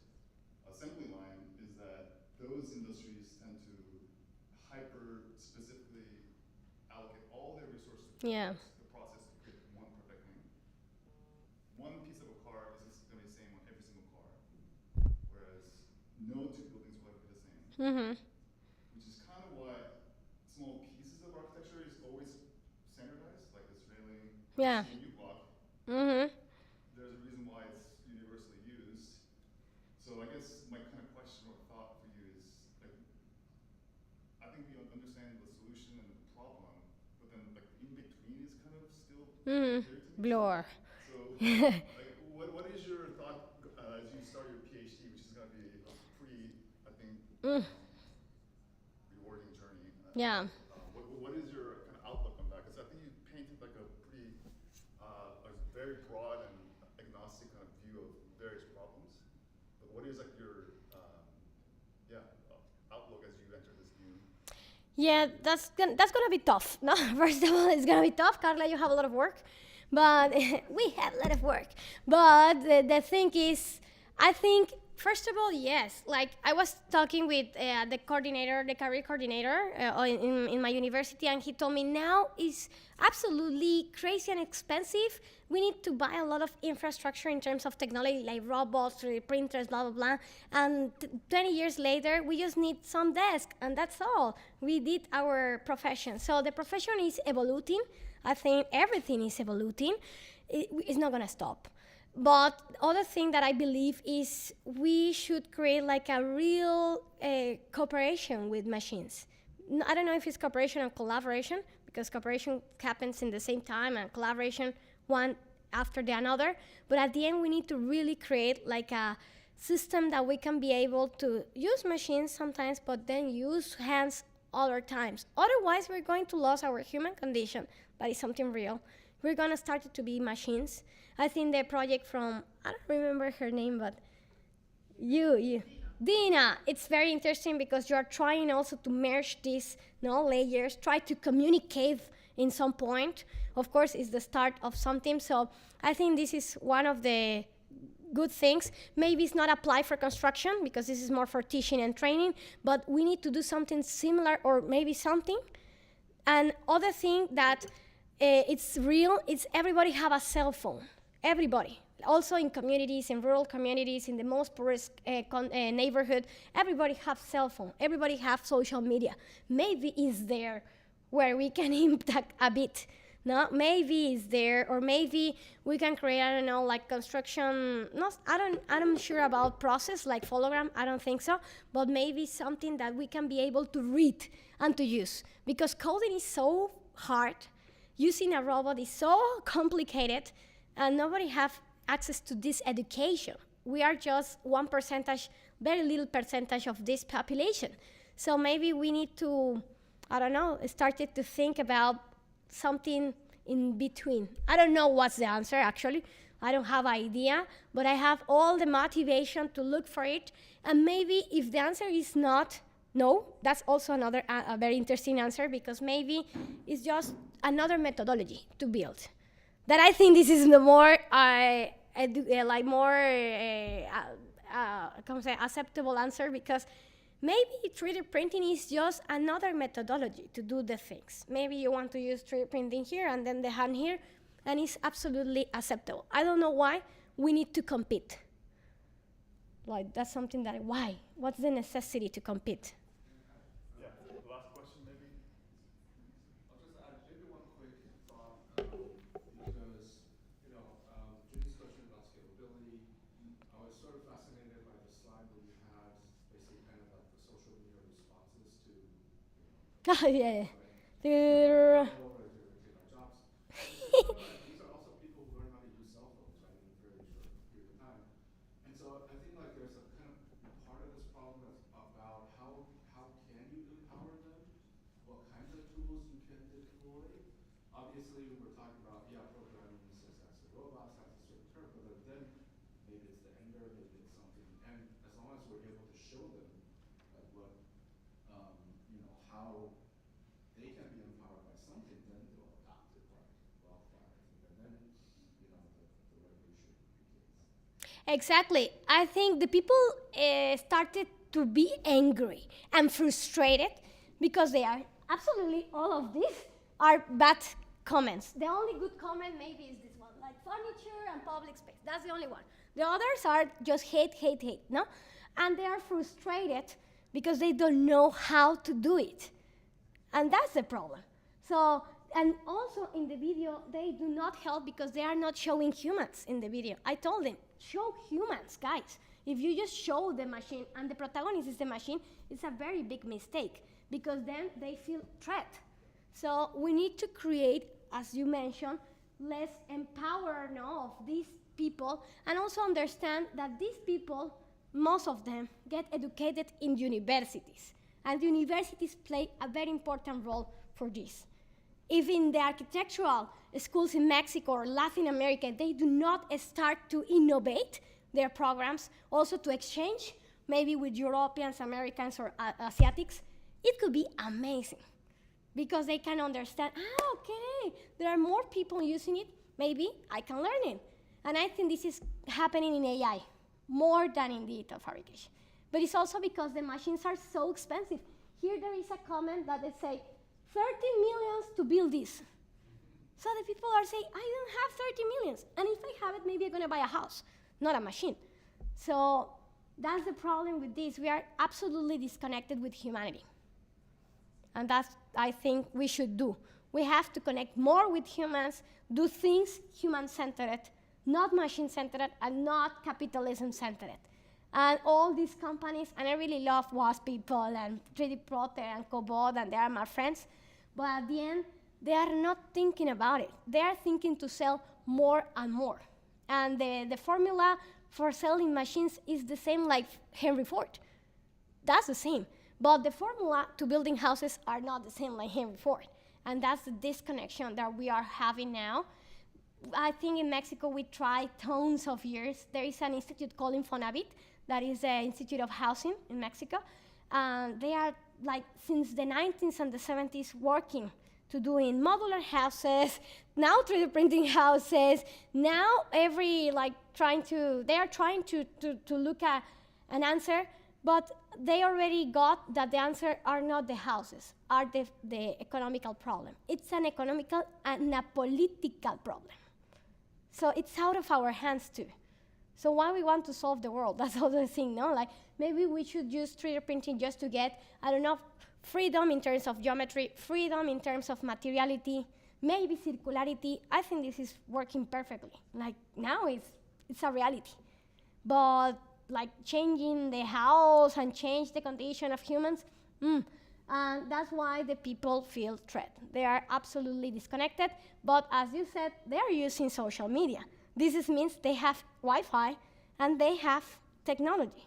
assembly line, is that those industries tend to hyper-specifically allocate all their resources to Yeah. the process to create one perfect thing. One piece of a car is going to be the same on every single car, whereas no two buildings will ever be the same. Mm-hmm. Which is kind of why small pieces of architecture is always standardized, like this railing, Yeah. CMU block. Mm-hmm. There's a reason why it's universally used. So I guess my kind of question or thought for you is, like, I think we understand the solution and the problem, but then like in between is kind of still clear to me. Blur. So like, what is your thought as you start your PhD, which is going to be a pretty, I think, rewarding journey. Yeah. What is your kind of outlook on that? Because I think you painted like a pretty, a very broad and agnostic kind of view of various problems. But what is like your, outlook as you enter this new? Yeah, that's gonna be tough. No, first of all, it's gonna be tough, Carla. You have a lot of work, but we have a lot of work. But the thing is, I think first of all, yes. Like I was talking with the coordinator, the career coordinator in my university, and he told me now is absolutely crazy and expensive. We need to buy a lot of infrastructure in terms of technology, like robots, 3D printers, blah, blah, blah. And 20 years later, we just need some desk, and that's all. We did our profession. So the profession is evolving. I think everything is evolving. It's not going to stop. But other thing that I believe is we should create like a real cooperation with machines. I don't know if it's cooperation and collaboration, because cooperation happens in the same time and collaboration one after the another. But at the end, we need to really create like a system that we can be able to use machines sometimes, but then use hands other times. Otherwise, we're going to lose our human condition. That is something real. We're going to start to be machines. I think the project from, I don't remember her name, but you. Dina, it's very interesting because you're trying also to merge these layers, try to communicate in some point. Of course, it's the start of something. So I think this is one of the good things. Maybe it's not applied for construction because this is more for teaching and training, but we need to do something similar or maybe something. And other thing that it's real, it's everybody have a cell phone. Everybody. Also in communities, in rural communities, in the most poorest neighborhood, everybody have cell phone. Everybody have social media. Maybe it's there where we can impact a bit. No, maybe it's there, or maybe we can create, I don't know, like construction. I'm sure about process like hologram. I don't think so, but maybe something that we can be able to read and to use, because coding is so hard. Using a robot is so complicated, and nobody have access to this education. We are just 1%, very little percentage of this population. So maybe we need to, I don't know, started to think about something in between. I don't know what's the answer, actually. I don't have idea, but I have all the motivation to look for it. And maybe if the answer is not no, that's also another a very interesting answer, because maybe it's just another methodology to build. That I think this is the more acceptable answer, because maybe 3D printing is just another methodology to do the things. Maybe you want to use 3D printing here and then the hand here, and it's absolutely acceptable. I don't know why we need to compete. Like, that's something that, why? What's the necessity to compete? Yeah, last question maybe? I'll just add maybe one quick thought, because, Judy's question about scalability, I was sort of fascinated by the slide where you had basically kind of like the social media responses to, Yeah. jobs. These are also people who learn how to use cell phones, right, in a very short period of time. And so I think like there's a kind of part of this problem that's about how can you empower them, what kinds of tools you can deploy. Obviously, we're talking about, programming syntax for robots has a certain term, but then maybe it's the ender, maybe it's something. And as long as we're able to show them like what, how they can be empowered by something, then they'll adopt it, right? Well, I think. And then, the Exactly. I think the people started to be angry and frustrated because they are absolutely all of these are bad comments. The only good comment maybe is this one, like furniture and public space. That's the only one. The others are just hate, hate, hate, no? And they are frustrated because they don't know how to do it. And that's the problem. So, and also in the video, they do not help because they are not showing humans in the video. I told them, show humans, guys. If you just show the machine and the protagonist is the machine, it's a very big mistake because then they feel threat. So we need to create, as you mentioned, less empower of these people and also understand that these people, most of them, get educated in universities. And universities play a very important role for this. If in the architectural schools in Mexico or Latin America, they do not start to innovate their programs, also to exchange, maybe with Europeans, Americans, or Asiatics, it could be amazing. Because they can understand, okay, there are more people using it, maybe I can learn it. And I think this is happening in AI, more than in digital fabrication. But it's also because the machines are so expensive. Here there is a comment that they say, 30 millions to build this. So the people are saying, I don't have 30 millions. And if I have it, maybe I'm gonna buy a house, not a machine. So that's the problem with this. We are absolutely disconnected with humanity. And that's, I think, we should do. We have to connect more with humans, do things human-centered, not machine-centered, and not capitalism-centered. And all these companies, and I really love WASP people and 3D Prote and Cobot, and they are my friends, but at the end, they are not thinking about it. They are thinking to sell more and more. And the formula for selling machines is the same like Henry Ford. That's the same. But the formula to building houses are not the same like Henry Ford. And that's the disconnection that we are having now. I think in Mexico we tried tons of years. There is an institute called Infonavit, that is the Institute of Housing in Mexico. They are like since the 19th and the 70s working to doing modular houses, now 3D printing houses, now they are trying to look at an answer, but they already got that the answer are not the houses, are the economical problem. It's an economical and a political problem. So it's out of our hands too. So why we want to solve the world? That's also the thing, no? Like maybe we should use 3D printing just to get, I don't know, freedom in terms of geometry, freedom in terms of materiality, maybe circularity. I think this is working perfectly. Like now it's a reality. But like changing the house and change the condition of humans, and that's why the people feel threat. They are absolutely disconnected, but as you said, they are using social media. This means they have Wi-Fi and they have technology.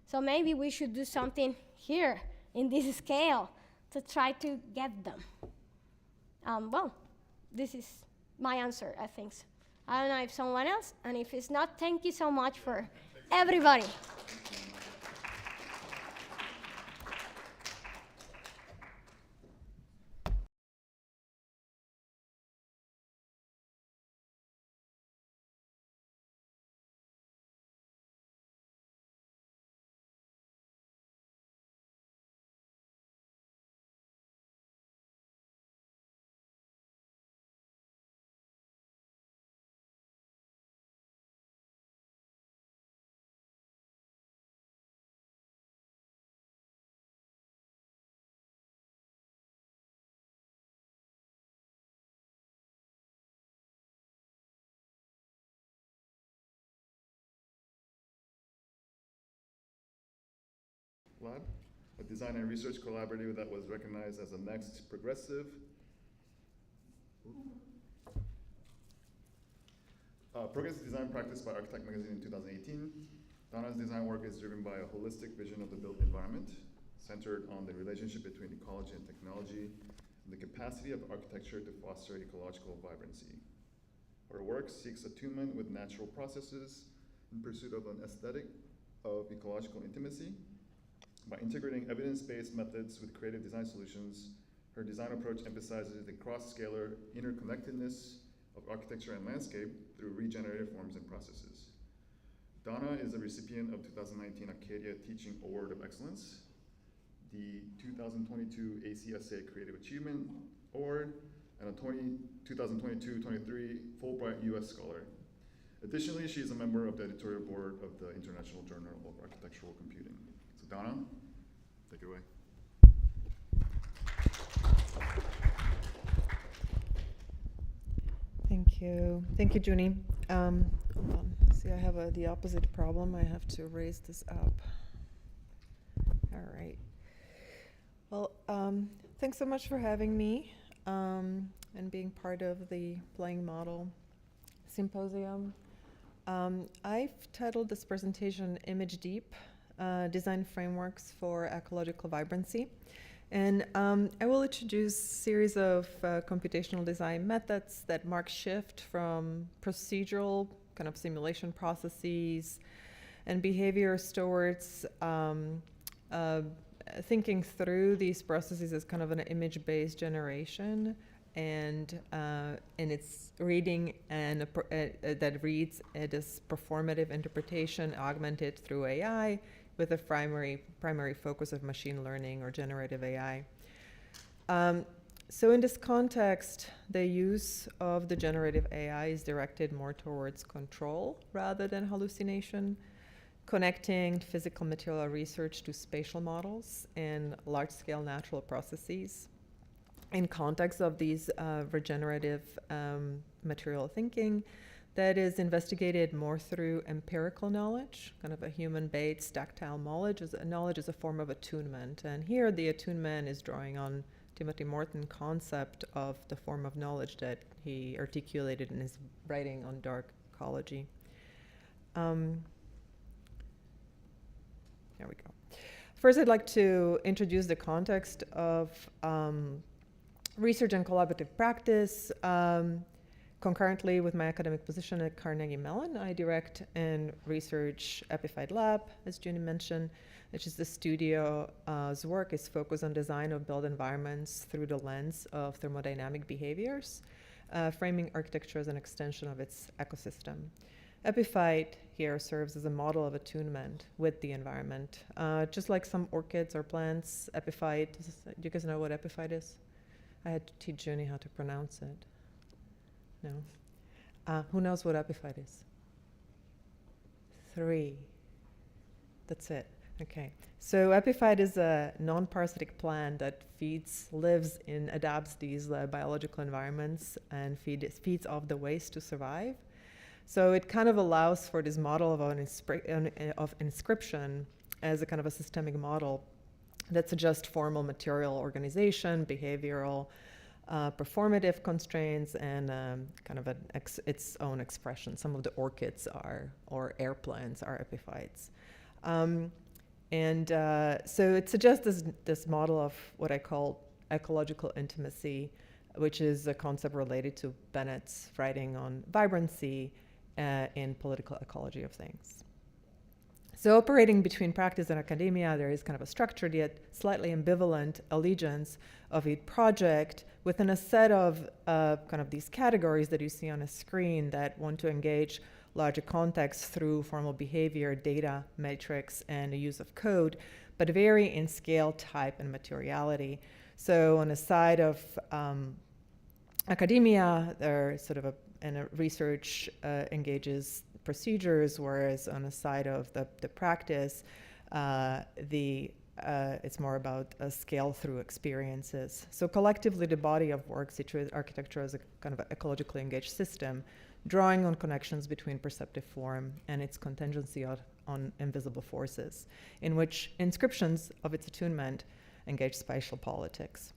So maybe we should do something here in this scale to try to get them. Well, this is my answer, I think. So. I don't know if someone else, and if it's not, thank you so much for everybody. Lab, a design and research collaborative that was recognized as the next progressive progressive design practice by Architect Magazine in 2018. Donna's design work is driven by a holistic vision of the built environment, centered on the relationship between ecology and technology, and the capacity of architecture to foster ecological vibrancy. Her work seeks attunement with natural processes in pursuit of an aesthetic of ecological intimacy. By integrating evidence-based methods with creative design solutions, her design approach emphasizes the cross-scalar interconnectedness of architecture and landscape through regenerative forms and processes. Donna is a recipient of 2019 Acadia Teaching Award of Excellence, the 2022 ACSA Creative Achievement Award, and a 2022-23 Fulbright U.S. Scholar. Additionally, she is a member of the editorial board of the International Journal of Architectural Computing. So Donna, take it away. Thank you. Thank you, Junie. Hold on. See, I have the opposite problem. I have to raise this up. All right. Well, thanks so much for having me and being part of the Playing Model Symposium. I've titled this presentation Image Deep, Design Frameworks for Ecological Vibrancy. And I will introduce a series of computational design methods that mark shift from procedural kind of simulation processes and behaviors towards thinking through these processes as kind of an image-based generation, and it's reading and that reads as performative interpretation augmented through AI, with a primary focus of machine learning or generative AI. So in this context, the use of the generative AI is directed more towards control rather than hallucination, connecting physical material research to spatial models and large-scale natural processes. In context of these regenerative material thinking, that is investigated more through empirical knowledge, kind of a human-based tactile knowledge. Knowledge is a form of attunement. And here the attunement is drawing on Timothy Morton's concept of the form of knowledge that he articulated in his writing on dark ecology. There we go. First, I'd like to introduce the context of research and collaborative practice. Concurrently with my academic position at Carnegie Mellon, I direct and research Epiphyte Lab, as Junie mentioned, which is the studio's work is focused on design of built environments through the lens of thermodynamic behaviors, framing architecture as an extension of its ecosystem. Epiphyte here serves as a model of attunement with the environment. Just like some orchids or plants, epiphyte, do you guys know what epiphyte is? I had to teach Junie how to pronounce it. No? Who knows what epiphyte is? 3. That's it. Okay. So epiphyte is a non-parasitic plant that adapts these biological environments and feeds off the waste to survive. So it kind of allows for this model of inscription as a kind of a systemic model that suggests formal material organization, behavioral, performative constraints, and kind of its own expression. Some of the orchids or air plants are epiphytes. So it suggests this model of what I call ecological intimacy, which is a concept related to Bennett's writing on vibrancy in Political Ecology of Things. So operating between practice and academia, there is kind of a structured yet slightly ambivalent allegiance of a project within a set of kind of these categories that you see on a screen that want to engage larger context through formal behavior, data, metrics, and the use of code, but vary in scale, type, and materiality. So on the side of academia, there sort of research engages procedures, whereas on the side of the practice, it's more about a scale through experiences. So collectively, the body of work situates architecture as a kind of ecologically engaged system, drawing on connections between perceptive form and its contingency on invisible forces, in which inscriptions of its attunement engage spatial politics.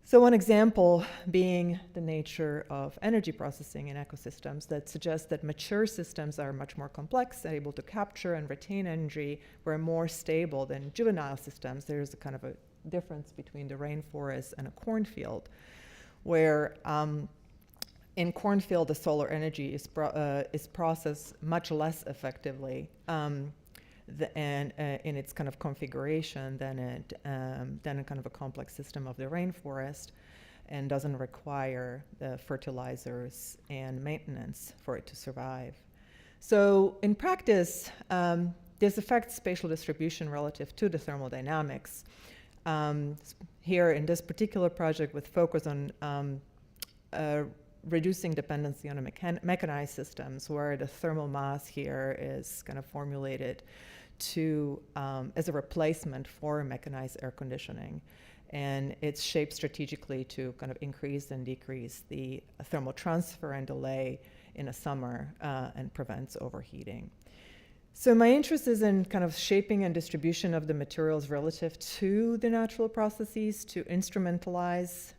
So one example being the nature of energy processing in ecosystems that suggests that mature systems are much more complex and able to capture and retain energy, were more stable than juvenile systems. There's a kind of a difference between the rainforest and a cornfield, where in cornfield the solar energy is processed much less effectively and in its kind of configuration than a kind of a complex system of the rainforest, and doesn't require the fertilizers and maintenance for it to survive. So in practice, this affects spatial distribution relative to the thermodynamics. Here in this particular project with focus on reducing dependency on mechanized systems, where the thermal mass here is kind of formulated to as a replacement for mechanized air conditioning. And it's shaped strategically to kind of increase and decrease the thermal transfer and delay in the summer and prevents overheating. So my interest is in kind of shaping and distribution of the materials relative to the natural processes to instrumentalize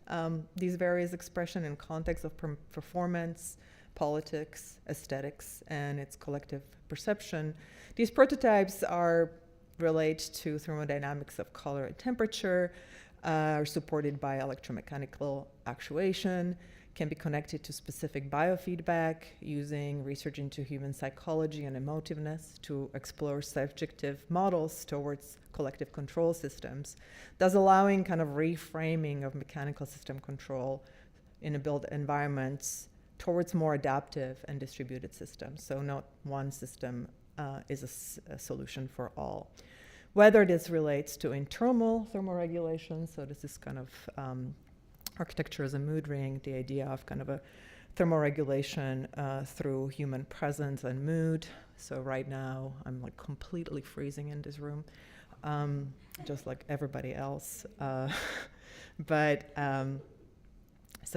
these various expressions in context of performance, politics, aesthetics, and its collective perception. These prototypes relate to thermodynamics of color and temperature, are supported by electromechanical actuation, can be connected to specific biofeedback using research into human psychology and emotiveness to explore subjective models towards collective control systems, thus allowing kind of reframing of mechanical system control in a built environments towards more adaptive and distributed systems. So not one system is a solution for all. Whether this relates to internal thermoregulation, so this is kind of architecture as a mood ring, the idea of kind of a thermoregulation through human presence and mood. So right now, I'm like completely freezing in this room, just like everybody else. So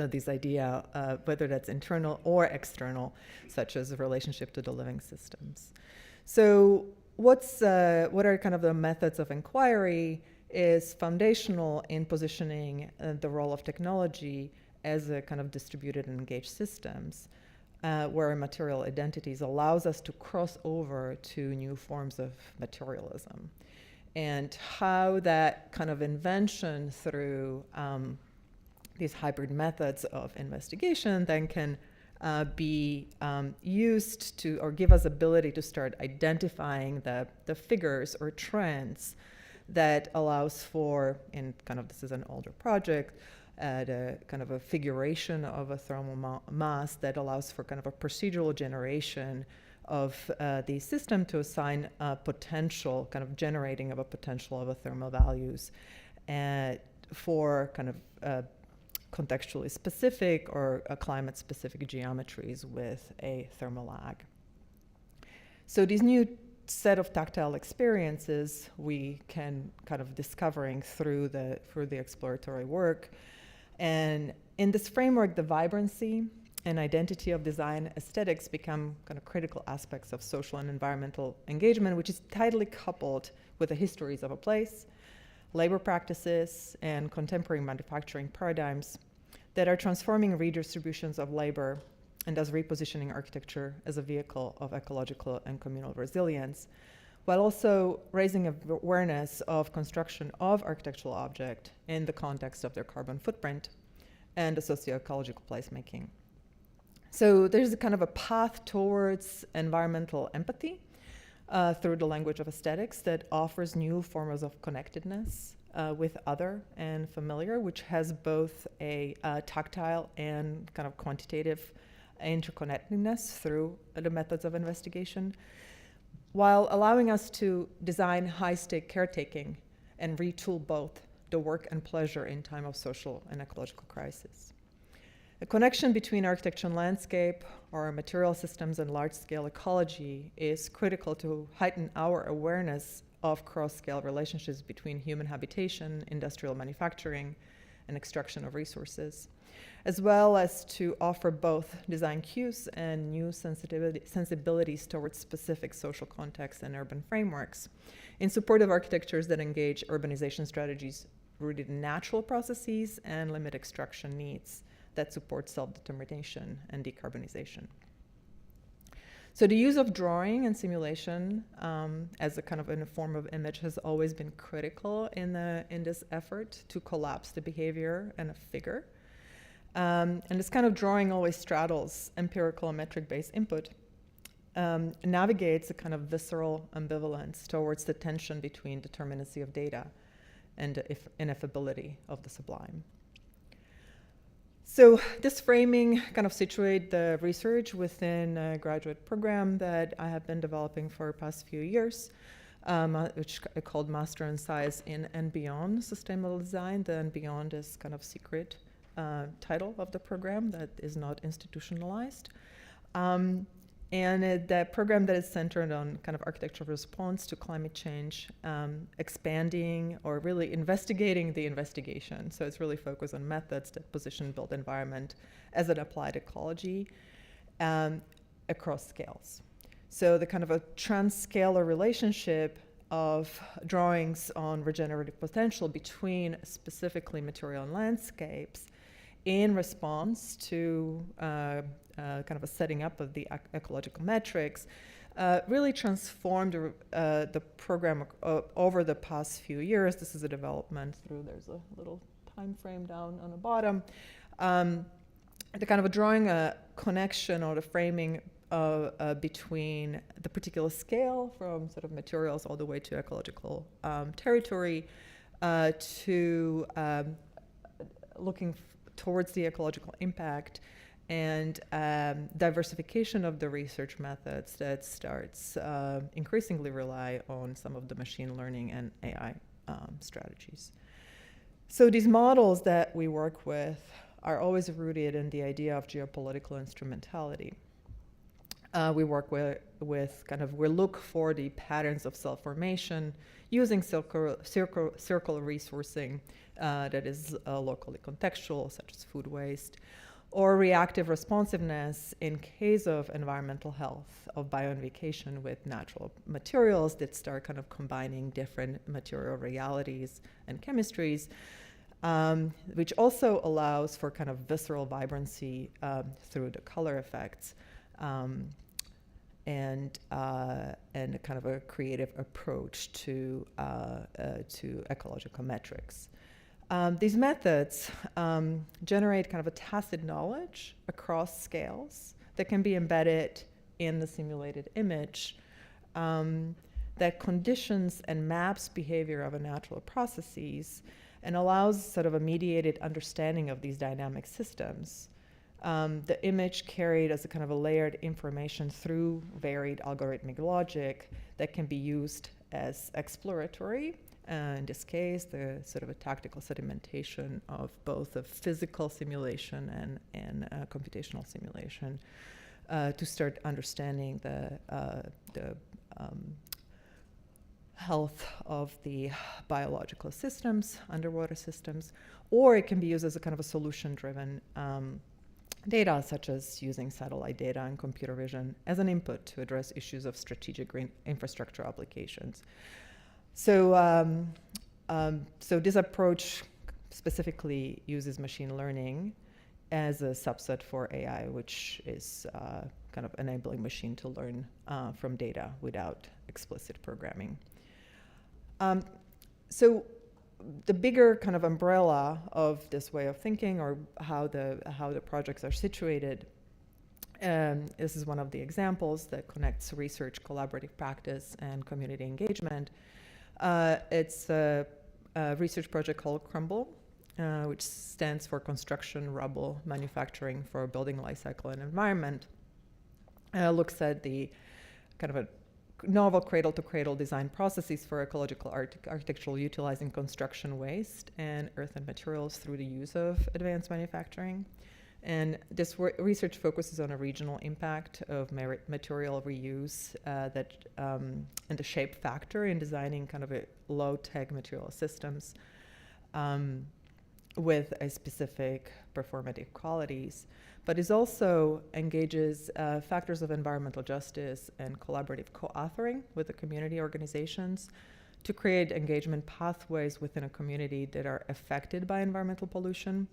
this idea, whether that's internal or external, such as a relationship to the living systems. So what are kind of the methods of inquiry is foundational in positioning the role of technology as a kind of distributed and engaged systems, where material identities allows us to cross over to new forms of materialism. And how that kind of invention through these hybrid methods of investigation then can be used to, or give us ability to start identifying the figures or trends that allows for, in kind of, this is an older project, the kind of a figuration of a thermal mass that allows for kind of a procedural generation of the system to assign a potential, kind of generating of a potential of a thermal values for kind of contextually specific or climate specific geometries with a thermal lag. So these new set of tactile experiences we can kind of discovering through the exploratory work. And in this framework, the vibrancy and identity of design aesthetics become kind of critical aspects of social and environmental engagement, which is tightly coupled with the histories of a place, labor practices, and contemporary manufacturing paradigms that are transforming redistributions of labor and thus repositioning architecture as a vehicle of ecological and communal resilience, while also raising awareness of construction of architectural objects in the context of their carbon footprint and the socio-ecological placemaking. So there's a kind of a path towards environmental empathy through the language of aesthetics that offers new forms of connectedness with other and familiar, which has both a tactile and kind of quantitative interconnectedness through the methods of investigation, while allowing us to design high-stake caretaking and retool both the work and pleasure in time of social and ecological crisis. A connection between architecture and landscape, or material systems and large-scale ecology, is critical to heighten our awareness of cross-scale relationships between human habitation, industrial manufacturing, and extraction of resources, as well as to offer both design cues and new sensibilities towards specific social contexts and urban frameworks in support of architectures that engage urbanization strategies rooted in natural processes and limit extraction needs that support self-determination and decarbonization. So the use of drawing and simulation as a kind of in a form of image has always been critical in this effort to collapse the behavior and a figure. And this kind of drawing always straddles empirical and metric-based input, navigates a kind of visceral ambivalence towards the tension between determinacy of data and ineffability of the sublime. So this framing kind of situate the research within a graduate program that I have been developing for the past few years, which I called Master in Science in and Beyond Sustainable Design. The and Beyond is kind of secret title of the program that is not institutionalized. And that program that is centered on kind of architectural response to climate change, expanding or really investigating the investigation. So it's really focused on methods that position built environment as an applied ecology across scales. So the kind of a transscalar relationship of drawings on regenerative potential between specifically material and landscapes in response to kind of a setting up of the ecological metrics really transformed the program over the past few years. This is a development through, there's a little time frame down on the bottom. The kind of a drawing a connection or the framing between the particular scale from sort of materials all the way to ecological territory to looking towards the ecological impact and diversification of the research methods that starts increasingly rely on some of the machine learning and AI strategies. So these models that we work with are always rooted in the idea of geopolitical instrumentality. We work with kind of, we look for the patterns of self-formation using circle resourcing that is locally contextual, such as food waste, or reactive responsiveness in case of environmental health, of bioinvacation with natural materials that start kind of combining different material realities and chemistries, which also allows for kind of visceral vibrancy through the color effects. And kind of a creative approach to ecological metrics. These methods generate kind of a tacit knowledge across scales that can be embedded in the simulated image that conditions and maps behavior of a natural processes and allows sort of a mediated understanding of these dynamic systems. The image carried as a kind of a layered information through varied algorithmic logic that can be used as exploratory. In this case, the sort of a tactical sedimentation of both a physical simulation and computational simulation to start understanding the health of the biological systems, underwater systems, or it can be used as a kind of a solution-driven data, such as using satellite data and computer vision as an input to address issues of strategic green infrastructure applications. So, so this approach specifically uses machine learning as a subset for AI, which is kind of enabling machine to learn from data without explicit programming. So the bigger kind of umbrella of this way of thinking, or how the projects are situated, this is one of the examples that connects research, collaborative practice, and community engagement. It's a research project called Crumble, which stands for Construction, Rubble, Manufacturing for Building Life Cycle and Environment. Looks at the kind of a novel cradle-to-cradle design processes for ecological architectural utilizing construction waste and earth and materials through the use of advanced manufacturing. And this research focuses on a regional impact of material reuse and the shape factor in designing kind of a low-tech material systems with a specific performative qualities, but it also engages factors of environmental justice and collaborative co-authoring with the community organizations to create engagement pathways within a community that are affected by environmental pollution,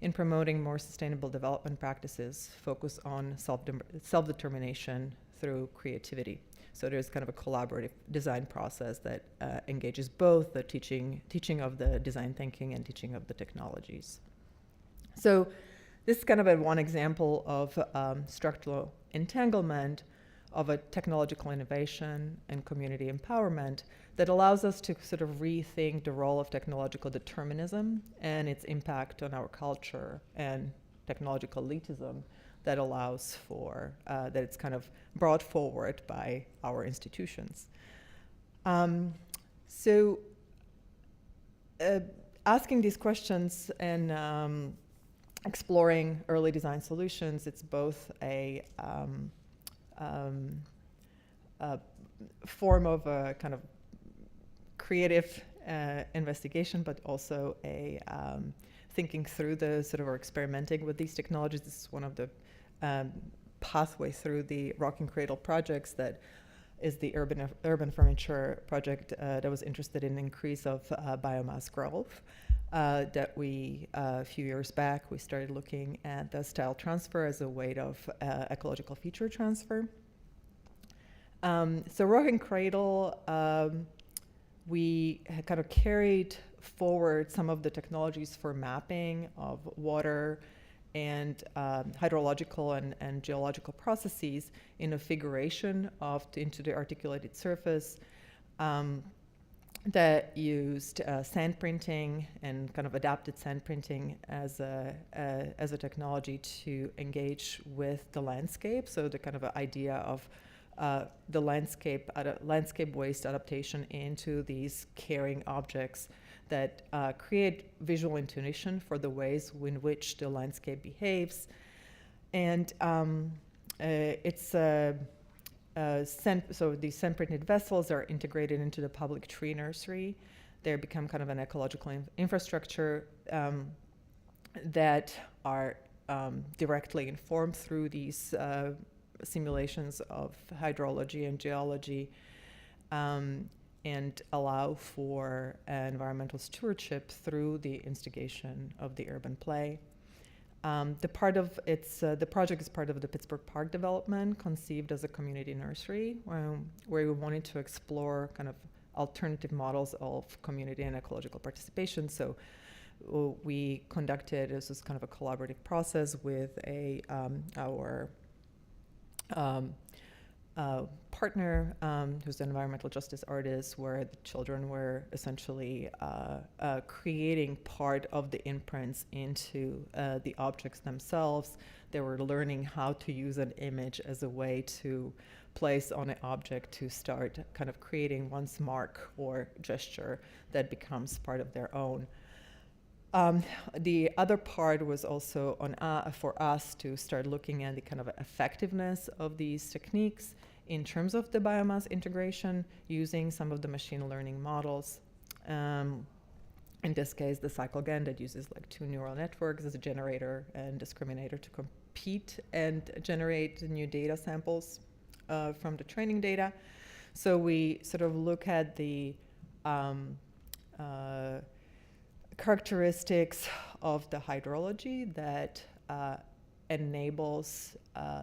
in promoting more sustainable development practices, focus on self-determination through creativity. So there's kind of a collaborative design process that engages both the teaching of the design thinking and teaching of the technologies. So this is kind of one example of structural entanglement of a technological innovation and community empowerment that allows us to sort of rethink the role of technological determinism and its impact on our culture and technological elitism that allows for, that it's kind of brought forward by our institutions. So asking these questions and exploring early design solutions, it's both a form of a kind of creative investigation, but also a thinking through the sort of, or experimenting with these technologies. This is one of the pathway through the Rocking Cradle projects that is the urban furniture project that was interested in increase of biomass growth. That we, a few years back, we started looking at the style transfer as a way of ecological feature transfer. So Rocking Cradle, we had kind of carried forward some of the technologies for mapping of water and hydrological and geological processes in a figuration into the articulated surface that used sand printing and kind of adapted sand printing as a technology to engage with the landscape. So the kind of idea of the landscape waste adaptation into these carrying objects that create visual intuition for the ways in which the landscape behaves. And so these sand-printed vessels are integrated into the public tree nursery. They become kind of an ecological infrastructure that are directly informed through these simulations of hydrology and geology, and allow for environmental stewardship through the instigation of the urban play. The project is part of the Pittsburgh Park development, conceived as a community nursery, where we wanted to explore kind of alternative models of community and ecological participation. So we conducted, this is kind of a collaborative process with our partner, who's an environmental justice artist, where the children were essentially creating part of the imprints into the objects themselves. They were learning how to use an image as a way to place on an object to start kind of creating one's mark or gesture that becomes part of their own. The other part was also for us to start looking at the kind of effectiveness of these techniques in terms of the biomass integration, using some of the machine learning models. In this case, the CycleGAN that uses like 2 neural networks as a generator and discriminator to compete and generate new data samples from the training data. So we sort of look at the characteristics of the hydrology that enables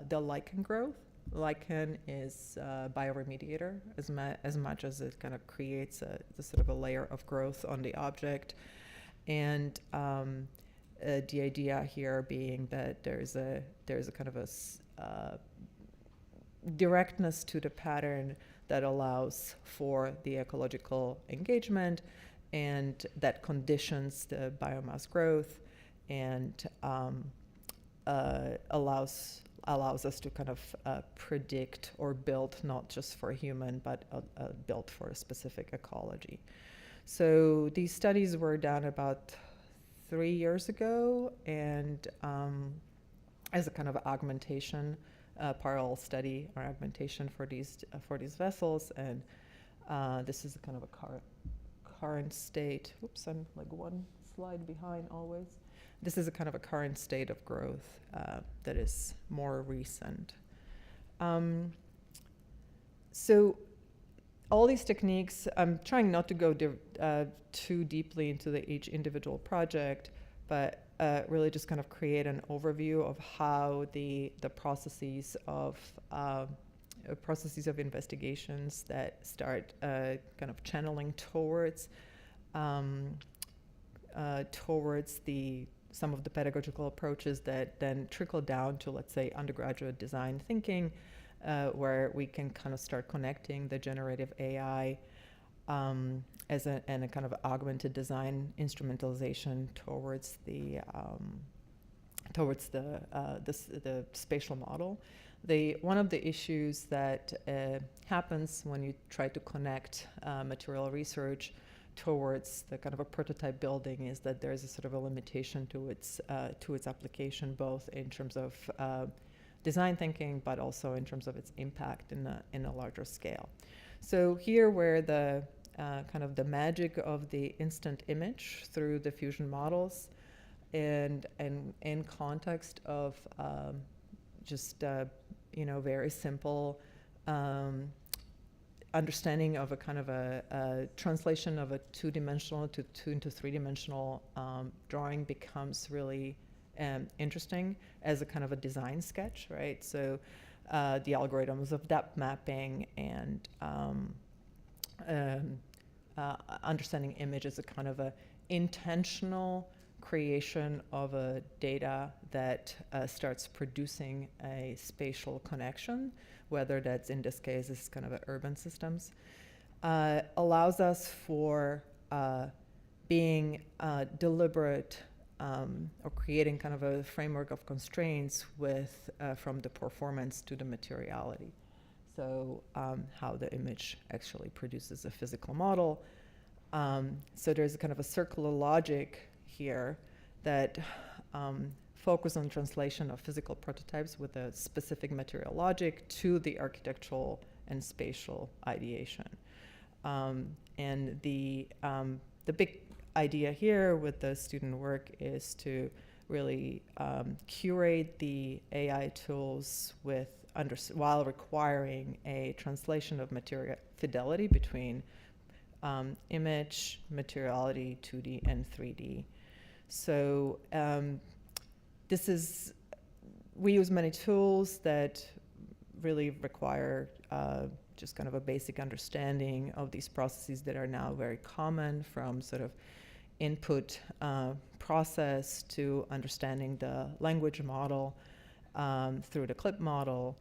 the lichen growth. Lichen is a bioremediator as much as it kind of creates the sort of a layer of growth on the object. And the idea here being that there's a kind of a directness to the pattern that allows for the ecological engagement and that conditions the biomass growth and allows us to kind of predict or build not just for a human, but built for a specific ecology. So these studies were done about 3 years ago, and as a kind of augmentation, parallel study or augmentation for these vessels, and this is a kind of a current state. Oops, I'm like one slide behind always. This is a kind of a current state of growth that is more recent. So all these techniques, I'm trying not to go too deeply into each individual project, but really just kind of create an overview of how the processes of investigations that start kind of channeling towards some of the pedagogical approaches that then trickle down to, let's say, undergraduate design thinking, where we can kind of start connecting the generative AI and a kind of augmented design instrumentalization towards the towards the spatial model. One of the issues that happens when you try to connect material research towards the kind of a prototype building is that there's a sort of a limitation to its application, both in terms of design thinking, but also in terms of its impact in a larger scale. So here, where the kind of the magic of the instant image through the fusion models, and in context of just very simple understanding of a kind of a translation of a two-dimensional to three-dimensional drawing becomes really interesting as a kind of a design sketch, right? So the algorithms of depth mapping and understanding image as a kind of a intentional creation of a data that starts producing a spatial connection, whether that's, in this case, is kind of urban systems, allows us for being deliberate or creating kind of a framework of constraints with from the performance to the materiality. So how the image actually produces a physical model. So there's a kind of a circular logic here that focus on translation of physical prototypes with a specific material logic to the architectural and spatial ideation. And the big idea here with the student work is to really curate the AI tools with while requiring a translation of material fidelity between image, materiality, 2D and 3D. So we use many tools that really require just kind of a basic understanding of these processes that are now very common, from sort of input process to understanding the language model through the clip model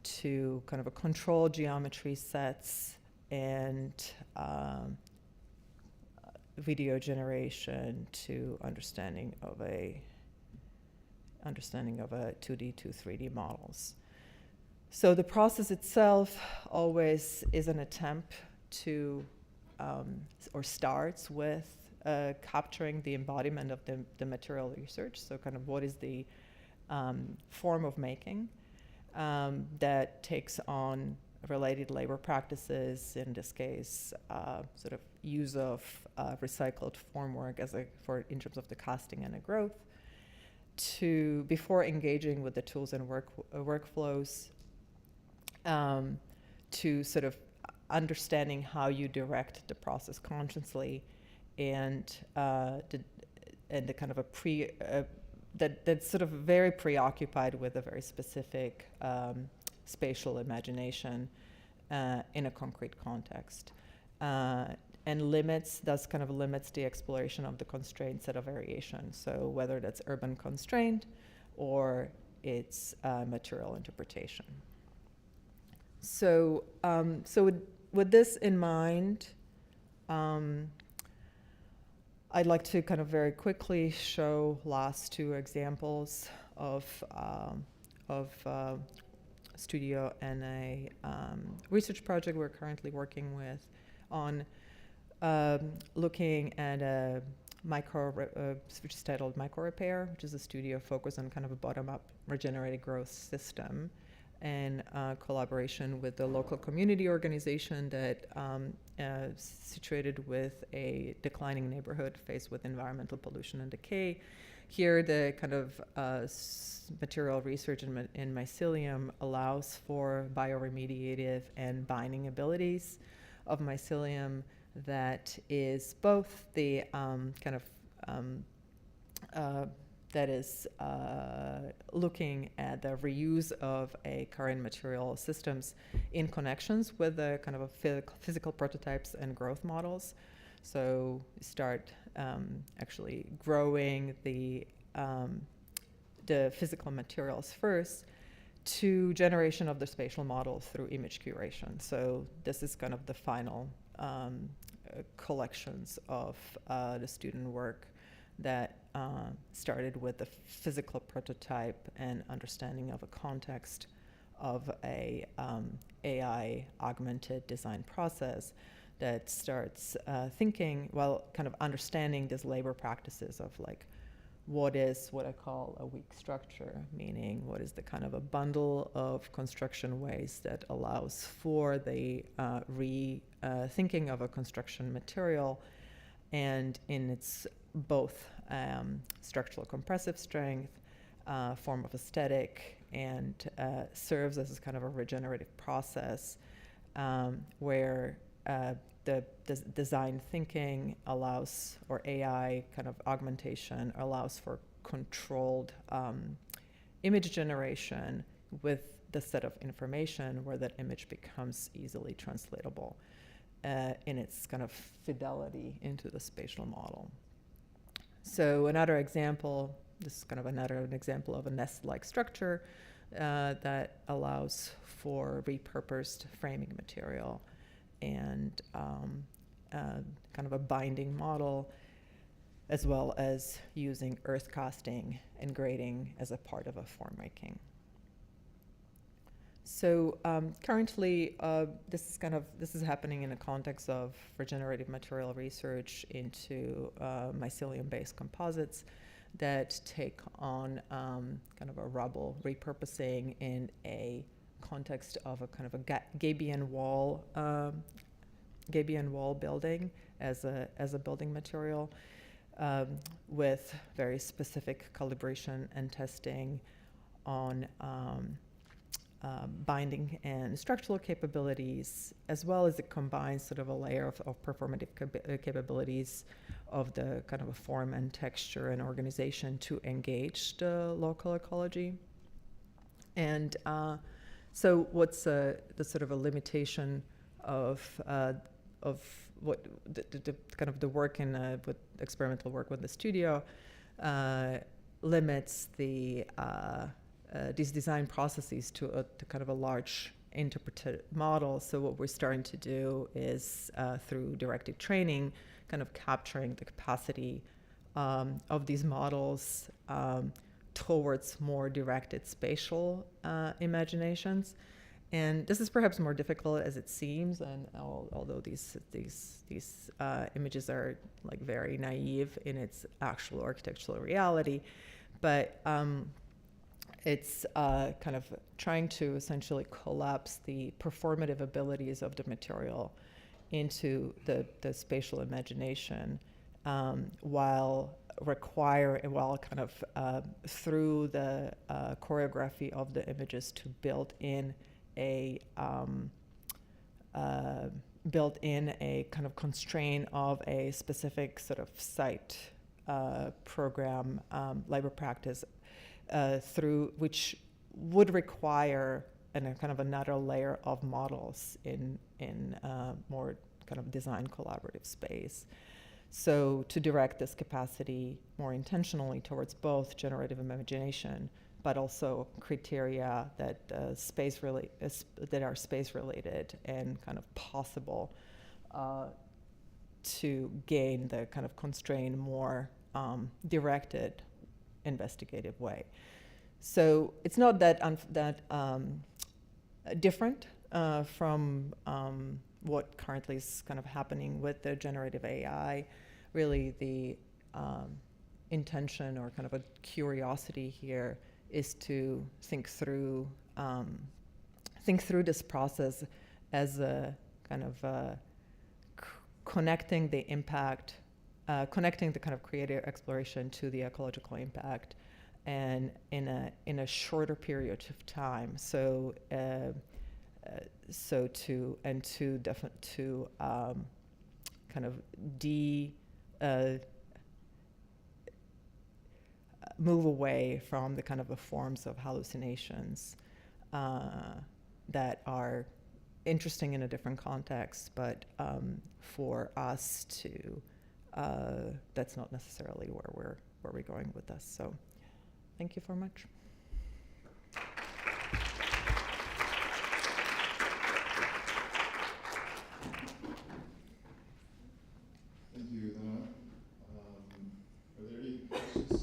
to kind of a control geometry sets and video generation to understanding of a 2D to 3D models. So the process itself always is an attempt to, or starts with capturing the embodiment of the material research. So kind of what is the form of making that takes on related labor practices, in this case, sort of use of recycled formwork in terms of the casting and the growth, to before engaging with the tools and workflows, to sort of understanding how you direct the process consciously, and the kind of a that's sort of very preoccupied with a very specific spatial imagination in a concrete context, and limits the exploration of the constraint set of variation. So whether that's urban constraint or it's material interpretation. So with this in mind, I'd like to kind of very quickly show last two examples of studio and a research project we're currently working with on looking at a which is titled Micro Repair, which is a studio focused on kind of a bottom-up regenerated growth system, in collaboration with the local community organization that situated with a declining neighborhood faced with environmental pollution and decay. Here, the kind of material research in mycelium allows for bioremediative and binding abilities of mycelium that is both the kind of that is looking at the reuse of a current material systems in connections with the kind of a physical prototypes and growth models. So start actually growing the physical materials first to generation of the spatial model through image curation. So this is kind of the final collections of the student work that started with the physical prototype and understanding of a context of a AI augmented design process that starts thinking, well, kind of understanding these labor practices of like, what is what I call a weak structure, meaning what is the kind of a bundle of construction waste that allows for the thinking of a construction material, and in its both structural compressive strength, form of aesthetic, and serves as a kind of a regenerative process where the design thinking allows, or AI kind of augmentation allows for controlled image generation with the set of information where that image becomes easily translatable in its kind of fidelity into the spatial model. So another example, this is kind of an example of a nest-like structure that allows for repurposed framing material and kind of a binding model, as well as using earth casting and grading as a part of a form making. So currently, this is happening in the context of regenerative material research into mycelium-based composites that take on kind of a rubble repurposing in a context of a kind of a gabion wall building as a building material, with very specific calibration and testing on binding and structural capabilities, as well as it combines sort of a layer of performative capabilities of the kind of a form and texture and organization to engage the local ecology. And so what's the sort of a limitation of what the kind of the work in with experimental work with the studio limits the these design processes to kind of a large interpreted model. So what we're starting to do is through directed training, kind of capturing the capacity of these models towards more directed spatial imaginations. And this is perhaps more difficult as it seems, and although these images are like very naive in its actual architectural reality, but it's kind of trying to essentially collapse the performative abilities of the material into the spatial imagination, while kind of through the choreography of the images to build in a kind of constraint of a specific sort of site program labor practice through which would require a kind of another layer of models in more kind of design collaborative space. So to direct this capacity more intentionally towards both generative imagination, but also criteria that are space related and kind of possible to gain the kind of constrained, more directed, investigative way. So it's not that different from what currently is kind of happening with the generative AI. Really, the intention or kind of a curiosity here is to think through this process as a kind of connecting the impact, connecting the kind of creative exploration to the ecological impact, and in a shorter period of time. So to kind of move away from the kind of the forms of hallucinations that are interesting in a different context, but for us to that's not necessarily where we're going with this. So thank you very much. Thank you, Dinora. Are there any questions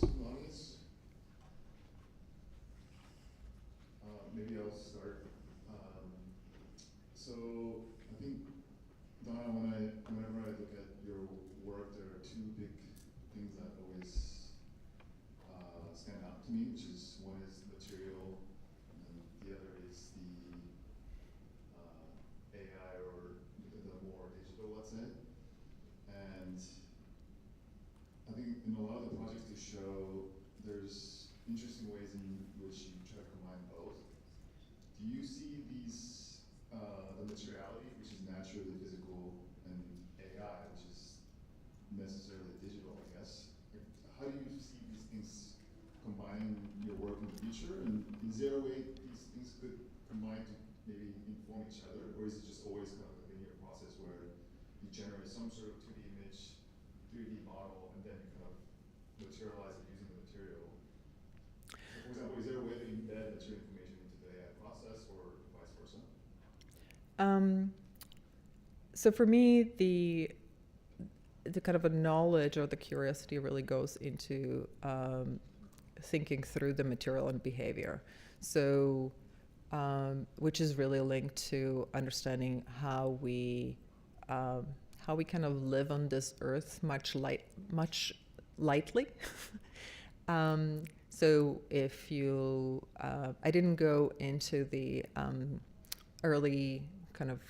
to show there's interesting ways in which you try to combine both. Do you see these, the materiality, which is naturally physical, and AI, which is necessarily digital, I guess? How do you see these things combining your work in the future? And is there a way these things could combine to maybe inform each other? Or is it just always kind of a linear process where you generate some sort of 2D image, 3D model, and then you kind of materialize it using the material? So for example, is there a way to embed material information into the AI process or vice versa? So for me, the kind of a knowledge or the curiosity really goes into thinking through the material and behavior. So, which is really linked to understanding how we kind of live on this earth much lightly. So if you, I didn't go into the early kind of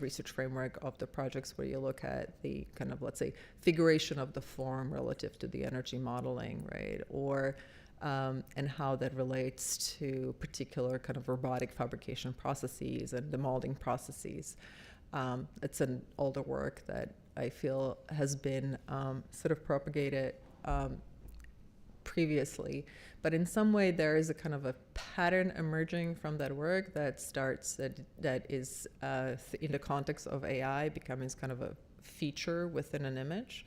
research framework of the projects where you look at the kind of, let's say, figuration of the form relative to the energy modeling, right? Or, and how that relates to particular kind of robotic fabrication processes and the molding processes. It's an older work that I feel has been sort of propagated previously, but in some way there is a kind of a pattern emerging from that work that starts, that is in the context of AI becoming kind of a feature within an image.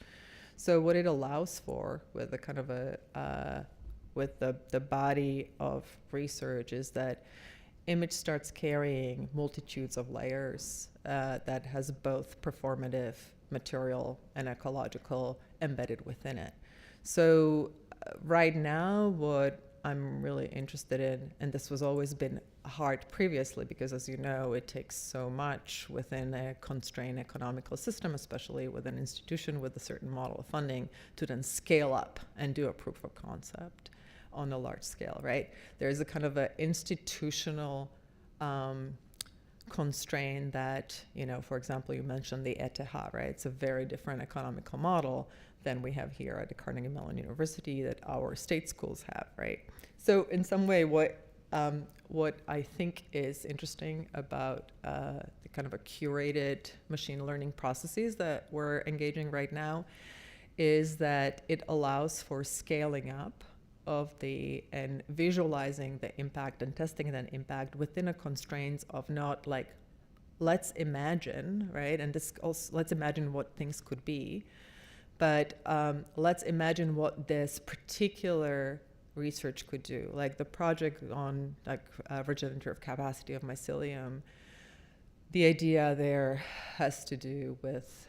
So what it allows for with the kind of a with the body of research is that image starts carrying multitudes of layers that has both performative, material, and ecological embedded within it. So right now, what I'm really interested in, and this was always been hard previously, because as you know, it takes so much within a constrained economical system, especially with an institution with a certain model of funding, to then scale up and do a proof of concept on a large scale, right? There's a kind of an institutional constraint that, you know, for example, you mentioned the ETH, right? It's a very different economical model than we have here at the Carnegie Mellon University that our state schools have, right? So in some way, what I think is interesting about the kind of a curated machine learning processes that we're engaging right now is that it allows for scaling up of and visualizing the impact and testing that impact within a constraints of not like, let's imagine, right? And this also, let's imagine what things could be, but let's imagine what this particular research could do. Like the project on like regenerative capacity of mycelium, the idea there has to do with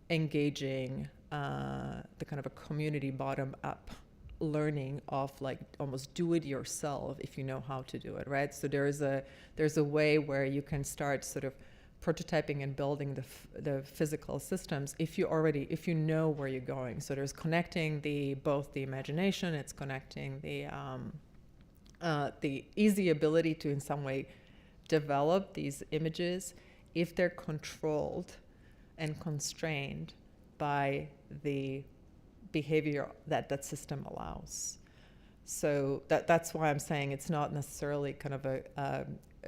engaging the kind of a community bottom-up learning of like almost do it yourself if you know how to do it, right? So there's a way where you can start sort of prototyping and building the physical systems if you know where you're going. So there's connecting both the imagination, it's connecting the easy ability to in some way develop these images if they're controlled and constrained by the behavior that system allows. So that's why I'm saying it's not necessarily kind of a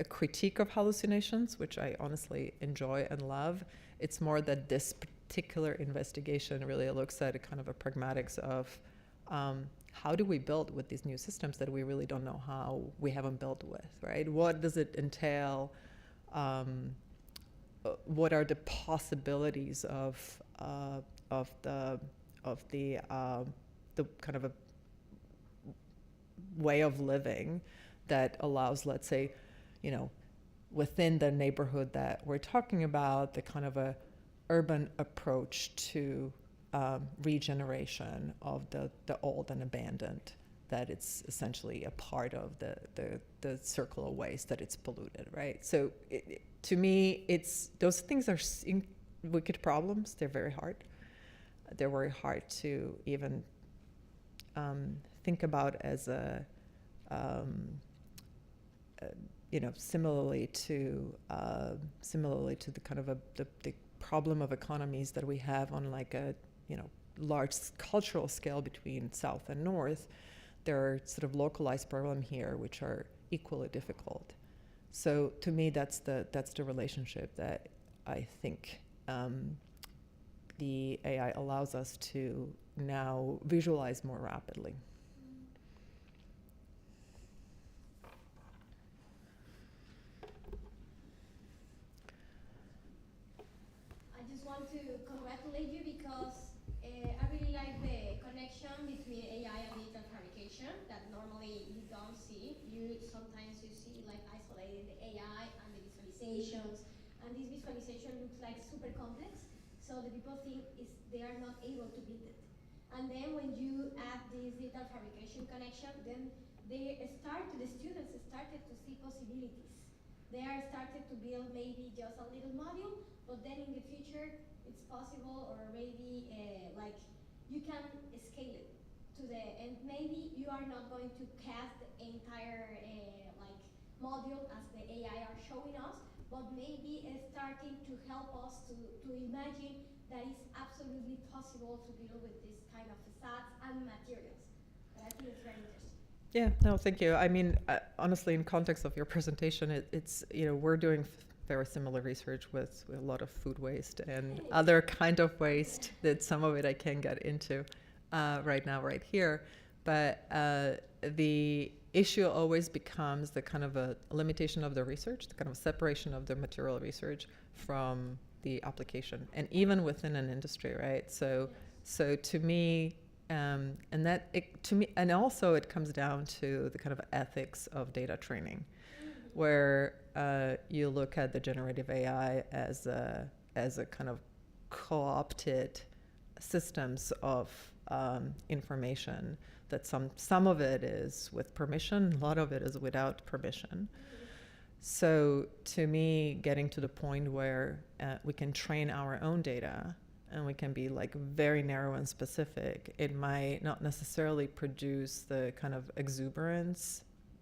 critique of hallucinations, which I honestly enjoy and love. It's more that this particular investigation really looks at a kind of a pragmatics of how do we build with these new systems that we really don't know how we haven't built with, right? What does it entail? What are the possibilities of the kind of a way of living that allows, let's say, you know, within the neighborhood that we're talking about, the kind of a urban approach to regeneration of the old and abandoned, that it's essentially a part of the circle of waste that it's polluted, right? So to me, those things are wicked problems. They're very hard. They're very hard to even think about as you know, similarly to the kind of the problem of economies that we have on like a, you know, large cultural scale between South and North, there are sort of localized problems here which are equally difficult. So to me, that's the relationship that I think the AI allows us to now visualize more rapidly. I just want to congratulate you because I really like the connection between AI and data fabrication that normally you don't see. Sometimes you see like isolating the AI and the visualizations, and this visualization looks like super complex, so the people think they are not able to build it. And then when you add this data fabrication connection, then the students started to see possibilities. They are started to build maybe just a little module, but then in the future it's possible, or maybe like you can scale it to and maybe you are not going to cast the entire like module as the AI are showing us, but maybe it's starting to help us to imagine that it's absolutely possible to build with this kind of facades and materials. But I think it's very interesting. Yeah, no, thank you. I mean, honestly, in context of your presentation, it's, we're doing very similar research with a lot of food waste and other kind of waste that some of it I can get into right now, right here. But the issue always becomes the kind of a limitation of the research, the kind of separation of the material research from the application, and even within an industry, right? So to me, and also it comes down to the kind of ethics of data training, where you look at the generative AI as a kind of co-opted systems of information, that some of it is with permission, a lot of it is without permission. So to me, getting to the point where we can train our own data and we can be like very narrow and specific, it might not necessarily produce the kind of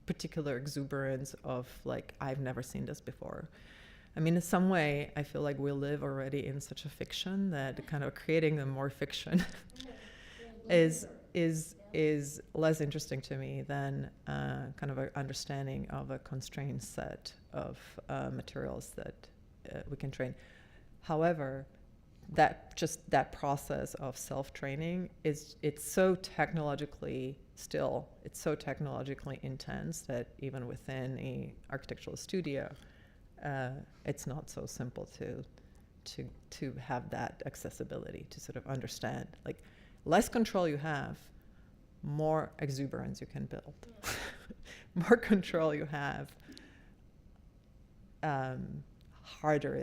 particular exuberance of like, I've never seen this before. I mean, in some way, I feel like we live already in such a fiction that kind of creating the more fiction is less interesting to me than kind of an understanding of a constrained set of materials that we can train. However, that process of self-training it's so technologically intense that even within a architectural studio, it's not so simple to have that accessibility, to sort of understand. Like, less control you have, more exuberance you can build. More control you have, harder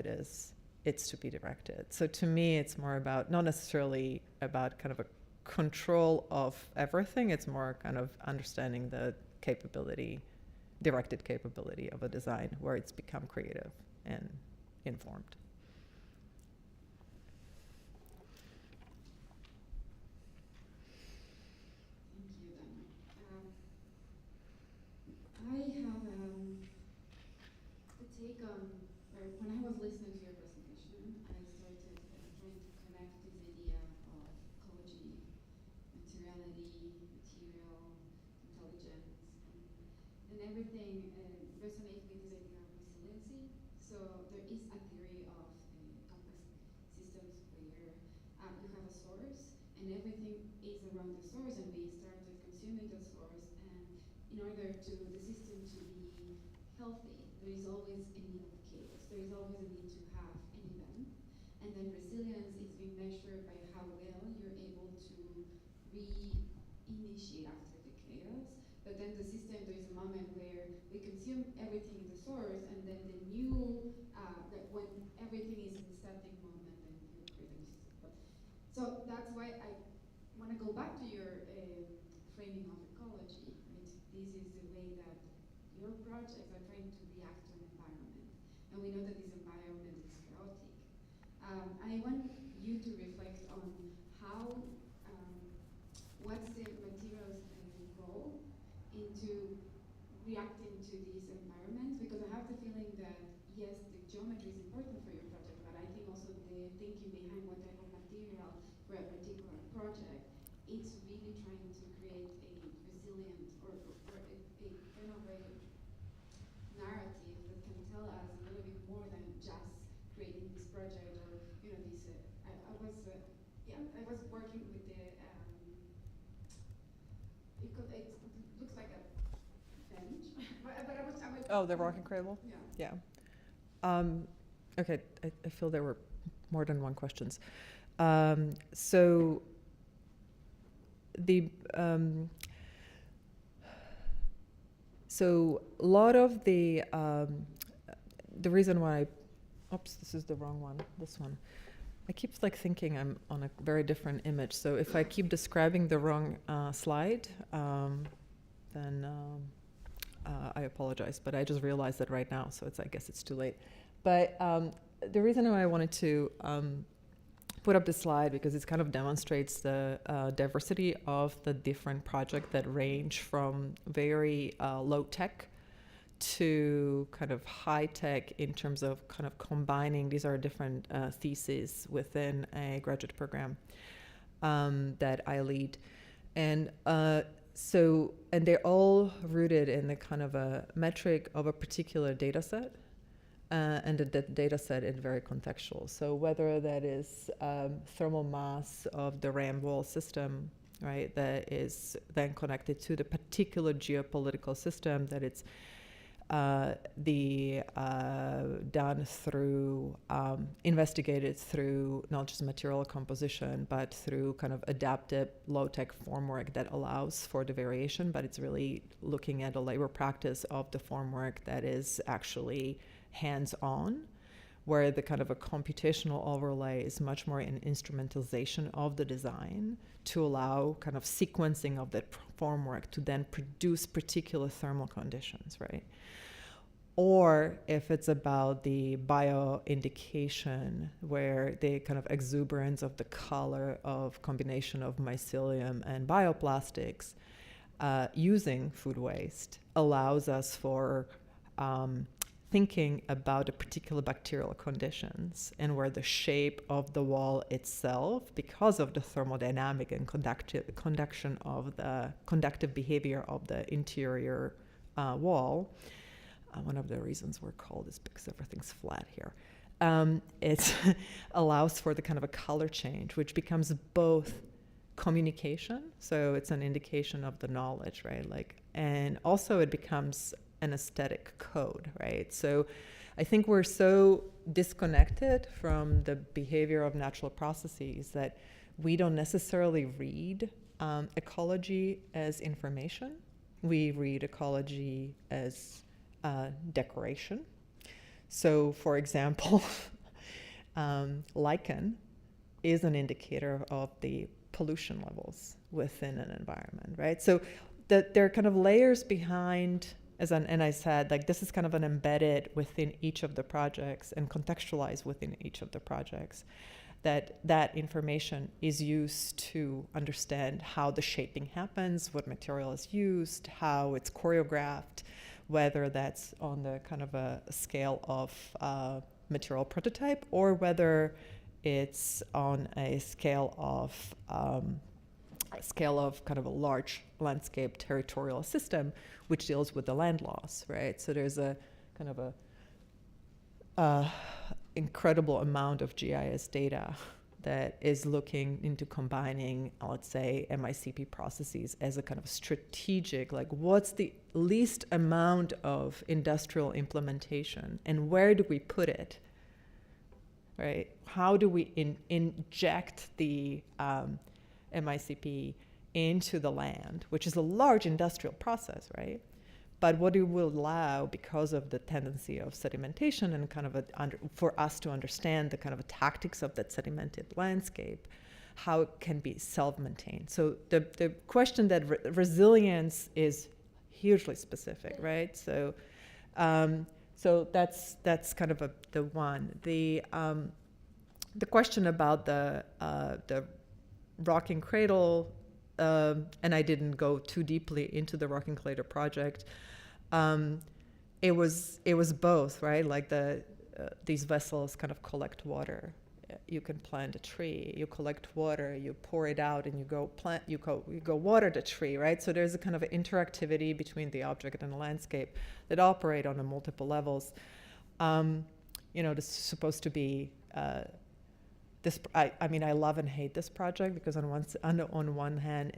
it's to be directed. So to me, it's more about, not necessarily about kind of a control of everything, it's more kind of understanding the directed capability of a design where it's become creative and informed. I have a take on, or when I was listening to your presentation, I started trying to connect this idea of ecology, materiality, material, intelligence, and everything resonates with this idea of resiliency. So there is a theory of complex systems where you have a source, and everything is around the source, and we started consuming the source, and in order to the system to be healthy, there is always a need of chaos. There is always a need to have an event. And then resilience is being measured by how well you're able to reinitiate after the chaos. But then the system, there is a moment where we consume everything in the source, and then the new, that when everything is in static moment, then you create a new system. So that's why I want to go back to your framing of ecology, right? This is the way that your projects are trying to react to an environment. And we know that this environment is chaotic. I want you to reflect on how, what's the materials role into reacting to these environments? Because I have the feeling that, yes, the geometry is important for your project, but I think also the thinking behind what type of material for a particular project, it's really trying to create a resilient or a kind of a narrative that can tell us a little bit more than just creating this project or this. I was working with the. It looks like a bench, but I was. Oh, the Rocking Cradle? Yeah. Okay, I feel there were more than one questions. So a lot of the reason why, oops, this is the wrong one, this one. I keep thinking I'm on a very different image. So if I keep describing the wrong slide, then I apologize, but I just realized that right now, so I guess it's too late. But the reason why I wanted to put up this slide, because it kind of demonstrates the diversity of the different projects that range from very low-tech to kind of high-tech in terms of kind of combining. These are different theses within a graduate program that I lead. And and they're all rooted in the kind of a metric of a particular data set. And the data set is very contextual. So whether that is thermal mass of the RAM wall system, right, that is then connected to the particular geopolitical system that it's done through, investigated through not just material composition, but through kind of adaptive low-tech formwork that allows for the variation, but it's really looking at a labor practice of the formwork that is actually hands-on, where the kind of a computational overlay is much more an instrumentalization of the design to allow kind of sequencing of that formwork to then produce particular thermal conditions, right? Or if it's about the bio-indication, where the kind of exuberance of the color of combination of mycelium and bioplastics using food waste allows us for thinking about the particular bacterial conditions and where the shape of the wall itself, because of the thermodynamic and conductive behavior of the interior wall. One of the reasons we're called is because everything's flat here. It allows for the kind of a color change, which becomes both communication, so it's an indication of the knowledge, right? And also it becomes an aesthetic code, right? So I think we're so disconnected from the behavior of natural processes that we don't necessarily read ecology as information. We read ecology as decoration. So, for example, lichen is an indicator of the pollution levels within an environment, right? So there are kind of layers behind, and I said, this is kind of an embedded within each of the projects and contextualized within each of the projects, that information is used to understand how the shaping happens, what material is used, how it's choreographed, whether that's on the kind of a scale of material prototype or whether it's on a scale of kind of a large landscape territorial system, which deals with the land loss, right? So there's a kind of a incredible amount of GIS data that is looking into combining, let's say, MICP processes as a kind of strategic, what's the least amount of industrial implementation and where do we put it, right? How do we inject the MICP into the land, which is a large industrial process, right? But what it will allow, because of the tendency of sedimentation and kind of for us to understand the kind of tactics of that sedimented landscape, how it can be self-maintained. So the question that resilience is hugely specific, right? So that's kind of the one. The question about the rocking cradle, and I didn't go too deeply into the rocking cradle project. It was both, right? These vessels kind of collect water you can plant a tree, you collect water, you pour it out, and you go water the tree, right? So there's a kind of interactivity between the object and the landscape that operate on multiple levels. This is supposed to be this. I mean, I love and hate this project because on one hand,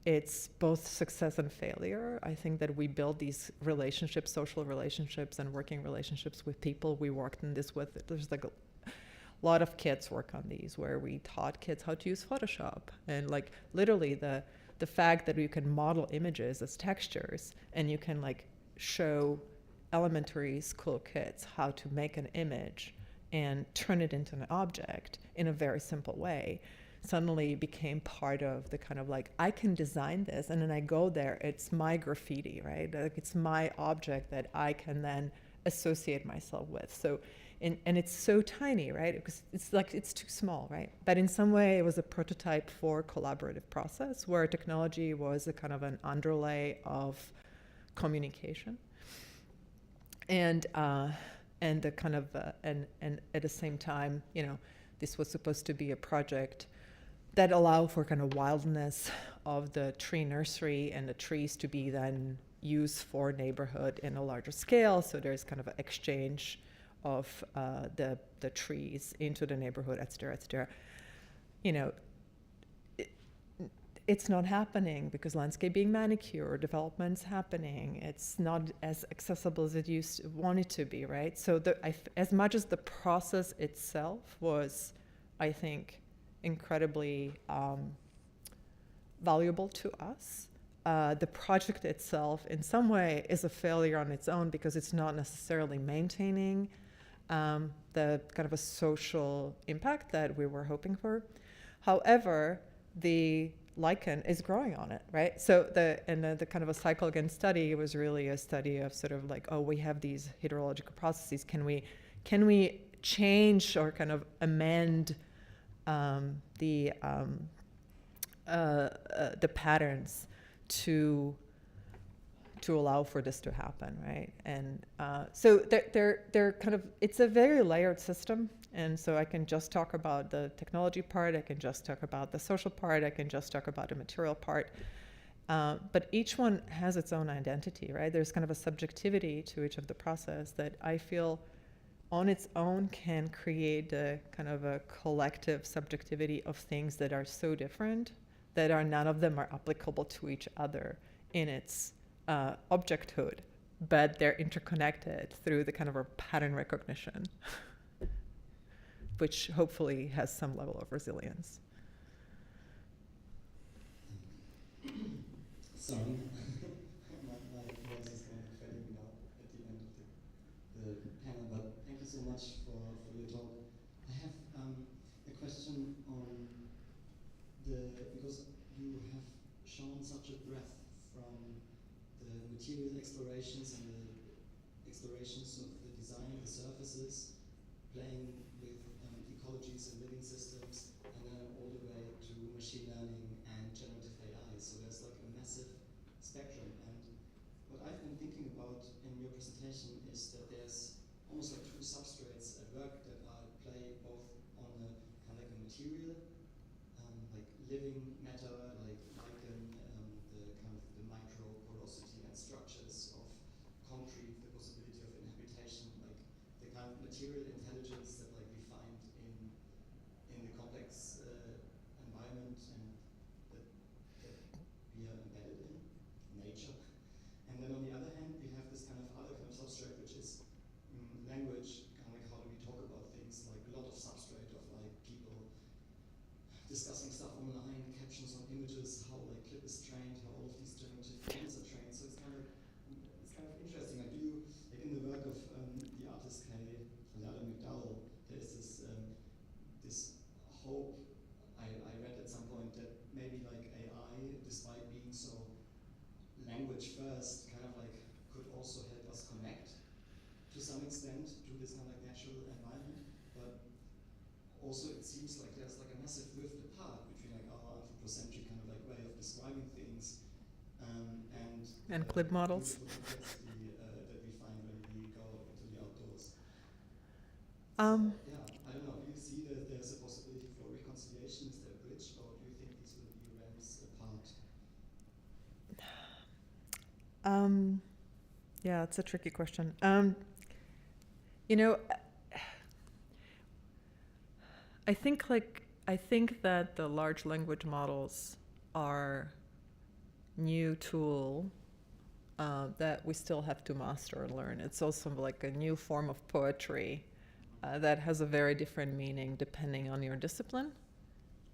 it's both success and failure. I think that we build these relationships, social relationships and working relationships with people we worked in this with. There's like a lot of kids work on these where we taught kids how to use Photoshop. And like literally the fact that you can model images as textures and you can like show elementary school kids how to make an image and turn it into an object in a very simple way suddenly became part of the kind of like, I can design this and then I go there, it's my graffiti, right? Like it's my object that I can then associate myself with. So, and it's so tiny, right? Because it's like, it's too small, right? But in some way it was a prototype for collaborative process where technology was a kind of an underlay of communication. And the kind of, and at the same time, this was supposed to be a project that allow for kind of wildness of the tree nursery and the trees to be then used for neighborhood in a larger scale. So there's kind of an exchange of the trees into the neighborhood, et cetera, et cetera. It's not happening because landscape being manicured, development's happening. It's not as accessible as it wanted to be, right? So as much as the process itself was, I think, incredibly valuable to us, the project itself in some way is a failure on its own because it's not necessarily maintaining the kind of a social impact that we were hoping for. However, the lichen is growing on it, right? So the kind of a cycle again study was really a study of sort of like, oh, we have these hydrological processes. Can we change or kind of amend the patterns to allow for this to happen, right? And so they're kind of, it's a very layered system. And so I can just talk about the technology part, I can just talk about the social part, I can just talk about the material part. But each one has its own identity, right? There's kind of a subjectivity to each of the process that I feel on its own can create a kind of a collective subjectivity of things that are so different that none of them are applicable to each other in its objecthood, but they're interconnected through the kind of a pattern recognition, which hopefully has some level of resilience. Sorry, my voice is kind of fading out at the end of the panel, but thank you so much for your talk. I have a question on because you have shown such a breadth from the material explorations and the explorations of the design, the surfaces, playing with ecologies and living systems, and then all the way to machine learning and generative AI. So there's like a massive spectrum. And what I've been thinking about in your presentation is that there's almost like two substrates at work that play both on a kind of like a material, like living matter, like lichen, the kind of the micro porosity and structures of concrete, the possibility of inhabitation, like the kind of material intelligence that like we find in the complex environment and that we are embedded in nature. And then on the other hand, we have this kind of other kind of substrate, which is language, kind of like how do we talk about things, like a lot of substrate of like people discussing stuff online, captions on images, how like clip is trained, how all of these generative models are trained. So it's kind of interesting. Like like in the work of the artist Lala McDowell, there is this hope I read at some point that maybe like AI, despite being so language first, kind of like could also help us connect to some extent to this kind of like natural environment, but also it seems like there's like a massive rift apart between like our anthropocentric kind of like way of describing things and clip models that we find when we go into the outdoors. Um, So, yeah, I don't reconciliation? Is there a bridge, or do you think these will be realms apart? Yeah, it's a tricky question. You know, I think that the large language models are new tool that we still have to master and learn. It's also like a new form of poetry that has a very different meaning depending on your discipline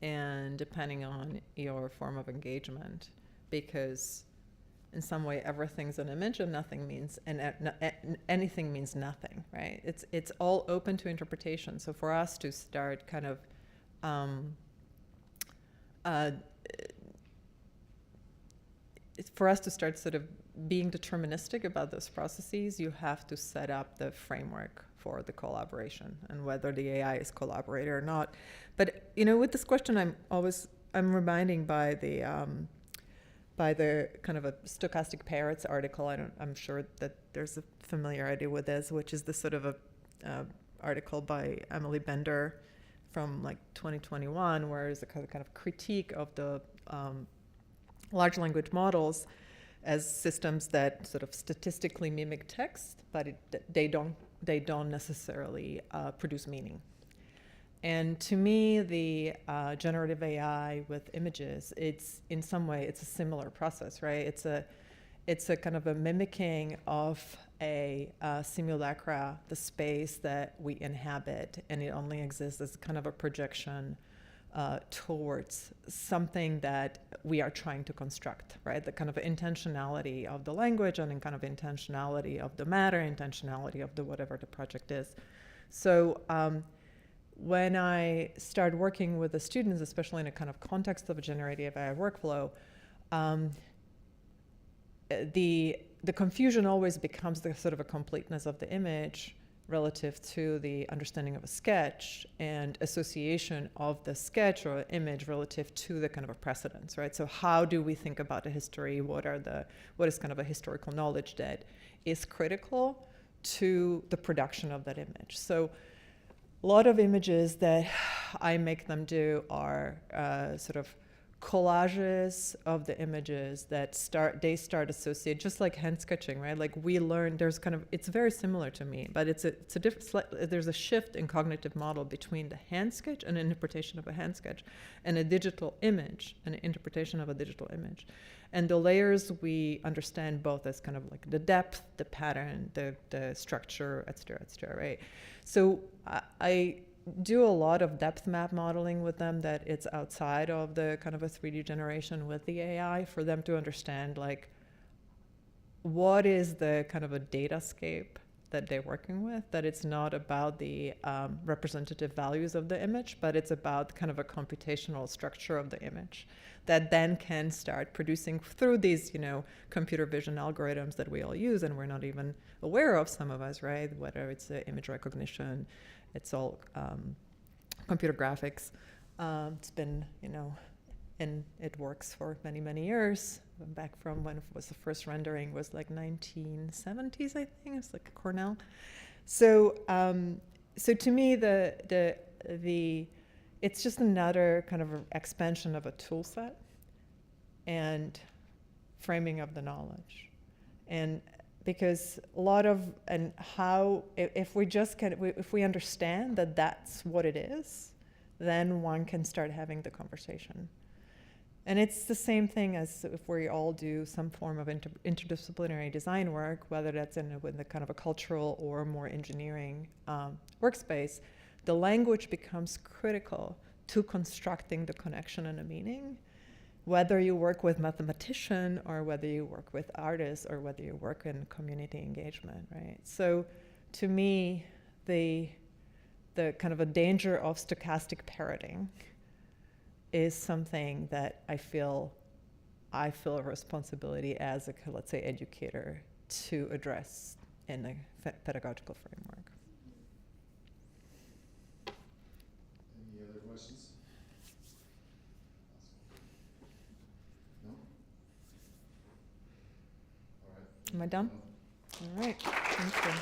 and depending on your form of engagement, because in some way everything's an image and nothing means, and anything means nothing, right? It's all open to interpretation. So for us to start kind of for us to start sort of being deterministic about those processes, you have to set up the framework for the collaboration and whether the AI is collaborator or not. But you know, with this question, I'm reminding by the kind of a Stochastic Parrots article. I'm sure that there's a familiarity with this, which is the sort of a article by Emily Bender from like 2021, where there's a kind of critique of the large language models as systems that sort of statistically mimic text, but they don't necessarily produce meaning. And to me, the generative AI with images, it's in some way it's a similar process, right? It's a kind of a mimicking of a simulacra, the space that we inhabit, and it only exists as kind of a projection towards something that we are trying to construct, right? The kind of intentionality of the language and kind of intentionality of the matter, intentionality of the whatever the project is. So when I start working with the students, especially in a kind of context of a generative AI workflow, the confusion always becomes the sort of a completeness of the image relative to the understanding of a sketch and association of the sketch or image relative to the kind of a precedence, right? So how do we think about the history? What is kind of a historical knowledge that is critical to the production of that image? So a lot of images that I make them do are sort of collages of the images that start associate, just like hand sketching, right? Like we learn, there's kind of, it's very similar to me, but it's a different, there's a shift in cognitive model between the hand sketch and interpretation of a hand sketch and a digital image and an interpretation of a digital image. And the layers we understand both as kind of like the depth, the pattern, the structure, et cetera, right? So I do a lot of depth map modeling with them that it's outside of the kind of a 3D generation with the AI for them to understand like what is the kind of a datascape that they're working with, that it's not about the representative values of the image, but it's about kind of a computational structure of the image that then can start producing through these, you know, computer vision algorithms that we all use and we're not even aware of, some of us, right? Whether it's image recognition, it's all computer graphics. It's been, you know, and it works for many, many years. Back from when it was the first rendering was like 1970s, I think. It's like Cornell. So, so to me, it's just another kind of expansion of a tool set and framing of the knowledge. And because a lot of, and how, if we understand that that's what it is, then one can start having the conversation. And it's the same thing as if we all do some form of interdisciplinary design work, whether that's with a kind of a cultural or more engineering workspace, the language becomes critical to constructing the connection and a meaning, whether you work with mathematician or whether you work with artists or whether you work in community engagement, right? So to me, the kind of a danger of stochastic parroting is something that I feel a responsibility as a, let's say, educator to address in a pedagogical framework. Any other questions? No? All right. Am I done? All right. Thank you.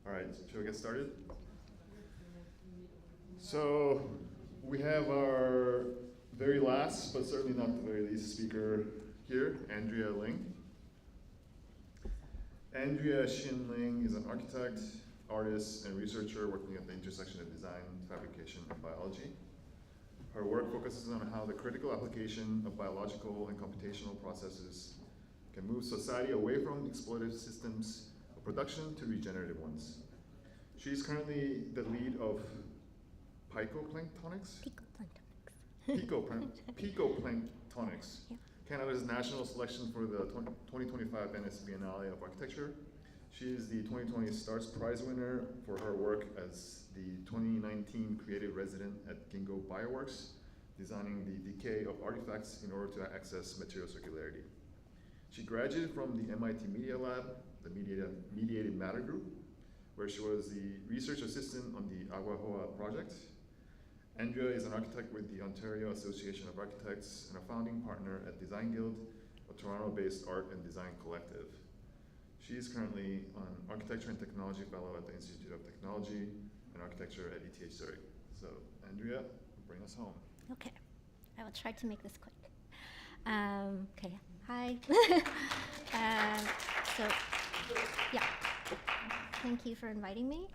All right, shall we get started? So we have our very last, but certainly not the very least speaker here, Andrea Ling. Andrea Shin Ling is an architect, artist, and researcher working at the intersection of design, fabrication, and biology. Her work focuses on how the critical application of biological and computational processes can move society away from exploitative systems of production to regenerative ones. She's currently the lead of Picoplanktonics? Picoplanktonics, Canada's national selection for the 2025 Venice Biennale of Architecture. She is the 2020 Stars Prize winner for her work as the 2019 creative resident at Ginkgo Bioworks, designing the decay of artifacts in order to access material circularity. She graduated from the MIT Media Lab, the Mediated Matter Group, where she was the research assistant on the Agua project. Andrea is an architect with the Ontario Association of Architects and a founding partner at Design Guild, a Toronto-based art and design collective. She is currently an Architecture and Technology Fellow at the Institute of Technology and Architecture at ETH Zurich. So, Andrea, bring us home. Okay, I will try to make this quick. Okay, hi. Thank you for inviting me.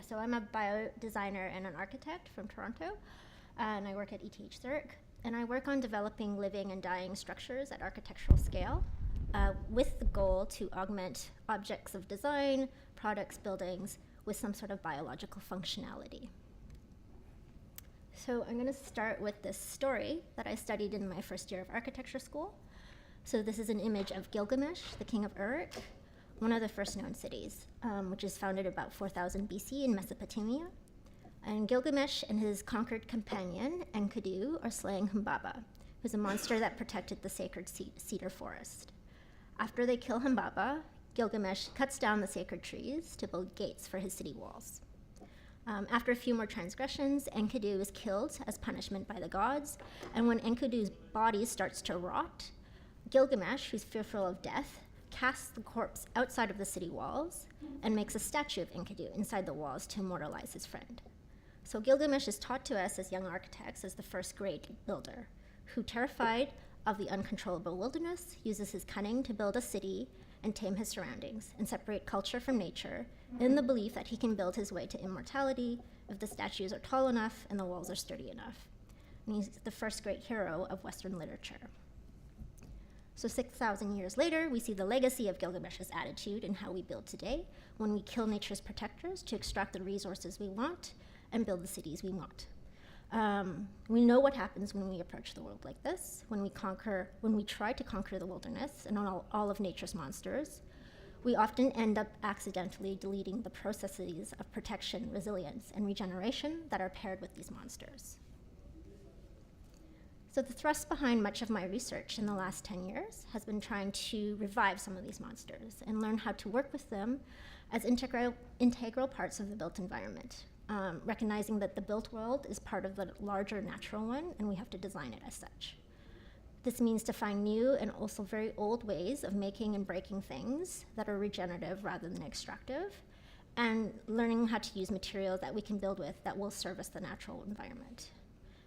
So I'm a bio designer and an architect from Toronto, and I work at ETH Zurich. And I work on developing living and dying structures at architectural scale, with the goal to augment objects of design, products, buildings, with some sort of biological functionality. So I'm going to start with this story that I studied in my first year of architecture school. So this is an image of Gilgamesh, the king of Uruk, one of the first known cities, which is founded about 4000 BC in Mesopotamia. And Gilgamesh and his conquered companion, Enkidu, are slaying Humbaba, who's a monster that protected the sacred cedar forest. After they kill Humbaba, Gilgamesh cuts down the sacred trees to build gates for his city walls. After a few more transgressions, Enkidu is killed as punishment by the gods, and when Enkidu's body starts to rot, Gilgamesh, who's fearful of death, casts the corpse outside of the city walls and makes a statue of Enkidu inside the walls to immortalize his friend. So Gilgamesh is taught to us as young architects as the first great builder, who, terrified of the uncontrollable wilderness, uses his cunning to build a city and tame his surroundings and separate culture from nature in the belief that he can build his way to immortality if the statues are tall enough and the walls are sturdy enough. And he's the first great hero of Western literature. So 6,000 years later, we see the legacy of Gilgamesh's attitude in how we build today, when we kill nature's protectors to extract the resources we want and build the cities we want. We know what happens when we approach the world like this, when we try to conquer the wilderness and all of nature's monsters. We often end up accidentally deleting the processes of protection, resilience, and regeneration that are paired with these monsters. So the thrust behind much of my research in the last 10 years has been trying to revive some of these monsters and learn how to work with them as integral parts of the built environment, recognizing that the built world is part of the larger natural one, and we have to design it as such. This means to find new and also very old ways of making and breaking things that are regenerative rather than extractive, and learning how to use materials that we can build with that will service the natural environment.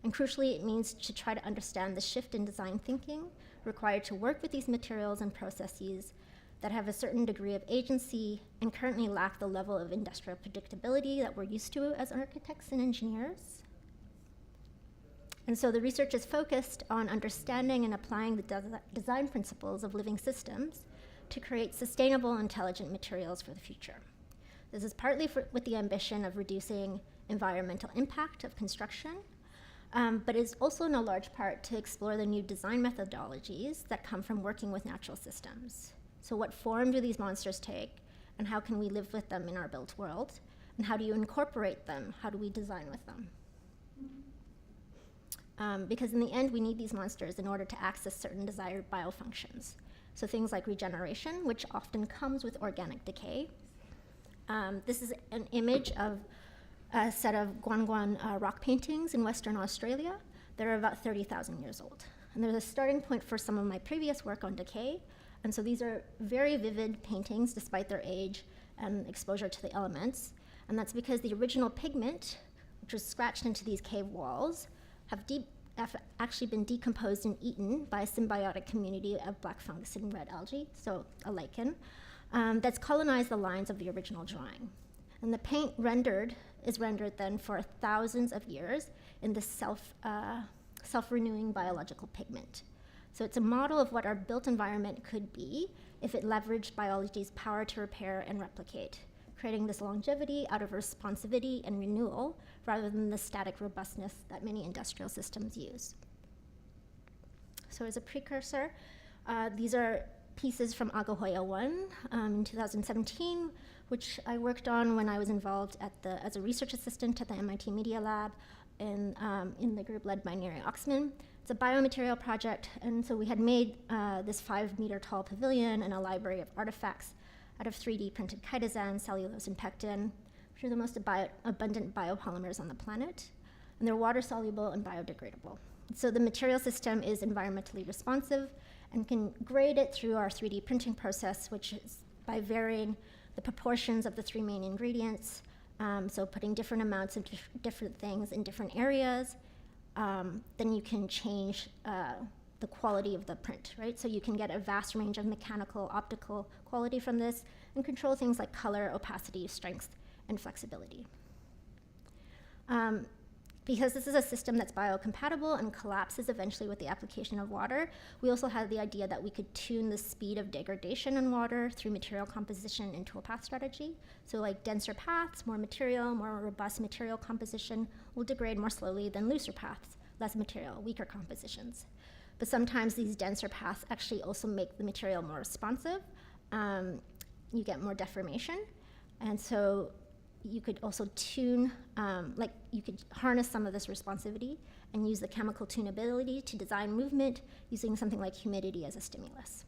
And crucially, it means to try to understand the shift in design thinking required to work with these materials and processes that have a certain degree of agency and currently lack the level of industrial predictability that we're used to as architects and engineers. And so the research is focused on understanding and applying the design principles of living systems to create sustainable, intelligent materials for the future. This is partly with the ambition of reducing environmental impact of construction, but is also in a large part to explore the new design methodologies that come from working with natural systems. So what form do these monsters take, and how can we live with them in our built world? And how do you incorporate them? How do we design with them? Because in the end, we need these monsters in order to access certain desired biofunctions. So things like regeneration, which often comes with organic decay. This is an image of a set of Guan rock paintings in Western Australia. They're about 30,000 years old. And there's a starting point for some of my previous work on decay. And so these are very vivid paintings despite their age, and exposure to the elements. And that's because the original pigment, which was scratched into these cave walls, have actually been decomposed and eaten by a symbiotic community of black fungus and red algae, so a lichen, that's colonized the lines of the original drawing. And the paint is rendered then for thousands of years in this self-renewing biological pigment. So it's a model of what our built environment could be if it leveraged biology's power to repair and replicate, creating this longevity out of responsivity and renewal rather than the static robustness that many industrial systems use. So as a precursor, these are pieces from Agahoya 1 in 2017, which I worked on when I was involved as a research assistant at the MIT Media Lab in the group led by Neri Oxman. It's a biomaterial project, and so we had made this 5-meter tall pavilion and a library of artifacts out of 3D printed chitosan, cellulose, and pectin, which are the most abundant biopolymers on the planet, and they're water soluble and biodegradable. So the material system is environmentally responsive and can grade it through our 3D printing process, which is by varying the proportions of the 3 main ingredients, so putting different amounts of different things in different areas. Then you can change the quality of the print, right? So you can get a vast range of mechanical, optical quality from this and control things like color, opacity, strength, and flexibility. Because this is a system that's biocompatible and collapses eventually with the application of water, we also had the idea that we could tune the speed of degradation in water through material composition and toolpath strategy. So like denser paths, more material, more robust material composition will degrade more slowly than looser paths, less material, weaker compositions. But sometimes these denser paths actually also make the material more responsive. You get more deformation. And so you could also tune, you could harness some of this responsivity and use the chemical tunability to design movement using something like humidity as a stimulus.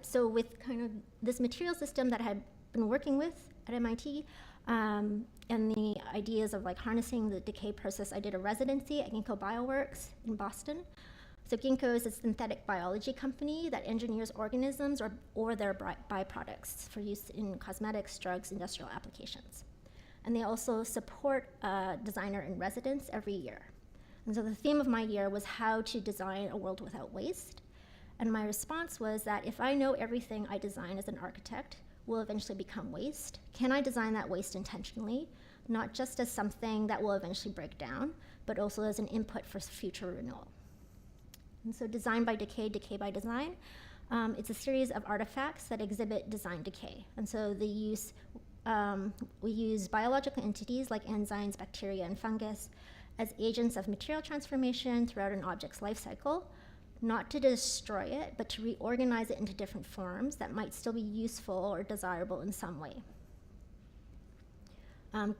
So with kind of this material system that I had been working with at MIT, and the ideas of like harnessing the decay process, I did a residency at Ginkgo Bioworks in Boston. So Ginkgo is a synthetic biology company that engineers organisms or their byproducts for use in cosmetics, drugs, industrial applications. And they also support a designer in residence every year. And so the theme of my year was how to design a world without waste. And my response was that if I know everything I design as an architect will eventually become waste, can I design that waste intentionally, not just as something that will eventually break down, but also as an input for future renewal? And so design by decay, decay by design, it's a series of artifacts that exhibit design decay. And so we use biological entities like enzymes, bacteria, and fungus as agents of material transformation throughout an object's life cycle, not to destroy it, but to reorganize it into different forms that might still be useful or desirable in some way.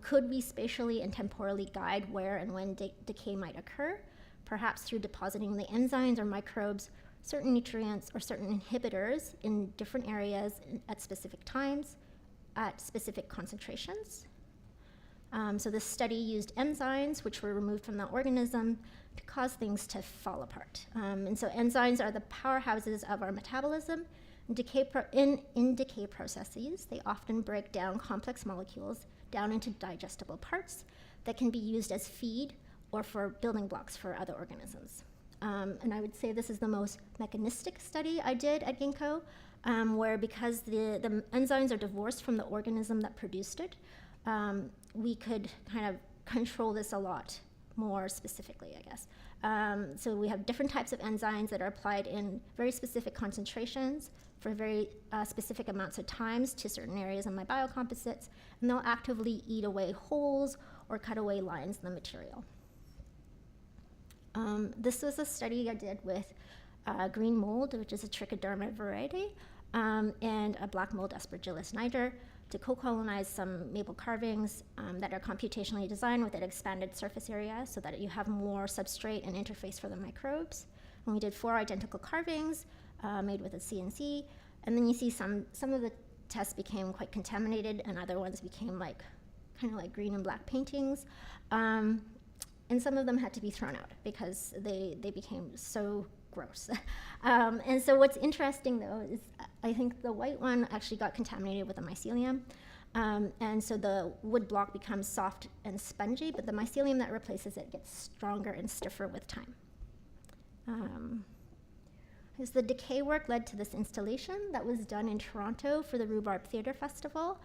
Could we spatially and temporally guide where and when decay might occur? Perhaps through depositing the enzymes or microbes, certain nutrients or certain inhibitors in different areas at specific times, at specific concentrations. So this study used enzymes, which were removed from the organism, to cause things to fall apart. And so enzymes are the powerhouses of our metabolism. In decay processes, they often break down complex molecules down into digestible parts that can be used as feed or for building blocks for other organisms. And I would say this is the most mechanistic study I did at Ginkgo, where because the enzymes are divorced from the organism that produced it, we could kind of control this a lot more specifically, I guess. So we have different types of enzymes that are applied in very specific concentrations for very specific amounts of times to certain areas in my biocomposites, and they'll actively eat away holes or cut away lines in the material. This was a study I did with green mold, which is a trichoderma variety, and a black mold, Aspergillus niger, to co-colonize some maple carvings that are computationally designed with an expanded surface area so that you have more substrate and interface for the microbes. And we did 4 identical carvings made with a CNC, and then you see some of the tests became quite contaminated and other ones became kind of like green and black paintings. And some of them had to be thrown out because they became so gross. And so what's interesting, though, is I think the white one actually got contaminated with the mycelium. And so the wood block becomes soft and spongy, but the mycelium that replaces it gets stronger and stiffer with time. As the decay work led to this installation that was done in Toronto for the Rhubarb Theatre Festival,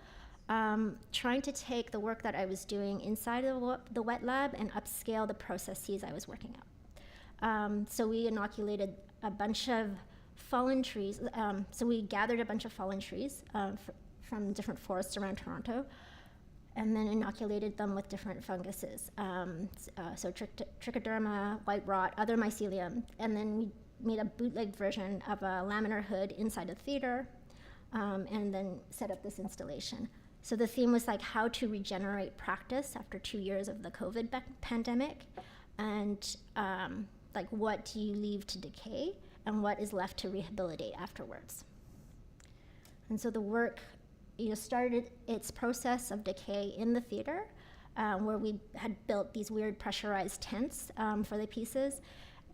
trying to take the work that I was doing inside of the wet lab and upscale the processes I was working at. So we inoculated a bunch of fallen trees. So we gathered a bunch of fallen trees from different forests around Toronto, and then inoculated them with different funguses. So trichoderma, white rot, other mycelium, and then we made a bootleg version of a laminar hood inside the theater, and then set up this installation. So the theme was like how to regenerate practice after 2 years of the COVID pandemic, and like what do you leave to decay and what is left to rehabilitate afterwards. And so the work started its process of decay in the theater, where we had built these weird pressurized tents for the pieces.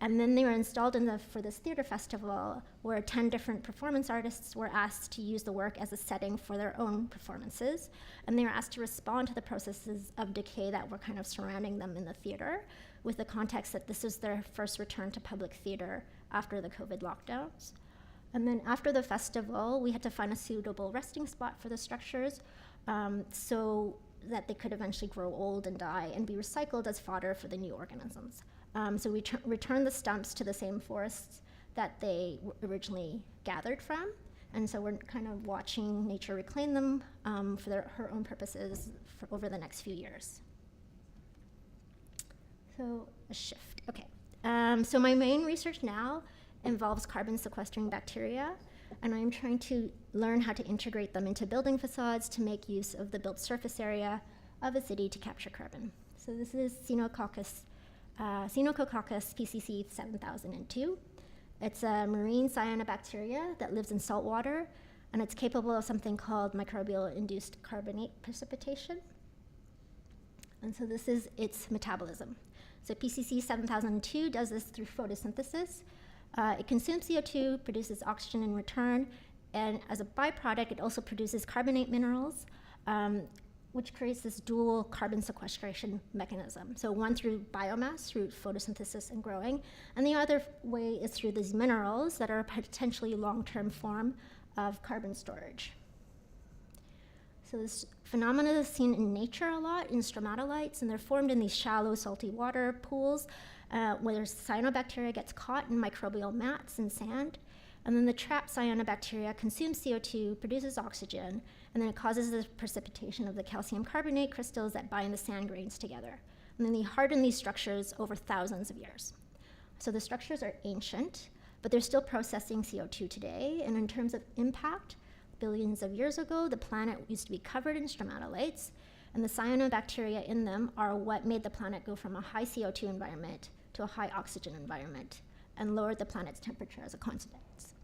And then they were installed for this theater festival, where 10 different performance artists were asked to use the work as a setting for their own performances. And they were asked to respond to the processes of decay that were kind of surrounding them in the theater, with the context that this was their first return to public theater after the COVID lockdowns. And then after the festival, we had to find a suitable resting spot for the structures, so that they could eventually grow old and die and be recycled as fodder for the new organisms. So we returned the stumps to the same forests that they originally gathered from. And so we're kind of watching nature reclaim them for her own purposes over the next few years. So a shift, okay. So my main research now involves carbon sequestering bacteria, and I'm trying to learn how to integrate them into building facades to make use of the built surface area of a city to capture carbon. So this is Xenococcus PCC 7002. It's a marine cyanobacteria that lives in salt water, and it's capable of something called microbial-induced carbonate precipitation. And so this is its metabolism. So PCC 7002 does this through photosynthesis. It consumes CO2, produces oxygen in return, and as a byproduct, it also produces carbonate minerals, which creates this dual carbon sequestration mechanism. So one through biomass, through photosynthesis and growing, and the other way is through these minerals that are a potentially long-term form of carbon storage. So this phenomenon is seen in nature a lot, in stromatolites, and they're formed in these shallow salty water pools where cyanobacteria gets caught in microbial mats and sand. And then the trapped cyanobacteria consumes CO2, produces oxygen, and then it causes the precipitation of the calcium carbonate crystals that bind the sand grains together. And then they harden these structures over thousands of years. So the structures are ancient, but they're still processing CO2 today. And in terms of impact, billions of years ago, the planet used to be covered in stromatolites, and the cyanobacteria in them are what made the planet go from a high CO2 environment to a high oxygen environment and lowered the planet's temperature as a consequence.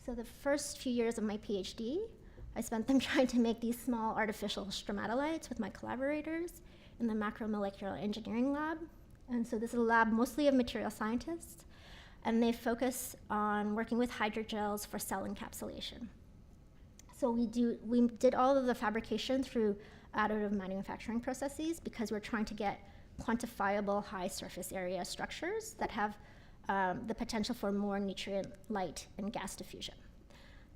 So the first few years of my PhD, I spent them trying to make these small artificial stromatolites with my collaborators in the macromolecular engineering lab. And so this is a lab mostly of material scientists, and they focus on working with hydrogels for cell encapsulation. So we did all of the fabrication through additive manufacturing processes because we're trying to get quantifiable high surface area structures that have the potential for more nutrient, light, and gas diffusion.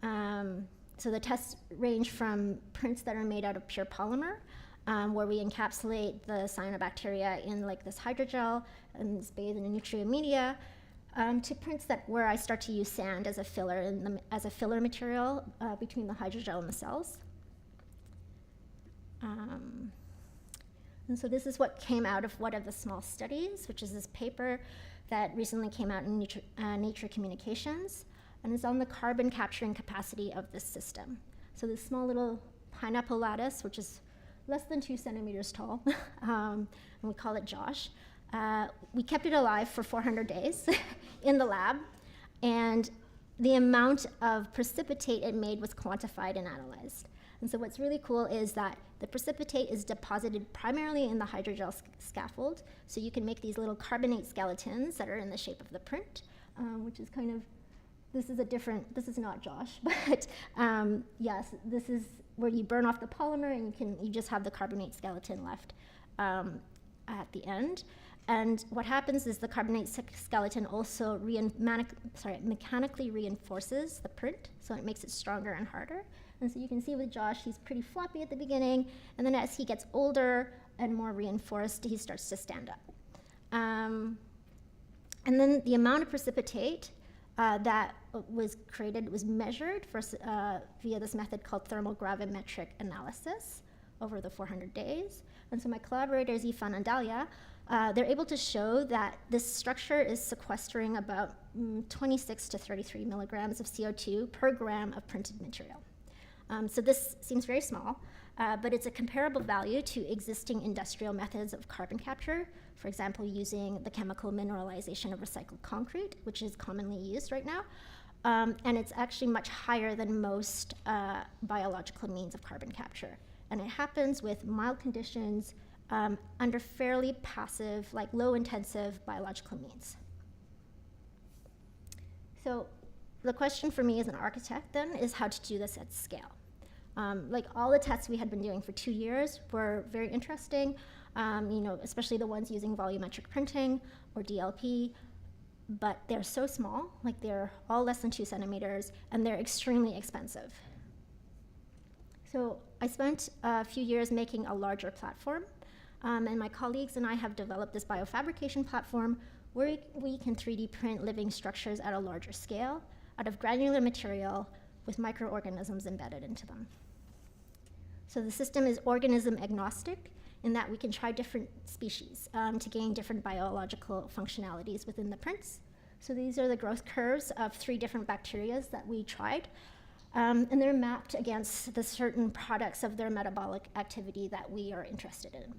So the tests range from prints that are made out of pure polymer, where we encapsulate the cyanobacteria in like this hydrogel and it's bathed in a nutrient media, to prints where I start to use sand as a filler as a filler material between the hydrogel and the cells. And so this is what came out of one of the small studies, which is this paper that recently came out in Nature Communications, and it's on the carbon capturing capacity of this system. So this small little pineapple lattice, which is less than 2 centimeters tall, and we call it Josh. We kept it alive for 400 days in the lab, and the amount of precipitate it made was quantified and analyzed. And so what's really cool is that the precipitate is deposited primarily in the hydrogel scaffold. So you can make these little carbonate skeletons that are in the shape of the print, which is kind of, this is not Josh, but yes, this is where you burn off the polymer and you just have the carbonate skeleton left at the end. And what happens is the carbonate skeleton also mechanically reinforces the print, so it makes it stronger and harder. And so you can see with Josh, he's pretty floppy at the beginning, and then as he gets older and more reinforced, he starts to stand up. And then the amount of precipitate that was created was measured via this method called thermal gravimetric analysis over the 400 days. And so my collaborators, Ifan and Dalia, they're able to show that this structure is sequestering about 26 to 33 milligrams of CO2 per gram of printed material. So this seems very small, but it's a comparable value to existing industrial methods of carbon capture, for example, using the chemical mineralization of recycled concrete, which is commonly used right now. And it's actually much higher than most biological means of carbon capture. And it happens with mild conditions under fairly passive, like low-intensive biological means. So the question for me as an architect then is how to do this at scale. Like all the tests we had been doing for 2 years were very interesting, especially the ones using volumetric printing or DLP, but they're so small, like they're all less than 2 centimeters, and they're extremely expensive. So I spent a few years making a larger platform, and my colleagues and I have developed this biofabrication platform where we can 3D print living structures at a larger scale out of granular material with microorganisms embedded into them. So the system is organism agnostic in that we can try different species to gain different biological functionalities within the prints. So these are the growth curves of 3 different bacteria that we tried, and they're mapped against the certain products of their metabolic activity that we are interested in.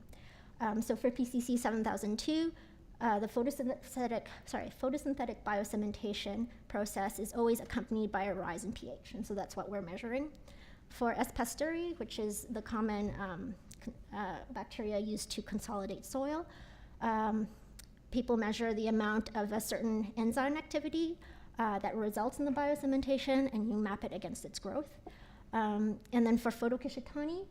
So for PCC 7002, the photosynthetic biocementation process is always accompanied by a rise in pH, and so that's what we're measuring. For S. pasteurii, which is the common bacteria used to consolidate soil, people measure the amount of a certain enzyme activity that results in the biocementation, and you map it against its growth. And then for Photokishitani,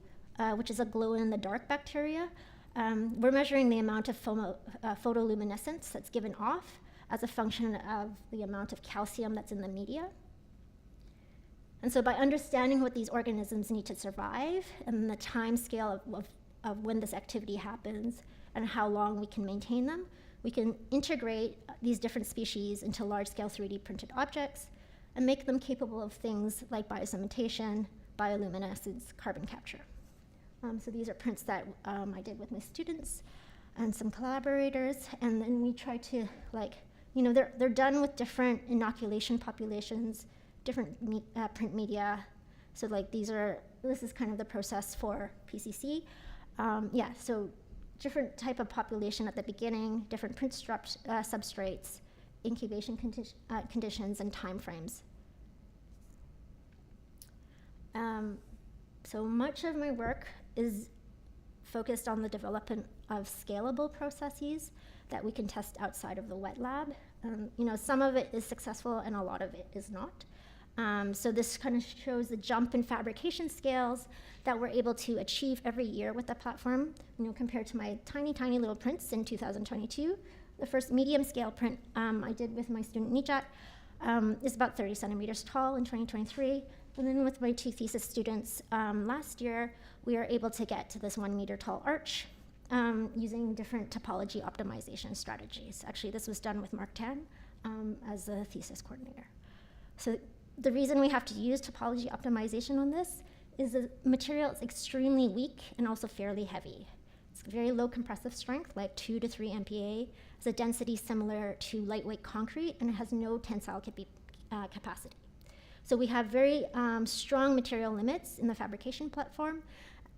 which is a glow-in-the-dark bacteria, we're measuring the amount of photoluminescence that's given off as a function of the amount of calcium that's in the media. And so by understanding what these organisms need to survive and the time scale of when this activity happens and how long we can maintain them, we can integrate these different species into large-scale 3D printed objects and make them capable of things like biocementation, bioluminescence, carbon capture. So these are prints that I did with my students and some collaborators, and then we try to, they're done with different inoculation populations, different print media. So this is kind of the process for PCC. So different type of population at the beginning, different print substrates, incubation conditions, and timeframes. So much of my work is focused on the development of scalable processes that we can test outside of the wet lab. Some of it is successful and a lot of it is not. So this kind of shows the jump in fabrication scales that we're able to achieve every year with the platform. Compared to my tiny, tiny little prints in 2022, the first medium scale print I did with my student Nijat is about 30 centimeters tall in 2023. And then with my 2 thesis students last year, we were able to get to this 1 meter tall arch using different topology optimization strategies. Actually, this was done with Mark Tan as the thesis coordinator. So the reason we have to use topology optimization on this is the material is extremely weak and also fairly heavy. It's very low compressive strength, like 2 to 3 MPa. It's a density similar to lightweight concrete, and it has no tensile capacity. So we have very strong material limits in the fabrication platform,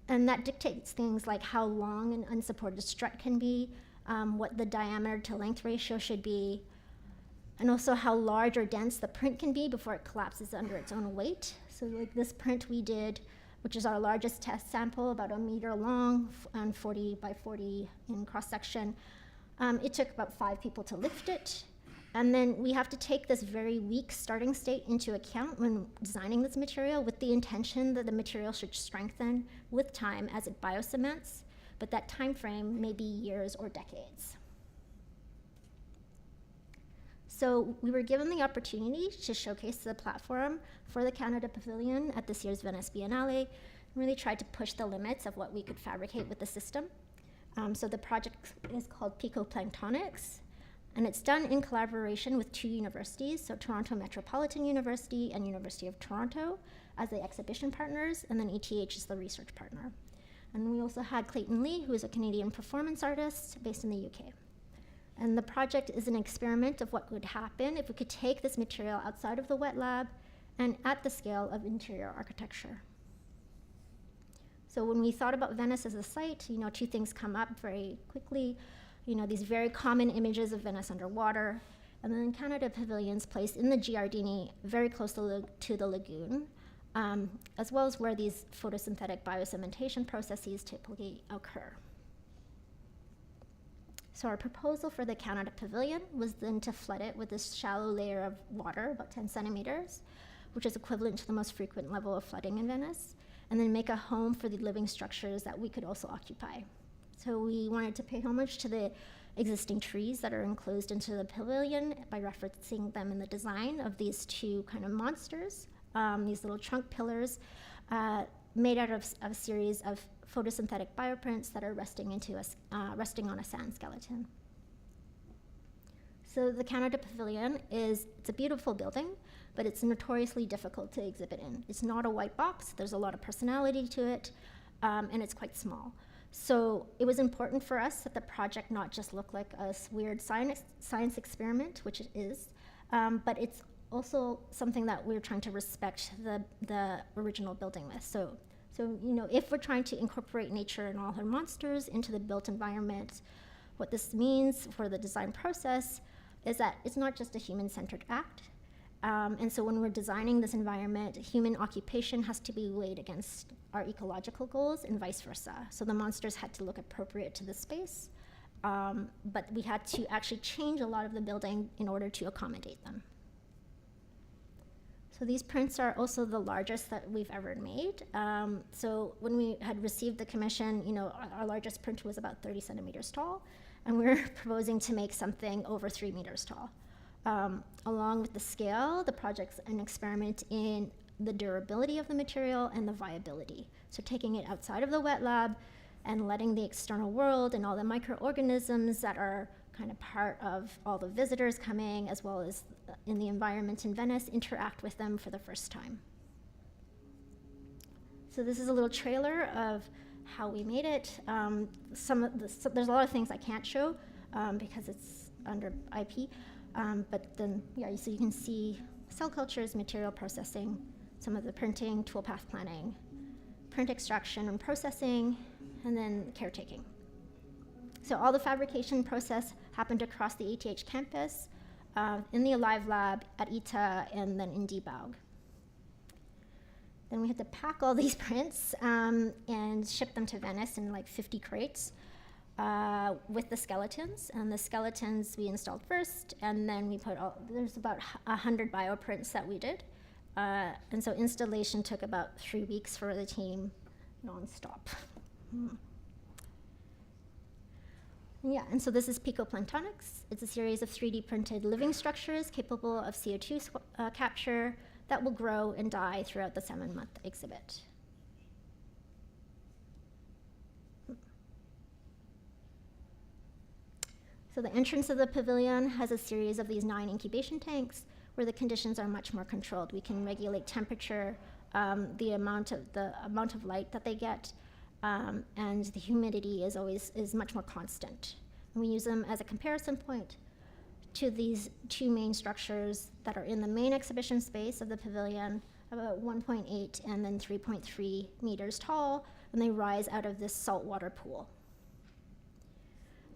and that dictates things like how long an unsupported strut can be, what the diameter to length ratio should be, and also how large or dense the print can be before it collapses under its own weight. So like this print we did, which is our largest test sample, about 1 meter long and 40 by 40 in cross-section. It took about 5 people to lift it. And then we have to take this very weak starting state into account when designing this material, with the intention that the material should strengthen with time as it biocements, but that time frame may be years or decades. So we were given the opportunity to showcase the platform for the Canada Pavilion at this year's Venice Biennale, and really tried to push the limits of what we could fabricate with the system. So the project is called Picoplanktonics, and it's done in collaboration with 2 universities, so Toronto Metropolitan University and University of Toronto as the exhibition partners, and then ETH is the research partner. And we also had Clayton Lee, who is a Canadian performance artist based in the UK. And the project is an experiment of what would happen if we could take this material outside of the wet lab and at the scale of interior architecture. So when we thought about Venice as a site, 2 things come up very quickly. These very common images of Venice underwater, and then Canada Pavilions placed in the Giardini, very close to the lagoon, as well as where these photosynthetic biocementation processes typically occur. So our proposal for the Canada Pavilion was then to flood it with this shallow layer of water, about 10 centimeters, which is equivalent to the most frequent level of flooding in Venice, and then make a home for the living structures that we could also occupy. So we wanted to pay homage to the existing trees that are enclosed into the pavilion by referencing them in the design of these 2 kind of monsters, these little trunk pillars made out of a series of photosynthetic bioprints that are resting on a sand skeleton. So the Canada Pavilion it's a beautiful building, but it's notoriously difficult to exhibit in. It's not a white box, there's a lot of personality to it, and it's quite small. So it was important for us that the project not just look like a weird science experiment, which it is, but it's also something that we're trying to respect the original building with. So if we're trying to incorporate nature and all her monsters into the built environment, what this means for the design process is that it's not just a human-centered act. And so when we're designing this environment, human occupation has to be weighed against our ecological goals and vice versa. So the monsters had to look appropriate to the space, but we had to actually change a lot of the building in order to accommodate them. So these prints are also the largest that we've ever made. So when we had received the commission, our largest print was about 30 centimeters tall, and we were proposing to make something over 3 meters tall. Along with the scale, the project's an experiment in the durability of the material and the viability. So taking it outside of the wet lab and letting the external world and all the microorganisms that are kind of part of all the visitors coming, as well as in the environment in Venice, interact with them for the first time. So this is a little trailer of how we made it. There's a lot of things I can't show because it's under IP. But then, so you can see cell cultures, material processing, some of the printing, toolpath planning, print extraction and processing, and then caretaking. So all the fabrication process happened across the ETH campus, in the Alive Lab, at ITA, and then in Debug. Then we had to pack all these prints and ship them to Venice in like 50 crates. With the skeletons, and the skeletons we installed first, and then we there's about 100 bioprints that we did, and so installation took about 3 weeks for the team, non-stop. Yeah, and so this is Picoplanktonics. It's a series of 3D printed living structures capable of CO2 capture that will grow and die throughout the 7-month exhibit. So the entrance of the pavilion has a series of these 9 incubation tanks where the conditions are much more controlled. We can regulate temperature, the amount of light that they get, and the humidity is much more constant. And we use them as a comparison point to these 2 main structures that are in the main exhibition space of the pavilion, about 1.8 and then 3.3 meters tall, and they rise out of this saltwater pool.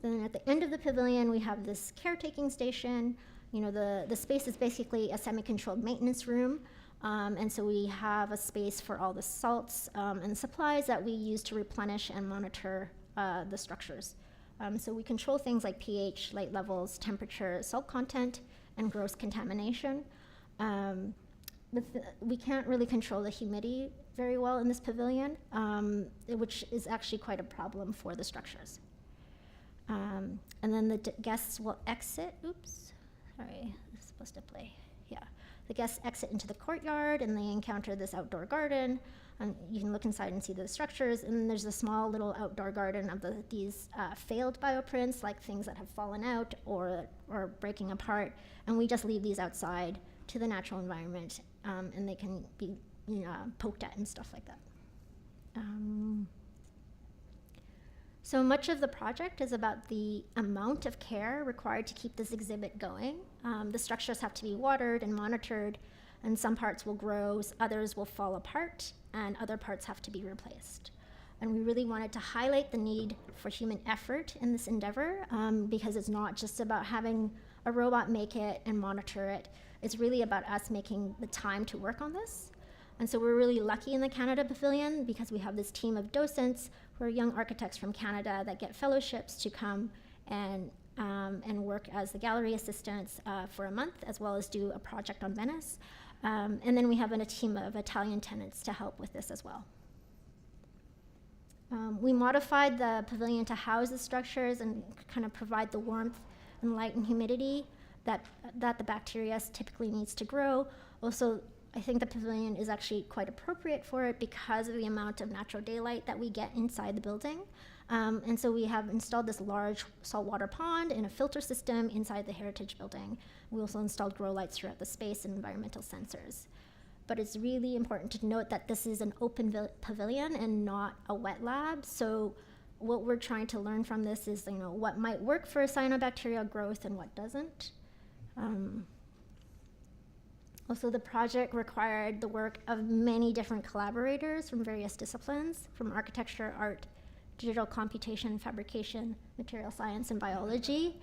Then at the end of the pavilion, we have this caretaking station. The space is basically a semi-controlled maintenance room. And so we have a space for all the salts and supplies that we use to replenish and monitor the structures. So we control things like pH, light levels, temperature, salt content, and gross contamination. We can't really control the humidity very well in this pavilion, which is actually quite a problem for the structures. And then the guests will exit. Oops, sorry, this is supposed to play. Yeah, the guests exit into the courtyard, and they encounter this outdoor garden. And you can look inside and see the structures. And then there's a small little outdoor garden of these failed bioprints, like things that have fallen out or breaking apart. And we just leave these outside to the natural environment, and they can be poked at and stuff like that. So much of the project is about the amount of care required to keep this exhibit going. The structures have to be watered and monitored, and some parts will grow, others will fall apart, and other parts have to be replaced. And we really wanted to highlight the need for human effort in this endeavor, because it's not just about having a robot make it and monitor it. It's really about us making the time to work on this. And so we're really lucky in the Canada Pavilion because we have this team of docents who are young architects from Canada that get fellowships to come and work as the gallery assistants for a month, as well as do a project on Venice. And then we have a team of Italian tenants to help with this as well. We modified the pavilion to house the structures and kind of provide the warmth and light and humidity that the bacteria typically needs to grow. Also, I think the pavilion is actually quite appropriate for it because of the amount of natural daylight that we get inside the building. And so we have installed this large saltwater pond and a filter system inside the heritage building. We also installed grow lights throughout the space and environmental sensors. But it's really important to note that this is an open pavilion and not a wet lab. So what we're trying to learn from this is, what might work for cyanobacterial growth and what doesn't. Also, the project required the work of many different collaborators from various disciplines, from architecture, art, digital computation, fabrication, material science, and biology.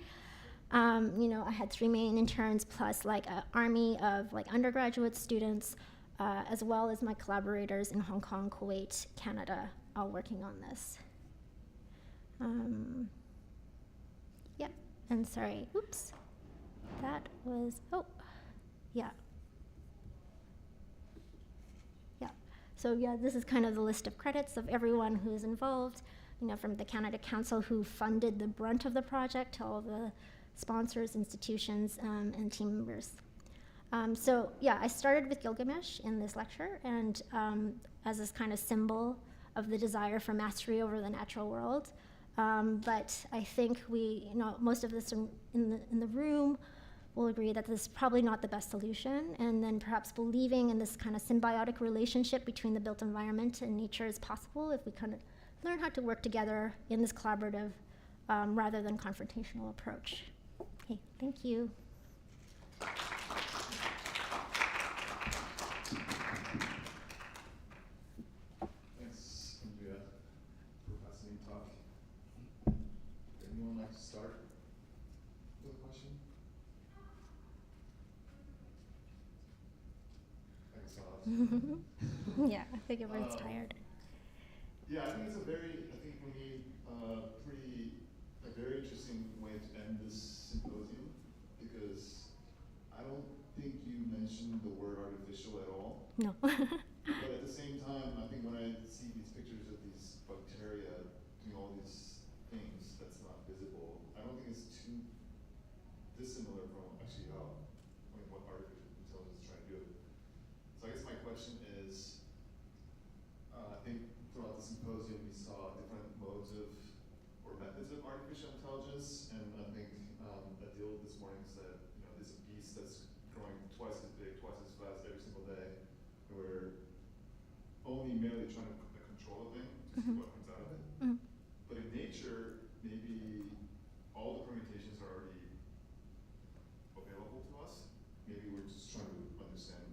I had 3 main interns plus an army of undergraduate students, as well as my collaborators in Hong Kong, Kuwait, Canada, all working on this. Yeah, and sorry, oops. That was, yeah. So yeah, this is kind of the list of credits of everyone who is involved, from the Canada Council who funded the brunt of the project to all the sponsors, institutions, and team members. So yeah, I started with Gilgamesh in this lecture, and as this kind of symbol of the desire for mastery over the natural world. But I think most of us in the room will agree that this is probably not the best solution, and then perhaps believing in this kind of symbiotic relationship between the built environment and nature is possible if we kind of learn how to work together in this collaborative rather than confrontational approach. Okay, thank you. Thanks, Andrea, for a fascinating talk. Anyone like to start with a question? Yeah, I think everyone's tired. Yeah, I think it's for me, a very interesting way to end this symposium, because I don't think you mentioned the word artificial at all. No. But at the same time, I think when I see these pictures of these bacteria doing all these things that's not visible, I don't think it's too dissimilar from actually what artificial intelligence is trying to do. So I guess my question is, I think throughout the symposium we saw different modes of, or methods of artificial intelligence, and I think Adil this morning said, there's a piece that's growing twice as big, twice as fast every single day. We're only merely trying to control a thing to see what comes out of it. But in nature, maybe all the permutations are already available to us. Maybe we're just trying to understand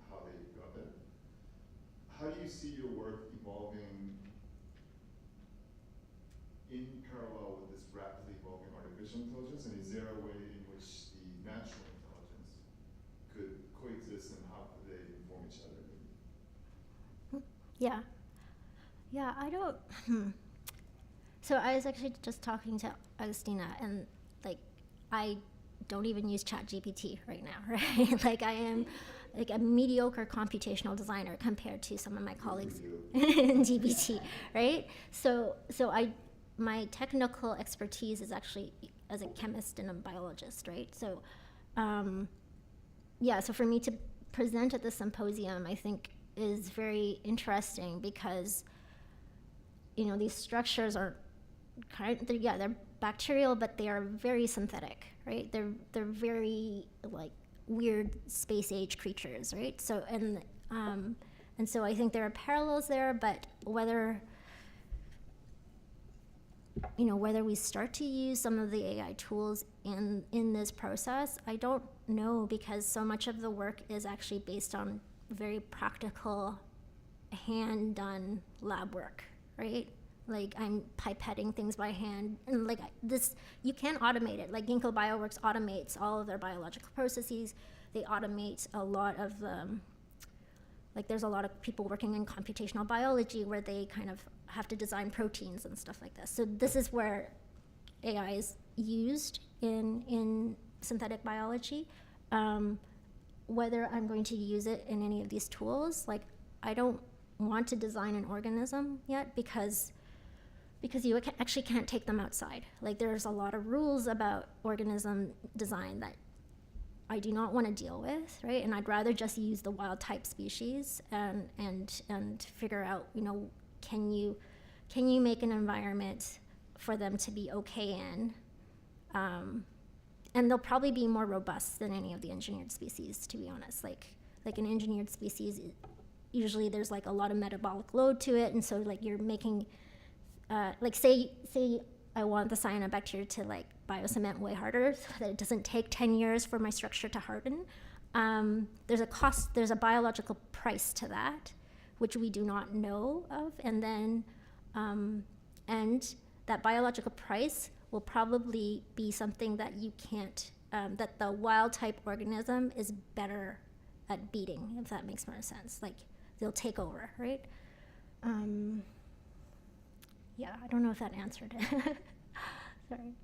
how they got there. How do you see your work evolving in parallel with this rapidly evolving artificial intelligence? And is there a way in which the natural Yeah. Yeah, I don't. So I was actually just talking to Agostino, and like, I don't even use ChatGPT right now, right? Like, I am like a mediocre computational designer compared to some of my colleagues in GPT, right? So my technical expertise is actually as a chemist and a biologist, right? So, yeah, so for me to present at the symposium, I think is very interesting because, you know, these structures are they're bacterial, but they are very synthetic, right? They're very like weird space age creatures, right? So and so I think there are parallels there, but whether we start to use some of the AI tools in this process, I don't know, because so much of the work is actually based on very practical, hand-done lab work, right? Like, I'm pipetting things by hand, and like this, you can automate it. Like Ginkgo Bioworks automates all of their biological processes. They automate a lot of like there's a lot of people working in computational biology where they kind of have to design proteins and stuff like this. So this is where AI is used in synthetic biology. Whether I'm going to use it in any of these tools, like, I don't want to design an organism yet because you actually can't take them outside. Like, there's a lot of rules about organism design that I do not want to deal with, right? And I'd rather just use the wild type species and figure out, can you make an environment for them to be okay in? And they'll probably be more robust than any of the engineered species, to be honest. Like an engineered species, usually there's like a lot of metabolic load to it, and so like you're making, like say I want the cyanobacteria to like biocement way harder, so that it doesn't take 10 years for my structure to harden. There's a biological price to that, which we do not know of, and then, and that biological price will probably be something that you can't, that the wild type organism is better at beating, if that makes more sense. Like, they'll take over, right? Yeah, I don't know if that answered it. Sorry.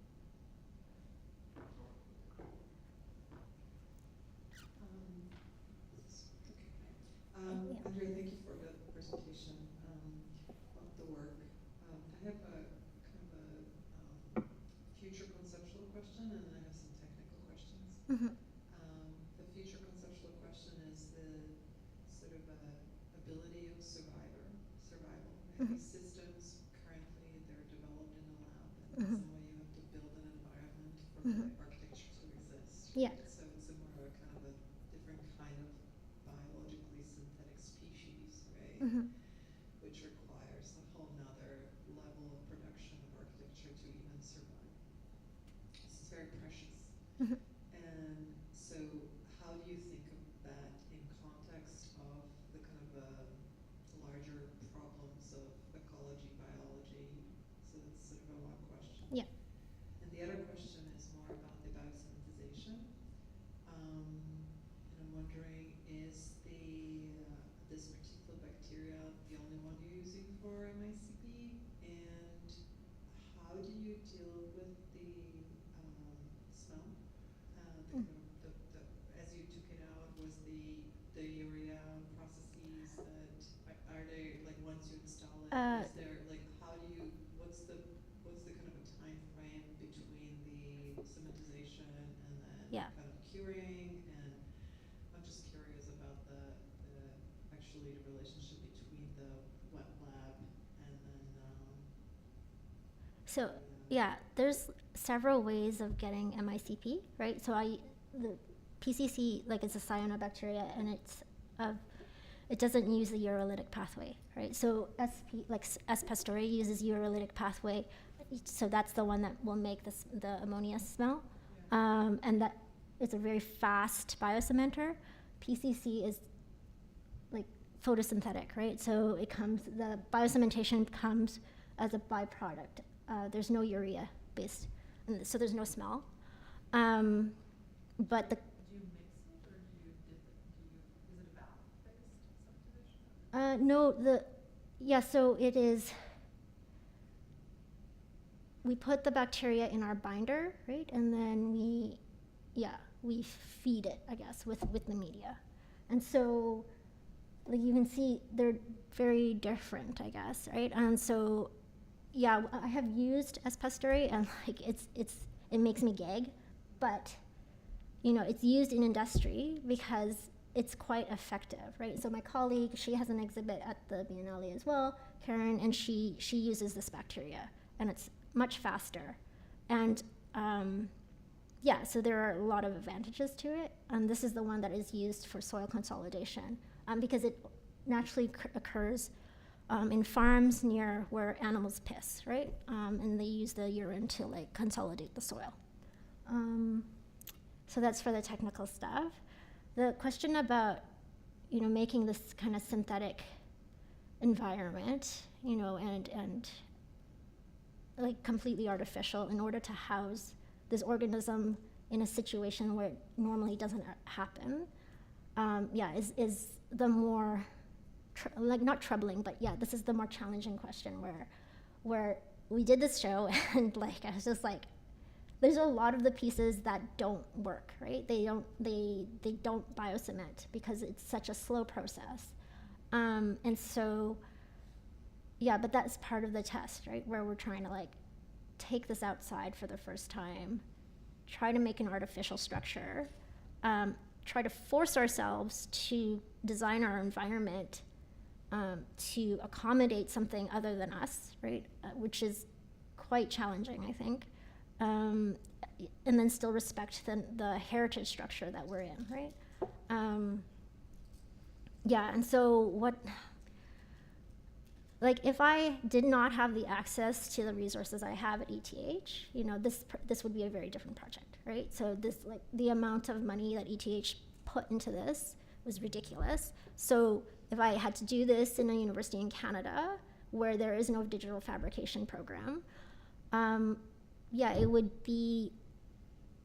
Andrea, thank you for the presentation of the work. I have a kind of a future conceptual question, and then I have some technical questions. Mm-hmm. The future conceptual question is the sort of ability of survival. Right? Mm-hmm. These systems currently, they're developed in a lab, and Mm-hmm. in some way you have to build an environment for Mm-hmm. the architecture to exist. Yeah. Right? So it's a more kind of a different kind of biologically synthetic species, right? Mm-hmm. Which requires a whole nother level of production of architecture to even survive. This is very precious. Mm-hmm. And so how do you think of that in context of the kind of larger problems of ecology, biology? So that's sort of a one question. Yeah. And the other question is more about the biosynthesization. And I'm wondering, is this particular bacteria the only one you're using for MICP? And how do you deal with the smell? As you took it out, was the urea processes that are they like once you install it? Is there like what's the kind of a time frame between the cementization and then kind of curing? And I'm just curious about actually the relationship between the wet lab and then. So yeah, there's several ways of getting MICP, right? So the PCC, like, it's a cyanobacteria, and it doesn't use the urolytic pathway, right? So S. pastori uses urolytic pathway, so that's the one that will make the ammonia smell, and that is a very fast biocementer. PCC is like photosynthetic, right? So the biocementation comes as a byproduct. There's no urea based, and so there's no smell. But the Do you mix it, or do you dip it? Is it a bath-based subdivision? no, yeah, so it is, we put the bacteria in our binder, right? And then we feed it, I guess, with the media. And so, like, you can see they're very different, I guess, right? And so, yeah, I have used S. pasteur, and like it makes me gag, but you know, it's used in industry because it's quite effective, right? So my colleague, she has an exhibit at the Biennale as well, Karen, and she uses this bacteria, and it's much faster. And yeah, so there are a lot of advantages to it. And this is the one that is used for soil consolidation because it naturally occurs in farms near where animals piss, right? And they use the urine to like consolidate the soil. So that's for the technical stuff. The question about, you know, making this kind of synthetic environment, you know, and like completely artificial in order to house this organism in a situation where it normally doesn't happen, is the more, like not troubling, but yeah, this is the more challenging question where we did this show and like, I was just like, there's a lot of the pieces that don't work, right? They don't biocement because it's such a slow process. And so, yeah, but that's part of the test, right? Where we're trying to like take this outside for the first time, try to make an artificial structure, try to force ourselves to design our environment to accommodate something other than us, right? Which is quite challenging, I think. And then still respect the heritage structure that we're in, right? Yeah, and so what, like if I did not have the access to the resources I have at ETH, you know, this would be a very different project, right? So this, like the amount of money that ETH put into this was ridiculous. So if I had to do this in a university in Canada where there is no digital fabrication program, yeah, it would be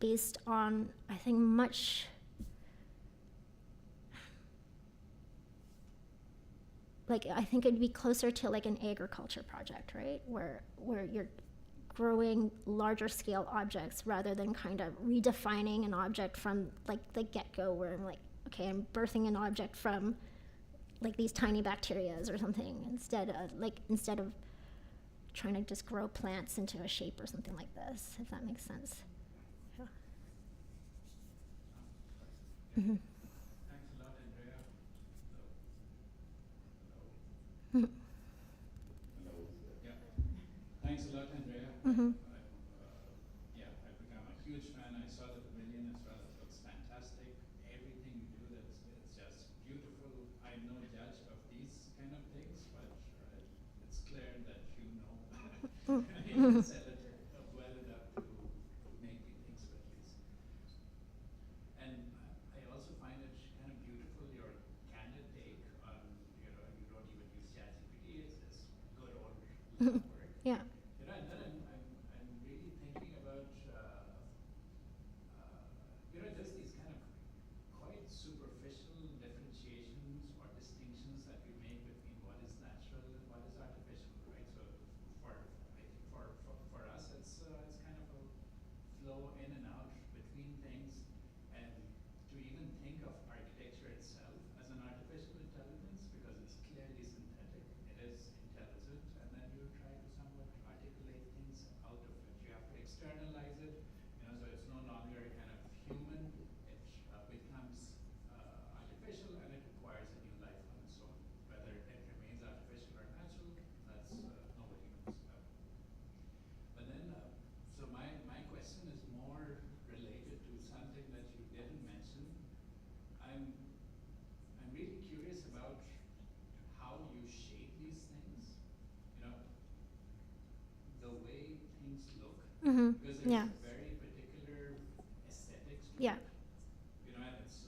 based on, I think, much, like, I think it'd be closer to like an agriculture project, right? Where you're growing larger scale objects rather than kind of redefining an object from like the get-go where I'm like, okay, I'm birthing an object from like these tiny bacterias or something instead of trying to just grow plants into a shape or something like this, if that makes sense. Yeah. Mm-hmm. Thanks a lot, Andrea. Mm-hmm. Hello. Yeah. Thanks a lot, Andrea. Mm-hmm. I've become a huge fan. I saw the pavilion as well. It looks fantastic. Everything you do, it's just beautiful. I'm no judge of these kind of things, but it's clear that you know. You said it well enough to make me think so, at least. And I also find it kind of beautiful, your candid take on, you know, you don't even use ChatGPT, it's this good old lab work. Yeah. You know, and then I'm really thinking about, you know, just these kind of quite superficial differentiations or distinctions that we make between what is natural and what is artificial, right? So for us, it's kind of a flow in and out between things, and to even think of architecture itself as an artificial intelligence because it's clearly synthetic, it is intelligent, and then you try to somewhat articulate things out of it. You have to externalize it, you know, so it's no longer kind of human. It becomes artificial, and it acquires a new life on its own. Whether it remains artificial or natural, that's nobody knows. But then, so my question is more related to something that you didn't mention. I'm really curious about how you shape these things. You know, the way things look, Mm-hmm. because there's Yeah. a very particular aesthetics to Yeah. it. You know, and it's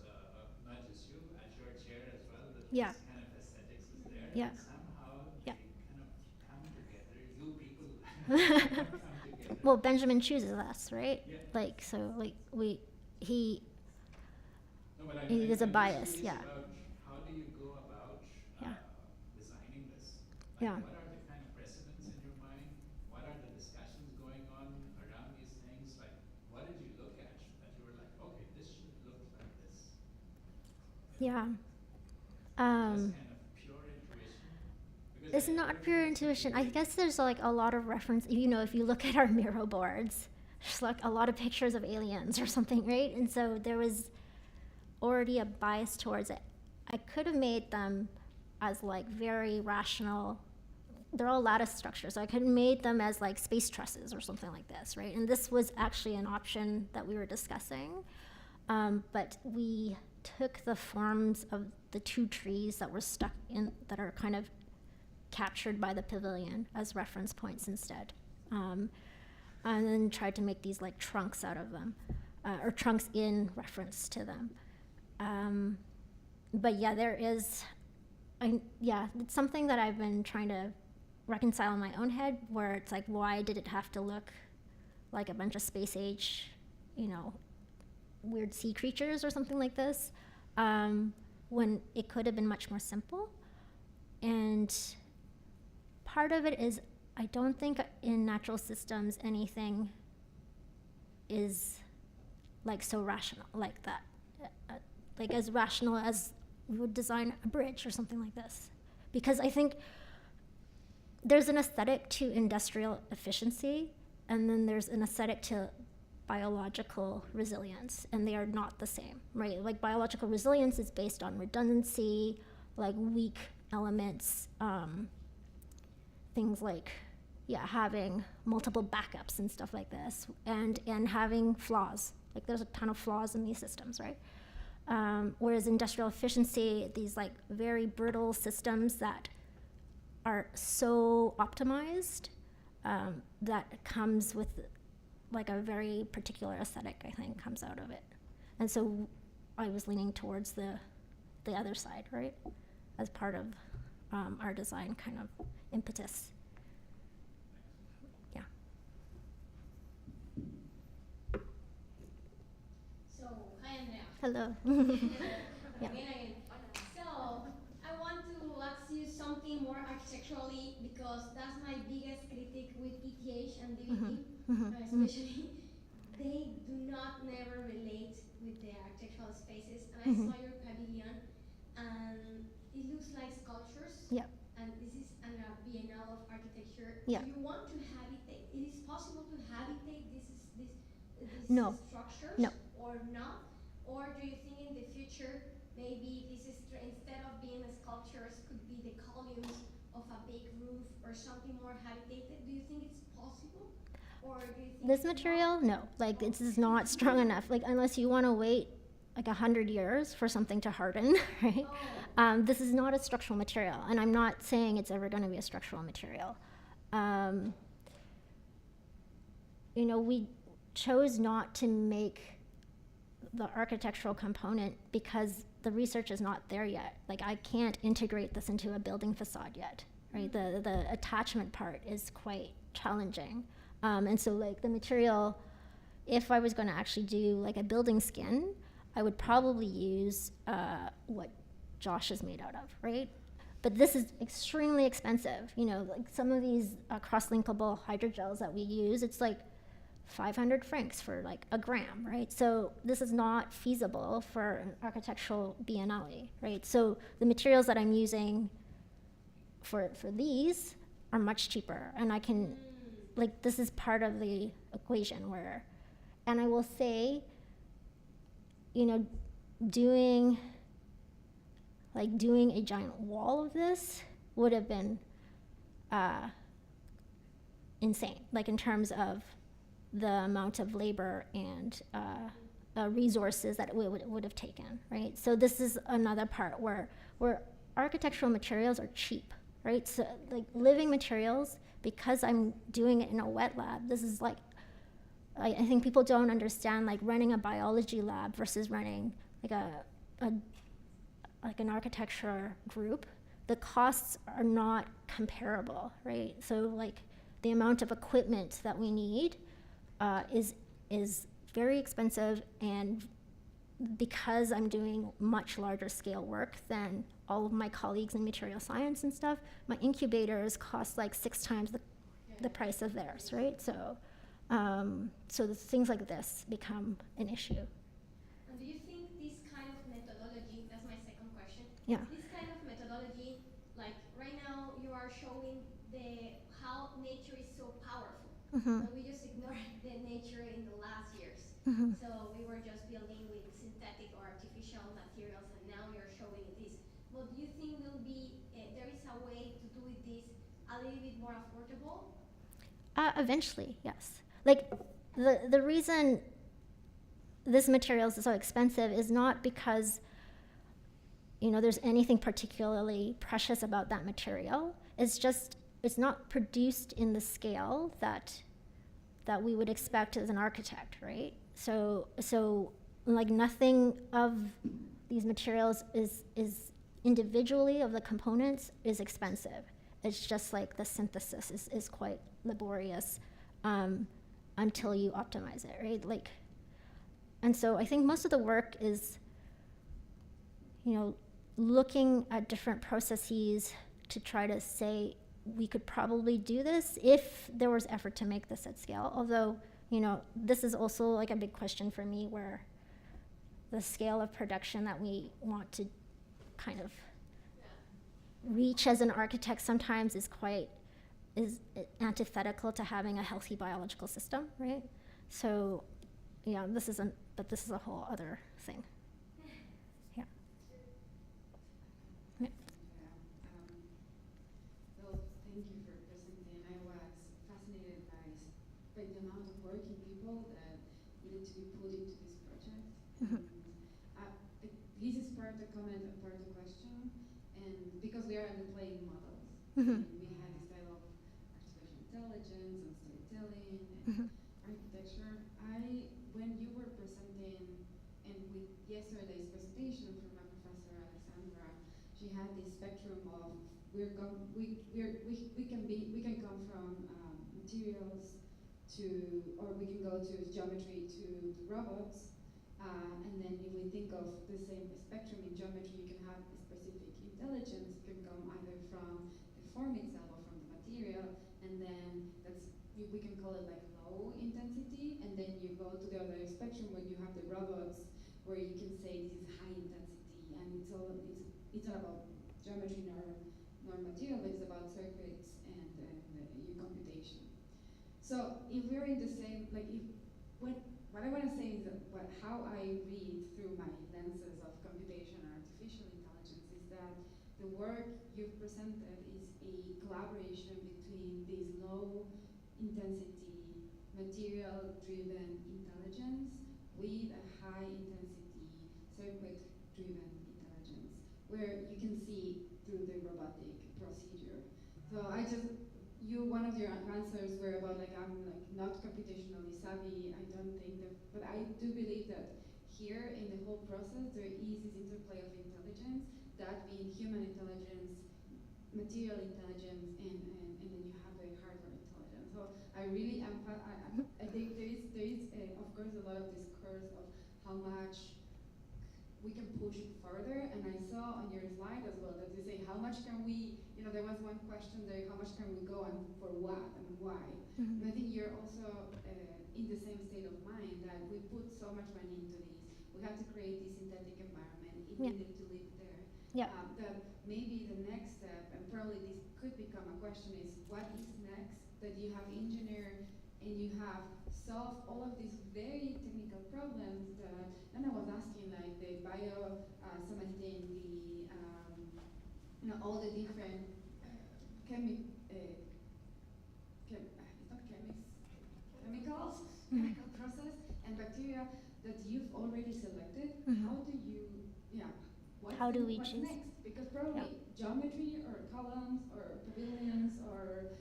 not just you, at your chair as well, that Yeah. this kind of aesthetics is there. Yeah. And somehow Yeah. they kind of come together. You people come together. Well, Benjamin chooses us, right? Yeah. Like, so like No, but there's a I'm bias, just yeah. curious about how do you go about Yeah. designing this? Like, Yeah. what are the kind of precedents in your mind? What are the discussions going on around these things? Like, what did you look at that you were like, okay, this should look like this? Yeah. Just kind of pure intuition? Because It's not pure intuition. I guess there's like a lot of reference. You know, if you look at our Miro boards, there's like a lot of pictures of aliens or something, right? And so there was already a bias towards it. I could have made them as like very rational. They're all lattice structures. So I could have made them as like space trusses or something like this, right? And this was actually an option that we were discussing. But we took the forms of the two trees that were stuck in, that are kind of captured by the pavilion as reference points instead. And then tried to make these like trunks out of them, or trunks in reference to them. But yeah, there is, it's something that I've been trying to reconcile in my own head, where it's like, why did it have to look like a bunch of space age, weird sea creatures or something like this, when it could have been much more simple? And part of it is, I don't think in natural systems anything is like so rational like that, like as rational as we would design a bridge or something like this. Because I think there's an aesthetic to industrial efficiency, and then there's an aesthetic to biological resilience, and they are not the same, right? Like biological resilience is based on redundancy, like weak elements, things like having multiple backups and stuff like this, and having flaws. Like there's a ton of flaws in these systems, right? Whereas industrial efficiency, these like very brittle systems that are so optimized, that comes with like a very particular aesthetic, I think, comes out of it. And so I was leaning towards the other side, right? As part of our design kind of impetus. Yeah. So, hi Andrea. Hello. Yeah. Again. So, I want to ask you something more architecturally, because that's my biggest critique with ETH and DBT, especially. They do not never relate with the architectural spaces. And I saw your pavilion, and it looks like sculptures. Yeah. And this is a Biennale of architecture. Yeah. Do you want to habitate? It is possible to habitate these No. structures? No. Or not? Or do you think in the future maybe this is instead of being sculptures could be the columns of a big roof or something more habitated? Do you think it's possible? Or do you think This material, no. Like this is not strong enough. Like unless you want to wait like 100 years for something to harden, right? This is not a structural material, and I'm not saying it's ever going to be a structural material. We chose not to make the architectural component because the research is not there yet. Like I can't integrate this into a building facade yet, right? The attachment part is quite challenging. And so like the material, if I was going to actually do like a building skin, I would probably use what Josh is made out of, right? But this is extremely expensive. Like some of these cross-linkable hydrogels that we use, it's like 500 francs for like a gram, right? So this is not feasible for an architectural biennale, right? So the materials that I'm using for these are much cheaper, and I can, like, this is part of the equation where, and I will say, doing a giant wall of this would have been insane, like in terms of the amount of labor and resources that it would have taken, right? So this is another part where architectural materials are cheap, right? So like living materials, because I'm doing it in a wet lab, this is like, I think people don't understand like running a biology lab versus running like an architecture group. The costs are not comparable, right? So like the amount of equipment that we need is very expensive, and because I'm doing much larger scale work than all of my colleagues in material science and stuff, my incubators cost like 6 times the price of theirs, right? So, so the things like this become an issue. And do you think this kind of methodology, that's my second question, Yeah. this kind of methodology, like right now you are showing how nature is so powerful, but we just ignored the nature in the last years. So we were just building with synthetic or artificial materials, and now you're showing this. But do you think there is a way to do this a little bit more affordable? Eventually, yes. Like the reason this material is so expensive is not because there's anything particularly precious about that material. It's just it's not produced in the scale that we would expect as an architect, right? So like nothing of these materials is individually of the components is expensive. It's just like the synthesis is quite laborious until you optimize it, right? Like, and so I think most of the work is, looking at different processes to try to say we could probably do this if there was effort to make this at scale. Although, this is also like a big question for me, where the scale of production that we want to kind of reach as an architect sometimes is antithetical to having a healthy biological system, right? So, yeah, this is a whole other thing. Yeah. Well, thank you for presenting. I was fascinated by the amount of working people that needed to be put into this project. This is part of the comment and part of the question, and because we are in the playing models, and we had this type of artificial intelligence and storytelling and architecture. When you were presenting, and with yesterday's presentation from my professor Alexandra, she had this spectrum of we can come from materials or we can go to geometry to robots. And then if we think of the same spectrum in geometry, you can have a specific intelligence. It can come either from the form itself or from the material, and then we can call it like low intensity. And then you go to the other spectrum when you have the robots, where you can say this is high intensity, and it's not about geometry nor material, but it's about circuits and your computation. So if we're in the same, what I want to say is that how I read through my lenses of computation and artificial intelligence is that the work you've presented is a collaboration between this low intensity material-driven intelligence with a high intensity circuit-driven intelligence, where you can see through the robotic procedure. So one of your answers were about I'm not computationally savvy. I don't think that, but I do believe that here in the whole process there is this interplay of intelligence, that being human intelligence, material intelligence, and then you have the hardware intelligence. So I really I think there is of course a lot of discourse of how much we can push further, and I saw on your slide as well that you say how much can we, there was one question there, how much can we go and for what and why? And I think you're also in the same state of mind that we put so much money into this, we have to create this synthetic environment, it needed to live there. That maybe the next step, and probably this could become a question, is what is next, that you have engineered and you have solved all of these very technical problems that Nana was asking, like the something, all the different chemical process and bacteria that you've already selected. How do you, what's next? Because probably geometry or columns or pavilions or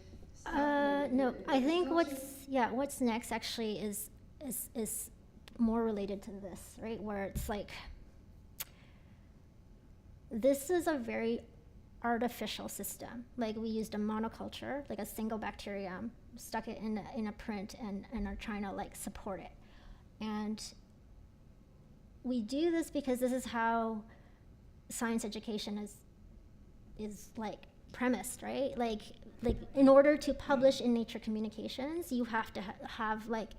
no, I think what's next actually is more related to this, right? Where it's like, this is a very artificial system. Like, we used a monoculture, like a single bacterium, stuck it in a print and are trying to support it. And we do this because this is how science education is like premised, right? Like in order to publish in Nature Communications, you have to have like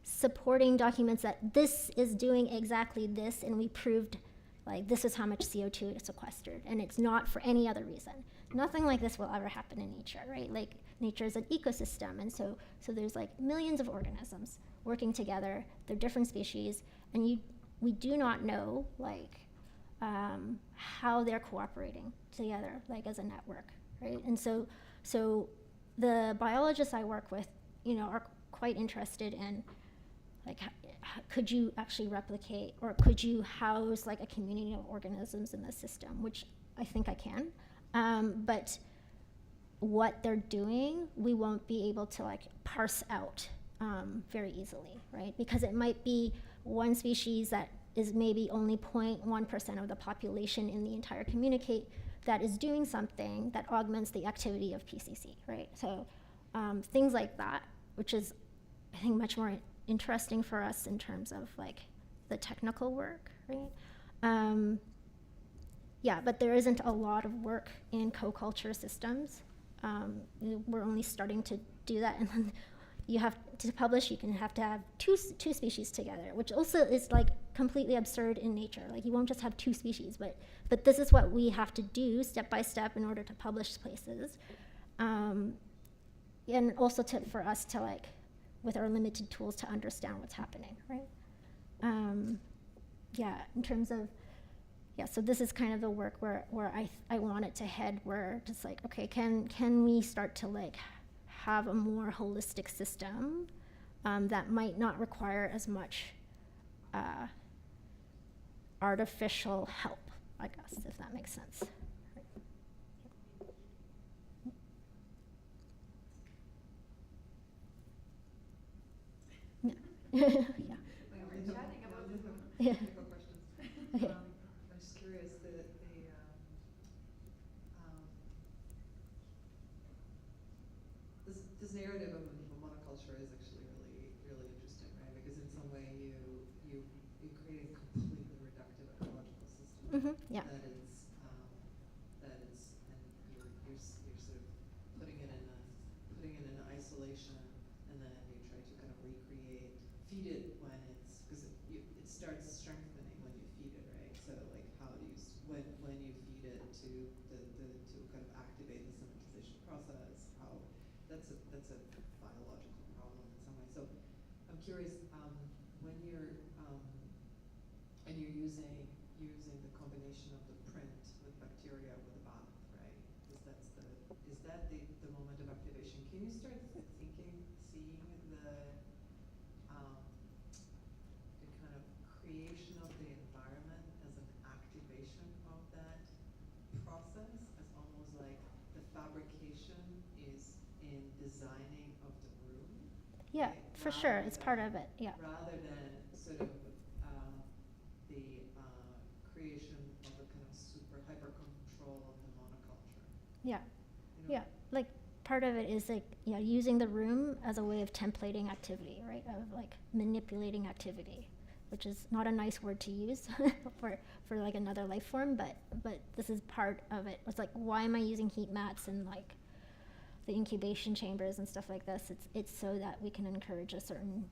supporting documents that this is doing exactly this, and we proved like this is how much CO2 it sequestered, and it's not for any other reason. Nothing like this will ever happen in nature, right? Like nature is an ecosystem, and so there's like millions of organisms working together. They're different species, and we do not know like how they're cooperating together, like as a network, right? And so the biologists I work with, you know, are quite interested in like could you actually replicate, or could you house like a community of organisms in the system, which I think I can. But what they're doing, we won't be able to like parse out very easily, right? Because it might be one species that is maybe only 0.1% of the population in the entire communicate that is doing something that augments the activity of PCC, right? So things like that, which is, I think, much more interesting for us in terms of like the technical work, right? Yeah, but there isn't a lot of work in co-culture systems. We're only starting to do that, and then you have to publish, you have to have two species together, which also is like completely absurd in nature. Like you won't just have two species, but this is what we have to do step by step in order to publish places. And also for us to like, with our limited tools, to understand what's happening, right? Yeah, in terms of, yeah, so this is kind of the work where I want it to head, where just like, okay, can we start to like have a more holistic system that might not require as much artificial help, I guess, if that makes sense. Yeah. Yeah. When we were chatting about this, Yeah. technical questions. Okay. I'm just curious, this narrative of monoculture is actually really interesting, right? Because in some way you create a completely reductive ecological system Yeah. that is and you're sort of putting it in isolation, and then you try to kind of feed it when because it starts strengthening when you feed it, right? So like how do you when you feed it to to kind of activate the synthetization process, how that's a biological problem in some way. So I'm curious, when you're and you're using the combination of the print with bacteria with the bath, right? Is that the moment of activation? Can you start seeing the kind of creation of the environment as an activation of that process, as almost like the fabrication is in designing of the room? Yeah, right? for sure, it's part of it, yeah. Rather than sort of the creation of a kind of super hyper control of the monoculture. Yeah, You know? yeah. Like part of it is like, yeah, using the room as a way of templating activity, right? Of like manipulating activity, which is not a nice word to use for like another life form, but this is part of it. It's like, why am I using heat mats and like the incubation chambers and stuff like this? It's so that we can encourage a certain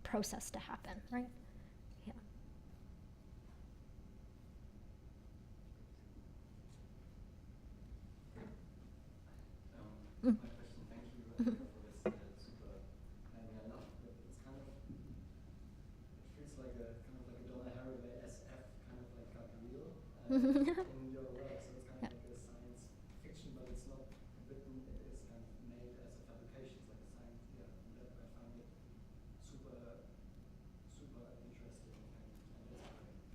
process to happen, right? Yeah. My question, thank you for this super planning. I love it. It's kind of, it feels like a kind of like a Donna Haraway SF kind of like real in your work. So it's kind of like a science fiction, but it's not written. It's kind of made as a fabrication. It's like a science. Yeah, that I find it super interesting and inspiring.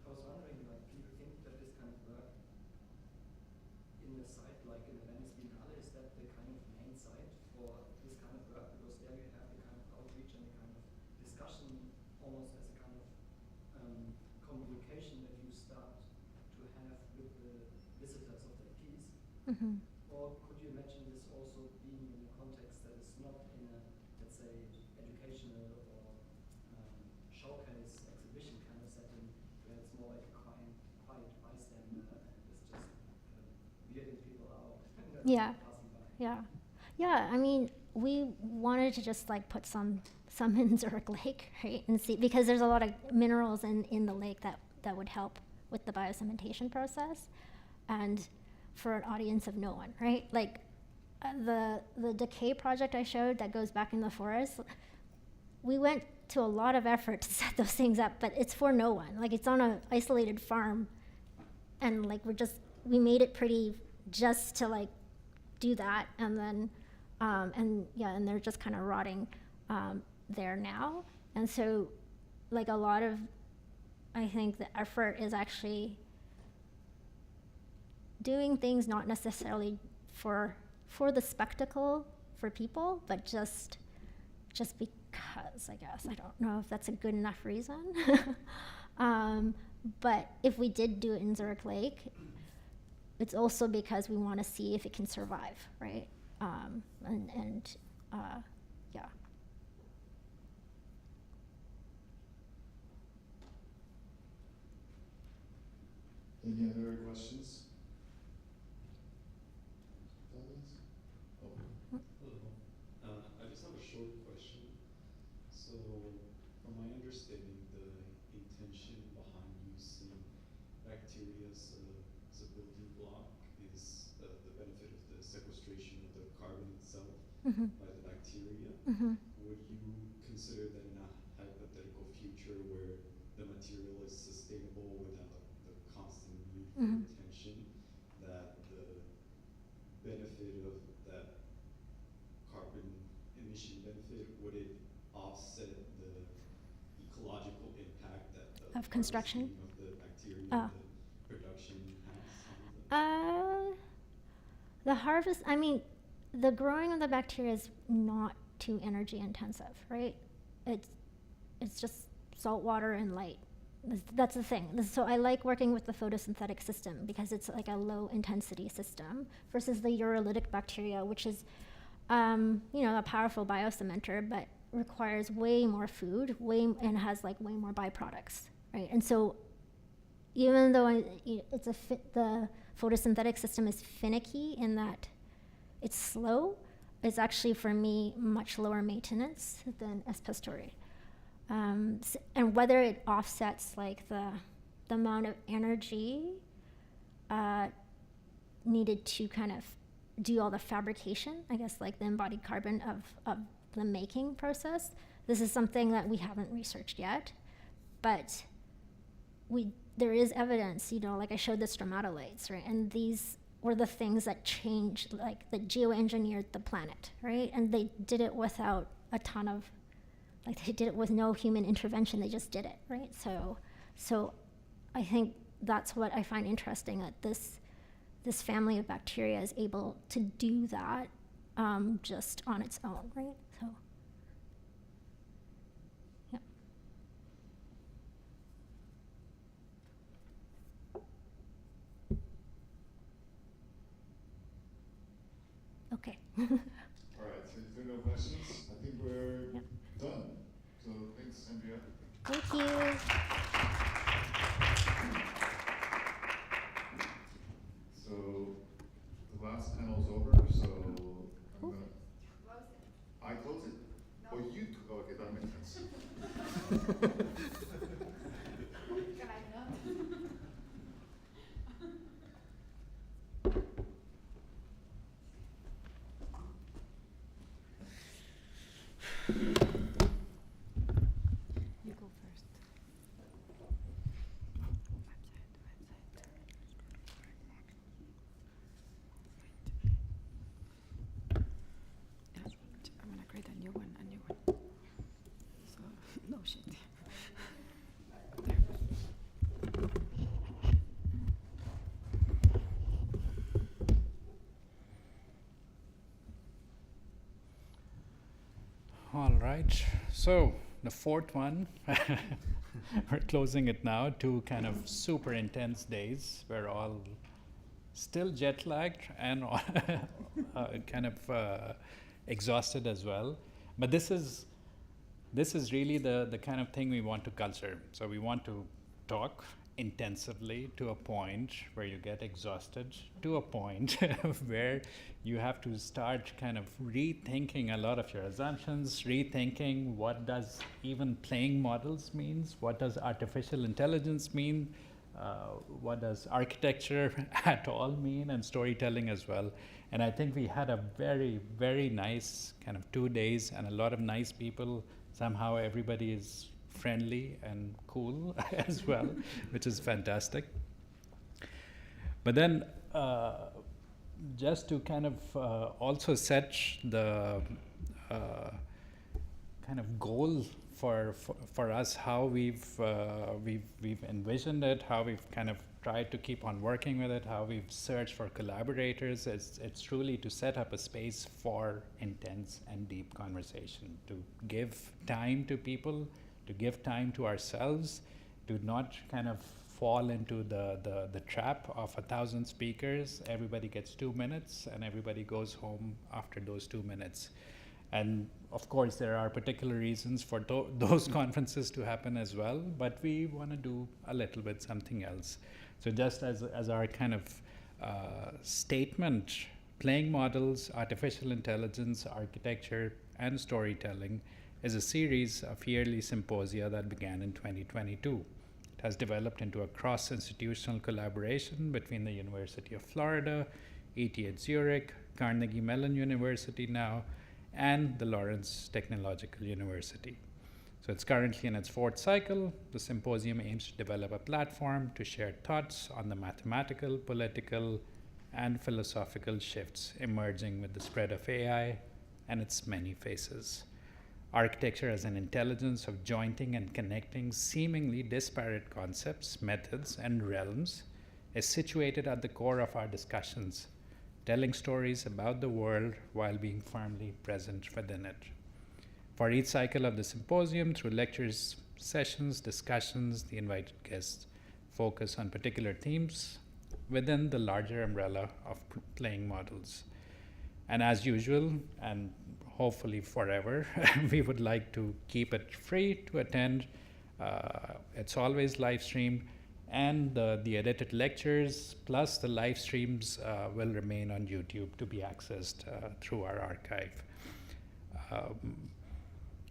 I was wondering, like, people think that this kind of work in a site like in the Venice Biennale, is that the kind of main site for this kind of work? Because there you have the kind of outreach and the kind of discussion almost as a kind of communication that you start to have with the visitors of that piece. Or could you imagine this also being in a context that is not in a, let's say, educational or showcase exhibition kind of setting, where it's more like a quiet bystander and it's just Yeah, yeah. I mean, we wanted to just like put some in Zurich Lake, right, and see, because there's a lot of minerals in the lake that would help with the biocementation process, and for an audience of no one, right? Like the decay project I showed that goes back in the forest, we went to a lot of effort to set those things up, but it's for no one. Like, it's on an isolated farm, and like we made it pretty just to like do that, and then and they're just kind of rotting there now. And so like a lot of, I think the effort is actually doing things not necessarily for the spectacle for people, but just because, I guess. I don't know if that's a good enough reason. But if we did do it in Zurich Lake, it's also because we want to see if it can survive, right? Yeah. Any other questions? Hello. I just have a short question. So, from my understanding, the intention behind using bacteria as a building block is the benefit of the sequestration of the carbon itself by the bacteria. Would you consider that in a hypothetical future where the material is sustainable without the constant need for attention, that the benefit of that carbon emission benefit, would it offset the ecological impact that the Of construction? of the bacteria and the production has? The harvest, I mean, the growing of the bacteria is not too energy intensive, right? It's just salt water and light. That's the thing. So I like working with the photosynthetic system because it's like a low intensity system versus the urolytic bacteria, which is, a powerful biocementer, but requires way more food, and has like way more byproducts, right? And so even though the photosynthetic system is finicky in that it's slow, it's actually, for me, much lower maintenance than S. pastori. And whether it offsets like the amount of energy needed to kind of do all the fabrication, I guess, like the embodied carbon of the making process, this is something that we haven't researched yet, but there is evidence, like I showed the stromatolites, right? And these were the things that changed, like that geoengineered the planet, right? And they did it without a ton of, like they did it with no human intervention, they just did it, right? So I think that's what I find interesting, that this family of bacteria is able to do that just on its own, right? So, yeah. Okay. All right, so if there are no questions, I think we're done. So thanks, Andrea. Thank you. So the last panel's over, so I'm gonna... I close it? No. Oh, you took, okay, that makes sense. You go first. I'm gonna create a new one. So, no shit. All right, so the fourth one, we're closing it now. 2 kind of super intense days. We're all still jet lagged and kind of exhausted as well. But this is really the kind of thing we want to culture. So we want to talk intensively to a point where you get exhausted, to a point where you have to start kind of rethinking a lot of your assumptions, rethinking what does even playing models means, what does artificial intelligence mean, what does architecture at all mean, and storytelling as well. And I think we had a very, very nice kind of 2 days and a lot of nice people. Somehow everybody is friendly and cool as well, which is fantastic. But then just to kind of also set the kind of goal for us, how we've envisioned it, how we've kind of tried to keep on working with it, how we've searched for collaborators. It's truly to set up a space for intense and deep conversation, to give time to people, to give time to ourselves, to not kind of fall into the trap of 1,000 speakers. Everybody gets 2 minutes and everybody goes home after those 2 minutes. And of course, there are particular reasons for those conferences to happen as well, but we want to do a little bit something else. So just as our kind of statement, playing models, artificial intelligence, architecture, and storytelling is a series of yearly symposia that began in 2022. It has developed into a cross-institutional collaboration between the University of Florida, ETH Zurich, Carnegie Mellon University now, and the Lawrence Technological University. So it's currently in its 4th cycle. The symposium aims to develop a platform to share thoughts on the mathematical, political, and philosophical shifts emerging with the spread of AI and its many faces. Architecture as an intelligence of jointing and connecting seemingly disparate concepts, methods, and realms is situated at the core of our discussions, telling stories about the world while being firmly present within it. For each cycle of the symposium, through lectures, sessions, discussions, the invited guests focus on particular themes within the larger umbrella of playing models. And as usual, and hopefully forever, we would like to keep it free to attend. It's always live streamed, and the edited lectures plus the live streams will remain on YouTube to be accessed through our archive.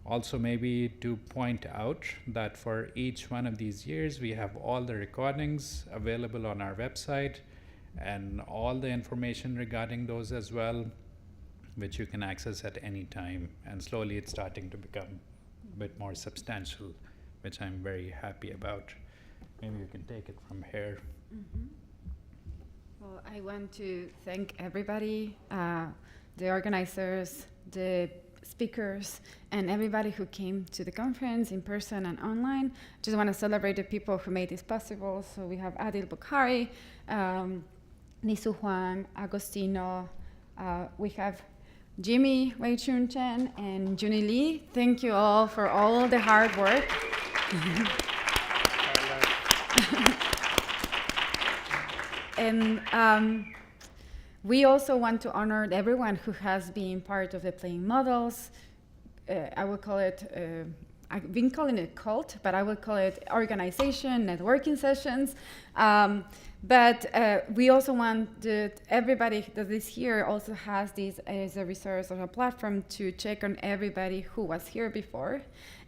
Also, maybe to point out that for each one of these years, we have all the recordings available on our website and all the information regarding those as well, which you can access at any time. And slowly it's starting to become a bit more substantial, which I'm very happy about. Maybe you can take it from here. Mm-hmm. Well, I want to thank everybody, the organizers, the speakers, and everybody who came to the conference in person and online. Just want to celebrate the people who made this possible. So we have Adil Bkhari, Nisu Huang, Agostino, we have Jimmy Wei Chun Chen, and Juni Lee. Thank you all for all the hard work. And we also want to honor everyone who has been part of the playing models. I will call it, I've been calling it cult, but I will call it organization, networking sessions. But we also want that everybody that is here also has this as a resource or a platform to check on everybody who was here before.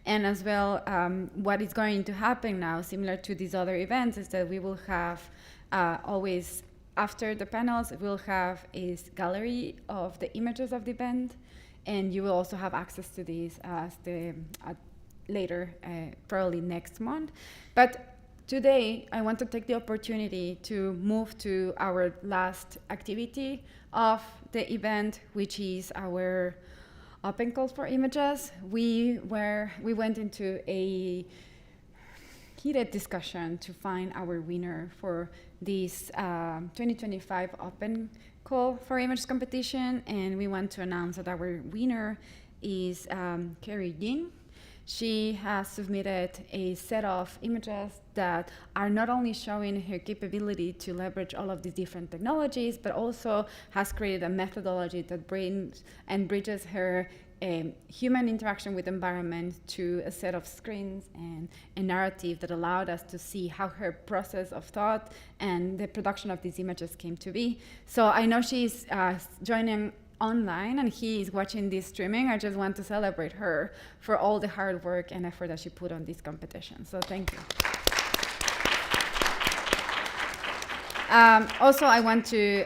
And as well, what is going to happen now, similar to these other events, is that we will have always, after the panels, we'll have a gallery of the images of the event, and you will also have access to these as later, probably next month. But today, I want to take the opportunity to move to our last activity of the event, which is our open calls for images. We went into a heated discussion to find our winner for this 2025 open call for images competition, and we want to announce that our winner is Carrie Ying. she has submitted a set of images that are not only showing her capability to leverage all of these different technologies, but also has created a methodology that brings and bridges her human interaction with environment to a set of screens and a narrative that allowed us to see how her process of thought and the production of these images came to be. So I know she's joining online and he is watching this streaming. I just want to celebrate her for all the hard work and effort that she put on this competition. So thank you. Also, I want to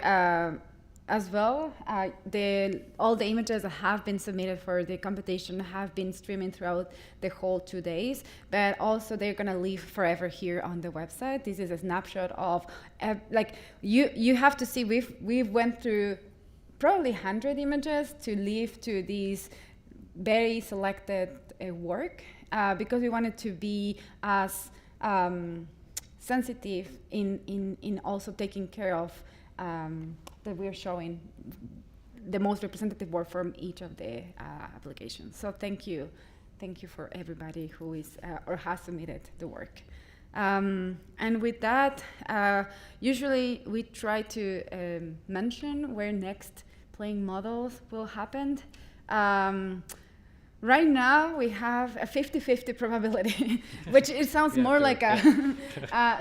as well, all the images that have been submitted for the competition have been streaming throughout the whole 2 days, but also they're gonna live forever here on the website. This is a snapshot of, like, you have to see, we've went through probably 100 images to live to these very selected work, because we wanted to be as sensitive in also taking care of that we're showing the most representative work from each of the applications. So thank you for everybody who is or has submitted the work. And with that, usually we try to mention where next playing models will happen. Right now, we have a 50-50 probability, which it sounds more like a,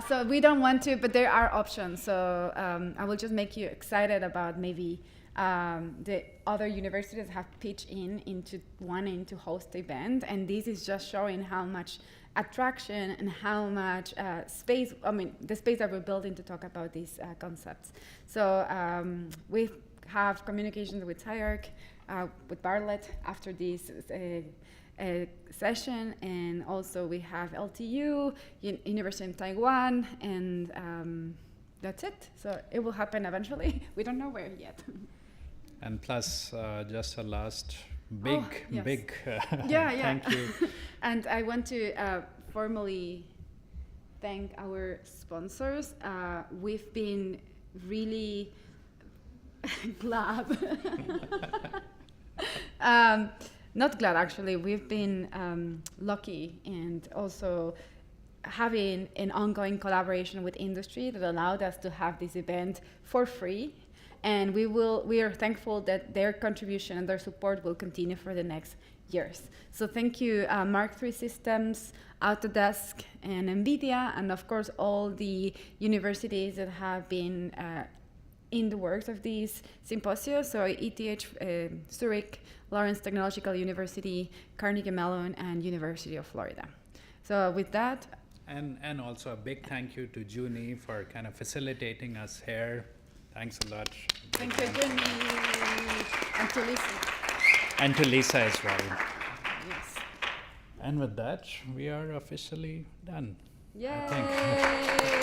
so we don't want to, but there are options. So I will just make you excited about maybe the other universities have pitched into wanting to host the event. And this is just showing how much attraction and how much space, the space that we're building to talk about these concepts. So we have communications with SciArc, with Bartlett after this session, and also we have LTU, University of Taiwan, and that's it. So it will happen eventually. We don't know where yet. And plus, just a last big thank you. And I want to formally thank our sponsors. We've been really glad. Not glad, actually. We've been lucky and also having an ongoing collaboration with industry that allowed us to have this event for free. And we are thankful that their contribution and their support will continue for the next years. So thank you, Mark III Systems, Autodesk, and NVIDIA, and of course all the universities that have been in the works of these symposia, so ETH Zurich, Lawrence Technological University, Carnegie Mellon, and University of Florida. So with that. And also a big thank you to Junie for kind of facilitating us here. Thanks a lot. Thank you, Junie, and to Lisa. And to Lisa as well. Yes. And with that, we are officially done. Yay! I think.